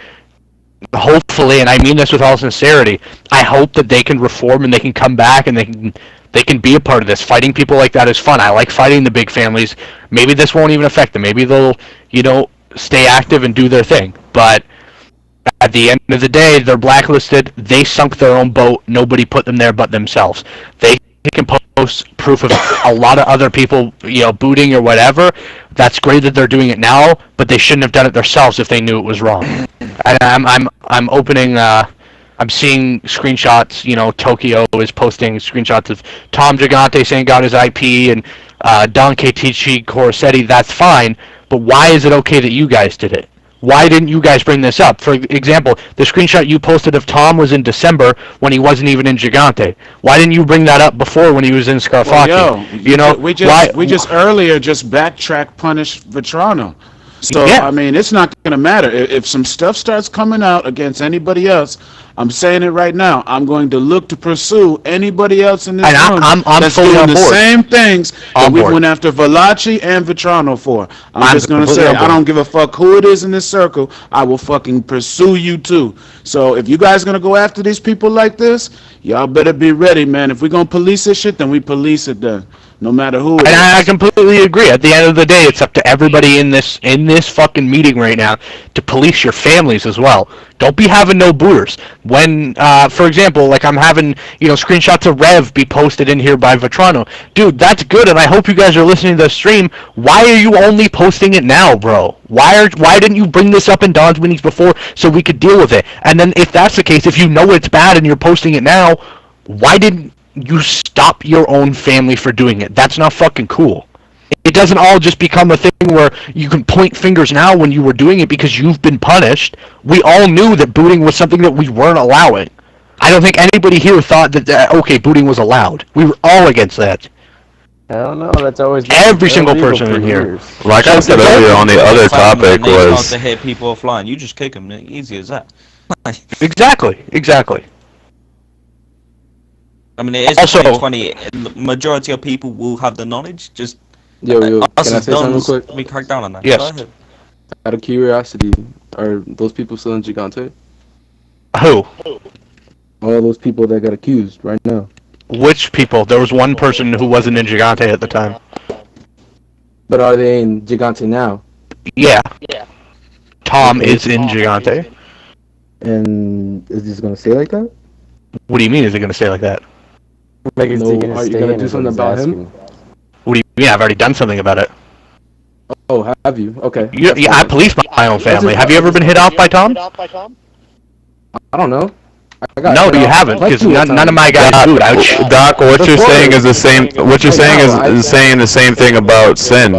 hopefully, and I mean this with all sincerity, I hope that they can reform and they can come back and they can be a part of this. Fighting people like that is fun. I like fighting the big families. Maybe this won't even affect them. Maybe they'll, you know, stay active and do their thing. But at the end of the day, they're blacklisted. They sunk their own boat. Nobody put them there but themselves. They can post proof of a lot of other people, you know, booting or whatever. That's great that they're doing it now, but they shouldn't have done it themselves if they knew it was wrong. And I'm opening. I'm seeing screenshots. You know, Tokyo is posting screenshots of Tom Gigante saying got his IP and Don Ketichi Corsetti. That's fine, but why is it okay that you guys did it? Why didn't you guys bring this up? For example, the screenshot you posted of Tom was in December when he wasn't even in Gigante. Why didn't you bring that up before when he was in Scarfatti? Well, you know, we just earlier just backtrack punished Vetrano. So, yeah. I mean, it's not going to matter. If some stuff starts coming out against anybody else, I'm saying it right now, I'm going to look to pursue anybody else in this room that's doing the same things that we went after Valachi and Vetrano for. I'm just going to say, I don't give a fuck who it is in this circle. I will fucking pursue you too. So if you guys going to go after these people like this, y'all better be ready, man. If we're going to police this shit, then we police it then. No matter who it is. And I completely agree. At the end of the day, it's up to everybody in this fucking meeting right now to police your families as well. Don't be having no booters. When, for example, like I'm having, you know, screenshots of Rev be posted in here by Vetrano. Dude, that's good, and I hope you guys are listening to the stream. Why are you only posting it now, bro? Why didn't you bring this up in Don's meetings before so we could deal with it? And then if that's the case, if you know it's bad and you're posting it now, why didn't you stop your own family for doing it? That's not fucking cool. It doesn't all just become a thing where you can point fingers now when you were doing it because you've been punished. We all knew that booting was something that we weren't allowing. I don't think anybody here thought that, okay, booting was allowed. We were all against that. Hell no, that's always every single person in here. Like I said earlier on the other topic was to hit people offline. You just kick them, easy as that. Exactly. I mean, it is also 2020. Majority of people will have the knowledge. Just yo, can I say something real quick? We crack down on that. Yes. Out of curiosity, are those people still in Gigante? Who? All those people that got accused right now. Which people? There was one person who wasn't in Gigante at the time. But are they in Gigante now? Yeah. Tom is in Gigante. And is this gonna stay like that? What do you mean? Is it going to stay like that? Like, is he gonna are you gonna do something about him? What do you mean? I've already done something about it. Oh, have you? Okay. Yeah, I police my own family. Have you ever been hit off by Tom? I don't know. No, you haven't, because none of my guys do it. Doc, what you're saying is the same. What you're saying is saying the same thing about Sin.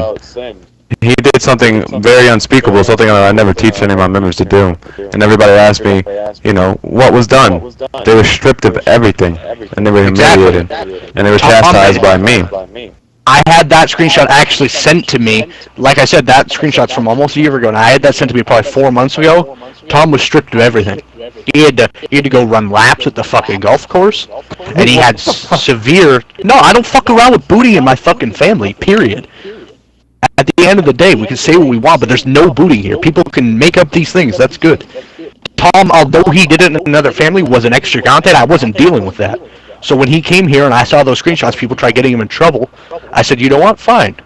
He did something very unspeakable, something that I never teach any of my members to do. And everybody asked me, you know, what was done? They were stripped of everything, and they were humiliated, and they were chastised by me. I had that screenshot actually sent to me. Like I said, that screenshot's from almost a year ago, and I had that sent to me probably 4 months ago. Tom was stripped of everything. He had to go run laps at the fucking golf course, and he had severe. No, I don't fuck around with booty in my fucking family. Period. At the end of the day, we can say what we want, but there's no booting here. People can make up these things. That's good. Tom, although he did it in another family, was an ex-Gigante. I wasn't dealing with that. So when he came here and I saw those screenshots, people try getting him in trouble, I said, you know what? Fine.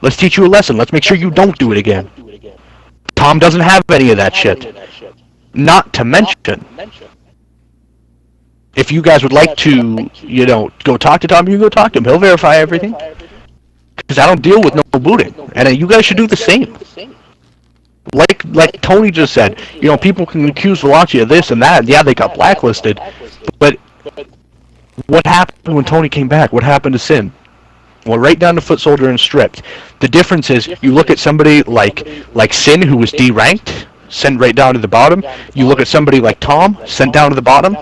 Let's teach you a lesson. Let's make sure you don't do it again. Tom doesn't have any of that shit. Not to mention, if you guys would like to, you know, go talk to Tom, you go talk to him. He'll verify everything. Because I don't deal with no booting. And you guys should do the same. Like Tony just said, you know, people can accuse Veloci of this and that. Yeah, they got blacklisted. But what happened when Tony came back? What happened to Sin? Well, right down to foot soldier and stripped. The difference is, you look at somebody like Sin, who was D-ranked, sent right down to the bottom. You look at somebody like Tom, sent down to the bottom.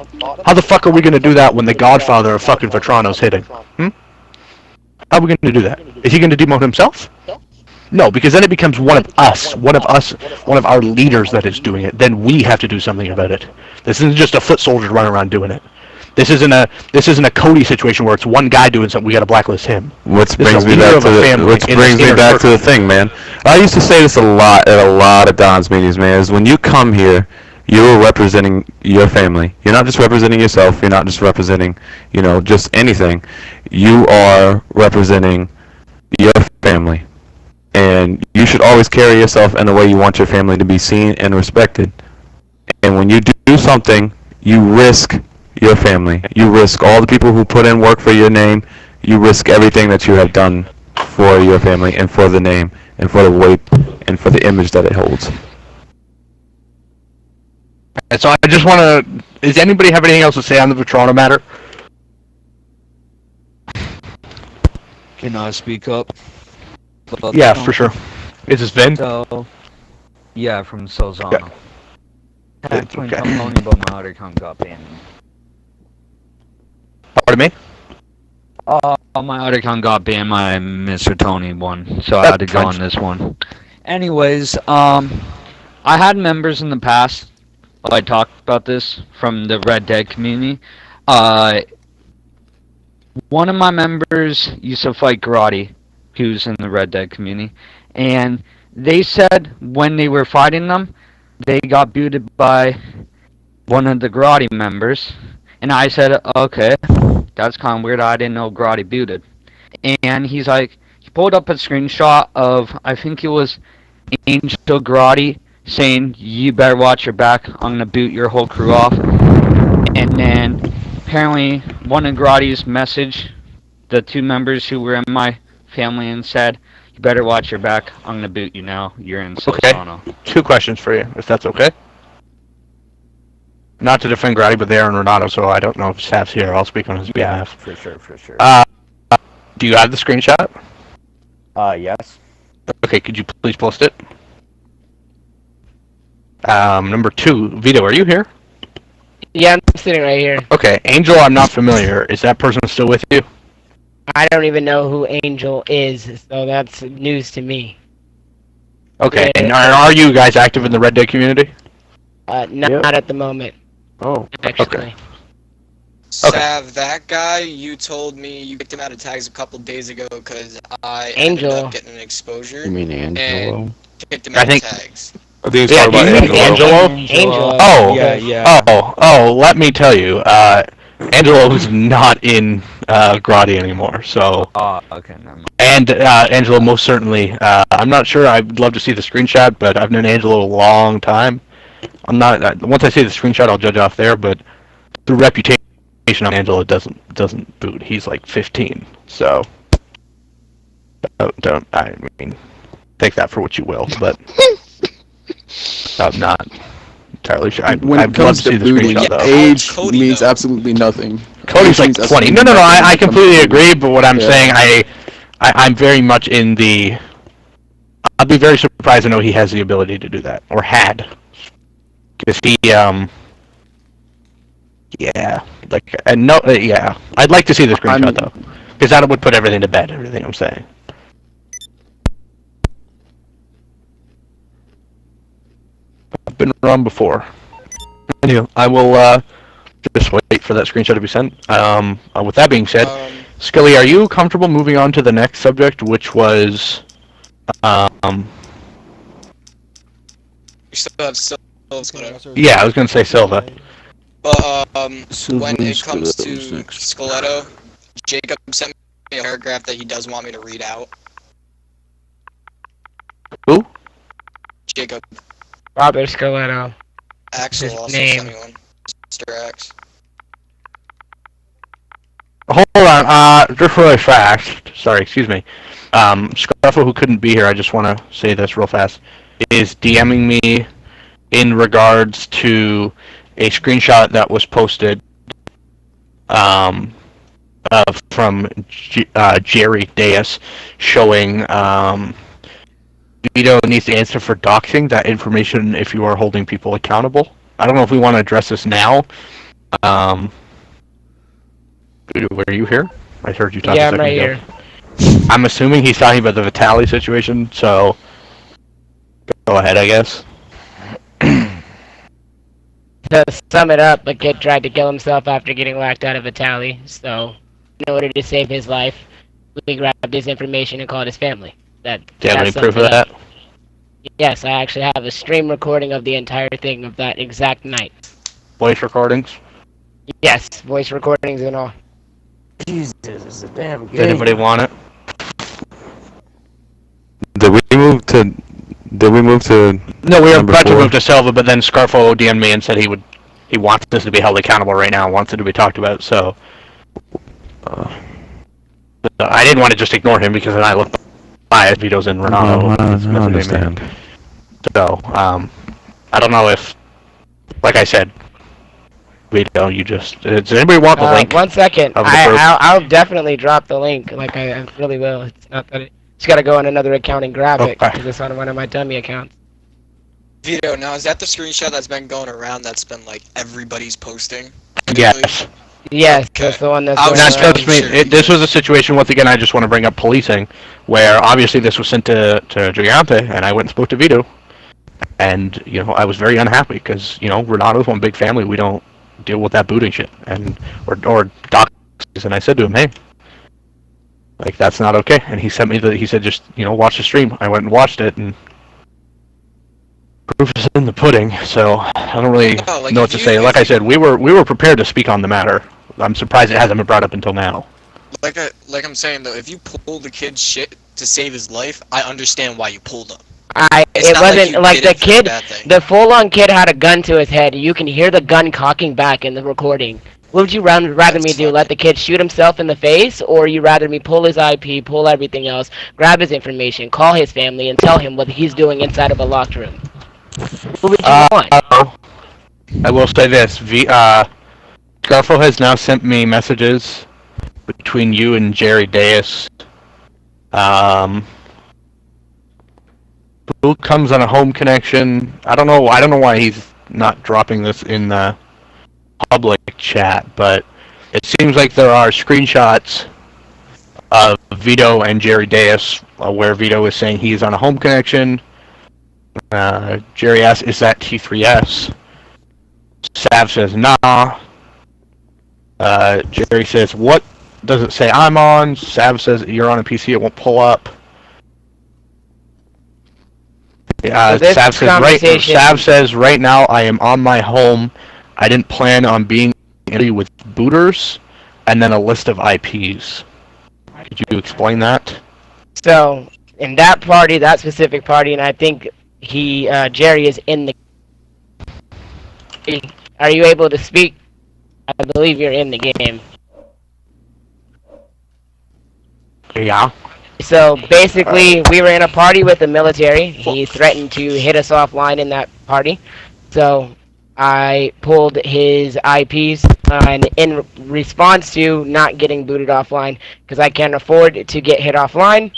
How the fuck are we going to do that when the godfather of fucking Vetrano's hitting? How are we going to do that? Is he going to demote himself? No, because then it becomes one of our leaders that is doing it. Then we have to do something about it. This isn't just a foot soldier running around doing it. This isn't a Cody situation where it's one guy doing something. We got to blacklist him. Which brings me back to the thing, man. I used to say this a lot at a lot of Don's meetings, man. Is when you come here, you're representing your family. You're not just representing yourself. You're not just representing, you know, just anything. You are representing your family, and you should always carry yourself in the way you want your family to be seen and respected. And when you do something, you risk your family. You risk all the people who put in work for your name. You risk everything that you have done for your family and for the name and for the weight and for the image that it holds. And so I just want to... Does anybody have anything else to say on the Vetrano matter? Can I speak up? Yeah, for sure. Is this Vin? So, yeah, from Solzano. Yeah. That's when Tony Bomari got banned. Pardon me? My Otacon got banned, my Mr. Tony won, so I had to go on this one. Anyways, I had members in the past, I talked about this, from the Red Dead community. One of my members used to fight Grotti, who's in the Red Dead community, and they said when they were fighting them, they got booted by one of the Grotti members, and I said, okay, that's kind of weird, I didn't know Grotti booted. And he's like, he pulled up a screenshot of, I think it was Angel Grotti, saying, you better watch your back, I'm going to boot your whole crew off. And then, apparently, one of Grotti's message, the two members who were in my family, and said, you better watch your back, I'm going to boot you now, you're in Solzano. Okay, 2 questions for you, if that's okay. Not to defend Grotti, but they are in Renato, so I don't know if Staff's here. I'll speak on his behalf. For sure. Do you have the screenshot? Yes. Okay, could you please post it? Number 2, Vito, are you here? Yeah, I'm sitting right here. Okay, Angel, I'm not familiar. Is that person still with you? I don't even know who Angel is, so that's news to me. Okay, and are you guys active in the Red Dead community? Not at the moment. Oh, actually. Okay. Sav, that guy, you told me you kicked him out of tags a couple days ago because I ended up getting an exposure. You mean Angelo? And kicked him out of tags. I think it's talking about Angelo. Angelo. Oh, Yeah. Oh, let me tell you. Angelo is not in Grotti anymore, so. Oh, okay, never mind. And Angelo, most certainly. I'm not sure. I'd love to see the screenshot, but I've known Angelo a long time. I'm not. Once I see the screenshot, I'll judge off there. But the reputation of Angelo doesn't boot. He's like 15, so don't. I mean, take that for what you will. But I'm not entirely sure. When it comes to booting, age means absolutely nothing. Cody's like 20. No, I completely agree. But what I'm saying, I'm very much in the. I'd be very surprised to know he has the ability to do that, or had. Because he, yeah, like, yeah. I'd like to see the screenshot, though. Because that would put everything to bed, everything I'm saying. I've been wrong before. Anyway, I will, just wait for that screenshot to be sent. With that being said, Skilly, are you comfortable moving on to the next subject, which was, You still have yeah, I was gonna say Silva. But when it comes to Skeletto, Jacob sent me a paragraph that he does want me to read out. Who? Jacob. Robert Skeletto. Axel His also name. sent me one. Mr. X. Hold on, just really fast. Sorry, excuse me. Scruffle, who couldn't be here, I just want to say this real fast, is DMing me in regards to a screenshot that was posted from Jerry Deus showing Vito needs to answer for doxing that information if you are holding people accountable. I don't know if we want to address this now. Vito, were you here? I heard you talk a second ago. Yeah, I'm right here. I'm assuming he's talking about the Vitali situation, so go ahead, I guess. To sum it up, the kid tried to kill himself after getting locked out of Vitali, so in order to save his life, we grabbed his information and called his family. Do you have any proof of that? Yes, I actually have a stream recording of the entire thing of that exact night. Voice recordings? Yes, voice recordings and all. Jesus, it's a damn game. Does anybody want it? Did we move to? No, we were number about to 4? move to Silva, but then Scarfo DM'd me and said he wants this to be held accountable right now, wants it to be talked about. So I didn't want to just ignore him because then I looked by Vito's in Renato. I understand. So I don't know if, like I said, Vito, you just does anybody want the link? 1 second, of the I'll definitely drop the link. Like I really will. It's not that it's got to go on another account and grab it because it's on one of my dummy accounts. Vito, now is that the screenshot that's been going around that's been like everybody's posting? Yes. Yes, that's the one that's. This was a situation, once again, I just want to bring up policing, where obviously this was sent to Gigante, and I went and spoke to Vito, and, you know, I was very unhappy, because, you know, Renato's one big family, we don't deal with that booting shit, and, or doxes, and I said to him, hey, like, that's not okay, and he sent me he said, just, you know, watch the stream. I went and watched it, and proof is in the pudding, so I don't really know what to say. Like I said, we were prepared to speak on the matter. I'm surprised it hasn't been brought up until now. Like I'm saying though, if you pull the kid's shit to save his life, I understand why you pulled him. It wasn't like the kid, the full-on kid had a gun to his head. You can hear the gun cocking back in the recording. What would you rather me do? Let the kid shoot himself in the face, or you rather me pull his IP, pull everything else, grab his information, call his family, and tell him what he's doing inside of a locked room? What would you want? I will say this: Scarfo has now sent me messages between you and Jerry Deus. Who comes on a home connection? I don't know why he's not dropping this in the public chat, but it seems like there are screenshots of Vito and Jerry Deus where Vito is saying he's on a home connection. Jerry asks, is that T3S? Sav says, nah. Jerry says, what does it say I'm on? Sav says, you're on a PC, it won't pull up. Sav says, right now I am on my home. I didn't plan on being entry with booters and then a list of IPs. Could you explain that? So, in that party, that specific party, and I think Jerry is in the... Are you able to speak? I believe you're in the game. Yeah. So, basically, we were in a party with the military. He threatened to hit us offline in that party. So, I pulled his IPs, and in response to not getting booted offline, because I can't afford to get hit offline,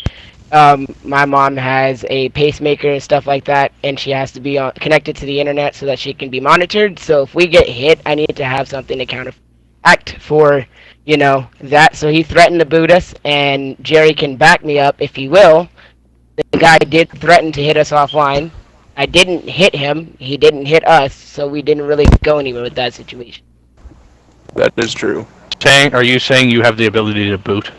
my mom has a pacemaker and stuff like that, and she has to be connected to the internet so that she can be monitored. So if we get hit, I need to have something to counteract for, you know, that. So he threatened to boot us, and Jerry can back me up if he will. The guy did threaten to hit us offline. I didn't hit him. He didn't hit us, so we didn't really go anywhere with that situation. That is true. Are you saying you have the ability to boot?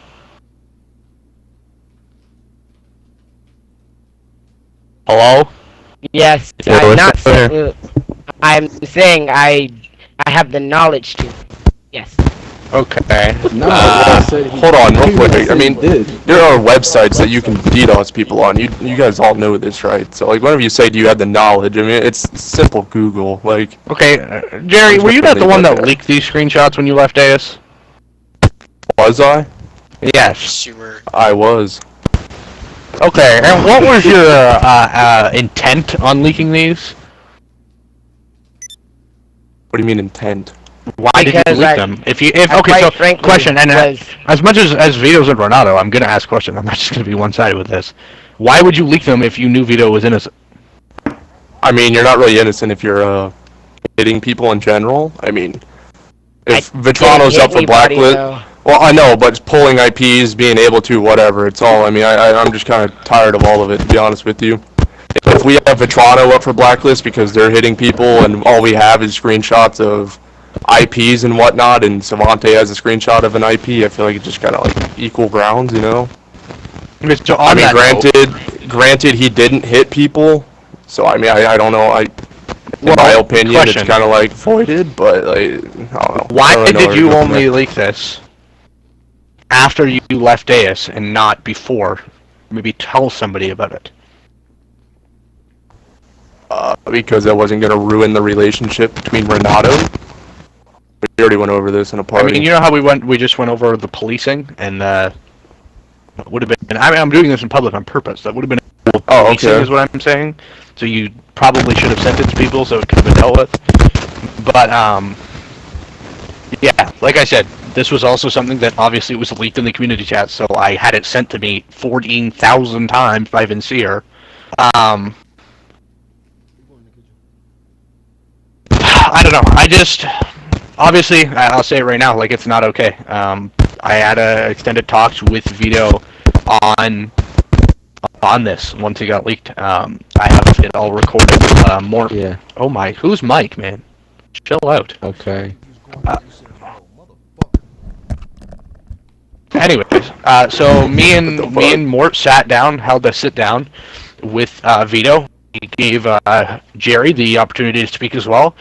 Hello? Yes, I'm saying I have the knowledge to. Yes. Okay. Hold on, real quick. I mean, there are websites that you can DDoS people on. You guys all know this, right? So, like, whenever you say, "Do you have the knowledge?" I mean, it's simple Google. Like, okay, Jerry, were you not the one that leaked these screenshots when you left AS? Was I? Yes. You were. I was. Okay, and what was your intent on leaking these? What do you mean intent? Why did you leak them? Question, and as much as Vito's in Renato, I'm gonna ask a question. I'm not just gonna be one-sided with this. Why would you leak them if you knew Vito was innocent? I mean, you're not really innocent if you're hitting people in general. I mean, if Vitrano's up for blacklist, well, I know, but pulling IPs, being able to, whatever, it's all. I mean, I'm just kind of tired of all of it, to be honest with you. If we have Vitrano up for blacklist because they're hitting people, and all we have is screenshots of IPs and whatnot, and Savante has a screenshot of an IP, I feel like it's just kind of like equal grounds, you know? So I mean, granted, he didn't hit people, so I mean, I don't know. In my opinion, it's kind of like voided, but like, I don't know. Why did you only leak this after you left AS and not before? Maybe tell somebody about it. Because that wasn't going to ruin the relationship between Renato. We already went over this in a party. I mean, you know how we just went over the policing, and would have been. I mean, I'm doing this in public on purpose. That would have been. Policing is what I'm saying. So you probably should have sentenced people so it could have been dealt with. But yeah, like I said, this was also something that obviously was leaked in the community chat, so I had it sent to me 14,000 times by Vincere. I don't know. I just, obviously, I'll say it right now, like, it's not okay. I had extended talks with Vito on this once it got leaked. I have it all recorded. Yeah. Oh my, who's Mike, man? Chill out. Okay. Anyways, so me and Mort sat down, held a sit down with Vito. He gave Jerry the opportunity to speak as well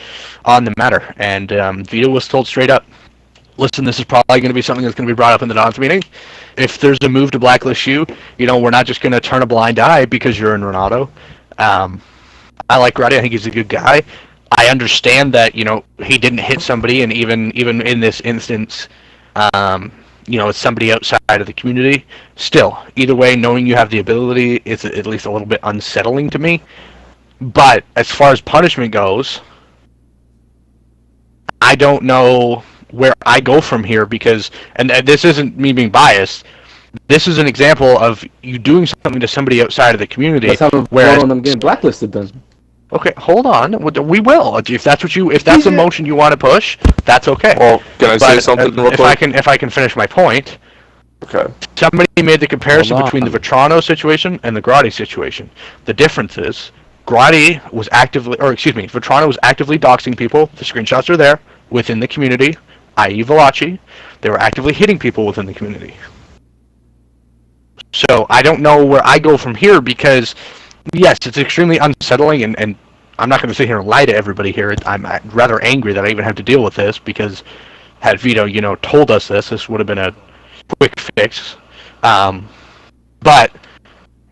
on the matter, and Vito was told straight up, listen, this is probably going to be something that's going to be brought up in the Dons meeting. If there's a move to blacklist you, we're not just going to turn a blind eye because you're in Renato. I like Roddy. I think he's a good guy. I understand that, he didn't hit somebody, and even in this instance, it's somebody outside of the community. Still, either way, knowing you have the ability is at least a little bit unsettling to me. But as far as punishment goes, I don't know where I go from here because, and this isn't me being biased, this is an example of you doing something to somebody outside of the community. Let's have a vote on them getting blacklisted then. Okay, hold on. We will. If that's the motion you want to push, that's okay. Well, can I say something real quick? If I can finish my point. Okay. Somebody made the comparison between the Vitrano situation and the Grotti situation. The difference is, Vitrano was actively doxing people. The screenshots are there within the community, i.e. Valachi. They were actively hitting people within the community. So I don't know where I go from here because, yes, it's extremely unsettling, and I'm not going to sit here and lie to everybody here. I'm rather angry that I even have to deal with this because, had Vito, told us this would have been a quick fix. But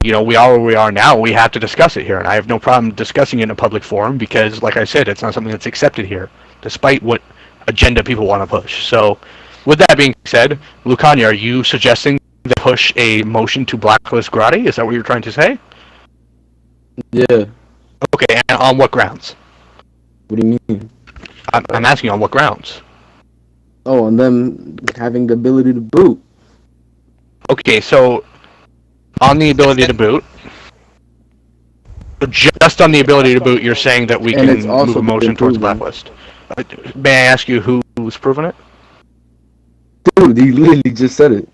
we are where we are now. We have to discuss it here, and I have no problem discussing it in a public forum because, like I said, it's not something that's accepted here, despite what agenda people want to push. So, with that being said, Lucania, are you suggesting they push a motion to blacklist Grotti? Is that what you're trying to say? Yeah. Okay, and on what grounds? What do you mean? I'm asking you on what grounds? Oh, on them having the ability to boot. Okay, so on the ability to boot, just on the ability to boot, you're saying that we can move a motion towards blacklist. May I ask you who's proving it? Dude, you literally just said it.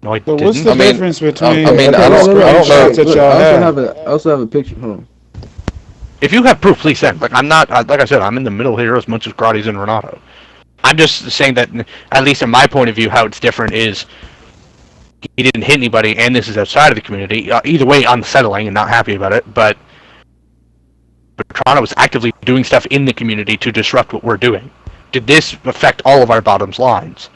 No, I But didn't. what's the difference between I don't screenshots that Look, y'all I also have a picture. Hold on. If you have proof, please send. Like I said, I'm in the middle here as much as Grotti's and Renato. I'm just saying that, at least in my point of view, how it's different is he didn't hit anybody, and this is outside of the community. Either way, unsettling and not happy about it. But Toronto was actively doing stuff in the community to disrupt what we're doing. Did this affect all of our bottom lines?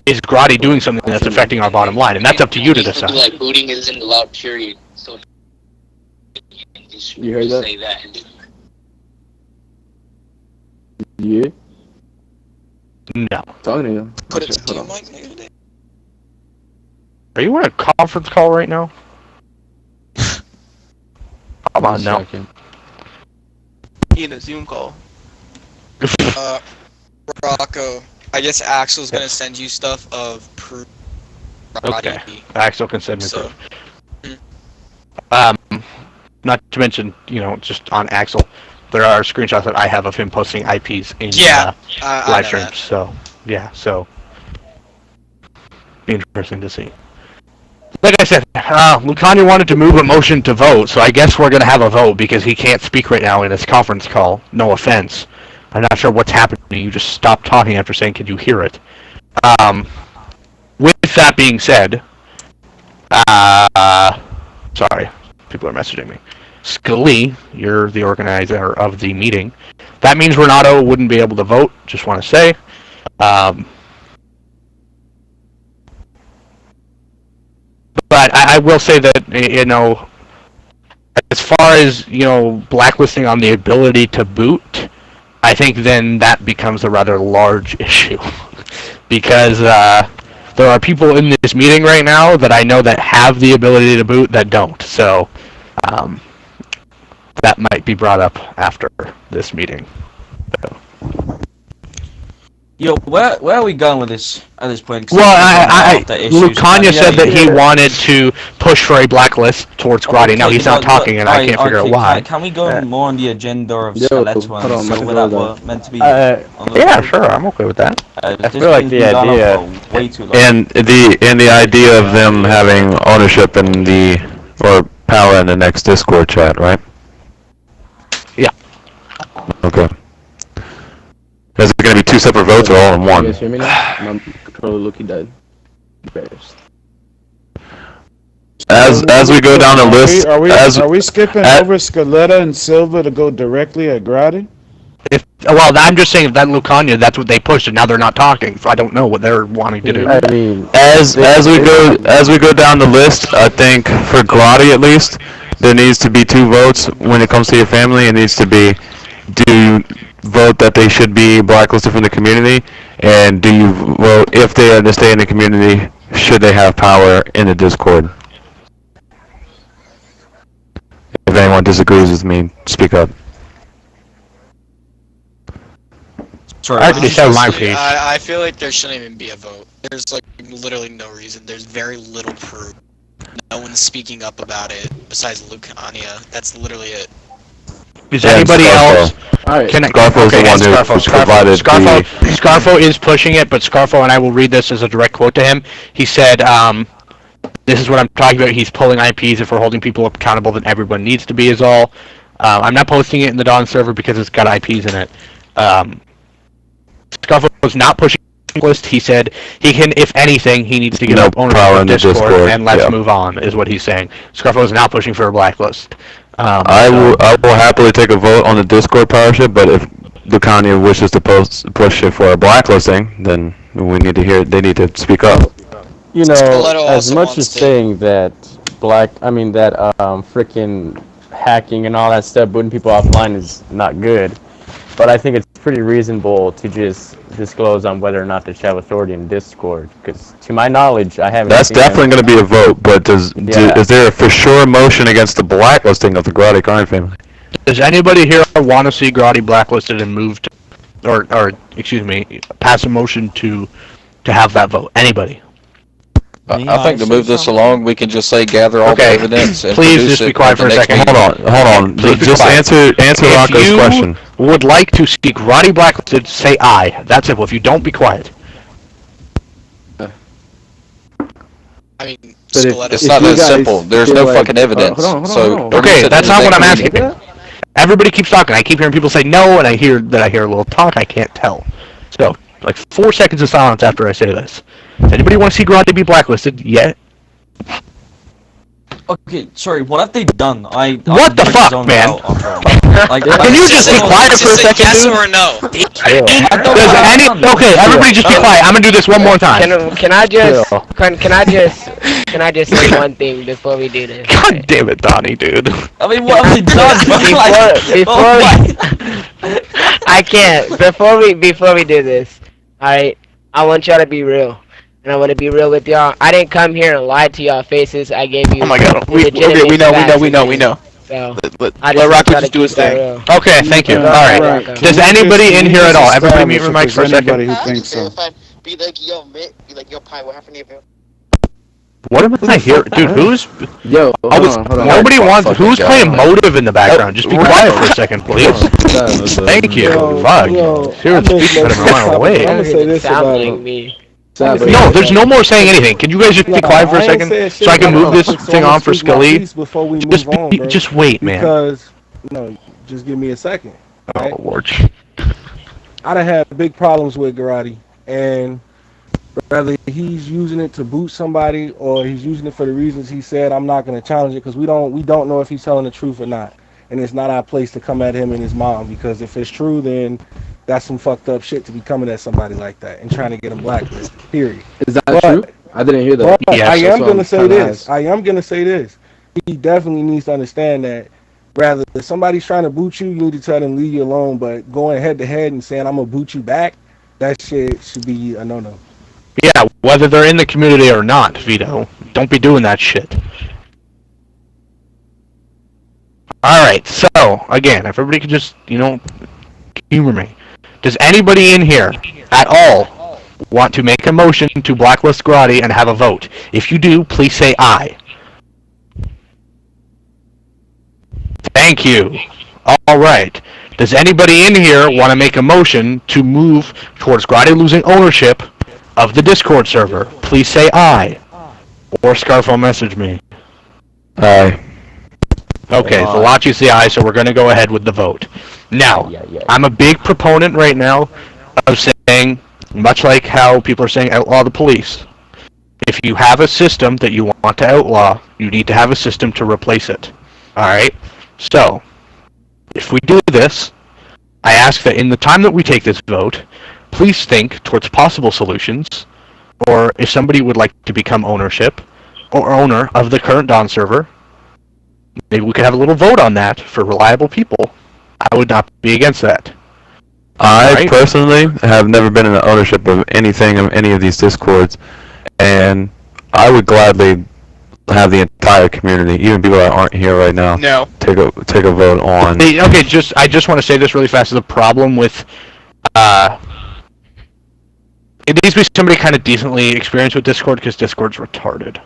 Is Grotti doing something that's affecting our bottom line? And that's up to you to decide. Like booting isn't allowed, period. So You heard that? say that. Yeah. No. Talking to you. Put it to Hold you, on. Mike. Are you on a conference call right now? Come on now. In a Zoom call. Rocco, I guess Axel's gonna send you stuff of proof. Okay. Axel can send me So- proof. Not to mention, just on Axel, there are screenshots that I have of him posting IPs in I live know streams. that. So, so be interesting to see. Like I said, Lucania wanted to move a motion to vote, so I guess we're going to have a vote because he can't speak right now in his conference call. No offense. I'm not sure what's happening. You just stopped talking after saying, "Can you hear it?" With that being said, sorry, people are messaging me. Scully, you're the organizer of the meeting. That means Renato wouldn't be able to vote, just want to say. But I will say that, as far as, blacklisting on the ability to boot, I think then that becomes a rather large issue. Because there are people in this meeting right now that I know that have the ability to boot that don't. So, that might be brought up after this meeting. So. Yo, where are we going with this at this point? 'Cause Well, Lucania said that he yeah. wanted to push for a blacklist towards Grotti. Now he's not talking, and I can't figure out why. Can we go more on the agenda of Yo, Skeletor hold and on, Silver that were meant to be? Yeah, sure, I'm okay with that. I feel like the idea way too long. And the idea of them having ownership in or power in the next Discord chat, right? Yeah. Okay. Is it going to be two separate votes or all in You one? guys hear me now? My controller Loki died. Embarrassed. As we go down the list, Are we skipping over Scaletta and Silva to go directly at Grotti? Well, I'm just saying that Lucania, that's what they pushed, and now they're not talking. So I don't know what they're wanting to do. I mean, as we go down the list, I think for Grotti at least, there needs to be two votes when it comes to your family. It needs to be, do you vote that they should be blacklisted from the community, and do you vote if they are to stay in the community, should they have power in the Discord? If anyone disagrees with me, speak up. Sorry, I just have my page. I feel like there shouldn't even be a vote. There's like literally no reason. There's very little proof. No one's speaking up about it besides Lucania. That's literally it. Is anybody else? Scarfo's the one who provided Scarfo is pushing it, but Scarfo, and I will read this as a direct quote to him. He said, "This is what I'm talking about. He's pulling IPs. If we're holding people accountable, then everyone needs to be. Is all. I'm not posting it in the Dawn server because it's got IPs in it. Scarfo was not pushing the list. He said he can, if anything, he needs to get up ownership of Discord, and let's move on. Is what he's saying. Scarfo is not pushing for a blacklist. I will happily take a vote on the Discord powership, but if Lucania wishes to push it for a blacklisting, then we need to hear. They need to speak up. You know, Stiletto as also much wants as to- saying that freaking hacking and all that stuff, putting people offline is not good, but I think it's pretty reasonable to just disclose on whether or not they should have authority in Discord, because to my knowledge, I haven't That's seen definitely going to be a vote, but is there a for sure motion against the blacklisting of the Grotti crime family? Does anybody here want to see Grotti blacklisted and moved, or excuse me, pass a motion to have that vote? Anybody? I think to move this along, we can just say gather all the Okay. evidence and Please produce just be it quiet at the for a next second. meeting. Hold on. Please be Just quiet. answer Rocco's question. If you would like to see Grotti blacklisted, say aye. That's simple. If you don't, be quiet. I mean, But Stiletto. it's not that simple. There's no fucking evidence. Okay, that's not what I'm asking. Everybody keeps talking. I keep hearing people say no, and I hear a little talk. I can't tell. So, like 4 seconds of silence after I say this. Does anybody want to see Grotti be blacklisted yet? Okay, sorry, what have they done? What the fuck, man? Can you just be quiet for a second, yes dude? or no? Okay, everybody just be quiet. I'm gonna do this one more time. Can I just say one thing before we do this? God damn it, Donnie, dude. I mean, what have they done? I can't. Before we do this, alright, I want y'all to be real. And I want to be real with y'all. I didn't come here and lie to y'all faces. I gave you. Oh my god, we know. So, Let just Rocco try to just do his keep that thing. real. Okay, thank you. Alright. Does anybody in here at all? Everybody mute your mics for a Anybody second. who thinks so. Be like, yo, Mick. Be like, yo, Pi, what happened to you? What am I hearing? Dude, who's... Yo, hold on. Nobody wants... Who's playing Motive in the background? Just be quiet for a second, please. Thank you. Fuck. Seriously, speak out of my mind away. I'm gonna say this about me. No, there's no more saying anything. Can you guys just be quiet for a second so I can move this thing on for Scully? Before we move on, bro. Just wait, man. Because, just give me a second. Oh, Lord. I done had big problems with Grotti, and whether he's using it to boot somebody or he's using it for the reasons he said, I'm not going to challenge it because we don't know if he's telling the truth or not, and it's not our place to come at him and his mom, because if it's true, then that's some fucked up shit to be coming at somebody like that and trying to get him blacklisted. Period. Is that true? I didn't hear that. But I am going to say this. I am going to say this. He definitely needs to understand that. Rather, if somebody's trying to boot you, you need to tell them leave you alone. But going head to head and saying I'm gonna boot you back, that shit should be a no-no. Yeah, whether they're in the community or not, Vito. Don't be doing that shit. Alright, so, again, if everybody could just, humor me. Does anybody in here, at all, want to make a motion to blacklist Grotti and have a vote? If you do, please say aye. Thank you. Alright. Does anybody in here want to make a motion to move towards Grotti losing ownership of the Discord server? Please say aye. Or Scarfo message me. Aye. Okay, Valachi say aye, so we're going to go ahead with the vote. Now, I'm a big proponent right now of saying, much like how people are saying outlaw the police, if you have a system that you want to outlaw, you need to have a system to replace it. Alright? So, if we do this, I ask that in the time that we take this vote, please think towards possible solutions, or if somebody would like to become ownership, or owner of the current Dawn server, maybe we could have a little vote on that for reliable people. I would not be against that. I personally have never been in the ownership of anything of any of these Discords, and I would gladly have the entire community, even people that aren't here right now, take a vote on. Okay, I just want to say this really fast. The problem with it needs to be somebody kind of decently experienced with Discord, because Discord's retarded.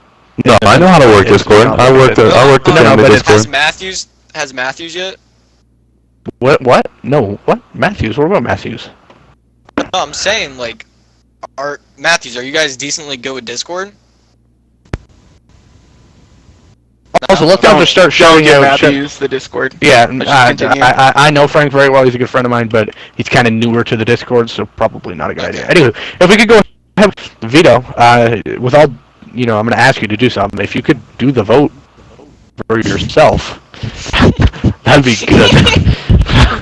No, I know how to work Discord. I worked the Discord. Has Matthews yet? What? No, what? Matthews? What about Matthews? No, I'm saying, are you guys decently good with Discord? Also, let's not just start showing you Matthews the Discord. Yeah, I know Frank very well. He's a good friend of mine, but he's kind of newer to the Discord, so probably not a good idea. Anyway, if we could go ahead, Vito, with all, I'm going to ask you to do something. If you could do the vote for yourself, that'd be good.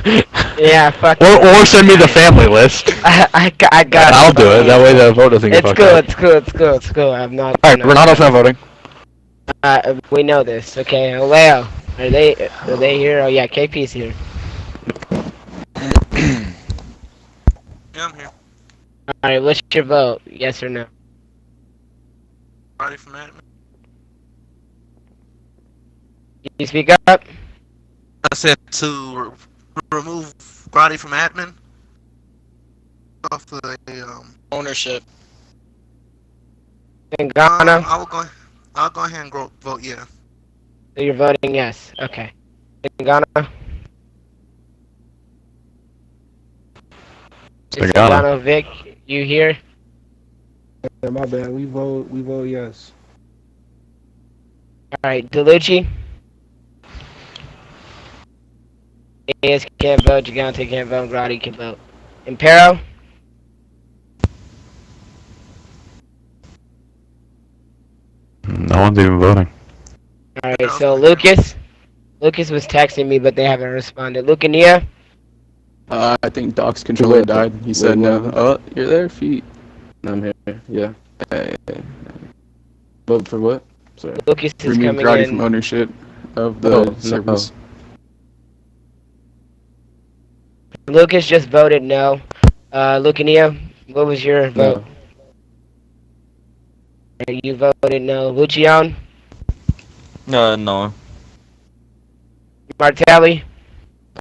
Yeah, fuck. Or send me the family list. I got it. I'll do it. That way the vote doesn't get It's fucked cool, up. it's cool, it's cool, it's cool. I'm not. Alright, Renato's not voting. We know this. Okay, Leo. Are they here? Oh yeah, KP's here. Yeah, I'm here. Alright, what's your vote? Yes or no? Roddy from admin. You speak up? I said to remove Roddy from admin off the ownership. Ghana? I'll go ahead and vote yeah. So you're voting yes. Okay. Ghana? Ghana, Vic, you here? Yeah, my bad. We vote yes. Alright, Delucci? AS can't vote, Gigante can't vote, Grotti can vote. Impero? No one's even voting. Alright, so Lucas? Lucas was texting me, but they haven't responded. Lucania? I think Doc's controller died. He said no. Oh, you're there, feet. I'm here. Yeah. Vote for what? Sorry. Lucas is Remove coming Grotti in. from ownership of the service. Lucas just voted no. Lucania, what was your vote? You voted no. Lucian? No. Martelli?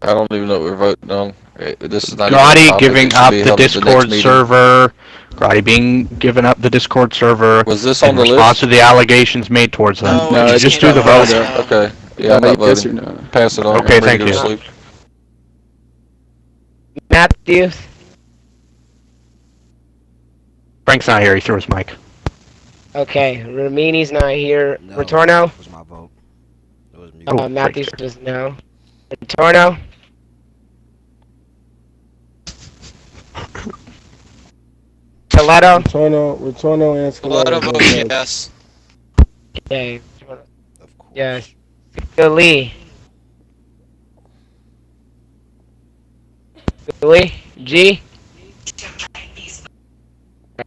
I don't even know what we're voting on. This is not Grotti even a topic. giving It should up be the held at next Discord meeting. server. Grotti being given up the Discord server. Was this in on the response list? to the allegations made towards them. No, Just do the vote. Okay. Yeah, I'm not Yes or voting. no? Pass it on. Okay, I'm ready thank to you. go to sleep. Matthews? Frank's not here. He threw his mic. Okay, Ramini's not here. Retorno? was my vote. It was me. Matthews was no. Retorno? Toledo? Retorno and Toledo Scaletta. votes yes. Okay. Yes. Lee? Lee? G?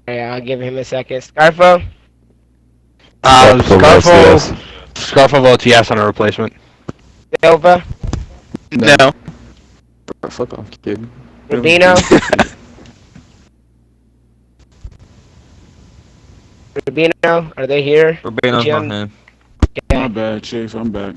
Alright, I'll give him a second. Scarfo? Scarfo votes yes on a replacement. Silva? No. Fuck off, kid. Rubino? Rubino? Are they here? Rubino's Jim? not here. My bad, Chief. I'm back.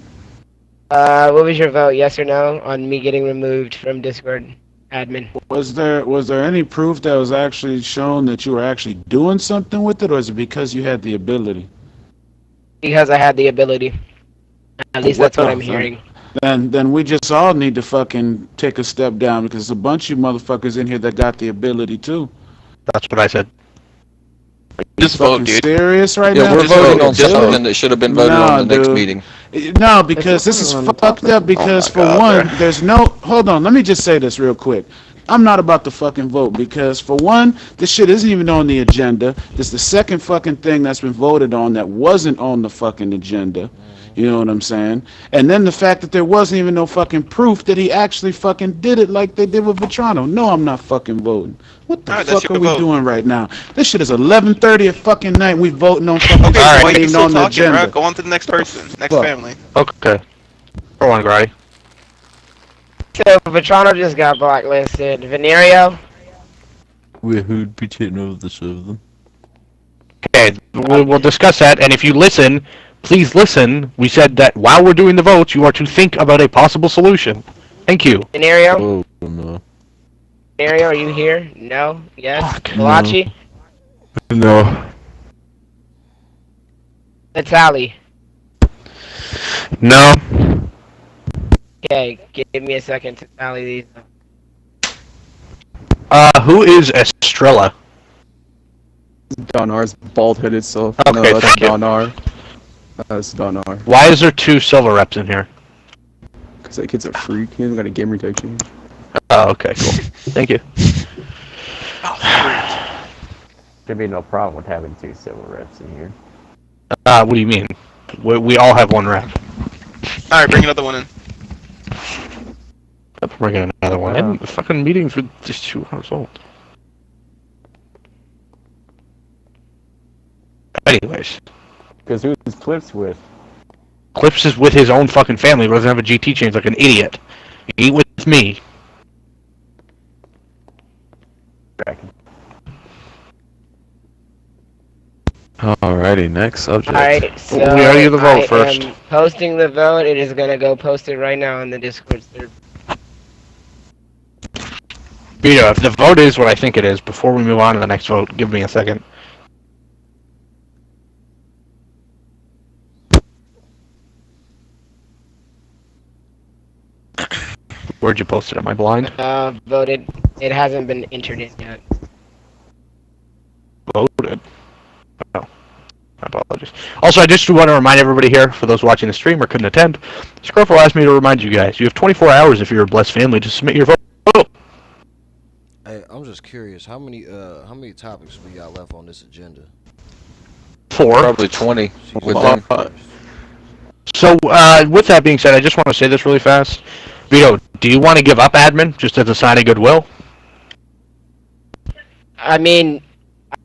What was your vote? Yes or no on me getting removed from Discord admin? Was there any proof that was actually shown that you were actually doing something with it, or is it because you had the ability? Because I had the ability. At least that's what I'm the hearing. Then we just all need to fucking take a step down because there's a bunch of you motherfuckers in here that got the ability too. That's what I said. Just Fucking vote, dude. serious right Yeah, now? we're Just voting vote. on something that should have been voted on the next dude. meeting. No, because this is fucked up because for one, there's no, hold on, let me just say this real quick. I'm not about to fucking vote because for one, this shit isn't even on the agenda. This is the second fucking thing that's been voted on that wasn't on the fucking agenda. You know what I'm saying? And then the fact that there wasn't even no fucking proof that he actually fucking did it like they did with Vetrano. No, I'm not fucking voting. What the fuck are we doing right now? This shit is 11:30 at fucking night. We voting on fucking Okay, shit so ain't you even still on the talking, agenda. bro? Go on to the next person, next Fuck. family. Okay. For one, Grotti. So Vetrano just got blacklisted. Venerio? Wait, who'd be taking over the server? Okay, we'll discuss that, and if you listen, please listen. We said that while we're doing the votes, you are to think about a possible solution. Thank you. Venerio? Oh, no. Venerio, are you here? No? Yes? Malachi? No. Natali? No. Okay, give me a second to tally these. Who is Estrella? Don R's bald-headed self. Okay, No, that's thank you. Don R. That's Don R. Why is there 2 silver reps in here? Because that kid's a freak. He hasn't got a gamer tag change. Oh, okay, cool. Thank you. There'd be no problem with having 2 civil reps in here. What do you mean? We all have 1 rep. Alright, bring another one in. I'm bringing another one in. The fucking meetings were just 2 hours old. Anyways. Because who's Clips with? Clips is with his own fucking family, but doesn't have a GT change like an idiot. He ain't with me. Alrighty, next subject. Alright, so we already do the vote first. am posting the vote. It is gonna go post it right now on the Discord server. Vito, if the vote is what I think it is, before we move on to the next vote, give me a second. Where'd you post it? Am I blind? Voted. It hasn't been entered in yet. Voted. Oh. My apologies. Also, I just want to remind everybody here, for those watching the stream or couldn't attend, Scruffle asked me to remind you guys, you have 24 hours if you're a blessed family to submit your vote. Hey, I'm just curious, how many topics we got left on this agenda? 4. Probably 20. With that being said, I just want to say this really fast. Vito, do you want to give up admin just as a sign of goodwill? I mean,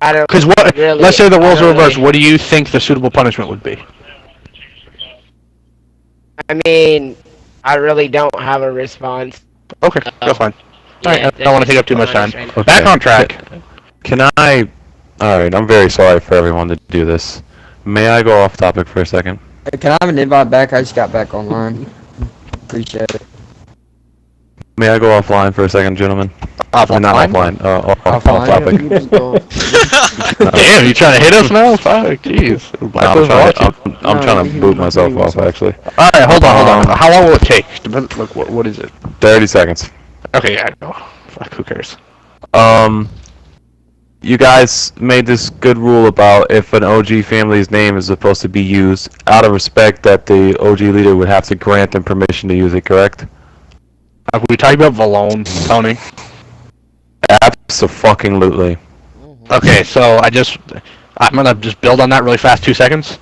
I don't. Because what? Really, let's say the roles are reversed. really. What do you think the suitable punishment would be? I mean, I really don't have a response. Okay, that's fine. Alright, I don't want to take up too much time. Okay. Back on track. Can I... Alright, I'm very sorry for everyone to do this. May I go off topic for a second? Hey, can I have an invite back? I just got back online. Appreciate it. May I go offline for a second, gentlemen? Offline? Not offline. Off topic. Damn, you trying to hit us now? Fuck, jeez. I'm trying to boot myself off, actually. Alright, hold on. How long will it take? Look, what is it? 30 seconds. Okay, yeah, go. Fuck, who cares? You guys made this good rule about if an OG family's name is supposed to be used, out of respect that the OG leader would have to grant them permission to use it, correct? Are we talking about Valone, Tony? Abso-fucking-lutely. Okay, so I'm gonna just build on that really fast, 2 seconds.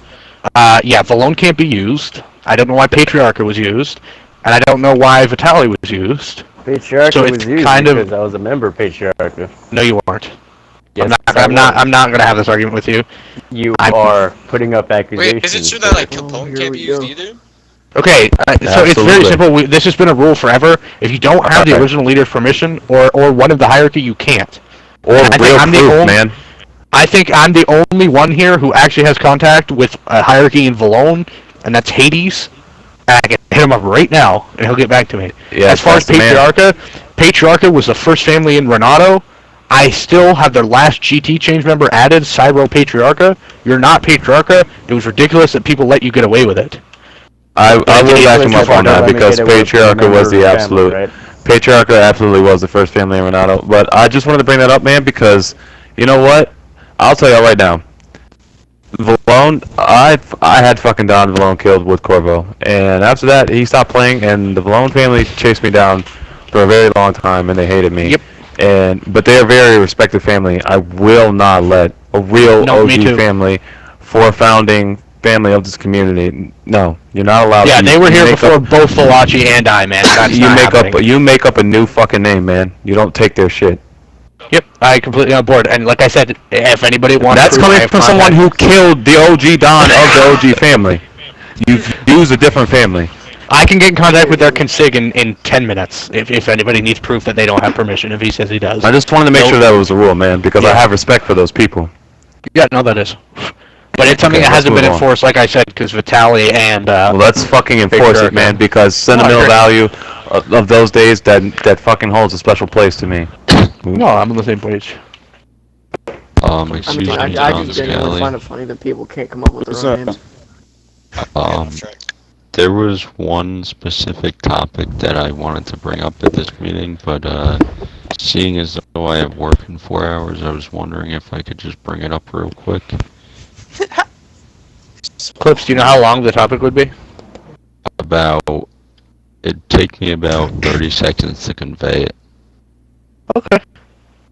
Yeah, Valone can't be used. I don't know why Patriarcha was used, and I don't know why Vitali was used. Patriarcha So was it's used kind of- because I was a member of Patriarcha. No, you weren't. Yes, I'm not gonna have this argument with you. You are putting up accusations. Wait, is it true that like Capone can't be used either? Okay, so it's very Absolutely. simple. This has been a rule forever. If you don't have the original leader's permission or one of the hierarchy, you can't. Or And I think real I'm the proof, only- man. I think I'm the only one here who actually has contact with a hierarchy in Valone, and that's Hades. And I can hit him up right now, and he'll get back to me. Yeah, as far as that's the man. Patriarcha was the first family in Renato. I still have their last GT change member added, Cyro Patriarcha. You're not Patriarcha. It was ridiculous that people let you get away with it. I will back him up on that Let me because get away with Patriarcha was the member of absolute. family, right? Patriarcha absolutely was the first family in Renato. But I just wanted to bring that up, man, because you know what? I'll tell you right now. Valone, I had fucking Don Valone killed with Corvo, and after that he stopped playing, and the Valone family chased me down for a very long time, and they hated me. Yep. But they're a very respected family. I will not let a real No, me OG too. family, for founding family of this community. No, you're not allowed. Yeah, to. they were You here make before up- both Valachi and I, man. That's you not make happening. up. You make up a new fucking name, man. You don't take their shit. Yep, I completely on board. And like I said, if anybody wants, That's coming from someone who killed the OG Don of the OG family. You've used a different family. I can get in contact with their consig in 10 minutes if anybody needs proof that they don't have permission. If he says he does. I just wanted to make sure that was a rule, man, because I Yeah. have respect for those people. Yeah, no, that is. But it's something Okay, that hasn't let's been move on. enforced, like I said, because Vitali and Well, let's fucking enforce it, Patriarcha. man, because sentimental value of those days that fucking holds a special place to me. No, I'm on the same page. Excuse me, I John just genuinely find Scally. it funny that people can't come up with their own names. There was one specific topic that I wanted to bring up at this meeting, but seeing as though I have work in 4 hours, I was wondering if I could just bring it up real quick. Clips, do you know how long the topic would be? It'd take me about 30 seconds to convey it. Okay.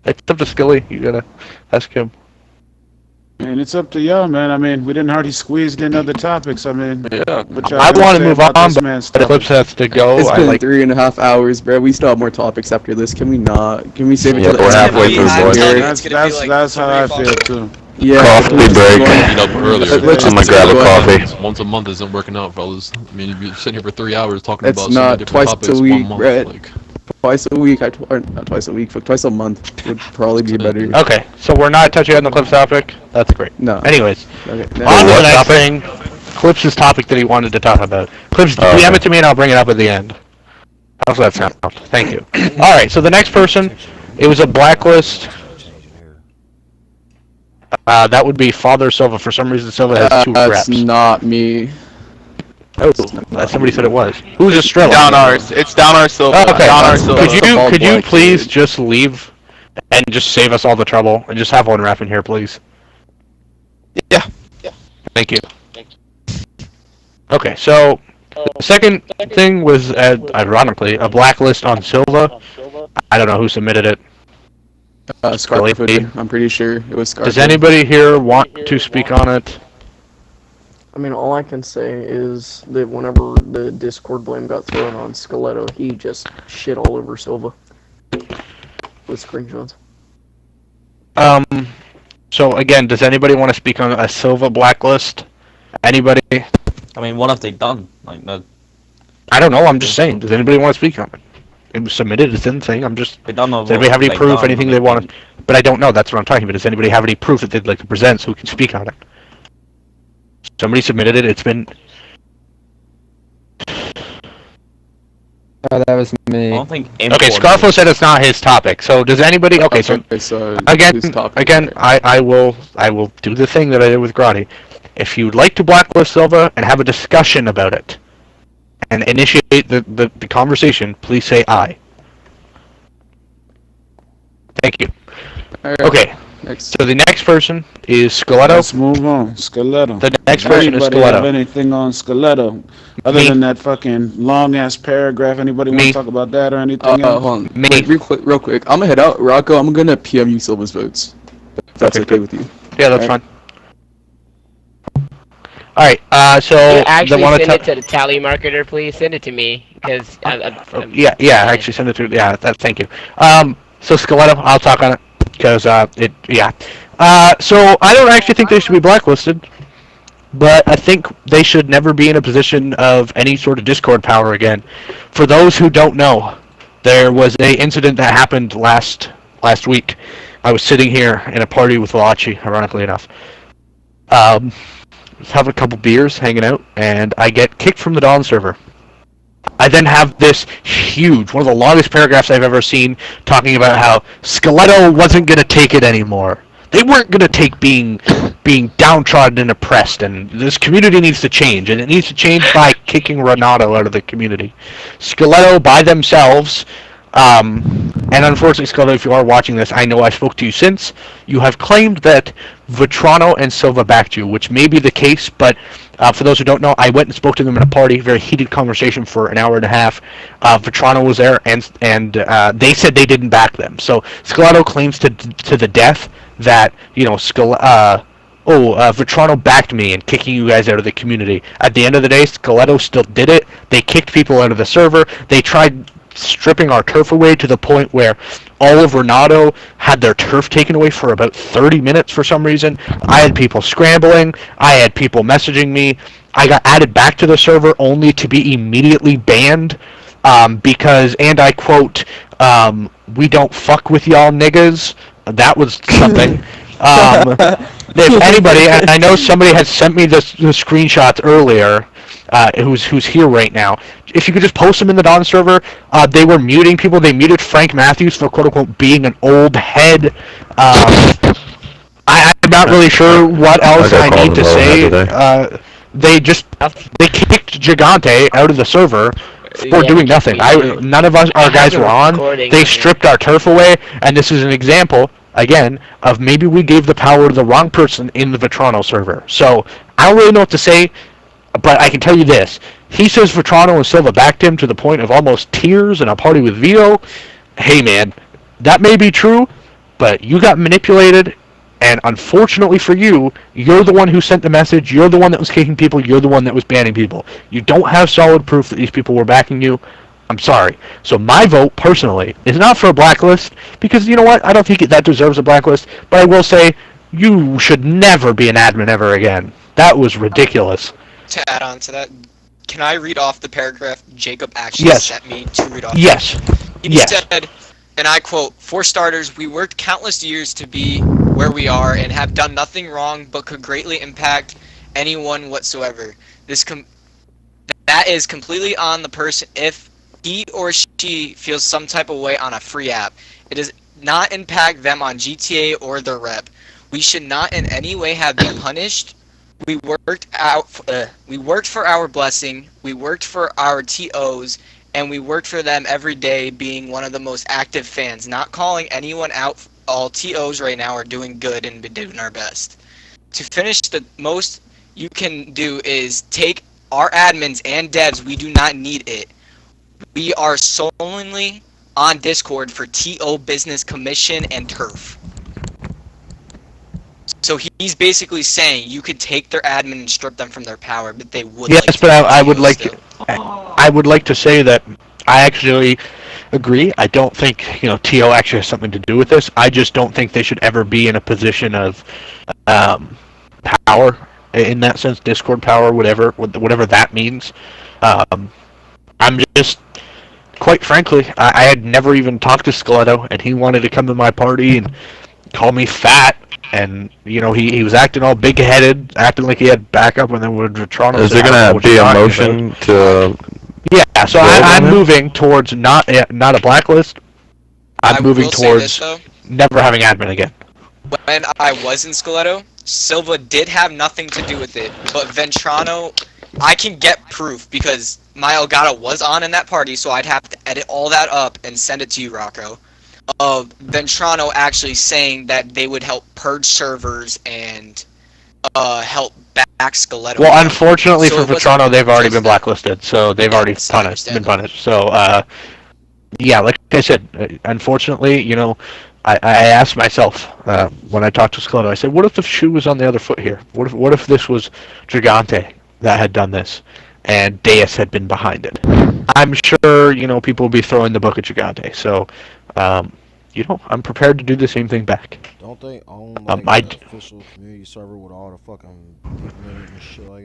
It's up to Skilly. You gotta ask him. And it's up to y'all, man. I mean, we didn't hardly squeezed in other topics. I mean, yeah. I want to move on, but the clips has to go. It's been like 3.5 hours, bro. We still have more topics after this. Can we not? Can we save it Yeah, till the we're end? halfway through, boys. That's how I feel too. Yeah. Coffee break. Meet up earlier. I'm gonna grab a coffee. Once a month isn't working out, fellas. I mean, you're sitting here for 3 hours talking That's about so not many different twice topics a week, 1 month. Brett. Like, Twice a week, or not twice a week, but twice a month would probably be better. Okay, so we're not touching on the clips topic. That's great. No. Anyways, Okay. on to the next thing. Clips' topic that he wanted to talk about. Clips, DM it to me and I'll bring it up at the end. How's that sound? Thank you. All right, so the next person, it was a blacklist. That would be Father Silva. For some reason, Silva has 2 reps. That's not me. Oh, somebody said it was. Who's Estrella? Down ours. It's down our Silva. Oh, okay. Down our Silva. Could you please just leave and just save us all the trouble and just have one rep in here, please? Yeah. Thank you. Okay, so the second thing was, ironically, a blacklist on Silva. I don't know who submitted it. Scarfoot, I'm pretty sure it was Scarfoot. Does anybody here want to speak on it? I mean, all I can say is that whenever the Discord blame got thrown on Stiletto, he just shit all over Silva with screenshots. So again, does anybody want to speak on a Silva blacklist? Anybody? I mean, what have they done? Like, no. I don't know. I'm just saying. Does anybody want to speak on it? It was submitted. It's in the thing. I'm just. They don't know. Does anybody have any proof? Anything they want to? But I don't know. That's what I'm talking about. Does anybody have any proof that they'd like to present so we can speak on it? Somebody submitted it. It's been. Oh, that was me. I don't think. Okay, Scarfo said it's not his topic. So does anybody? Okay, so again, I will do the thing that I did with Grotti. If you'd like to blacklist Silva and have a discussion about it, and initiate the conversation, please say aye. Thank you. Okay. So the next person is Stiletto. Let's move on. Stiletto. The next person is Anybody Stiletto. have anything on Stiletto? Other than that fucking long-ass paragraph, anybody want to talk about that or anything else? Hold on. Wait, real quick. I'm gonna head out. Rocco, I'm gonna PM you Silva's votes. If that's okay with you. Yeah, that's fine. Alright, so... Actually, send it to the tally marketer, please. Send it to me, because... yeah, actually send it to... Yeah, thank you. So Stiletto, I'll talk on it, because, so I don't actually think they should be blacklisted, but I think they should never be in a position of any sort of Discord power again. For those who don't know, there was a incident that happened last week. I was sitting here in a party with Valachi, ironically enough. Was having a couple beers, hanging out, and I get kicked from the Dawn server. I then have this huge, one of the longest paragraphs I've ever seen, talking about how Stiletto wasn't going to take it anymore. They weren't going to take being downtrodden and oppressed, and this community needs to change, and it needs to change by kicking Renato out of the community. Stiletto, by themselves, and unfortunately, Stiletto, if you are watching this, I know I spoke to you since, you have claimed that Vetrano and Silva backed you, which may be the case, but for those who don't know, I went and spoke to them in a party, very heated conversation for an hour and a half. Vetrano was there, and they said they didn't back them. So Stiletto claims to the death that, you know, Vetrano backed me in kicking you guys out of the community. At the end of the day, Stiletto still did it. They kicked people out of the server. They tried stripping our turf away to the point where all of Renato had their turf taken away for about 30 minutes for some reason. I had people scrambling. I had people messaging me. I got added back to the server only to be immediately banned because, and I quote, we don't fuck with y'all niggas. That was something. If anybody, and I know somebody had sent me the screenshots earlier, who's here right now. If you could just post them in the Dawn server, they were muting people. They muted Frank Matthews for quote-unquote being an old head. I'm not really sure what else I need to say. They kicked Gigante out of the server for doing nothing. None of our guys were on. They stripped our turf away, and this is an example, again, of maybe we gave the power to the wrong person in the Vetrano server. So, I don't really know what to say, but I can tell you this. He says Vetrano and Silva backed him to the point of almost tears in a party with Vito. Hey man, that may be true, but you got manipulated, And unfortunately for you, you're the one who sent the message, you're the one that was kicking people, you're the one that was banning people. You don't have solid proof that these people were backing you. I'm sorry. So my vote, personally, is not for a blacklist, because you know what? I don't think that deserves a blacklist, but I will say, you should never be an admin ever again. That was ridiculous. To add on to that, can I read off the paragraph Jacob actually sent me to read off? Yes. He said, and I quote, "For starters, we worked countless years to be where we are and have done nothing wrong but could greatly impact anyone whatsoever. That is completely on the person if he or she feels some type of way on a free app. It does not impact them on GTA or their rep. We should not in any way have been punished. We worked for our blessing. We worked for our TOs, and we worked for them every day, being one of the most active fans. Not calling anyone out. All TOs right now are doing good and been doing our best. To finish, the most you can do is take our admins and devs. We do not need it. We are solely on Discord for TO business, commission, and turf." So he's basically saying you could take their admin and strip them from their power, but they would. Yes, like but I would TO like still. I would like to say that I actually agree. I don't think TO actually has something to do with this. I just don't think they should ever be in a position of power in that sense. Discord power, whatever that means. I'm just, quite frankly, I had never even talked to Skeleto, and he wanted to come to my party and call me fat. And he was acting all big-headed, acting like he had backup, and then when Vitrano Is there gonna be a motion to? Yeah, so I'm moving towards not a blacklist. I'm moving towards never having admin again. When I was in Skeleto, Silva did have nothing to do with it, but Ventrano, I can get proof because my Elgato was on in that party, so I'd have to edit all that up and send it to you, Rocco. Of Ventrano actually saying that they would help purge servers and help back Skeleto. Well, unfortunately for Ventrano, they've already been blacklisted, so they've already been punished. So, yeah, like I said, unfortunately, I asked myself when I talked to Skeleto, I said, what if the shoe was on the other foot here? What if this was Gigante that had done this, and Deus had been behind it? I'm sure, people will be throwing the book at Gigante, so... I'm prepared to do the same thing back. Don't they own an official community server with all the fucking people in it and shit like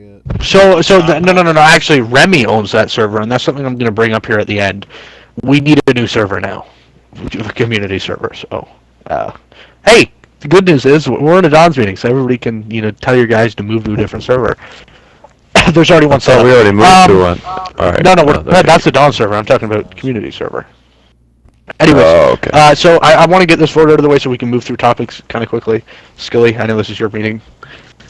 that? No. Actually, Remy owns that server, and that's something I'm going to bring up here at the end. We need a new server now, a community server. So, hey, the good news is we're in a Don's meeting, so everybody can tell your guys to move to a different server. There's already one set up. We already moved to one. All right. No, that's the Dawn server. I'm talking about community server. Anyways, so I want to get this vote out of the way so we can move through topics kind of quickly. Skilly, I know this is your meeting,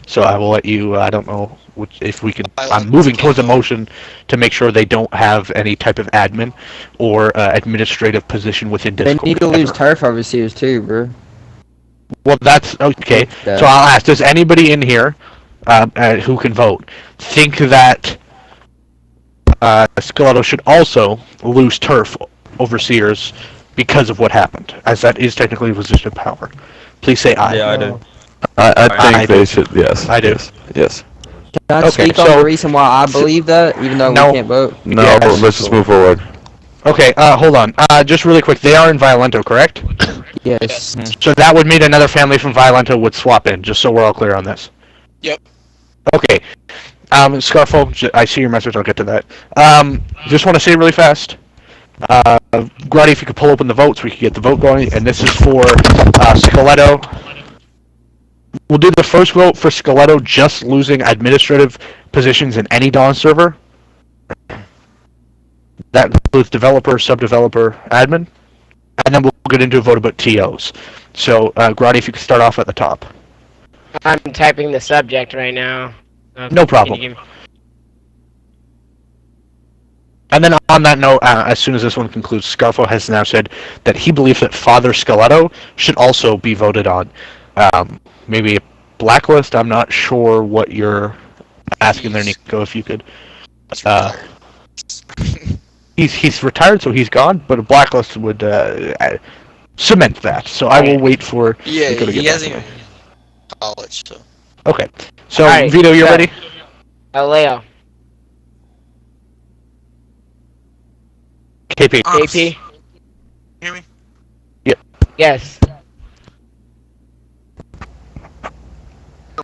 so I will let you, I don't know if we can, I'm moving towards a motion to make sure they don't have any type of admin or administrative position within Discord. They need to lose turf overseers too, bro. Well, that's, okay, so I'll ask, does anybody in here who can vote think that Skeleto should also lose turf overseers because of what happened, as that is technically a position of power? Please say aye. Yeah, I do. I think they should. Yes. I do. Yes. Can I speak on the reason why I believe that, even though we can't vote? No, let's just move forward. Okay, hold on. Just really quick, they are in Violento, correct? Yes. So that would mean another family from Violento would swap in, just so we're all clear on this. Yep. Okay. Scarfo, I see your message, I'll get to that. Just want to say really fast, Gruddy, if you could pull open the votes, we could get the vote going, and this is for Skeleto. We'll do the first vote for Skeleto just losing administrative positions in any Dawn server. That includes developer, sub-developer, admin, and then we'll get into a vote about TOs. So, Gruddy, if you could start off at the top. I'm typing the subject right now. No problem. And then on that note, as soon as this one concludes, Scarfo has now said that he believes that Father Skeleto should also be voted on. Maybe a blacklist, I'm not sure what you're asking there, Nico, if you could. He's retired, so he's gone, but a blacklist would cement that. So I will wait for Yeah, Nico to he get hasn't back. college, so. Okay. So, Alright, Vito, you so- ready? Leo. KP. KP. Hear me? Yes.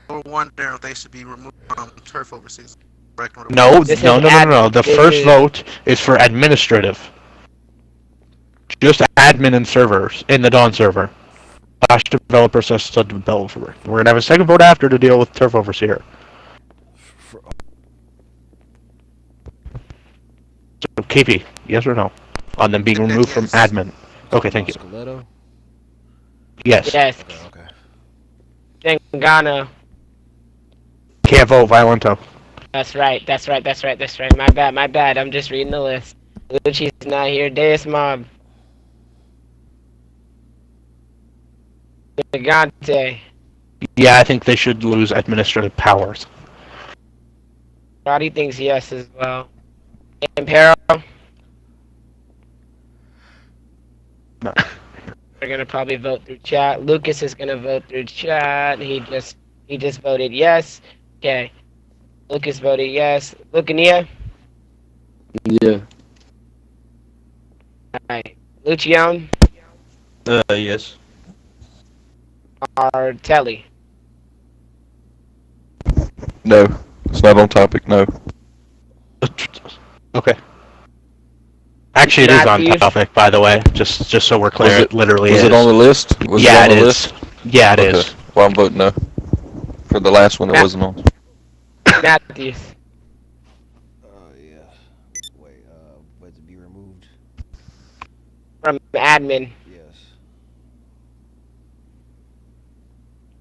We're wondering if they should be removed from turf overseas. No, This no, is no, no, no. admin. The This first is- vote is for administrative. Just admin and servers in the Dawn server. Slash developer slash developer. We're gonna have a second vote after to deal with turf overseer. So KP, yes or no? On them being removed from admin. Okay, thank you. Skeleto? Yes. Yes. Okay. Zingano. Can't vote, Violento. That's right. That's right. That's right. That's right. My bad. My bad. I'm just reading the list. Lucci's not here. Deus Mob. Gigante. Yeah, I think they should lose administrative powers. Roddy thinks yes as well. Impero. No. They're gonna probably vote through chat. Lucas is gonna vote through chat. He just voted yes. Okay. Lucas voted yes. Lucania. Yeah. Alright. Lucian. Yes. Artelli. No, it's not on topic. No. Okay. Actually, it is on Matthews? topic, by the way. Just so we're clear, it literally was is. it on the list? Was Yeah, it on it the is. list? Yeah, it Okay. is. Well, I'm voting no. For the last one, it Matt- wasn't on. Matthews. Yeah. Wait, but to be removed? From admin. Yes.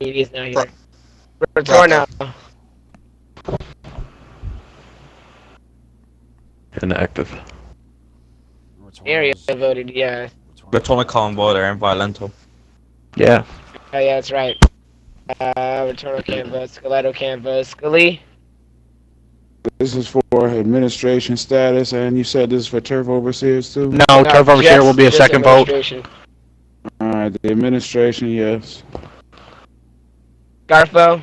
He's not here. Retorno. Inactive. Area voted yes. Retonical and Boiler and Violento. Yeah. Oh yeah, that's right. Retorno can't vote. Skeleto can't vote. Scully. This is for administration status, and you said this is for turf overseers too? No, turf overseer will be a just second vote. administration. Alright, the administration, yes. Garfo.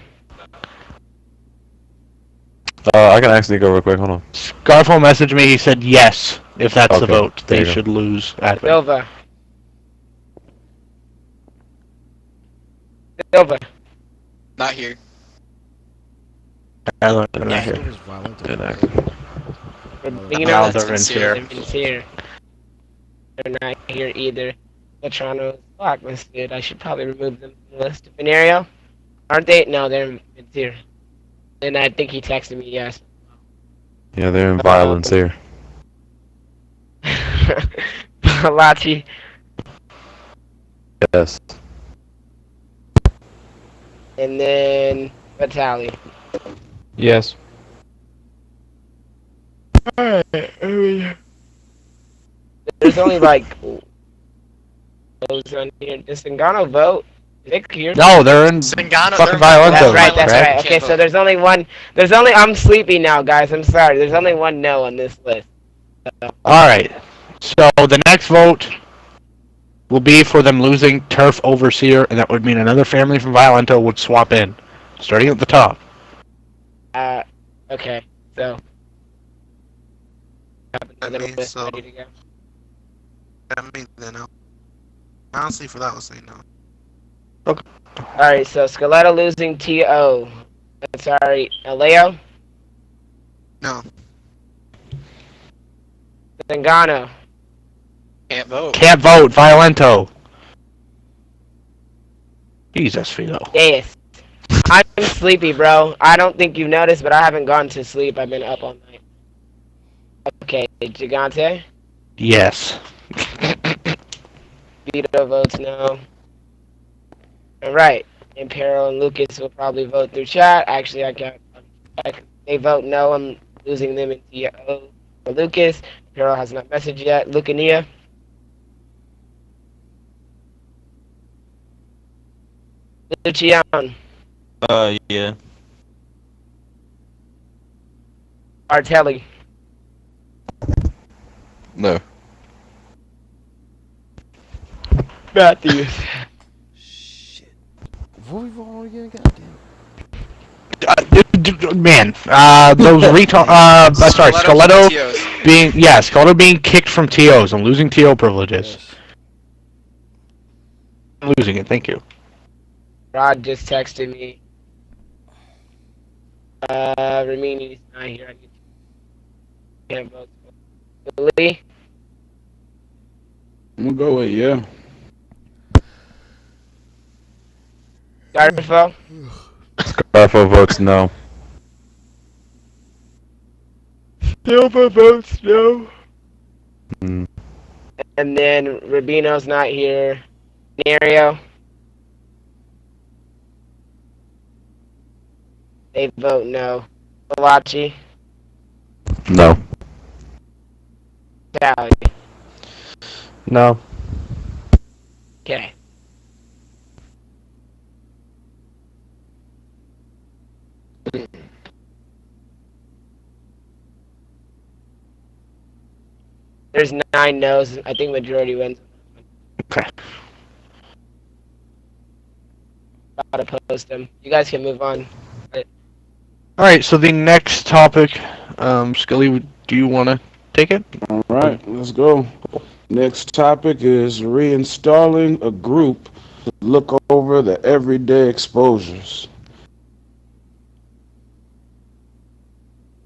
I can actually go real quick. Hold on. Garfo messaged me. He said yes. If that's the Okay, vote, there they you go. should lose admin. Silva. Silva. Not here. They're not here. Inactive. Rubino. Now they're in here. Here. They're not here either. Vetrano blacklisted. I should probably remove them from the list. Venerio. Aren't they? No, they're in here. And I think he texted me yes. Yeah, they're in violence here. Palazzi. Yes. And then Vitali. Yes. Alright, there's only like those on here. Does Singano vote? Nick here? No, they're in Singano, fucking they're Violento. That's right, that's correct? right. Okay, so there's only one. I'm sleepy now, guys. I'm sorry. There's only one no on this list. Alright. So the next vote will be for them losing turf overseer, and that would mean another family from Violento would swap in. Starting at the top. Okay, so. That means so. That means then no. Honestly, for that, I'll say no. Alright, so Skeleto losing T.O. Sorry, Leo? No. Zingano. Can't vote. Can't vote, Violento. Jesus, Vito. Yes. I'm sleepy, bro. I don't think you've noticed, but I haven't gone to sleep. I've been up all night. Okay, Gigante. Yes. Vito votes no. Alright. Imperial and Lucas will probably vote through chat. Actually, they vote no. I'm losing them in TO for Lucas. Imperial has not messaged yet. Lucania. Lucian. Yeah. Artelli. No. Matthews. Before we vote on it again, goddamn. Man, those sorry, Skeletto being kicked from TOs and losing TO privileges. Yes. Losing it, thank you. Rod just texted me. Ramini's not here. I can't vote. Lee? I'm gonna go with yeah. Garfo? Garfo votes no. Silva votes no. Mm. And then Rubino's not here. Nario? They vote no. Malachi? No. Sally? No. Okay. There's 9 no's. I think majority wins. Okay. Gotta post them. You guys can move on. Alright, so the next topic, Scully, do you want to take it? All right, let's go. Next topic is reinstalling a group to look over the everyday exposures.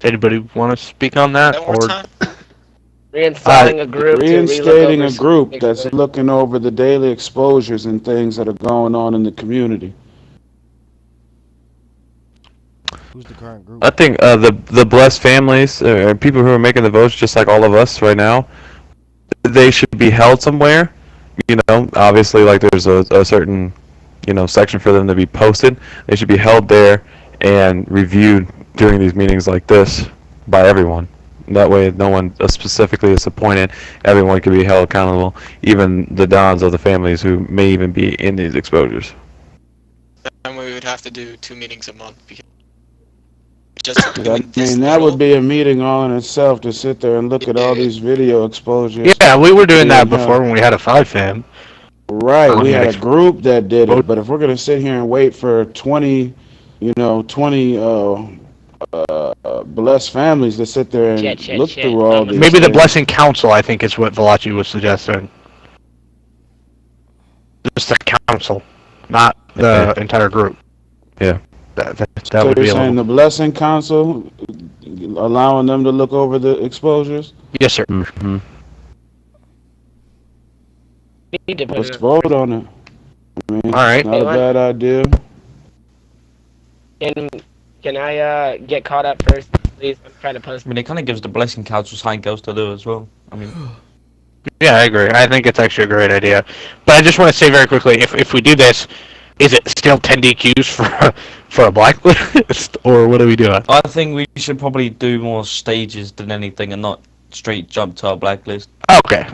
Anybody want to speak on that? One more time. Reinstating a group. Reinstating a group that's looking over the daily exposures and things that are going on in the community. Who's the current group? I think the blessed families, people who are making the votes, just like all of us right now, they should be held somewhere. You know, obviously, like there's a certain, section for them to be posted. They should be held there and reviewed during these meetings like this by everyone. That way, no one specifically is appointed. Everyone can be held accountable, even the dons of the families who may even be in these exposures. Then we would have to do 2 meetings a month. Just that would be a meeting all in itself to sit there and look at all these video exposures. Yeah, we were doing that before when we had a 5-fam. Right, we had a group that did it, but if we're gonna sit here and wait for 20 blessed families to sit there and look through all these Maybe the things. Blessing Council, I think, is what Valachi was suggesting. Just the council, not the entire group. Yeah. That So would you're be a saying little... the Blessing Council, allowing them to look over the exposures? Yes, sir. Mm-hmm. Let's vote on it. I mean, all right. Not a bad idea. Can I get caught up first, please? I'm trying to post. I mean, it kind of gives the Blessing Council something else to do as well. I mean... Yeah, I agree. I think it's actually a great idea. But I just want to say very quickly, if we do this, is it still 10 DQs for a blacklist, or what are we doing? I think we should probably do more stages than anything and not straight jump to our blacklist. Okay.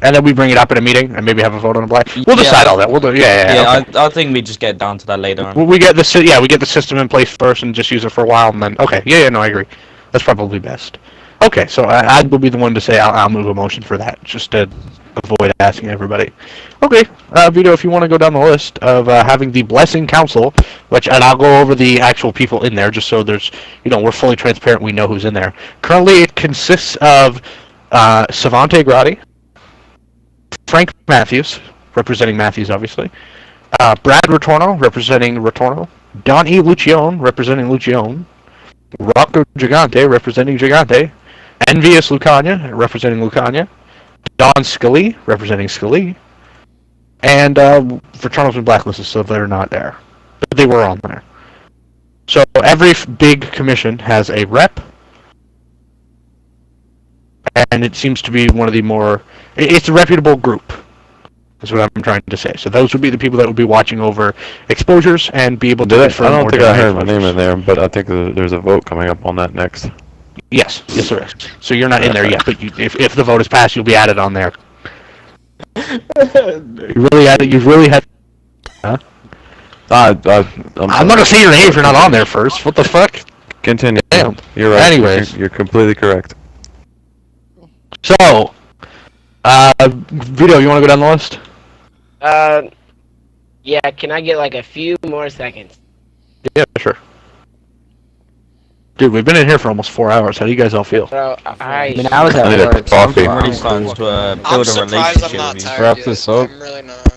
And then we bring it up in a meeting and maybe have a vote on a black. We'll decide all that. We'll do. Yeah. I think we just get down to that later on. Well, we get the system in place first and just use it for a while, and then no, I agree. That's probably best. Okay, so I will be the one to say I'll move a motion for that, just to avoid asking everybody. Okay, Vito, if you want to go down the list of having the Blessing Council, and I'll go over the actual people in there, just so there's, we're fully transparent, we know who's in there. Currently, it consists of Savante Grotti, Frank Matthews, representing Matthews, obviously, Brad Retorno, representing Retorno, Don E. Lucione, representing Lucione, Rocco Gigante, representing Gigante, Envious Lucania, representing Lucania, Don Scully, representing Scully, and Retorno's been blacklisted, so they're not there. But they were on there. So every big commission has a rep, and it seems to be one of the more... It's a reputable group, is what I'm trying to say. So those would be the people that would be watching over exposures and be able to... I don't think I heard my name in there, but I think there's a vote coming up on that next. Yes, there is. So you're not in there yet, but if the vote is passed, you'll be added on there. You really had... Huh? I'm not gonna say your name if you're not on there first. What the fuck? Continue. Damn. You're right. Anyways. You're completely correct. So, Vito, you want to go down the list? Yeah, can I get like a few more seconds? Yeah, sure. Dude, we've been in here for almost 4 hours. How do you guys all feel? Bro, I mean, I was at work. Coffee. I'm really starting to build a relationship with you. Wrap this up. I'm really not.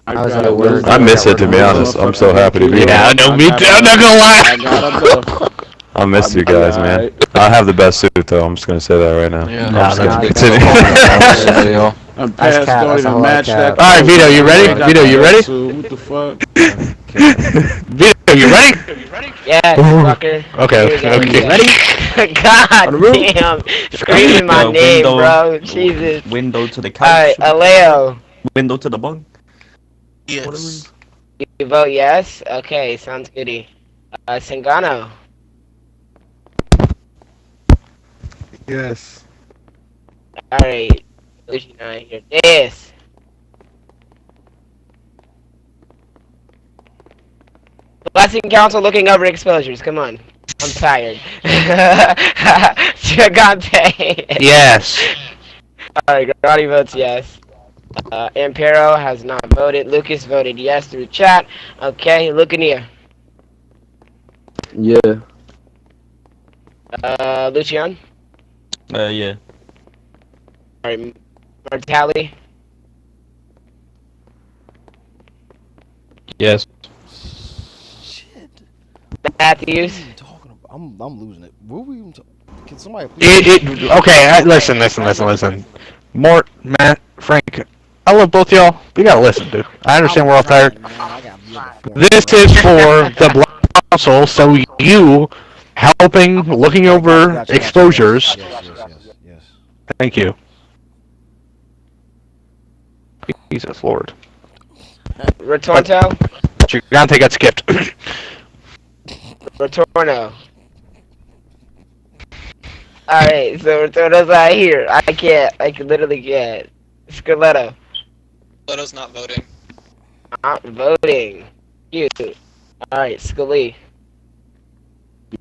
I was at work. I miss it, to be honest. I'm so happy to be here. Yeah, no, me too. I'm not gonna lie. I gotta go. I miss you guys, man. I have the best suit, though. I'm just gonna say that right now. Yeah. I'm just gonna That's continue. I'm past, cat, don't that's even all I match cat. that. All right, Vito, you ready? I got Vito, you that ready? suit. What the fuck? Vito, you ready? Yes, fucker. Okay, Here we go. okay. Ready? God damn. Screaming my name, bro. Jesus. Window to the couch. Alright, Leo. Window to the bunk. Yes. You vote yes? Okay, sounds goody. Singano. Yes. Alright. Lucian, I hear this. Blessing Council looking over exposures. Come on. I'm tired. Gigante. Yes. Alright, Grotti votes yes. Impero has not voted. Lucas voted yes through chat. Okay, Lucania. Yeah. Lucian. Yeah. Alright, Martelli. Yes. Matthews. I'm losing it. What were we even can somebody please? Okay, listen. Mort, Matt, Frank, I love both y'all. You gotta listen, dude. I understand we're all tired. This is for the Black Council, so you helping, looking over exposures. Yes. Thank you. Jesus Lord. Retorto. Gigante got skipped. Retorno. Alright, so Retorno's not here. I can literally can't. Scarletto. Leto's not voting. Not voting. Cute. Alright, Scully.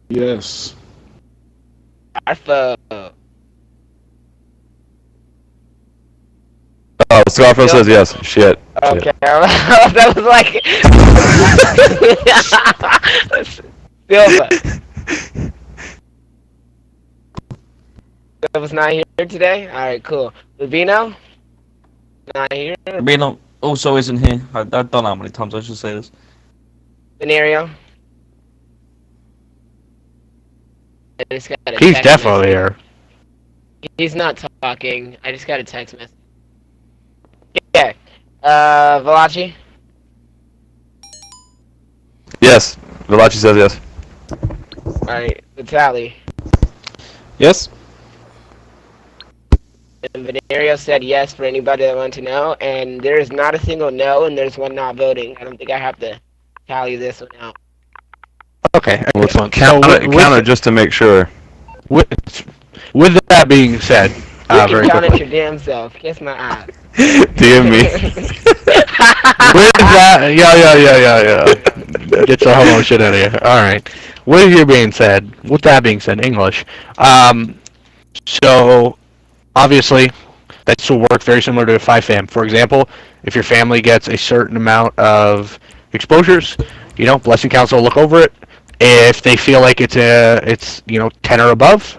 Yes. Arfo. Oh, Scarfo says yes. Shit. Okay, that was like... Silva. Silva's not here today? Alright, cool. Rubino? Not here? Rubino also isn't here. I don't know how many times I should say this. Scenario? He's definitely here. He's not talking. I just got a text message. Yeah. Valachi? Yes. Valachi says yes. Alright, Vitali. Yes. And Venerio said yes for anybody that wanted to know, and there's not a single no, and there's one not voting. I don't think I have to tally this one out. Okay, excellent. Count it just to make sure. With that being said, You can very count quickly. it your damn self. Kiss my ass. DM me. With that, yeah. Get your homo shit out of here. All right. With that being said, English. So obviously, that's will work very similar to a 5-fam. For example, if your family gets a certain amount of exposures, Blessing Council will look over it. If they feel like it's 10 or above,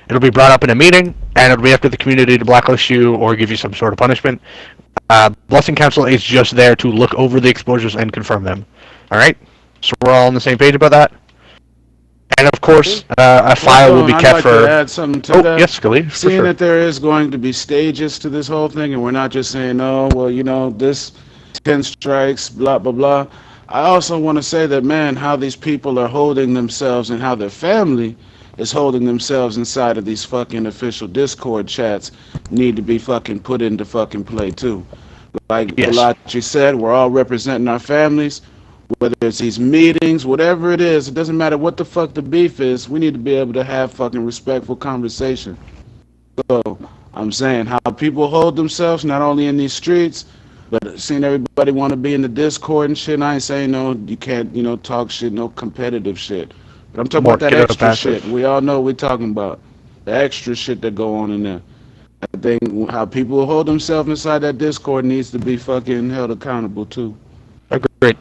it'll be brought up in a meeting, and it'll be up to the community to blacklist you or give you some sort of punishment. Blessing Council is just there to look over the exposures and confirm them. All right, so we're all on the same page about that. And of course, a file will be I'd kept like for. to add something to that. Yes, Scully. For Seeing sure. that there is going to be stages to this whole thing, and we're not just saying, oh, well, this 10 strikes, blah, blah, blah. I also want to say that, man, how these people are holding themselves and how their family is holding themselves inside of these fucking official Discord chats need to be fucking put into fucking play, too. Like Valachi said, we're all representing our families. Whether it's these meetings, whatever it is, it doesn't matter what the fuck the beef is, we need to be able to have fucking respectful conversation. So, I'm saying how people hold themselves, not only in these streets, but seeing everybody want to be in the Discord and shit, and I ain't saying no, you can't, talk shit, no competitive shit. But I'm talking about that extra shit. We all know what we're talking about. The extra shit that go on in there. I think how people hold themselves inside that Discord needs to be fucking held accountable too. Agreed.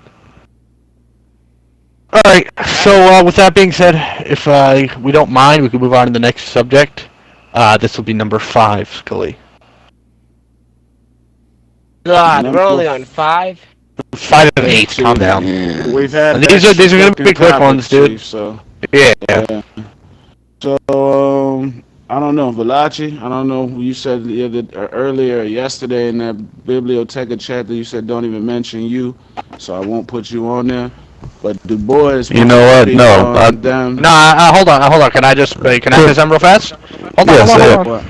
All right. So with that being said, if we don't mind, we can move on to the next subject. This will be number 5, Scully. God, we're only on 5. 5 and 8. Calm down. We've had These are gonna be quick ones, dude. Chief, so. Yeah. So I don't know, Valachi. I don't know. You said earlier yesterday in that Biblioteca chat that you said don't even mention you, so I won't put you on there. But Du Bois. You know what? No. Hold on. Can I say something real fast? Hold on.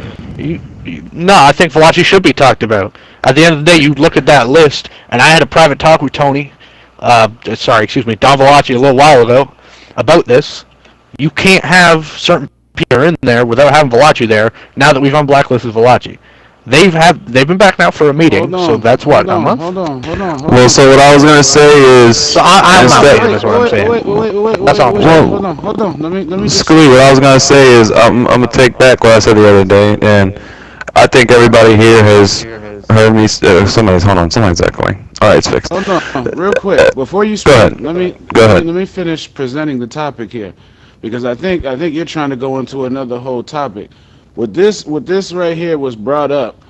No, I think Valachi should be talked about. At the end of the day, you look at that list, and I had a private talk with Tony, Don Valachi a little while ago, about this. You can't have certain people in there without having Valachi there, now that we've unblacklisted Valachi. They've been back now for a meeting, so that's what, a month? Hold on. Well, so what I was gonna say is, so I'm not waiting, is what I'm saying. That's all I'm saying. Hold on. Let me Scully, what I was gonna say is, I'm gonna take back what I said the other day, and I think everybody here has heard me. Somebody's echoing. All right, it's fixed. Hold on, real quick, before you speak, let me finish presenting the topic here, because I think you're trying to go into another whole topic. What this right here was brought up.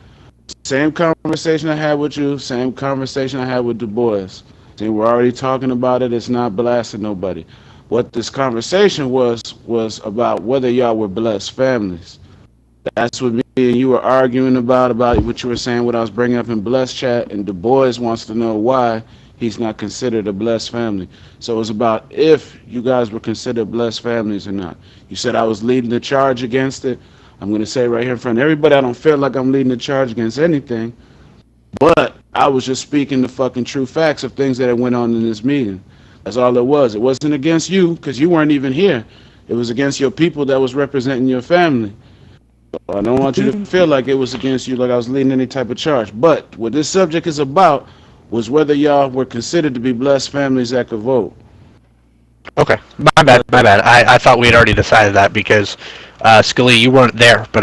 Same conversation I had with you, same conversation I had with Du Bois. See, we're already talking about it. It's not blasting nobody. What this conversation was about whether y'all were blessed families. That's what me and you were arguing about what you were saying, what I was bringing up in Blessed Chat, and Du Bois wants to know why he's not considered a blessed family. So it was about if you guys were considered blessed families or not. You said I was leading the charge against it. I'm going to say right here in front of everybody, I don't feel like I'm leading the charge against anything, but I was just speaking the fucking true facts of things that went on in this meeting. That's all it was. It wasn't against you, because you weren't even here. It was against your people that was representing your family. So I don't want you to feel like it was against you, like I was leading any type of charge. But what this subject is about was whether y'all were considered to be blessed families that could vote. Okay, my bad. I thought we had already decided that because Scully, you weren't there. But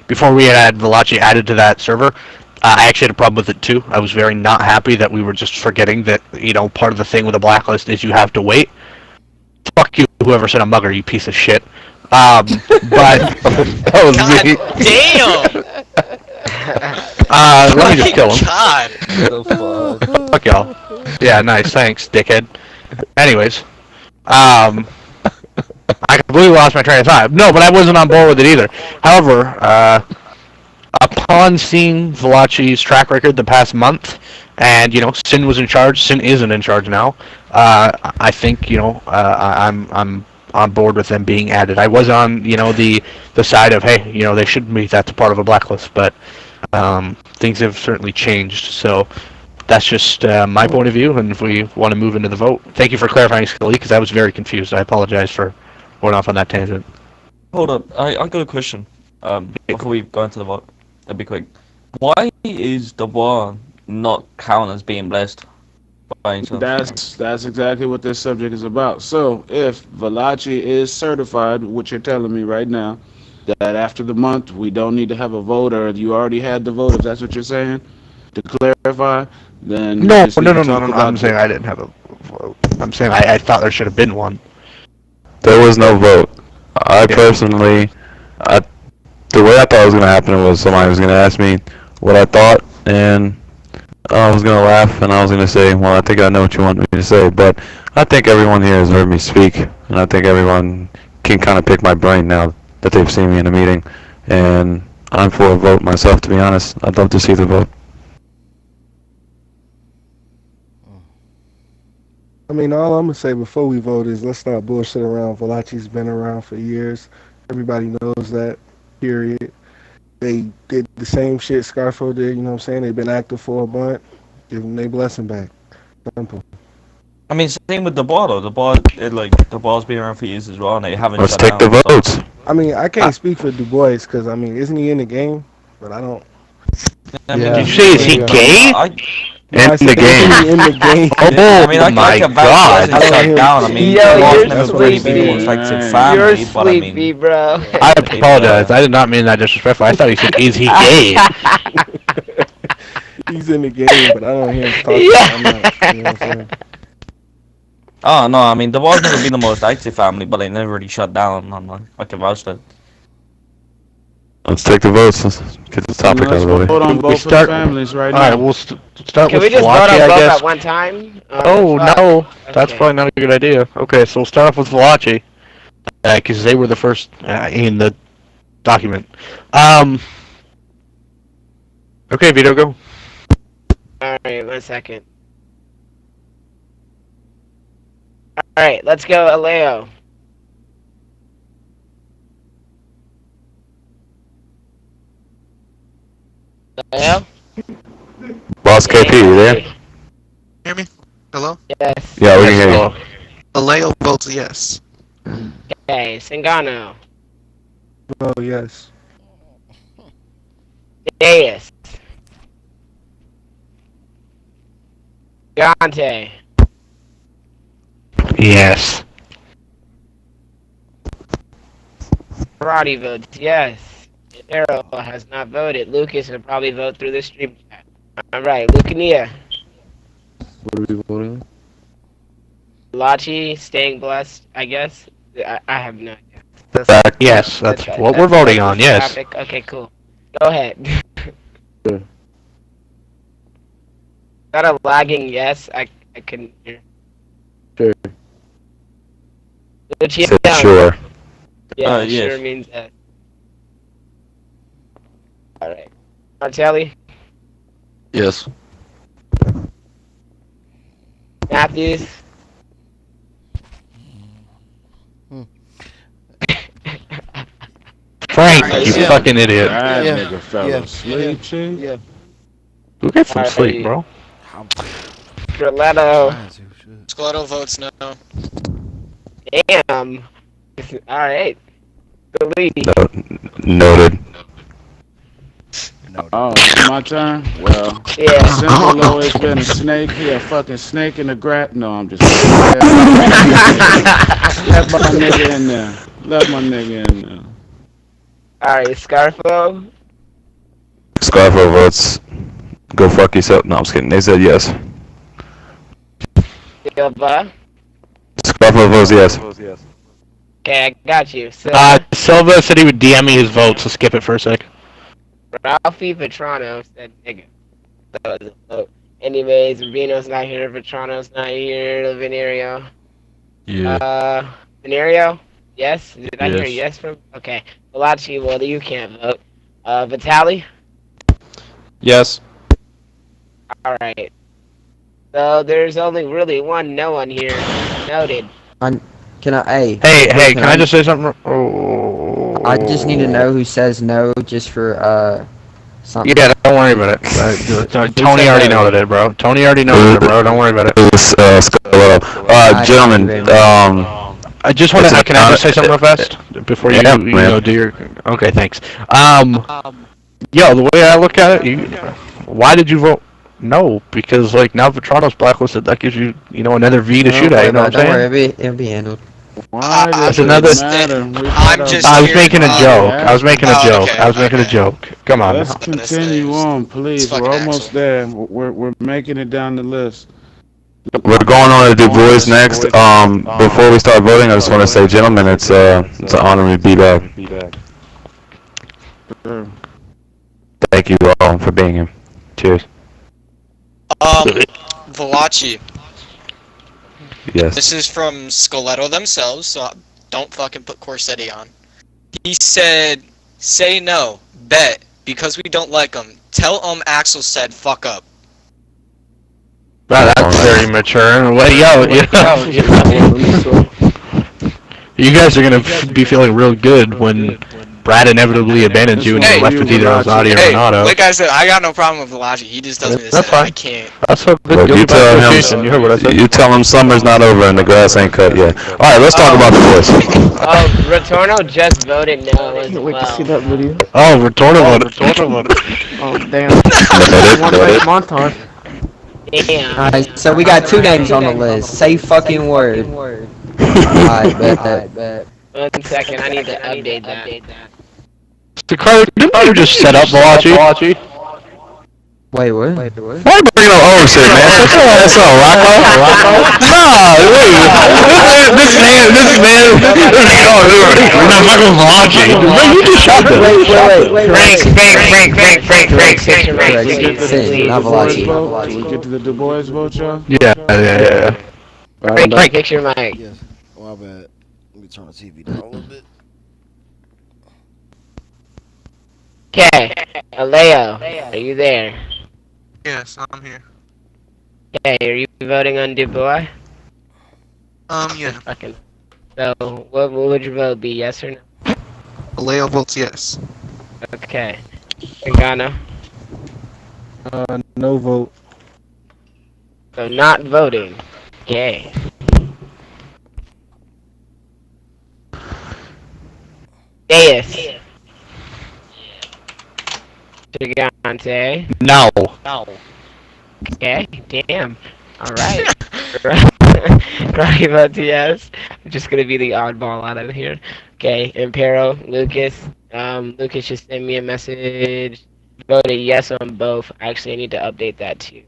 before we had Valachi added to that server, I actually had a problem with it too. I was very not happy that we were just forgetting that part of the thing with a blacklist is you have to wait. Fuck you, whoever said a mugger, you piece of shit. But that was me. Damn! Let me just kill him. God. Fuck y'all. Yeah, nice. Thanks, dickhead. Anyways. I completely lost my train of thought. No, but I wasn't on board with it either. However, upon seeing Valachi's track record the past month, and Sin was in charge, Sin isn't in charge now. I think I'm on board with them being added. I was on the side of hey, they shouldn't be that's a part of a blacklist, but things have certainly changed. So. That's just my point of view, and if we want to move into the vote. Thank you for clarifying, Scully, because I was very confused. I apologize for going off on that tangent. Hold up, I got a question. Before we go into the vote, that'd be quick. Why is Du Bois not counted as being blessed? That's exactly what this subject is about. So if Valachi is certified, which you're telling me right now, that after the month we don't need to have a vote, or you already had the vote, if that's what you're saying, to clarify, then no. I'm saying I didn't have a vote. I'm saying I thought there should have been one. There was no vote. I personally, the way I thought it was going to happen was somebody was going to ask me what I thought, and I was going to laugh, and I was going to say, well, I think I know what you want me to say, but I think everyone here has heard me speak, and I think everyone can kind of pick my brain now that they've seen me in a meeting, and I'm for a vote myself, to be honest. I'd love to see the vote. I mean, all I'm going to say before we vote is let's not bullshit around. Valachi's been around for years. Everybody knows that, period. They did the same shit Scarfo did, you know what I'm saying? They've been active for a month. Give them their blessing back. Simple. I mean, same with Du Bois, though. Du Bois been around for years as well, and they haven't Let's shut take down, the votes. So. I mean, I can't speak for Du Bois because, I mean, isn't he in the game? But I don't... Did you say, is he gay? In the game. In the game. Oh, I mean, I my can God. vouch for shut down. I mean, Yo, I've you're never really been sleepy. more effective You're family, but I sleepy, mean, bro. I apologize. I did not mean that disrespectful. I thought you said, is he gay? He's in the game, but I don't hear him talking. Yeah. I'm not, you know what I'm saying? oh no, I mean, the Wars never been the most active family, but they never really shut down. I can vouch that. Let's take the votes. Let's get this topic out Let's of the way. vote on We both of the start- families right All now. right, we'll start Can with we just vote Valachi, on I both guess. at one time? Oh, fuck. no. That's Okay. probably not a good idea. Okay, so we'll start off with Valachi. Because they were the first in the document. Okay, Vito, go. Alright, 1 second. Alright, let's go, Aleo. Aleo? Boss KP, you there? Hear me? Hello? Yes. Yeah, we can hear you. Aleo votes yes. Okay, Singano. Oh, yes. Deus. Gante. Yes. Roddy votes yes. Arrow has not voted. Lucas will probably vote through the stream chat. Alright, Lucania. What are we voting? Lachi, staying blessed, I guess. I have no idea. Yes, that's what we're voting on, yes. Topic. Okay, cool. Go ahead. Sure. Is that a lagging yes? I couldn't hear. Sure. Lucia, Said sure. yeah, yes. sure means yes. Alright. Martelli, Yes. Matthews. Frank, you Yeah. fucking idiot. That Yeah. nigga fell Yeah. asleep, chick. Yeah. Go get some Alright. sleep, bro. Triletto. Scleto votes no. Damn. Alright. Delete. Noted. Oh, it's my turn? Well, Yeah. Simple always been a snake. He a fucking snake in the grass. No, I'm just kidding. Let my nigga in there. Let my nigga in there. Alright, Scarfo. Scarfo votes. Go fuck yourself. No, I'm just kidding. They said yes. Silva. Scarfo votes yes. Okay, I got you. So, Silva said he would DM me his vote, so skip it for a sec. Ralphie Vetrano said nigga. That was a vote. Anyways, Rubino's not here, Vetrano's not here, Venerio. Yeah. Venerio? Yes? Did I hear Yes. yes from? Okay. Valachi, well, you can't vote. Vitali? Yes. Alright. So, there's only really one no one here. Noted. Can I? Hey, can I just say something? Oh. I just need to know who says no, just for something. Yeah, don't worry about it. Tony already noted it, bro. Tony already noted it, bro. Don't worry about it. Scarfo. Gentlemen, I just want to. Can I just say something real fast before you, Yeah, you man. go do your? Okay, thanks. Yo, the way I look at it, why did you vote no? Because like now Vetrano's blacklisted, that gives you, another V to shoot at. You know what I'm Don't worry, saying? it'll be handled. Why That's does it another. matter? I'm just I was here- making a joke. I was making a Oh, joke. okay, I was making a okay. joke. Come on. Let's continue on, please. fucking We're almost Axel. there. We're making it down the list. we're going on to Du Bois next. Before we start voting, I just want to say, gentlemen, it's an honor to be back. Sure. Thank you all for being here. Cheers. Valachi. Yes. This is from Scoletto themselves, so don't fucking put Corsetti on. He said, say no, bet, because we don't like him. Tell Axel said fuck up. Wow, that's very mature. Well, you guys are gonna be feeling real good when Brad inevitably abandons you and you're left with either Ozadi or Renato. Like I said, I got no problem with Valachi. He just tells me to That's say fine. I can't. That's so good. Look, You'll you be back tell to Jason. You heard what I said. him. You tell him summer's not over and the grass ain't cut yet. All right, let's talk about the boys. Oh, Retorno just voted no as Can't wait to see well. that video. Oh, Retorno voted. Oh damn. Noted, One noted. minute montage. Damn. Alright, so we got 2 names on the list. Say fucking word. Alright, bet. 1 second, I need to update that. Didn't you just set up Malachi? Wait, what? Why are you bringing up oh shit, man? That's all Rocco? Nah, wait. This man. We're not fucking with Malachi. You just shot them. Frank. Not Malachi. Did we get to the Du Bois vote, y'all? Yeah. Frank, fix your mic. Yes. My bad. Let me turn the TV down a little bit. Okay, Aleo, are you there? Yes, I'm here. Okay, are you voting on Du Bois? Yeah. Okay. So, what would your vote be, yes or no? Leo votes yes. Okay. Pagano? No vote. So, not voting. Okay. Deus. Gigante. No. Okay, damn. Alright. Rocky votes yes. I'm just gonna be the oddball out of here. Okay, Impero, Lucas. Lucas just sent me a message. Voted yes on both. Actually, I need to update that too.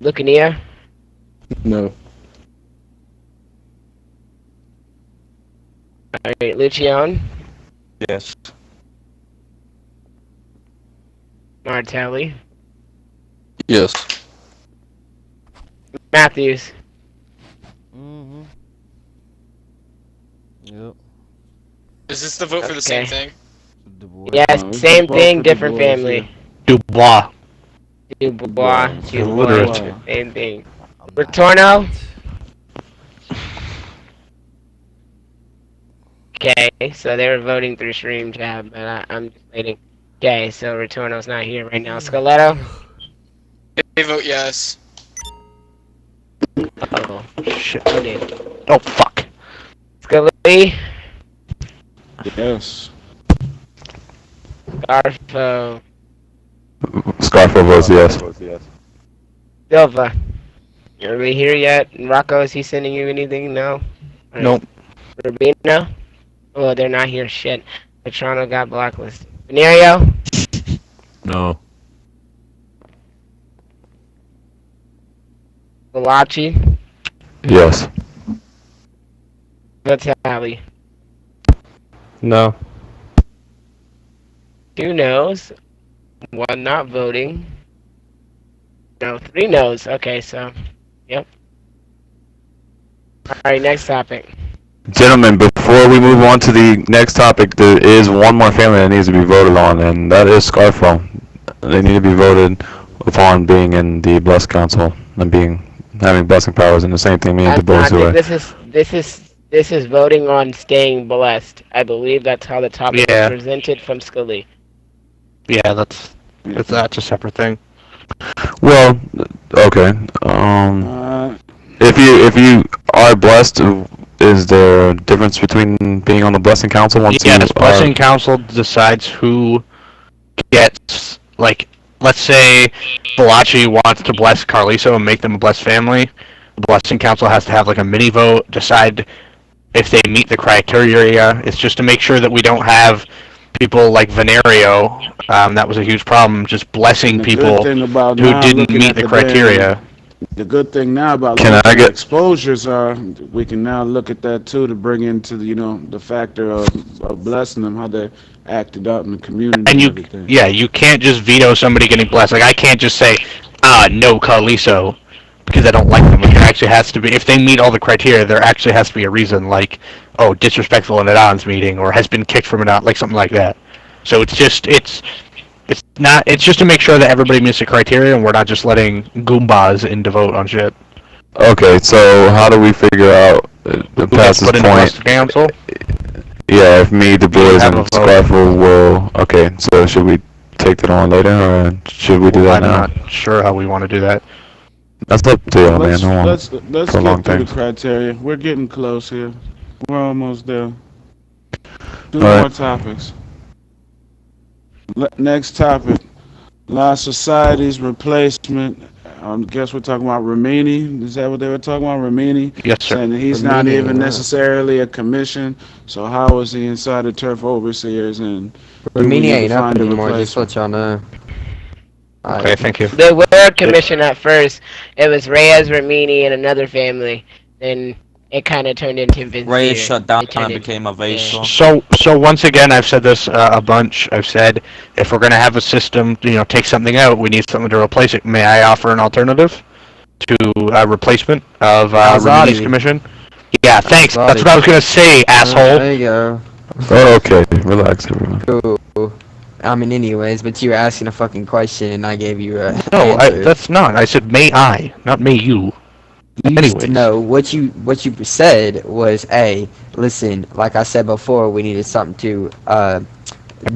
Lucania? No. Alright, Lucian? Yes. Martelli? Yes. Matthews? Yep. Is this the vote for the same thing? Yes, same thing, different family. Dubois. Same thing. Retorno? Okay, so they were voting through Stream Chat, but I'm just waiting. Okay, so Retorno's not here right now. Scoletto? They vote yes. Oh, shit. Voted. Oh, fuck. Scully? Yes. Scarfo? Scarfo votes yes. Silva? Are we here yet? Rocco, is he sending you anything? No? Nope. Rubino? Oh, they're not here. Shit. Petrano got blacklisted. Venerio? No. Valachi? Yes. Vitali? No. 2 no's. 1 not voting. No, 3 no's. Okay, so, yep. Alright, next topic. Gentlemen, before we move on to the next topic, there is one more family that needs to be voted on, and that is Scarfo. They need to be voted upon being in the Blessed Council and having blessing powers, and the same thing me and Du Bois were. This is voting on staying blessed. I believe that's how the topic was presented from Scully. Yeah, that's a separate thing. Well, okay. If you are blessed, is there a difference between being on the Blessing Council? Yes, Blessing Council decides who gets, like, let's say Valachi wants to bless Carliso and make them a blessed family. The Blessing Council has to have, like, a mini vote, decide if they meet the criteria. It's just to make sure that we don't have people like Venerio, that was a huge problem, just blessing people who didn't meet the criteria. The good thing now about the exposures are we can now look at that too to bring into the factor of blessing them, how they acted out in the community and everything. Yeah, you can't just veto somebody getting blessed. Like, I can't just say no Carliso because I don't like them. Like, there actually has to be, if they meet all the criteria, there actually has to be a reason, like, oh, disrespectful in an Adon's meeting, or has been kicked from an Adon, like something like that. So it's just to make sure that everybody meets the criteria, and we're not just letting Goombas in to vote on shit. Okay, so how do we figure out past this point? Council? Yeah, if me, Du Bois, and Scarfo will. Okay, so should we take that on later, or should we do that now? I'm not sure how we want to do that. That's up to you, man. Let's get through the criteria. We're getting close here. We're almost there. 2 more topics. Next topic. La Society's replacement. guess we're talking about Ramini. Is that what they were talking about, Ramini? Yes, sir. Saying that he's not even necessarily a commission. So how is he inside the turf overseers? And Ramini ain't up anymore. Just let y'all know. Okay, thank you. They were a commission at first. It was Reyes, Ramini, and another family. Then it kind of turned into Vince. Reyes shut down and became a vassal. So once again, I've said this a bunch. I've said if we're gonna have a system, take something out, we need something to replace it. May I offer an alternative to a replacement of Ramini's commission? Yeah, thanks. That's what I was gonna say, asshole. There you go. Oh, okay. Relax, everyone. Cool. I mean, anyways, but you were asking a fucking question, and I gave you a. No, that's not. I said may I, not may you. Anyways. No, what you said was, hey, listen, like I said before, we needed something to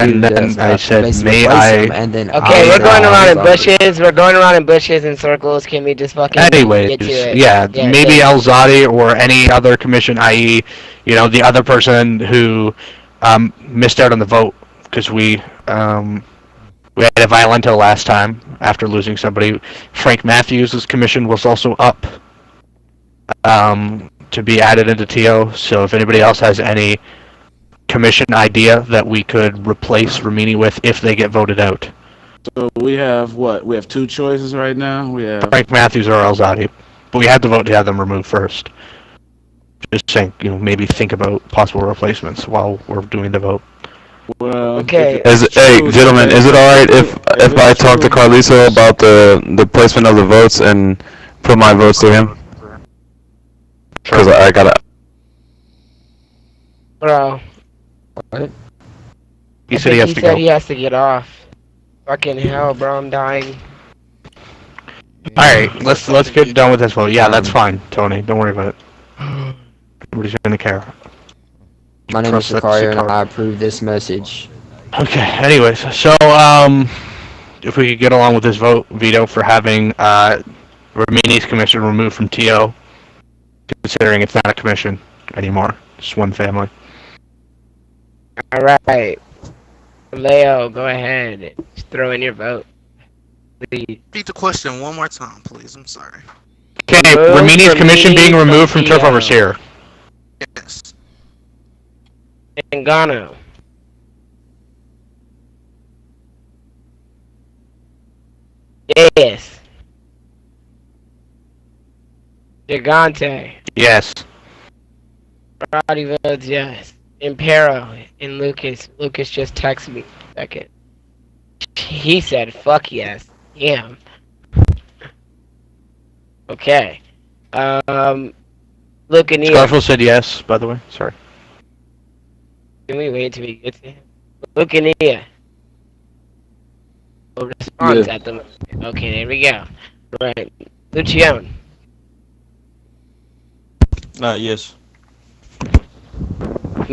and then I said, may I? And then okay, we're going around in bushes. We're going around in bushes and circles. Can we just fucking anyways, get to it? Yeah, maybe Elzadi or any other commission, i.e., the other person who missed out on the vote because we had a Violento last time after losing somebody. Frank Matthews' commission was also up to be added into TO. So if anybody else has any commission idea that we could replace Ramini with if they get voted out. So we have what? We have two choices right now. We have Frank Matthews or Elzadi, but we had to vote to have them removed first. Just saying, maybe think about possible replacements while we're doing the vote. Well, okay. Hey, gentlemen, is it alright if I talk to Carliso about the placement of the votes and put my votes to him? Because I gotta. Bro. What? He said he has to go. He has to get off. Fucking hell, bro, I'm dying. Alright, let's get done with this vote. Yeah, that's fine, Tony. Don't worry about it. Nobody's gonna care. My name is Sicario, and I approve this message. Okay, anyways, so, if we could get along with this vote, veto for having, Ramini's commission removed from TO, considering it's not a commission anymore, just one family. Alright. Leo, go ahead. Just throw in your vote. Please. Repeat the question one more time, please. I'm sorry. Okay, Ramini's commission being removed from turf overseer. Yes. Engano. Yes. Gigante. Yes. Roddy votes yes. Impero and Lucas. Lucas just texted me a second. He said fuck yes. Yeah. Okay. Lucania. Scarfo said yes, by the way. Sorry. Can we wait till we get to him? Lucania. Response at the moment. Okay, there we go. Right. Lucione. Yes.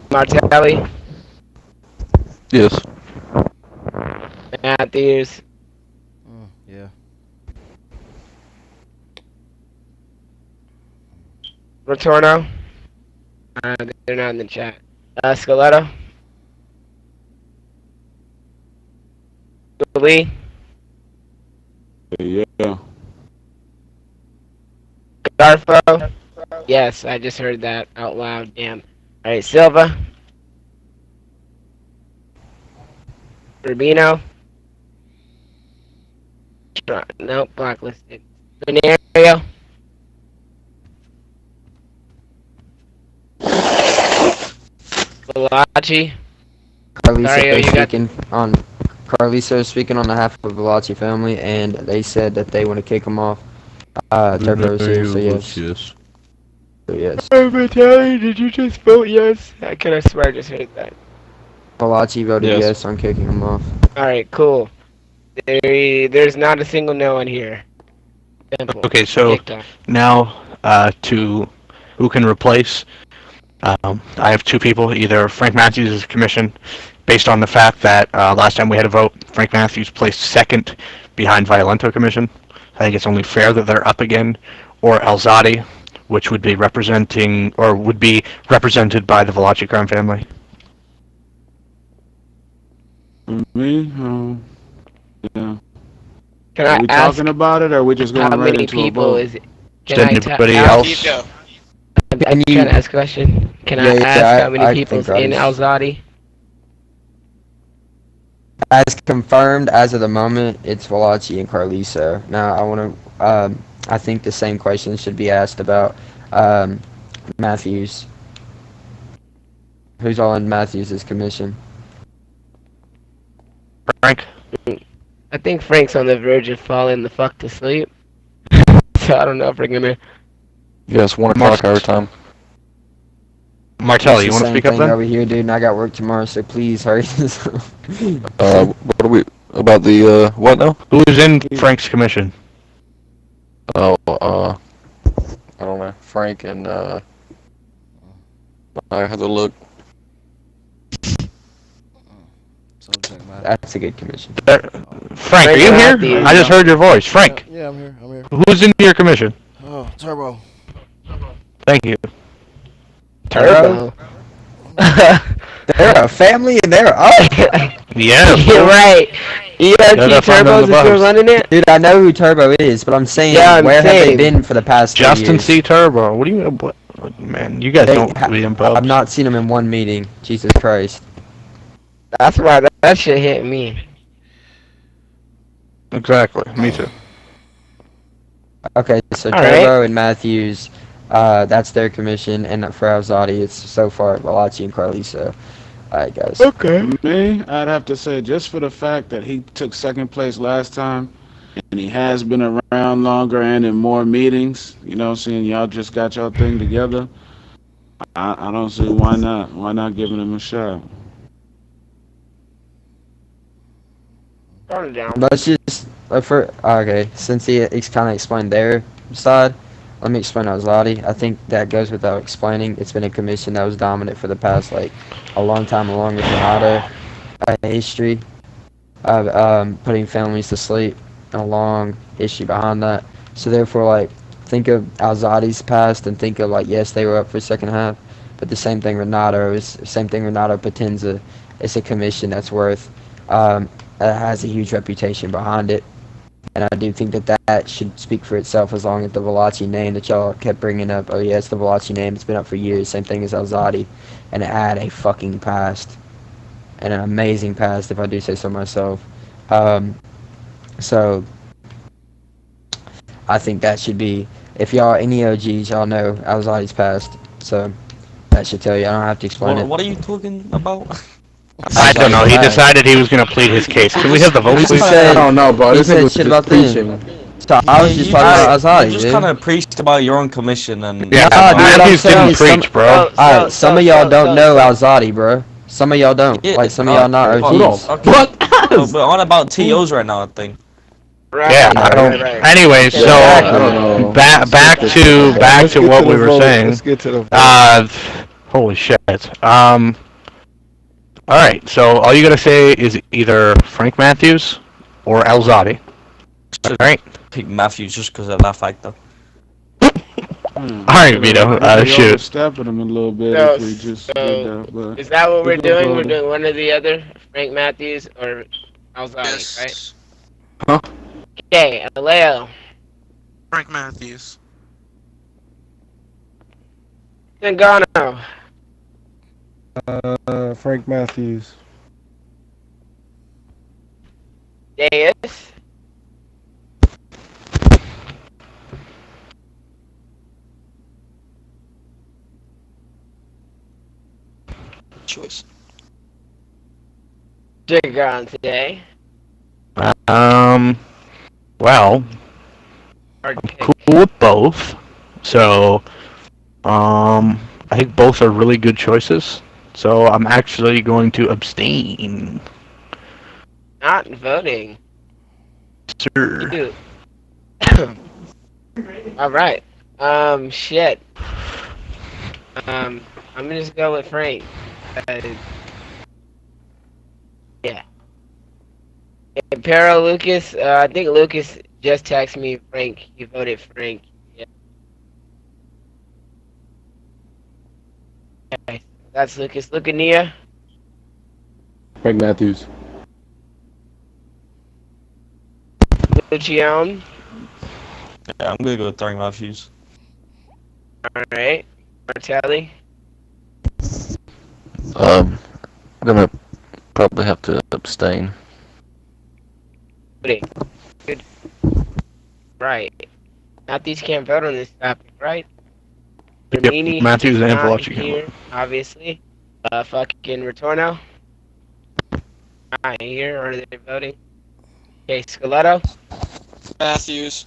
Martelli. Yes. Matthews. Yeah. Retorno. They're not in the chat. Scoletto. Lee. Yeah. Garfo. Yes, I just heard that out loud. Damn. Alright, Silva. Rubino. Nope, blacklisted. Venario. Valachi. Carliso is speaking on behalf of the Valachi family, and they said that they want to kick him off. Turbo here, so yes. Yes. So yes. Mattelli, did you just vote yes? I could have swear I just heard that. Valachi voted yes on kicking him off. Alright, cool. There's not a single no in here. Simple. Okay, so now to who can replace. I have two people, either Frank Matthews' commission, based on the fact that last time we had a vote, Frank Matthews placed second behind Violento commission. I think it's only fair that they're up again, or Elzadi, which would be representing, or would be represented by the Valachi crime family. Me? Yeah. Can Are I we ask talking about it, or are we just going how right many into a people vote? is it? Can I Anybody ask? else? I'm trying to ask a question. Can I ask how many people's in Alzadi? As confirmed as of the moment, it's Valachi and Carliso. Now, I think the same question should be asked about Matthews. Who's all in Matthews' commission? Frank? I think Frank's on the verge of falling the fuck to sleep. So I don't know if we're gonna. Yes, 1 o'clock our time. Martelli, you want to speak up then? Over here, dude, and I got work tomorrow, so please hurry this up. What are we about the what now? Who's in Frank's commission? Oh, I don't know. Frank and I had to look. That's a good commission. Frank, are you here? I just heard your voice. Frank. Yeah, I'm here. I'm here. Who's in your commission? Oh, Turbo. Thank you. Turbo? They're a family and they're up. Yeah, You're right. ERT Turbo's is still running it? Dude, I know who Turbo is, but I'm saying, where have they been for the past 3 Justin years? C. Turbo. What do you mean? Man, you guys don't be in pubs. I've not seen him in one meeting. Jesus Christ. That's why that shit hit me. Exactly. Me too. Okay, so All Turbo right. and Matthews, that's their commission, and for Alzadi, it's so far Valachi and Carliso. Alright, guys. Okay. Me, I'd have to say, just for the fact that he took second place last time, and he has been around longer and in more meetings, you know, seeing y'all just got y'all thing together, I don't see why not. Why not giving him a shot? Let's just, okay, since he's kind of explained their side, let me explain Alzadi. I think that goes without explaining. It's been a commission that was dominant for the past, like, a long time, along with Renato. A history of putting families to sleep, and a long history behind that. So therefore, like, think of Alzadi's past and think of, like, yes, they were up for second half, but the same thing Renato Potenza. It's a commission that's worth, that has a huge reputation behind it. And I do think that should speak for itself, as long as the Valachi name that y'all kept bringing up. Oh yeah, it's the Valachi name. It's been up for years. Same thing as Alzadi. And it had a fucking past. And an amazing past, if I do say so myself. So, I think that should be, if y'all, any OGs, y'all know Alzadi's past. So, that should tell you. I don't have to explain it. What are you talking about? I don't know. He decided he was going to plead his case. Can we have the vote, please? I don't know, bro. This said was shit about preaching. So I was just talking about Alzadi, You just kind of preached about your own commission and... Yeah, Matthews didn't preach, bro. Alright, some of y'all don't know Alzadi, bro. Some of y'all don't. Yeah, Like, some of y'all not OGs. What? We're on about TOs right now, I think. Yeah, I don't. Anyway, so back to what we were saying. Let's get to the vote. Holy shit. All right. So all you gotta say is either Frank Matthews or Alzadi. All right. Pick Matthews just because of that factor. All right, Vito. Shoot. Stepping him a little bit So, if we just did that, but is that what we're can doing? vote We're him. doing one or the other? Frank Matthews or Alzadi, right? Huh? Okay, Leo. Frank Matthews. Zingano. Frank Matthews. Deus. Choice. Gigante. Well, I'm cool with both. So, I think both are really good choices. So I'm actually going to abstain. Not voting. Sir. Alright. Shit. I'm gonna just go with Frank. Yeah. Impero Lucas, I think Lucas just texted me Frank. He voted Frank. Yeah. Okay. That's Lucas. Lucania. Frank Matthews. Lucian. Yeah, I'm gonna go with Frank Matthews. Alright. Martelli. I'm gonna probably have to abstain. Good. Right. Matthews can't vote on this topic, right? Bernini, Matthews and not Veloci can here, obviously. Fucking Retorno. Not here, or are they voting? Okay, Scoletto. Matthews.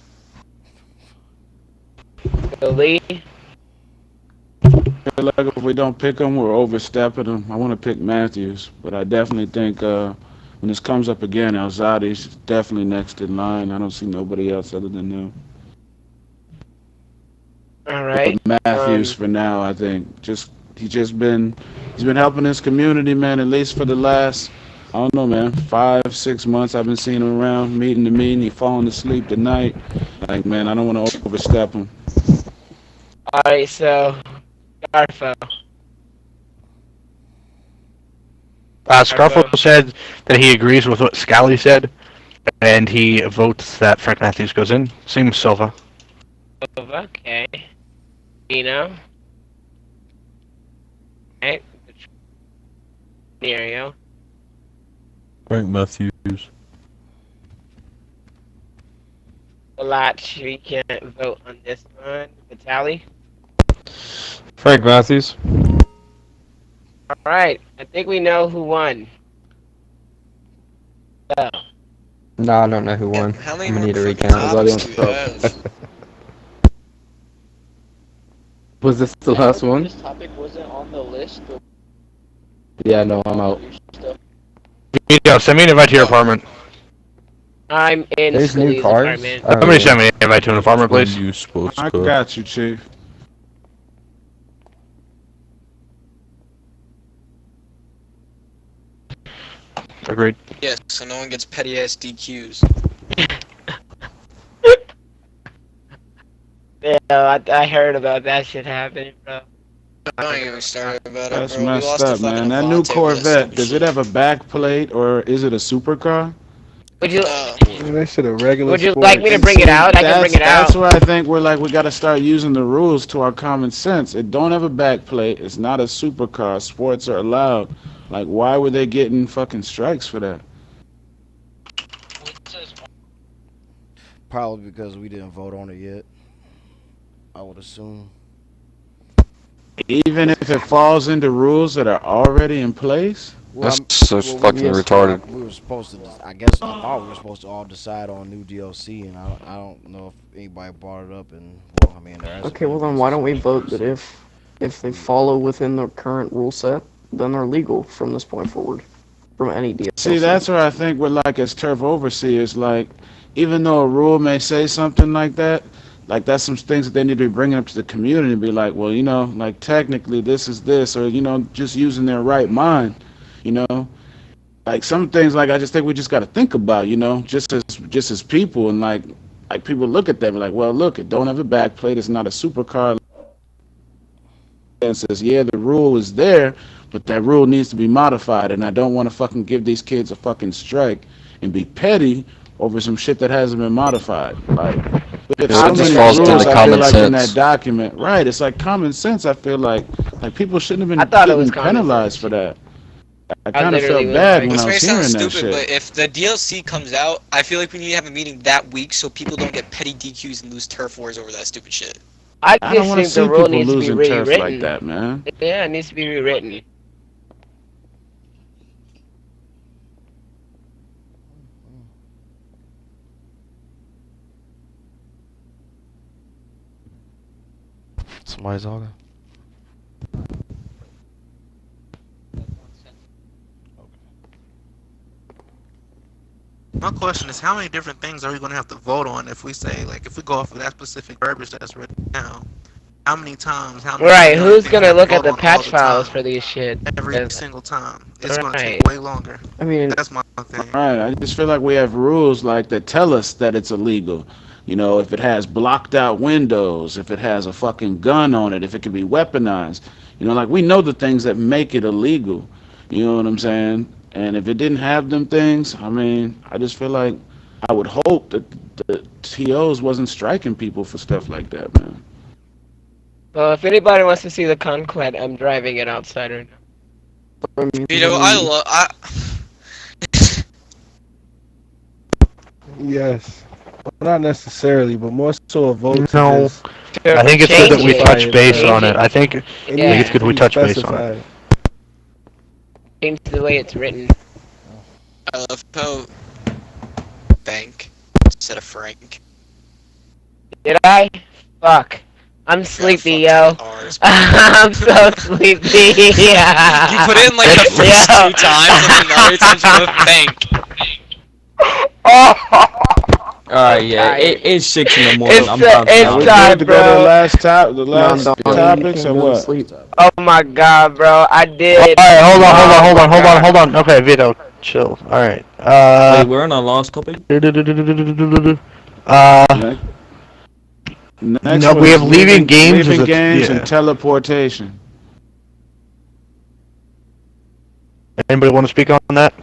Lee. I feel like if we don't pick him, we're overstepping him. I want to pick Matthews, but I definitely think when this comes up again, Alzadi's definitely next in line. I don't see nobody else other than him. All right. But Matthews for now, I think. He's been helping his community, man. At least for the last, I don't know, man, 5-6 months. I've been seeing him around, meeting to meeting. He falling asleep tonight. Like, man, I don't want to overstep him. All right, so Scarfo. Scarfo said that he agrees with what Scally said, and he votes that Frank Matthews goes in. Same with Silva. Okay. Dino. Okay. Scenario. Frank Matthews. Latch, we can't vote on this one. Vitali. Frank Matthews. Alright, I think we know who won. So. No, I don't know who won. How I'm many gonna need a more recount. topics do you have? Was this the last one? This topic wasn't on the list. Yeah, no, I'm out. Yeah, send me an invite to your apartment. I'm in There's new Scully's cars? apartment. Oh, Somebody yeah. send me an invite to an apartment, please. You supposed I to. got you, Chief. Agreed. Yes, so no one gets petty ass DQs. Yeah, I heard about that shit happening, bro. Don't even start about it, That's bro. We messed lost to up, man. fucking That new Avante with Corvette, that does it have a back plate or is it a supercar? Would you They should have regular. Would you sports. like me to bring it out? I can bring it out. That's where I think we're like, we got to start using the rules to our common sense. It don't have a back plate. It's not a supercar. Sports are allowed. Like, why were they getting fucking strikes for that? Probably because we didn't vote on it yet. I would assume. Even if it falls into rules that are already in place? That's so fucking retarded. We were supposed to, I guess, I thought we were supposed to all decide on new DLC, and I don't know if anybody brought it up. And well, I mean, there hasn't Okay, been well then why don't we vote that if they follow within the current rule set, then they're legal from this point forward, from any DLC. See, that's where I think we're like, as turf overseers, like, even though a rule may say something like that, like, that's some things that they need to be bringing up to the community and be like, well, you know, like, technically this is this, or, you know, just using their right mind, you know? Like, some things, like, I just think we just got to think about, you know, just as people, and, like people look at them like, well, look, it don't have a back plate, it's not a supercar, and says, yeah, the rule is there, but that rule needs to be modified, and I don't want to fucking give these kids a fucking strike and be petty over some shit that hasn't been modified. Like, there's so many falls rules, into I common feel like, in that sense. document. Right, it's like common sense. I feel like people shouldn't have I been thought it getting was common penalized for that. I I kind of literally felt was bad like- when This I may was sound hearing that stupid, shit. but if the DLC comes out, I feel like we need to have a meeting that week so people don't get petty DQs and lose turf wars over that stupid shit. I I don't just want to think see the rule people needs to be losing turf rewritten. like that, man. Yeah, it needs to be rewritten. Somebody's talking. My question is, how many different things are we going to have to vote on if we say, like, if we go off of that specific verbiage that's written now? How many times? How many Right, different who's things gonna we have look to at the vote on all patch the files time? for these shit? Every single time. It's going to Right. take way longer. I mean, That's my thing. Right, I just feel like we have rules like that tell us that it's illegal. You know, if it has blocked out windows, if it has a fucking gun on it, if it can be weaponized. You know, like, we know the things that make it illegal. You know what I'm saying? And if it didn't have them things, I mean, I just feel like I would hope that the TOs wasn't striking people for stuff like that, man. Well, if anybody wants to see the Conquest, I'm driving it outside right now. Yes. Well, not necessarily, but more so a vote. No. I think it's good that we touch base on it. I think it's good we touch base on it. Change the way it's written. I love how bank instead of Frank. Did I? Fuck. I'm sleepy, yo. I'm so sleepy. Yeah. You put in like the first 2 times, and another time you put bank. Alright, yeah, it's 6 in the morning. It's I'm time, to go to the last topics or what? Oh my god, bro, I did. Alright, hold on. Okay, Vito, chill. Alright. Wait, we're on our last topic? Next no, we have leaving games and teleportation. Anybody want to speak on that?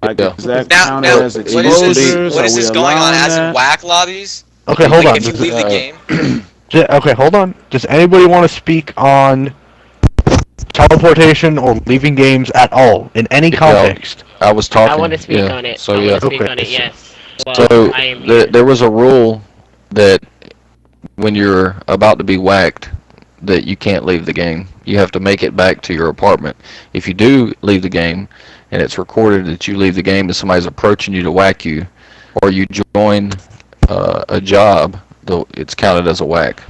Like, does that Now, count as what exposures? is this going on as in that? whack lobbies? Okay, hold Like, on. if you leave the game. Okay, hold on. Does anybody want to speak on teleportation or leaving games at all in any context? I was talking. I want to speak on it. So I yeah. want to speak on it, yes. Well, So I am there was a rule that when you're about to be whacked, that you can't leave the game. You have to make it back to your apartment. If you do leave the game, and it's recorded that you leave the game and somebody's approaching you to whack you, or you join a job, it's counted as a whack.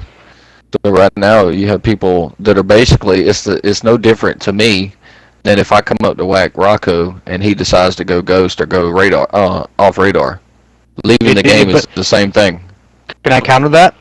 So right now you have people that are basically, it's no different to me than if I come up to whack Rocco and he decides to go ghost or go radar off radar. Leaving the game is the same thing. Can I counter that?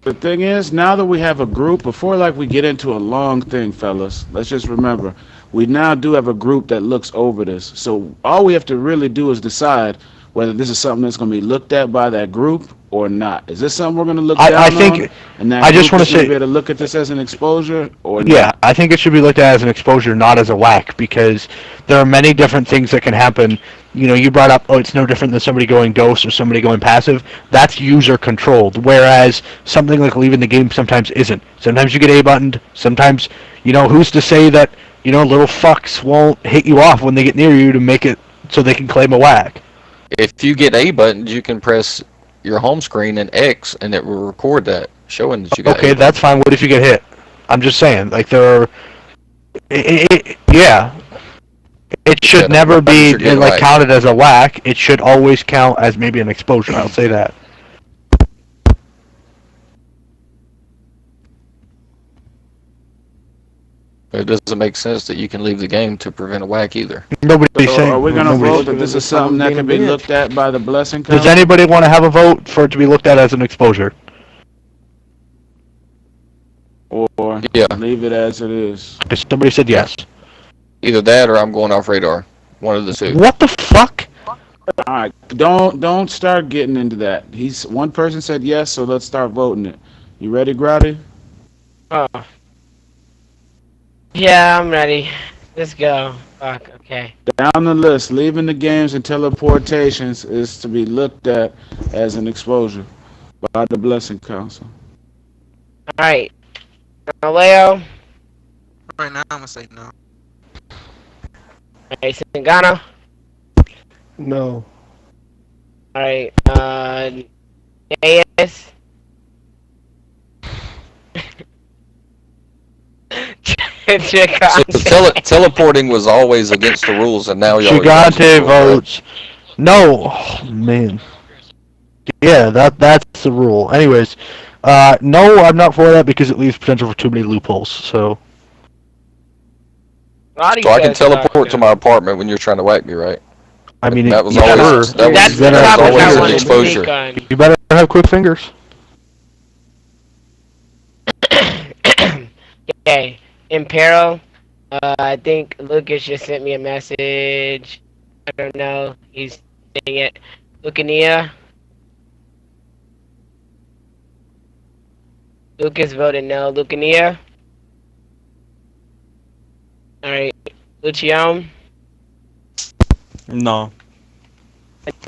The thing is, now that we have a group, before like we get into a long thing, fellas, let's just remember, we now do have a group that looks over this. So all we have to really do is decide whether this is something that's going to be looked at by that group or not. Is this something we're going to look down I think, on? And that I just want to say, be able to look at this as an exposure or yeah, not? I think it should be looked at as an exposure, not as a whack, because there are many different things that can happen. You know, you brought up, oh, it's no different than somebody going ghost or somebody going passive. That's user controlled, whereas something like leaving the game sometimes isn't. Sometimes you get A-buttoned. Sometimes, you know, who's to say that, you know, little fucks won't hit you off when they get near you to make it so they can claim a whack. If you get A buttons, you can press your home screen and X, and it will record that, showing that you got Okay, A that's fine. What if you get hit? I'm just saying, like, there are... yeah. It should never be, like, counted as a whack. It should always count as maybe an exposure. I'll say that. It doesn't make sense that you can leave the game to prevent a whack either. Nobody's saying... Are we going to vote that this is something that can be looked at by the Blessing Does Council? anybody want to have a vote for it to be looked at as an exposure? Or leave it as it is? Somebody said yes. Either that or I'm going off radar. One of the two. What the fuck? All right, don't start getting into that. One person said yes, so let's start voting it. You ready, Grotty? Yeah, I'm ready. Let's go. Fuck, okay. Down the list, leaving the games and teleportations is to be looked at as an exposure by the Blessing Council. Alright. Leo. Right now, I'm gonna say no. Alright, Singano. No. Alright, AS. So teleporting was always against the rules, and now y'all Gigante votes. No, oh, man. Yeah, that's the rule. Anyways, no, I'm not for that because it leaves potential for too many loopholes. So I can teleport to my apartment when you're trying to whack me, right? I mean, that was always an exposure. You better have quick fingers. Okay, Impero. I think Lucas just sent me a message. I don't know. He's saying it. Lucania. Lucas voted no. Lucania. Alright. Lucian. No.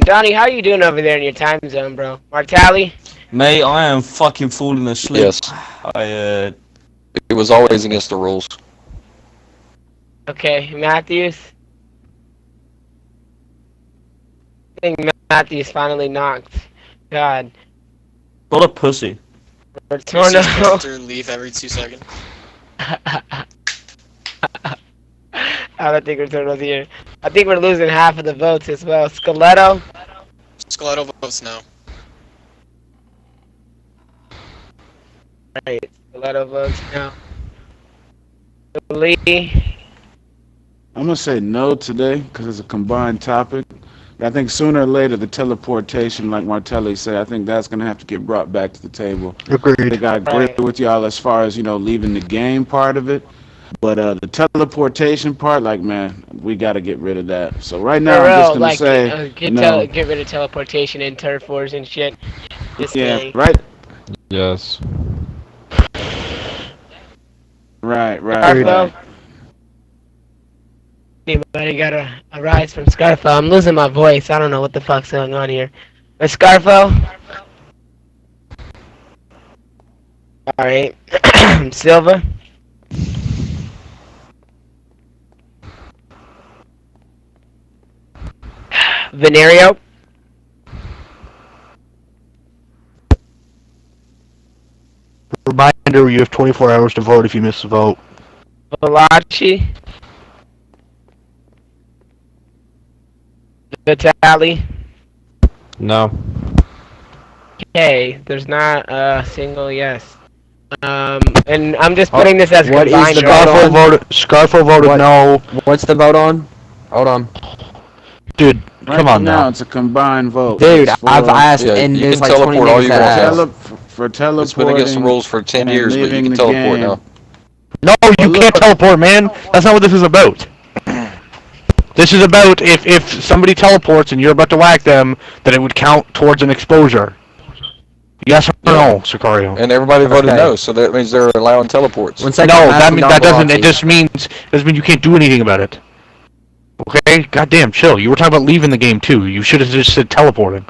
Donnie, how you doing over there in your time zone, bro? Martali? Mate, I am fucking falling asleep. Yes. It was always against the rules. Okay, Matthews? I think Matthews finally knocked. God. What a pussy. Retorno. Leave every 2 seconds. I don't think Retorno's here. I think we're losing half of the votes as well. Skeletto? Skeletto votes no. Right, Skeletto votes no. Lee? I'm gonna say no today because it's a combined topic. I think sooner or later the teleportation, like Martelli said, I think that's gonna have to get brought back to the table. Agreed. I think I agree with y'all as far as leaving the game part of it, but the teleportation part, like man, we gotta get rid of that. So right now I'm just gonna say no. Get rid of teleportation and turf wars and shit. Yeah, right. Yes. Right. Scarfo? Anybody got a rise from Scarfo? I'm losing my voice. I don't know what the fuck's going on here. But Scarfo? Alright. Silva? Venerio? Reminder, you have 24 hours to vote if you miss the vote. Valachi? Vitali? No. Okay, there's not a single yes. And I'm just putting this as What is combined. the vote on? Scarfo voted no. What's the vote on? Hold on. Dude, come on now. now. It's a combined vote. Dude, It's I've for- asked, Yeah, and you there's can like 20 teleport all minutes you that want. asked. For teleporting. It's been against the rules for 10 and years, but you leaving can the teleport game. now. No, you can't teleport, man. That's not what this is about. This is about if somebody teleports and you're about to whack them, that it would count towards an exposure. Yes or no, Sicario? And everybody voted Okay. no, so that means they're allowing teleports. One No, second, I'm that asking Don doesn't. Velocity. It just means you can't do anything about it. Okay, goddamn, chill. You were talking about leaving the game too. You should have just said teleporting.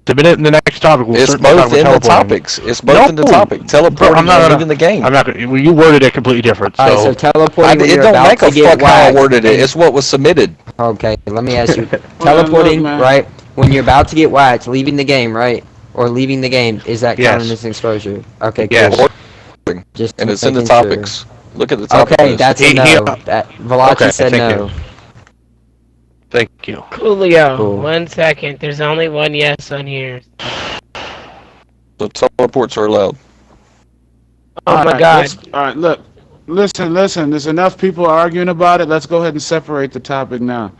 Submit it in the next topic. We'll It's certainly talk both about in the teleporting. topics. It's both in the topic. Teleporting I'm not and gonna- leaving the game. I'm not. Well, you worded it completely different. So, Alright, so teleporting when It you're don't about make to a get fuck how I whacked. worded it. It's what was submitted. Okay, let me ask you. Well, Teleporting, look, man. right? When you're about to get whacked, leaving the game, right? Or leaving the game, is that Yes. counting as exposure? Okay, cool. Yes. Just And it's in the making sure. topics. Look at the topic Okay, list. that's a He- no. That Valachi Okay, said thank no. you. Thank you. Coolio. Cool. 1 second. There's only one yes on here. So teleports are allowed. Oh my Alright, god. Alright, look. Listen. There's enough people arguing about it. Let's go ahead and separate the topic now.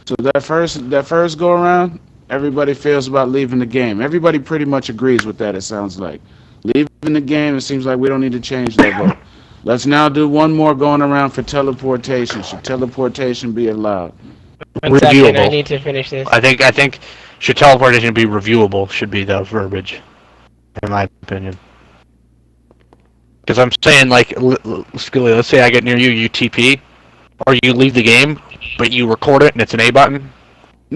So that first go around, everybody feels about leaving the game. Everybody pretty much agrees with that, it sounds like. Leaving the game, it seems like we don't need to change that vote. Let's now do one more going around for teleportation. Should teleportation be allowed? 1 second. I Reviewable. need to finish this. I think should teleportation be reviewable? Should be the verbiage, in my opinion. Because I'm saying, like, Skilly, let's say I get near you, you TP, or you leave the game, but you record it and it's an A button.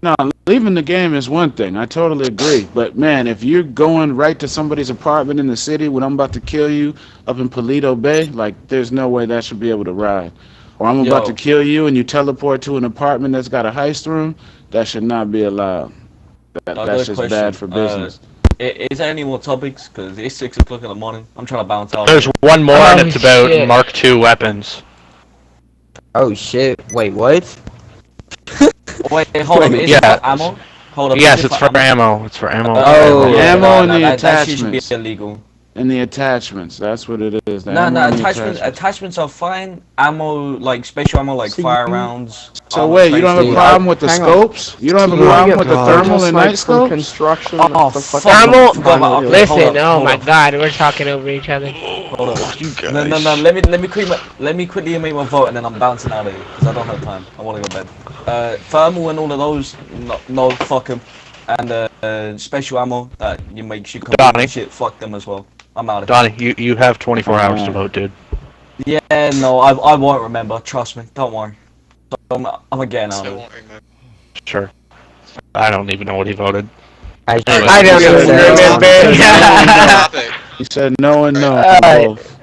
No, leaving the game is one thing. I totally agree. But man, if you're going right to somebody's apartment in the city when I'm about to kill you up in Paleto Bay, like there's no way that should be able to ride. Or I'm about to kill you and you teleport to an apartment that's got a heist room, that should not be allowed. That's just bad for business. Is there any more topics? Because it's 6 o'clock in the morning. I'm trying to bounce out. There's one more, and Oh, it's about shit. Mark II weapons. Oh shit! Wait, what? Wait, hold on. Is Yeah. it for ammo? Hold up. Yes, is it it's for ammo. It's for ammo. Oh, ammo and the that shit should be attachments. illegal. And the attachments, that's what it is. the No, ammo no, and the attachments are fine. Ammo, like special ammo, like fire rounds. So wait, you don't have a problem with the Hang on. scopes? You don't have a You problem get with the just thermal and like night from scopes? construction. Oh, the fuck. fucking- Thermal. Okay, Listen. hold up, Oh hold my up. god, we're talking over each other. Hold on. No. Let me quickly make my vote, and then I'm bouncing out of here because I don't have time. I want to go to bed. Thermal and all of those, no, fuck them. And special ammo that you make shit come Donnie. shit, fuck them as well. I'm out of here. Donnie, you have 24 hours to vote, dude. Yeah, no, I won't remember. Trust me. Don't worry. I'm getting out of So I here. won't remember. Sure. I don't even know what he voted. I don't even remember. He said no and no. Both.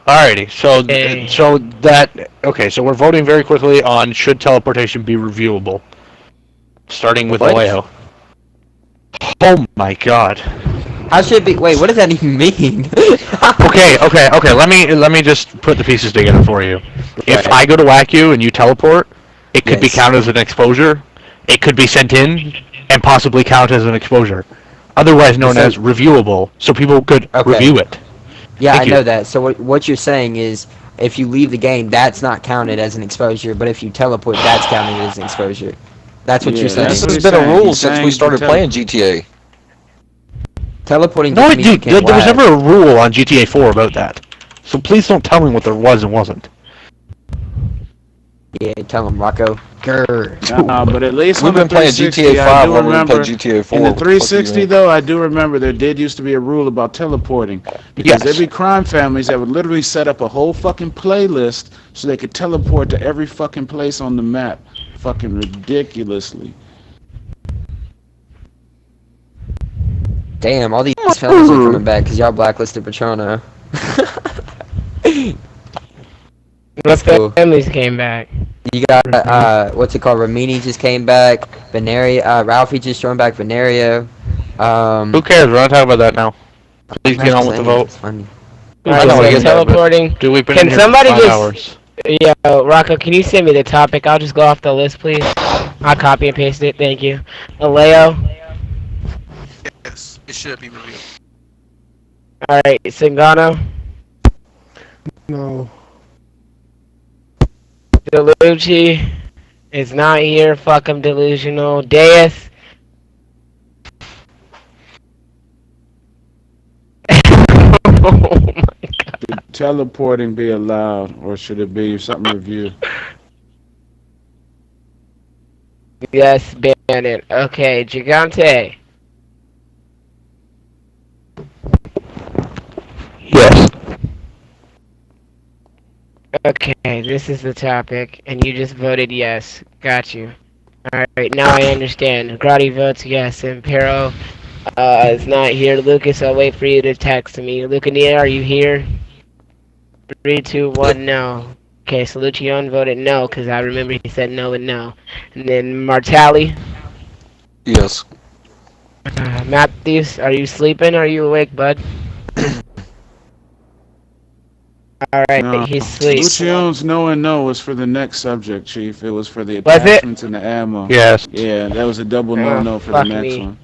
Alrighty, so we're voting very quickly on should teleportation be reviewable. Starting with Alejo. Oh my god. How should it be? Wait, what does that even mean? Okay. Let me just put the pieces together for you. If I go to whack you and you teleport, it could be counted as an exposure. It could be sent in and possibly count as an exposure. Otherwise known as reviewable, so people could review it. Yeah, I know that. So what you're saying is, if you leave the game, that's not counted as an exposure, but if you teleport, that's counted as an exposure. That's what you're saying. This has been a rule since we started playing GTA. Teleporting. No, dude, there was never a rule on GTA 4 about that. So please don't tell me what there was and wasn't. Yeah, tell him, Rocco. Grr. Nah, but at least we've on been the playing 360, GTA 5 I do when we remember, played GTA 4. In the 360, though, I do remember there did used to be a rule about teleporting. Because there'd be crime families that would literally set up a whole fucking playlist so they could teleport to every fucking place on the map. Fucking ridiculously. Damn, all these fellas are coming back because y'all blacklisted Patrona. What families came back? You got, what's it called? Ramini just came back. Venerio, Ralphie just joined back. Venerio. Who cares? We're not talking about that now. Please get on with the vote. Alright, so teleporting. Can somebody just... Yo, Rocco, can you send me the topic? I'll just go off the list, please. I'll copy and paste it. Thank you. Aleo? Yes, it should be reviewed. Alright, Singano? No. Delucci is not here. Fuck him, delusional. Deus? Oh my god. Should teleporting be allowed, or should it be something reviewed? Yes, ban it. Okay, Gigante. Yes. Okay, this is the topic, and you just voted yes. Got you. Alright, now I understand. Grotti votes yes, and Pero is not here. Lucas, I'll wait for you to text me. Lucania, are you here? 3, 2, 1, no. Okay, so Lucian voted no, because I remember he said no and no. And then Martelli. Yes. Matthews, are you sleeping? Are you awake, bud? Alright, No. he's asleep. Lucione's no and no was for the next subject, Chief. It was for the attachments and the ammo. Yes. Yeah, that was a double no-no for the fuck next me. one.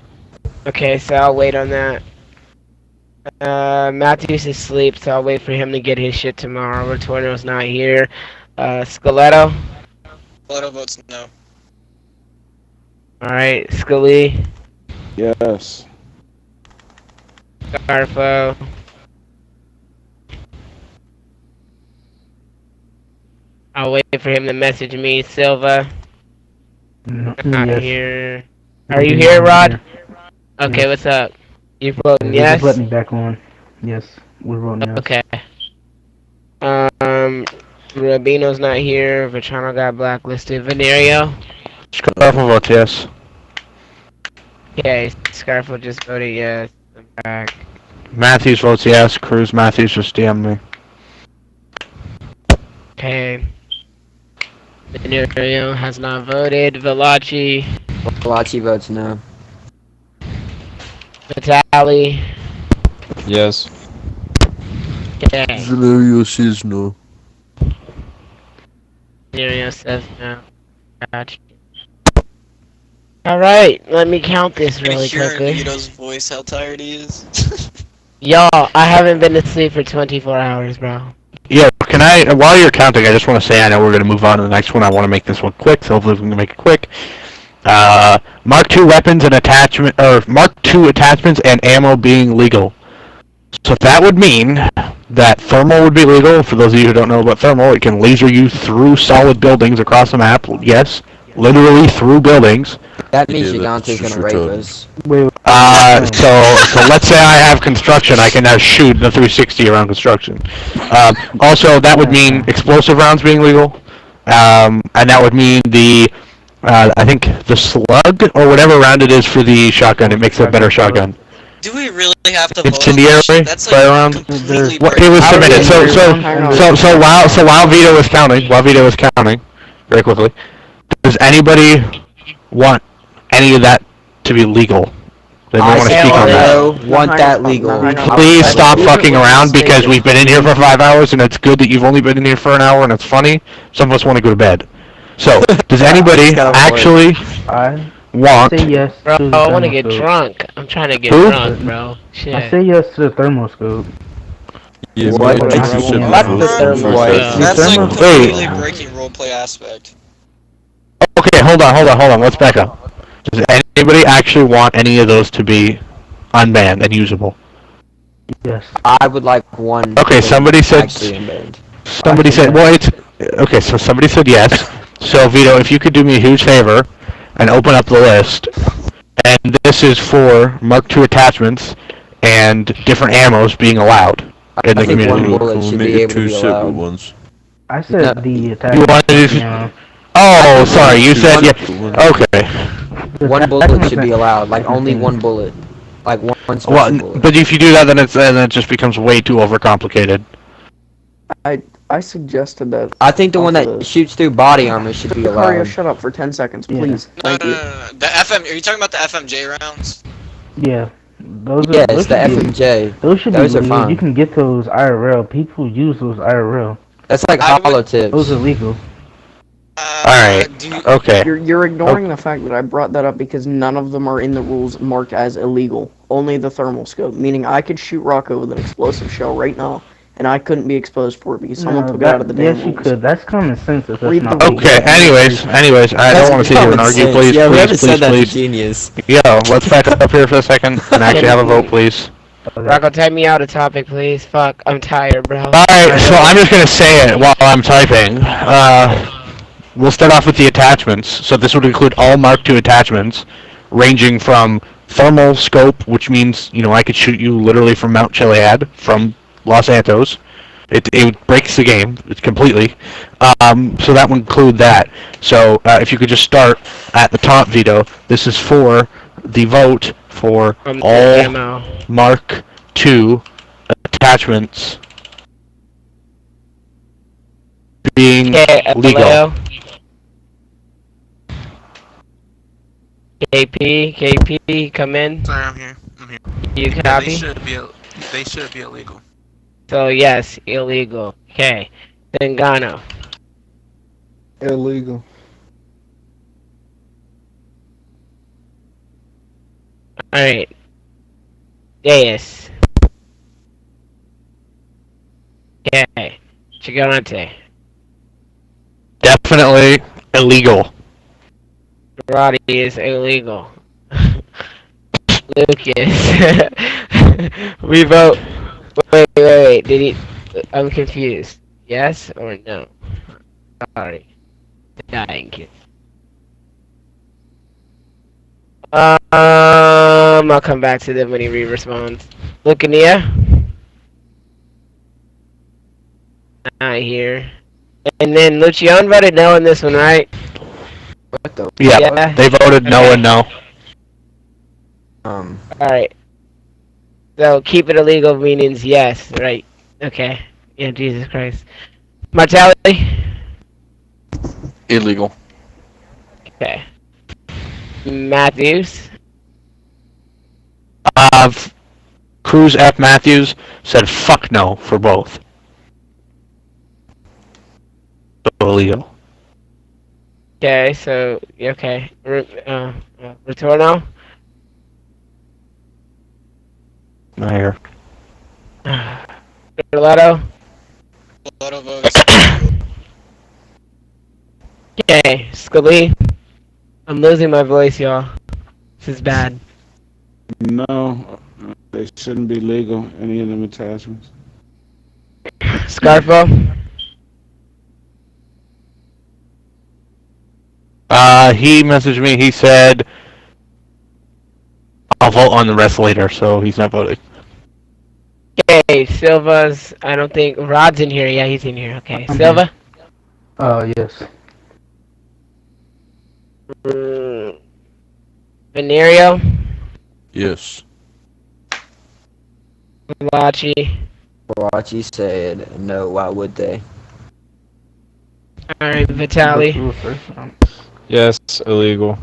Okay, so I'll wait on that. Matthews is asleep, so I'll wait for him to get his shit tomorrow. Retorno's not here. Skeletto? Skeletto votes no. Alright, Scully. Yes. Scarfo. I'll wait for him to message me. Silva. Not Yes. here. Are you here, Rod? Okay, what's up? You voting yes? Just let me back on. Yes, we're voting yes. Okay. Rubino's not here. Vetrano got blacklisted. Venerio? Scarfo votes yes. Okay, Scarfo just voted yes. I'm back. Matthews votes yes. Cruz Matthews just DM'd me. Okay. Venerio has not voted. Veloci? Veloci votes no. Vitali? Yes. Okay. Valerio says no. Venerio says no. Gotcha. Alright, let me count this really Hear quickly. Nito's voice, how tired he is. Y'all, I haven't been to sleep for 24 hours, bro. Yeah, can I, while you're counting, I just want to say, I know we're going to move on to the next one. I want to make this one quick, so hopefully we can make it quick. Mark II weapons and attachment, or Mark II attachments and ammo being legal. So that would mean that thermal would be legal. For those of you who don't know about thermal, it can laser you through solid buildings across the map. Yes, literally through buildings. That means Gigante's gonna rape us. So let's say I have construction, I can now shoot the 360 around construction. Also, that would mean explosive rounds being legal, and that would mean the I think the slug or whatever round it is for the shotgun. It makes a better shotgun. Do we really have to vote on Incendiary that shit? That's fire like round. completely Well, it was submitted. So while Vito was counting, very quickly, does anybody want any of that to be legal? They might want to speak on that. Want that legal. Please stop fucking around because we've been in here for 5 hours and it's good that you've only been in here for an hour and it's funny. Some of us want to go to bed. So, does anybody actually want? Say yes. Bro, to the I want to get thermoscope. drunk. I'm trying to get Who? drunk, bro. Shit. I say yes to the thermoscope. Yeah, What? maybe It's we should not vote the for thermoscope. first. That's like Wait. completely breaking roleplay aspect. Okay, hold on. Let's back up. Does anybody actually want any of those to be unbanned and usable? Yes. I would like one. Okay, somebody said. actually unbanned. Somebody said. Well, it's okay. So somebody said yes. So Vito, if you could do me a huge favor and open up the list, and this is for Mark II attachments and different ammos being allowed in the I think community. one bullet should be able to be allowed. ones. I said the You attack. wanted to? Yeah. Oh, sorry. You said yeah. Okay. One bullet should be allowed. Like only one bullet. Like one special Well, bullet. but if you do that, then it just becomes way too overcomplicated. I suggested that. I think the one that shoots through body armor should be Lucario, allowed. shut up for 10 seconds, Yeah. please. No, Thank you. The FM. Are you talking about the FMJ rounds? Yeah. Those are, Yes, those the should be- FMJ. Those should Those be are legal. fine. You can get those IRL. People use those IRL. That's like hollow tips. Those are legal. Alright. Okay. You're ignoring the fact that I brought that up because none of them are in the rules marked as illegal. Only the thermal scope, meaning I could shoot Rocco with an explosive shell right now, and I couldn't be exposed for it because someone No, took it out of the damn yes, you rules. could. That's common sense. If that's Read not the legal. Okay. Anyways, I don't want to sit here and common argue. sense. Please, Yeah, please, whoever please, said that's please. a genius. Yo, let's back up here for a second and actually have a vote, please. Rocco, type me out a topic, please. Fuck, I'm tired, bro. Alright, so I'm just gonna say it while I'm typing. We'll start off with the attachments. So this would include all Mark II attachments, ranging from thermal scope, which means, you know, I could shoot you literally from Mount Chiliad, from Los Santos. It breaks the game completely. So that would include that. So if you could just start at the top, Vito. This is for the vote for all ammo. Mark II attachments being Okay, legal. hello? KP, come in. Sorry, I'm here. You Yeah, copy? they should be illegal. So yes, illegal. Okay. Then Gano. Illegal. Alright. Deus. Okay. Chigante. Definitely illegal. Roddy is illegal. Lucas. We vote. Wait. Did he? I'm confused. Yes or no? Sorry. Dying kid. I'll come back to them when he re-responds. Lucania? Not here. And then Lucian voted no on this one, right? What the? Yeah, they voted no and no. Alright. So keep it illegal means yes, right? Okay. Yeah, Jesus Christ. Mortality? Illegal. Okay. Matthews? Cruz F. Matthews said fuck no for both. So illegal. Okay, so, okay. Retorno? Not here. Roletto? Roletto votes. Okay, Scully? I'm losing my voice, y'all. This is bad. No, they shouldn't be legal, any of them attachments. Scarfo? He messaged me, he said, I'll vote on the rest later, so he's not voting. Okay, Silva's, I don't think, Rod's in here. Yeah, he's in here. Okay, Silva? Yes. Venerio, Yes. Malachi. Malachi said no. Why would they? All right, Vitali. Yes, illegal.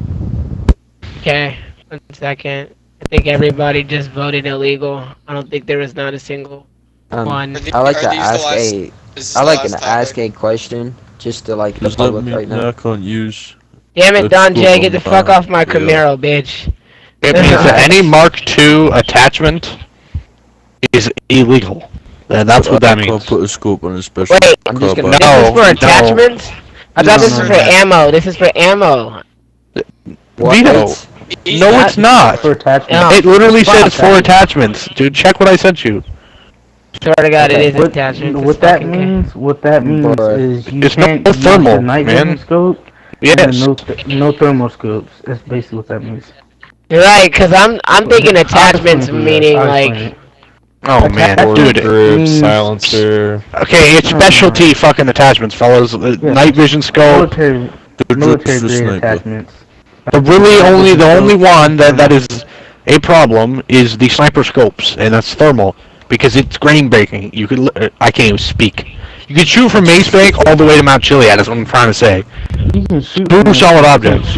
Okay, 1 second. I think everybody just voted illegal. I don't think there was not a single one. I like to Are these the ask last- a. is this I the like last to topic? ask a question just to like the Just let public me. right now. I can't use. Damn it, the Don scoop J, on get the fuck my- off my yeah. Camaro, bitch. It means that any Mark II attachment is illegal. And that's what that I can't means. put a scope on a special. Wait, I'm just gonna- this is for attachments? I thought this was for ammo. This is for ammo. Vito. No, it's not. For attachment. It literally It's says for attachment. attachments. Dude, check what I sent you. Swear to God, it is What, attachments. what that means? What that means is you It's can't no use thermal, the night man. vision scope. Yes. And no thermal scopes. That's basically what that means. You're right, cause I'm thinking I'll attachments explain to you meaning guys. I'll explain like. it. Oh man, Order dude. grip, silencer. Okay, it's specialty fucking attachments, fellas. Night vision scope. Military grade attachments. The only one that is a problem is the sniper scopes, and that's thermal because it's grain breaking. You could I can't even speak. You could shoot from Mace Bank all the way to Mount Chiliad. That's what I'm trying to say. You can shoot Through from solid it. objects.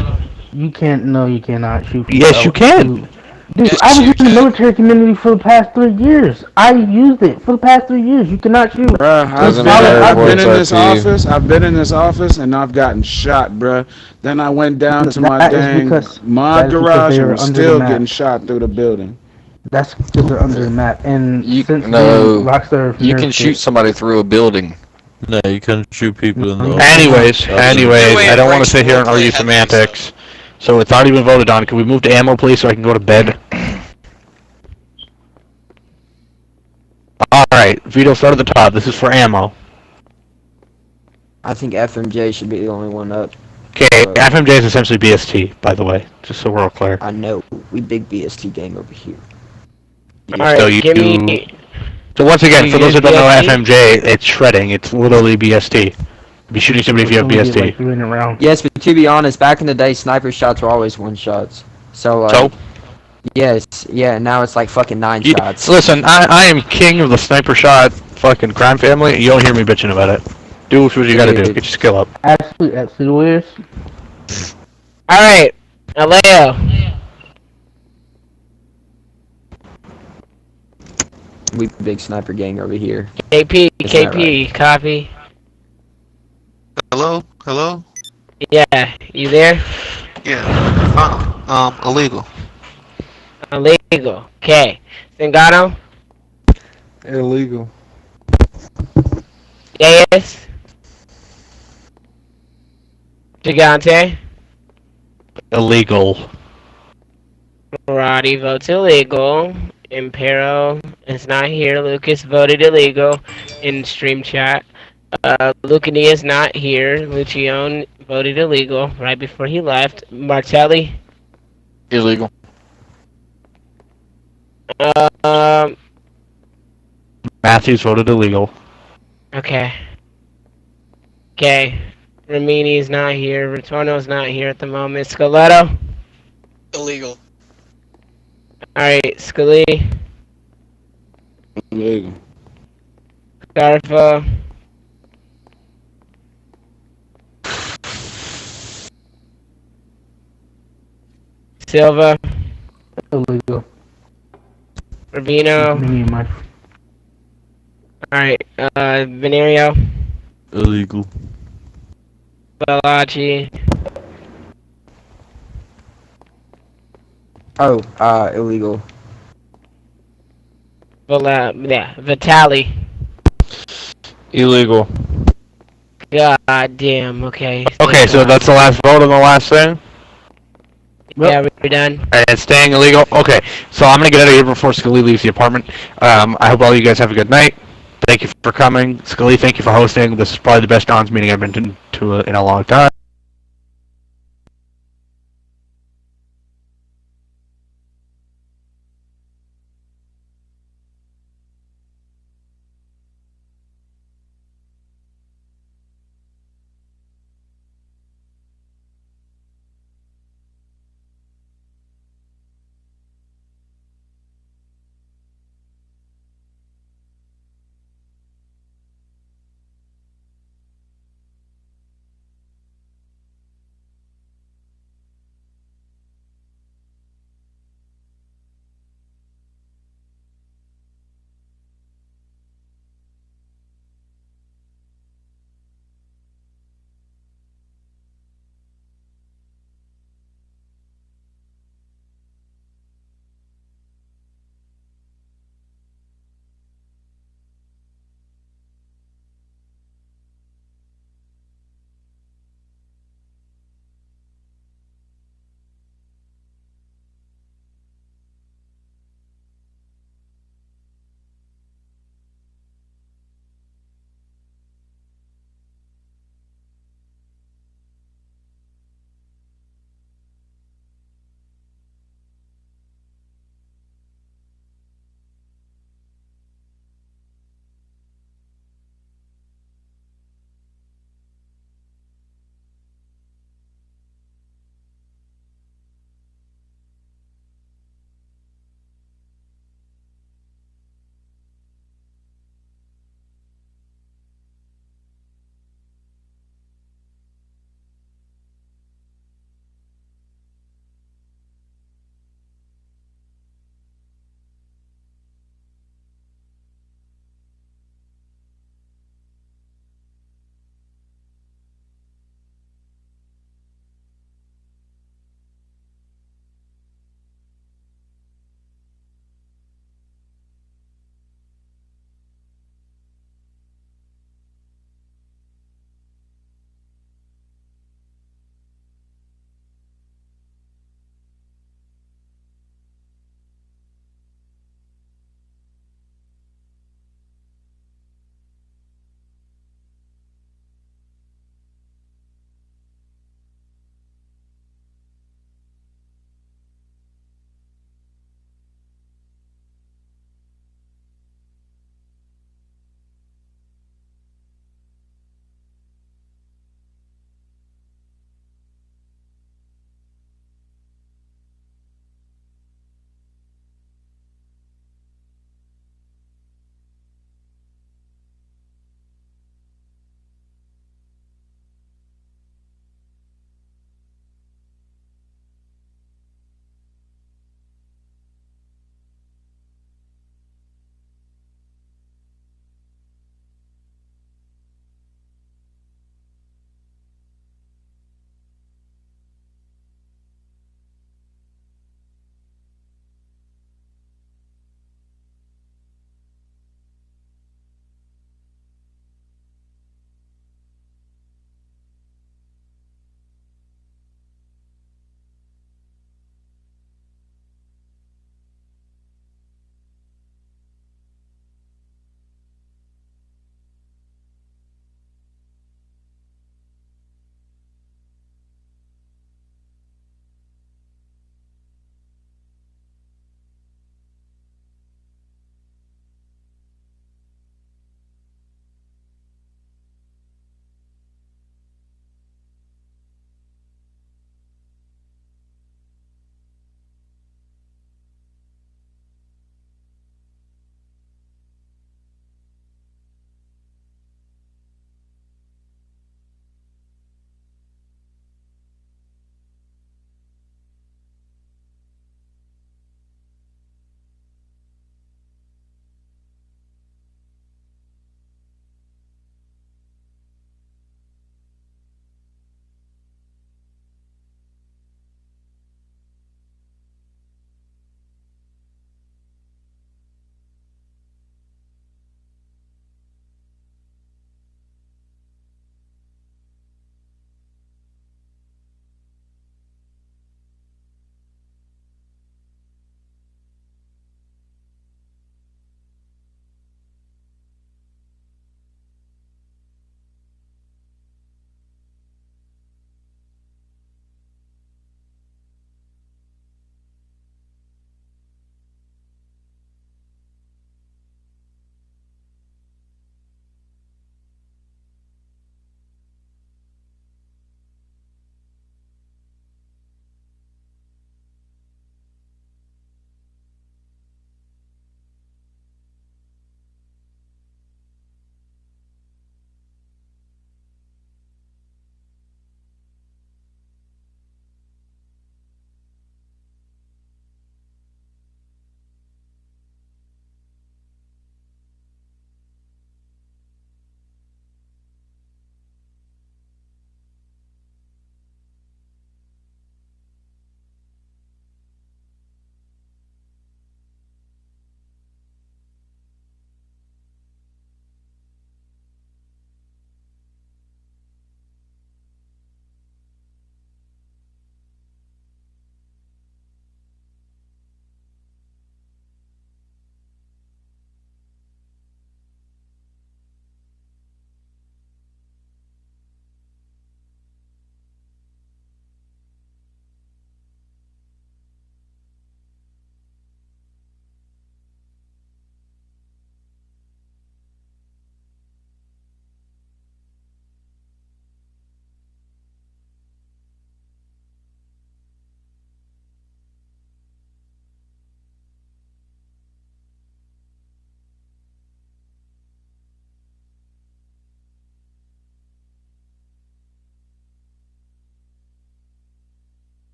You can't. No, you cannot shoot. From Yes, you can. Dude, I was in the military community for the past 3 years. I used it for the past 3 years. You cannot shoot. Bruh, I've been in this office. I've been in this office, and I've gotten shot, bruh. Then I went down to my That is dang because- mod that is because garage they and were was under the still map. getting shot through the building. That's because they're under the map. And since No, then, Rockstar you nerfed can it. shoot somebody through a building. No, you can't shoot people in the. Anyways, I don't want to sit here and argue semantics. So it's already been voted on. Can we move to ammo, please, so I can go to bed? Alright, Vito, start at the top. This is for ammo. I think FMJ should be the only one up. Okay, FMJ is essentially BST, by the way, just so we're all clear. I know. We big BST gang over here. So So once again, for those who don't know FMJ, it's shredding. It's literally BST. Be shooting somebody if you have BST. Yes, but to be honest, back in the day, sniper shots were always one shots. So, yes, yeah, now it's like fucking 9 shots. Listen, I am king of the sniper shot fucking crime family, and you don't hear me bitching about it. Do what you gotta do. Get your skill up. Absolutely, Williams. Alright, Aleo. We big sniper gang over here. KP, Is that KP, copy. Hello? Hello? Yeah, you there? Yeah. Illegal. Illegal. Okay. Zingano? Illegal. Yes. Gigante? Illegal. Roddy votes illegal. Impero is not here. Lucas voted illegal in stream chat. Lucani is not here. Lucione voted illegal right before he left. Martelli? Illegal. Matthews voted illegal. Okay. Okay. Ramini is not here. Ritorno is not here at the moment. Scoletto? Illegal. Alright, Scully. Illegal. Scarfa. Silva. Illegal. Rubino. Alright, Venerio. Illegal. Balachi. Oh, illegal. Vitali. Illegal. God damn, okay. Okay, so that's the last vote on the last thing? Yeah, we're done. And it's staying illegal? Okay, so I'm gonna get out of here before Scully leaves the apartment. I hope all you guys have a good night. Thank you for coming. Scully, thank you for hosting. This is probably the best Don's meeting I've been to in a long time.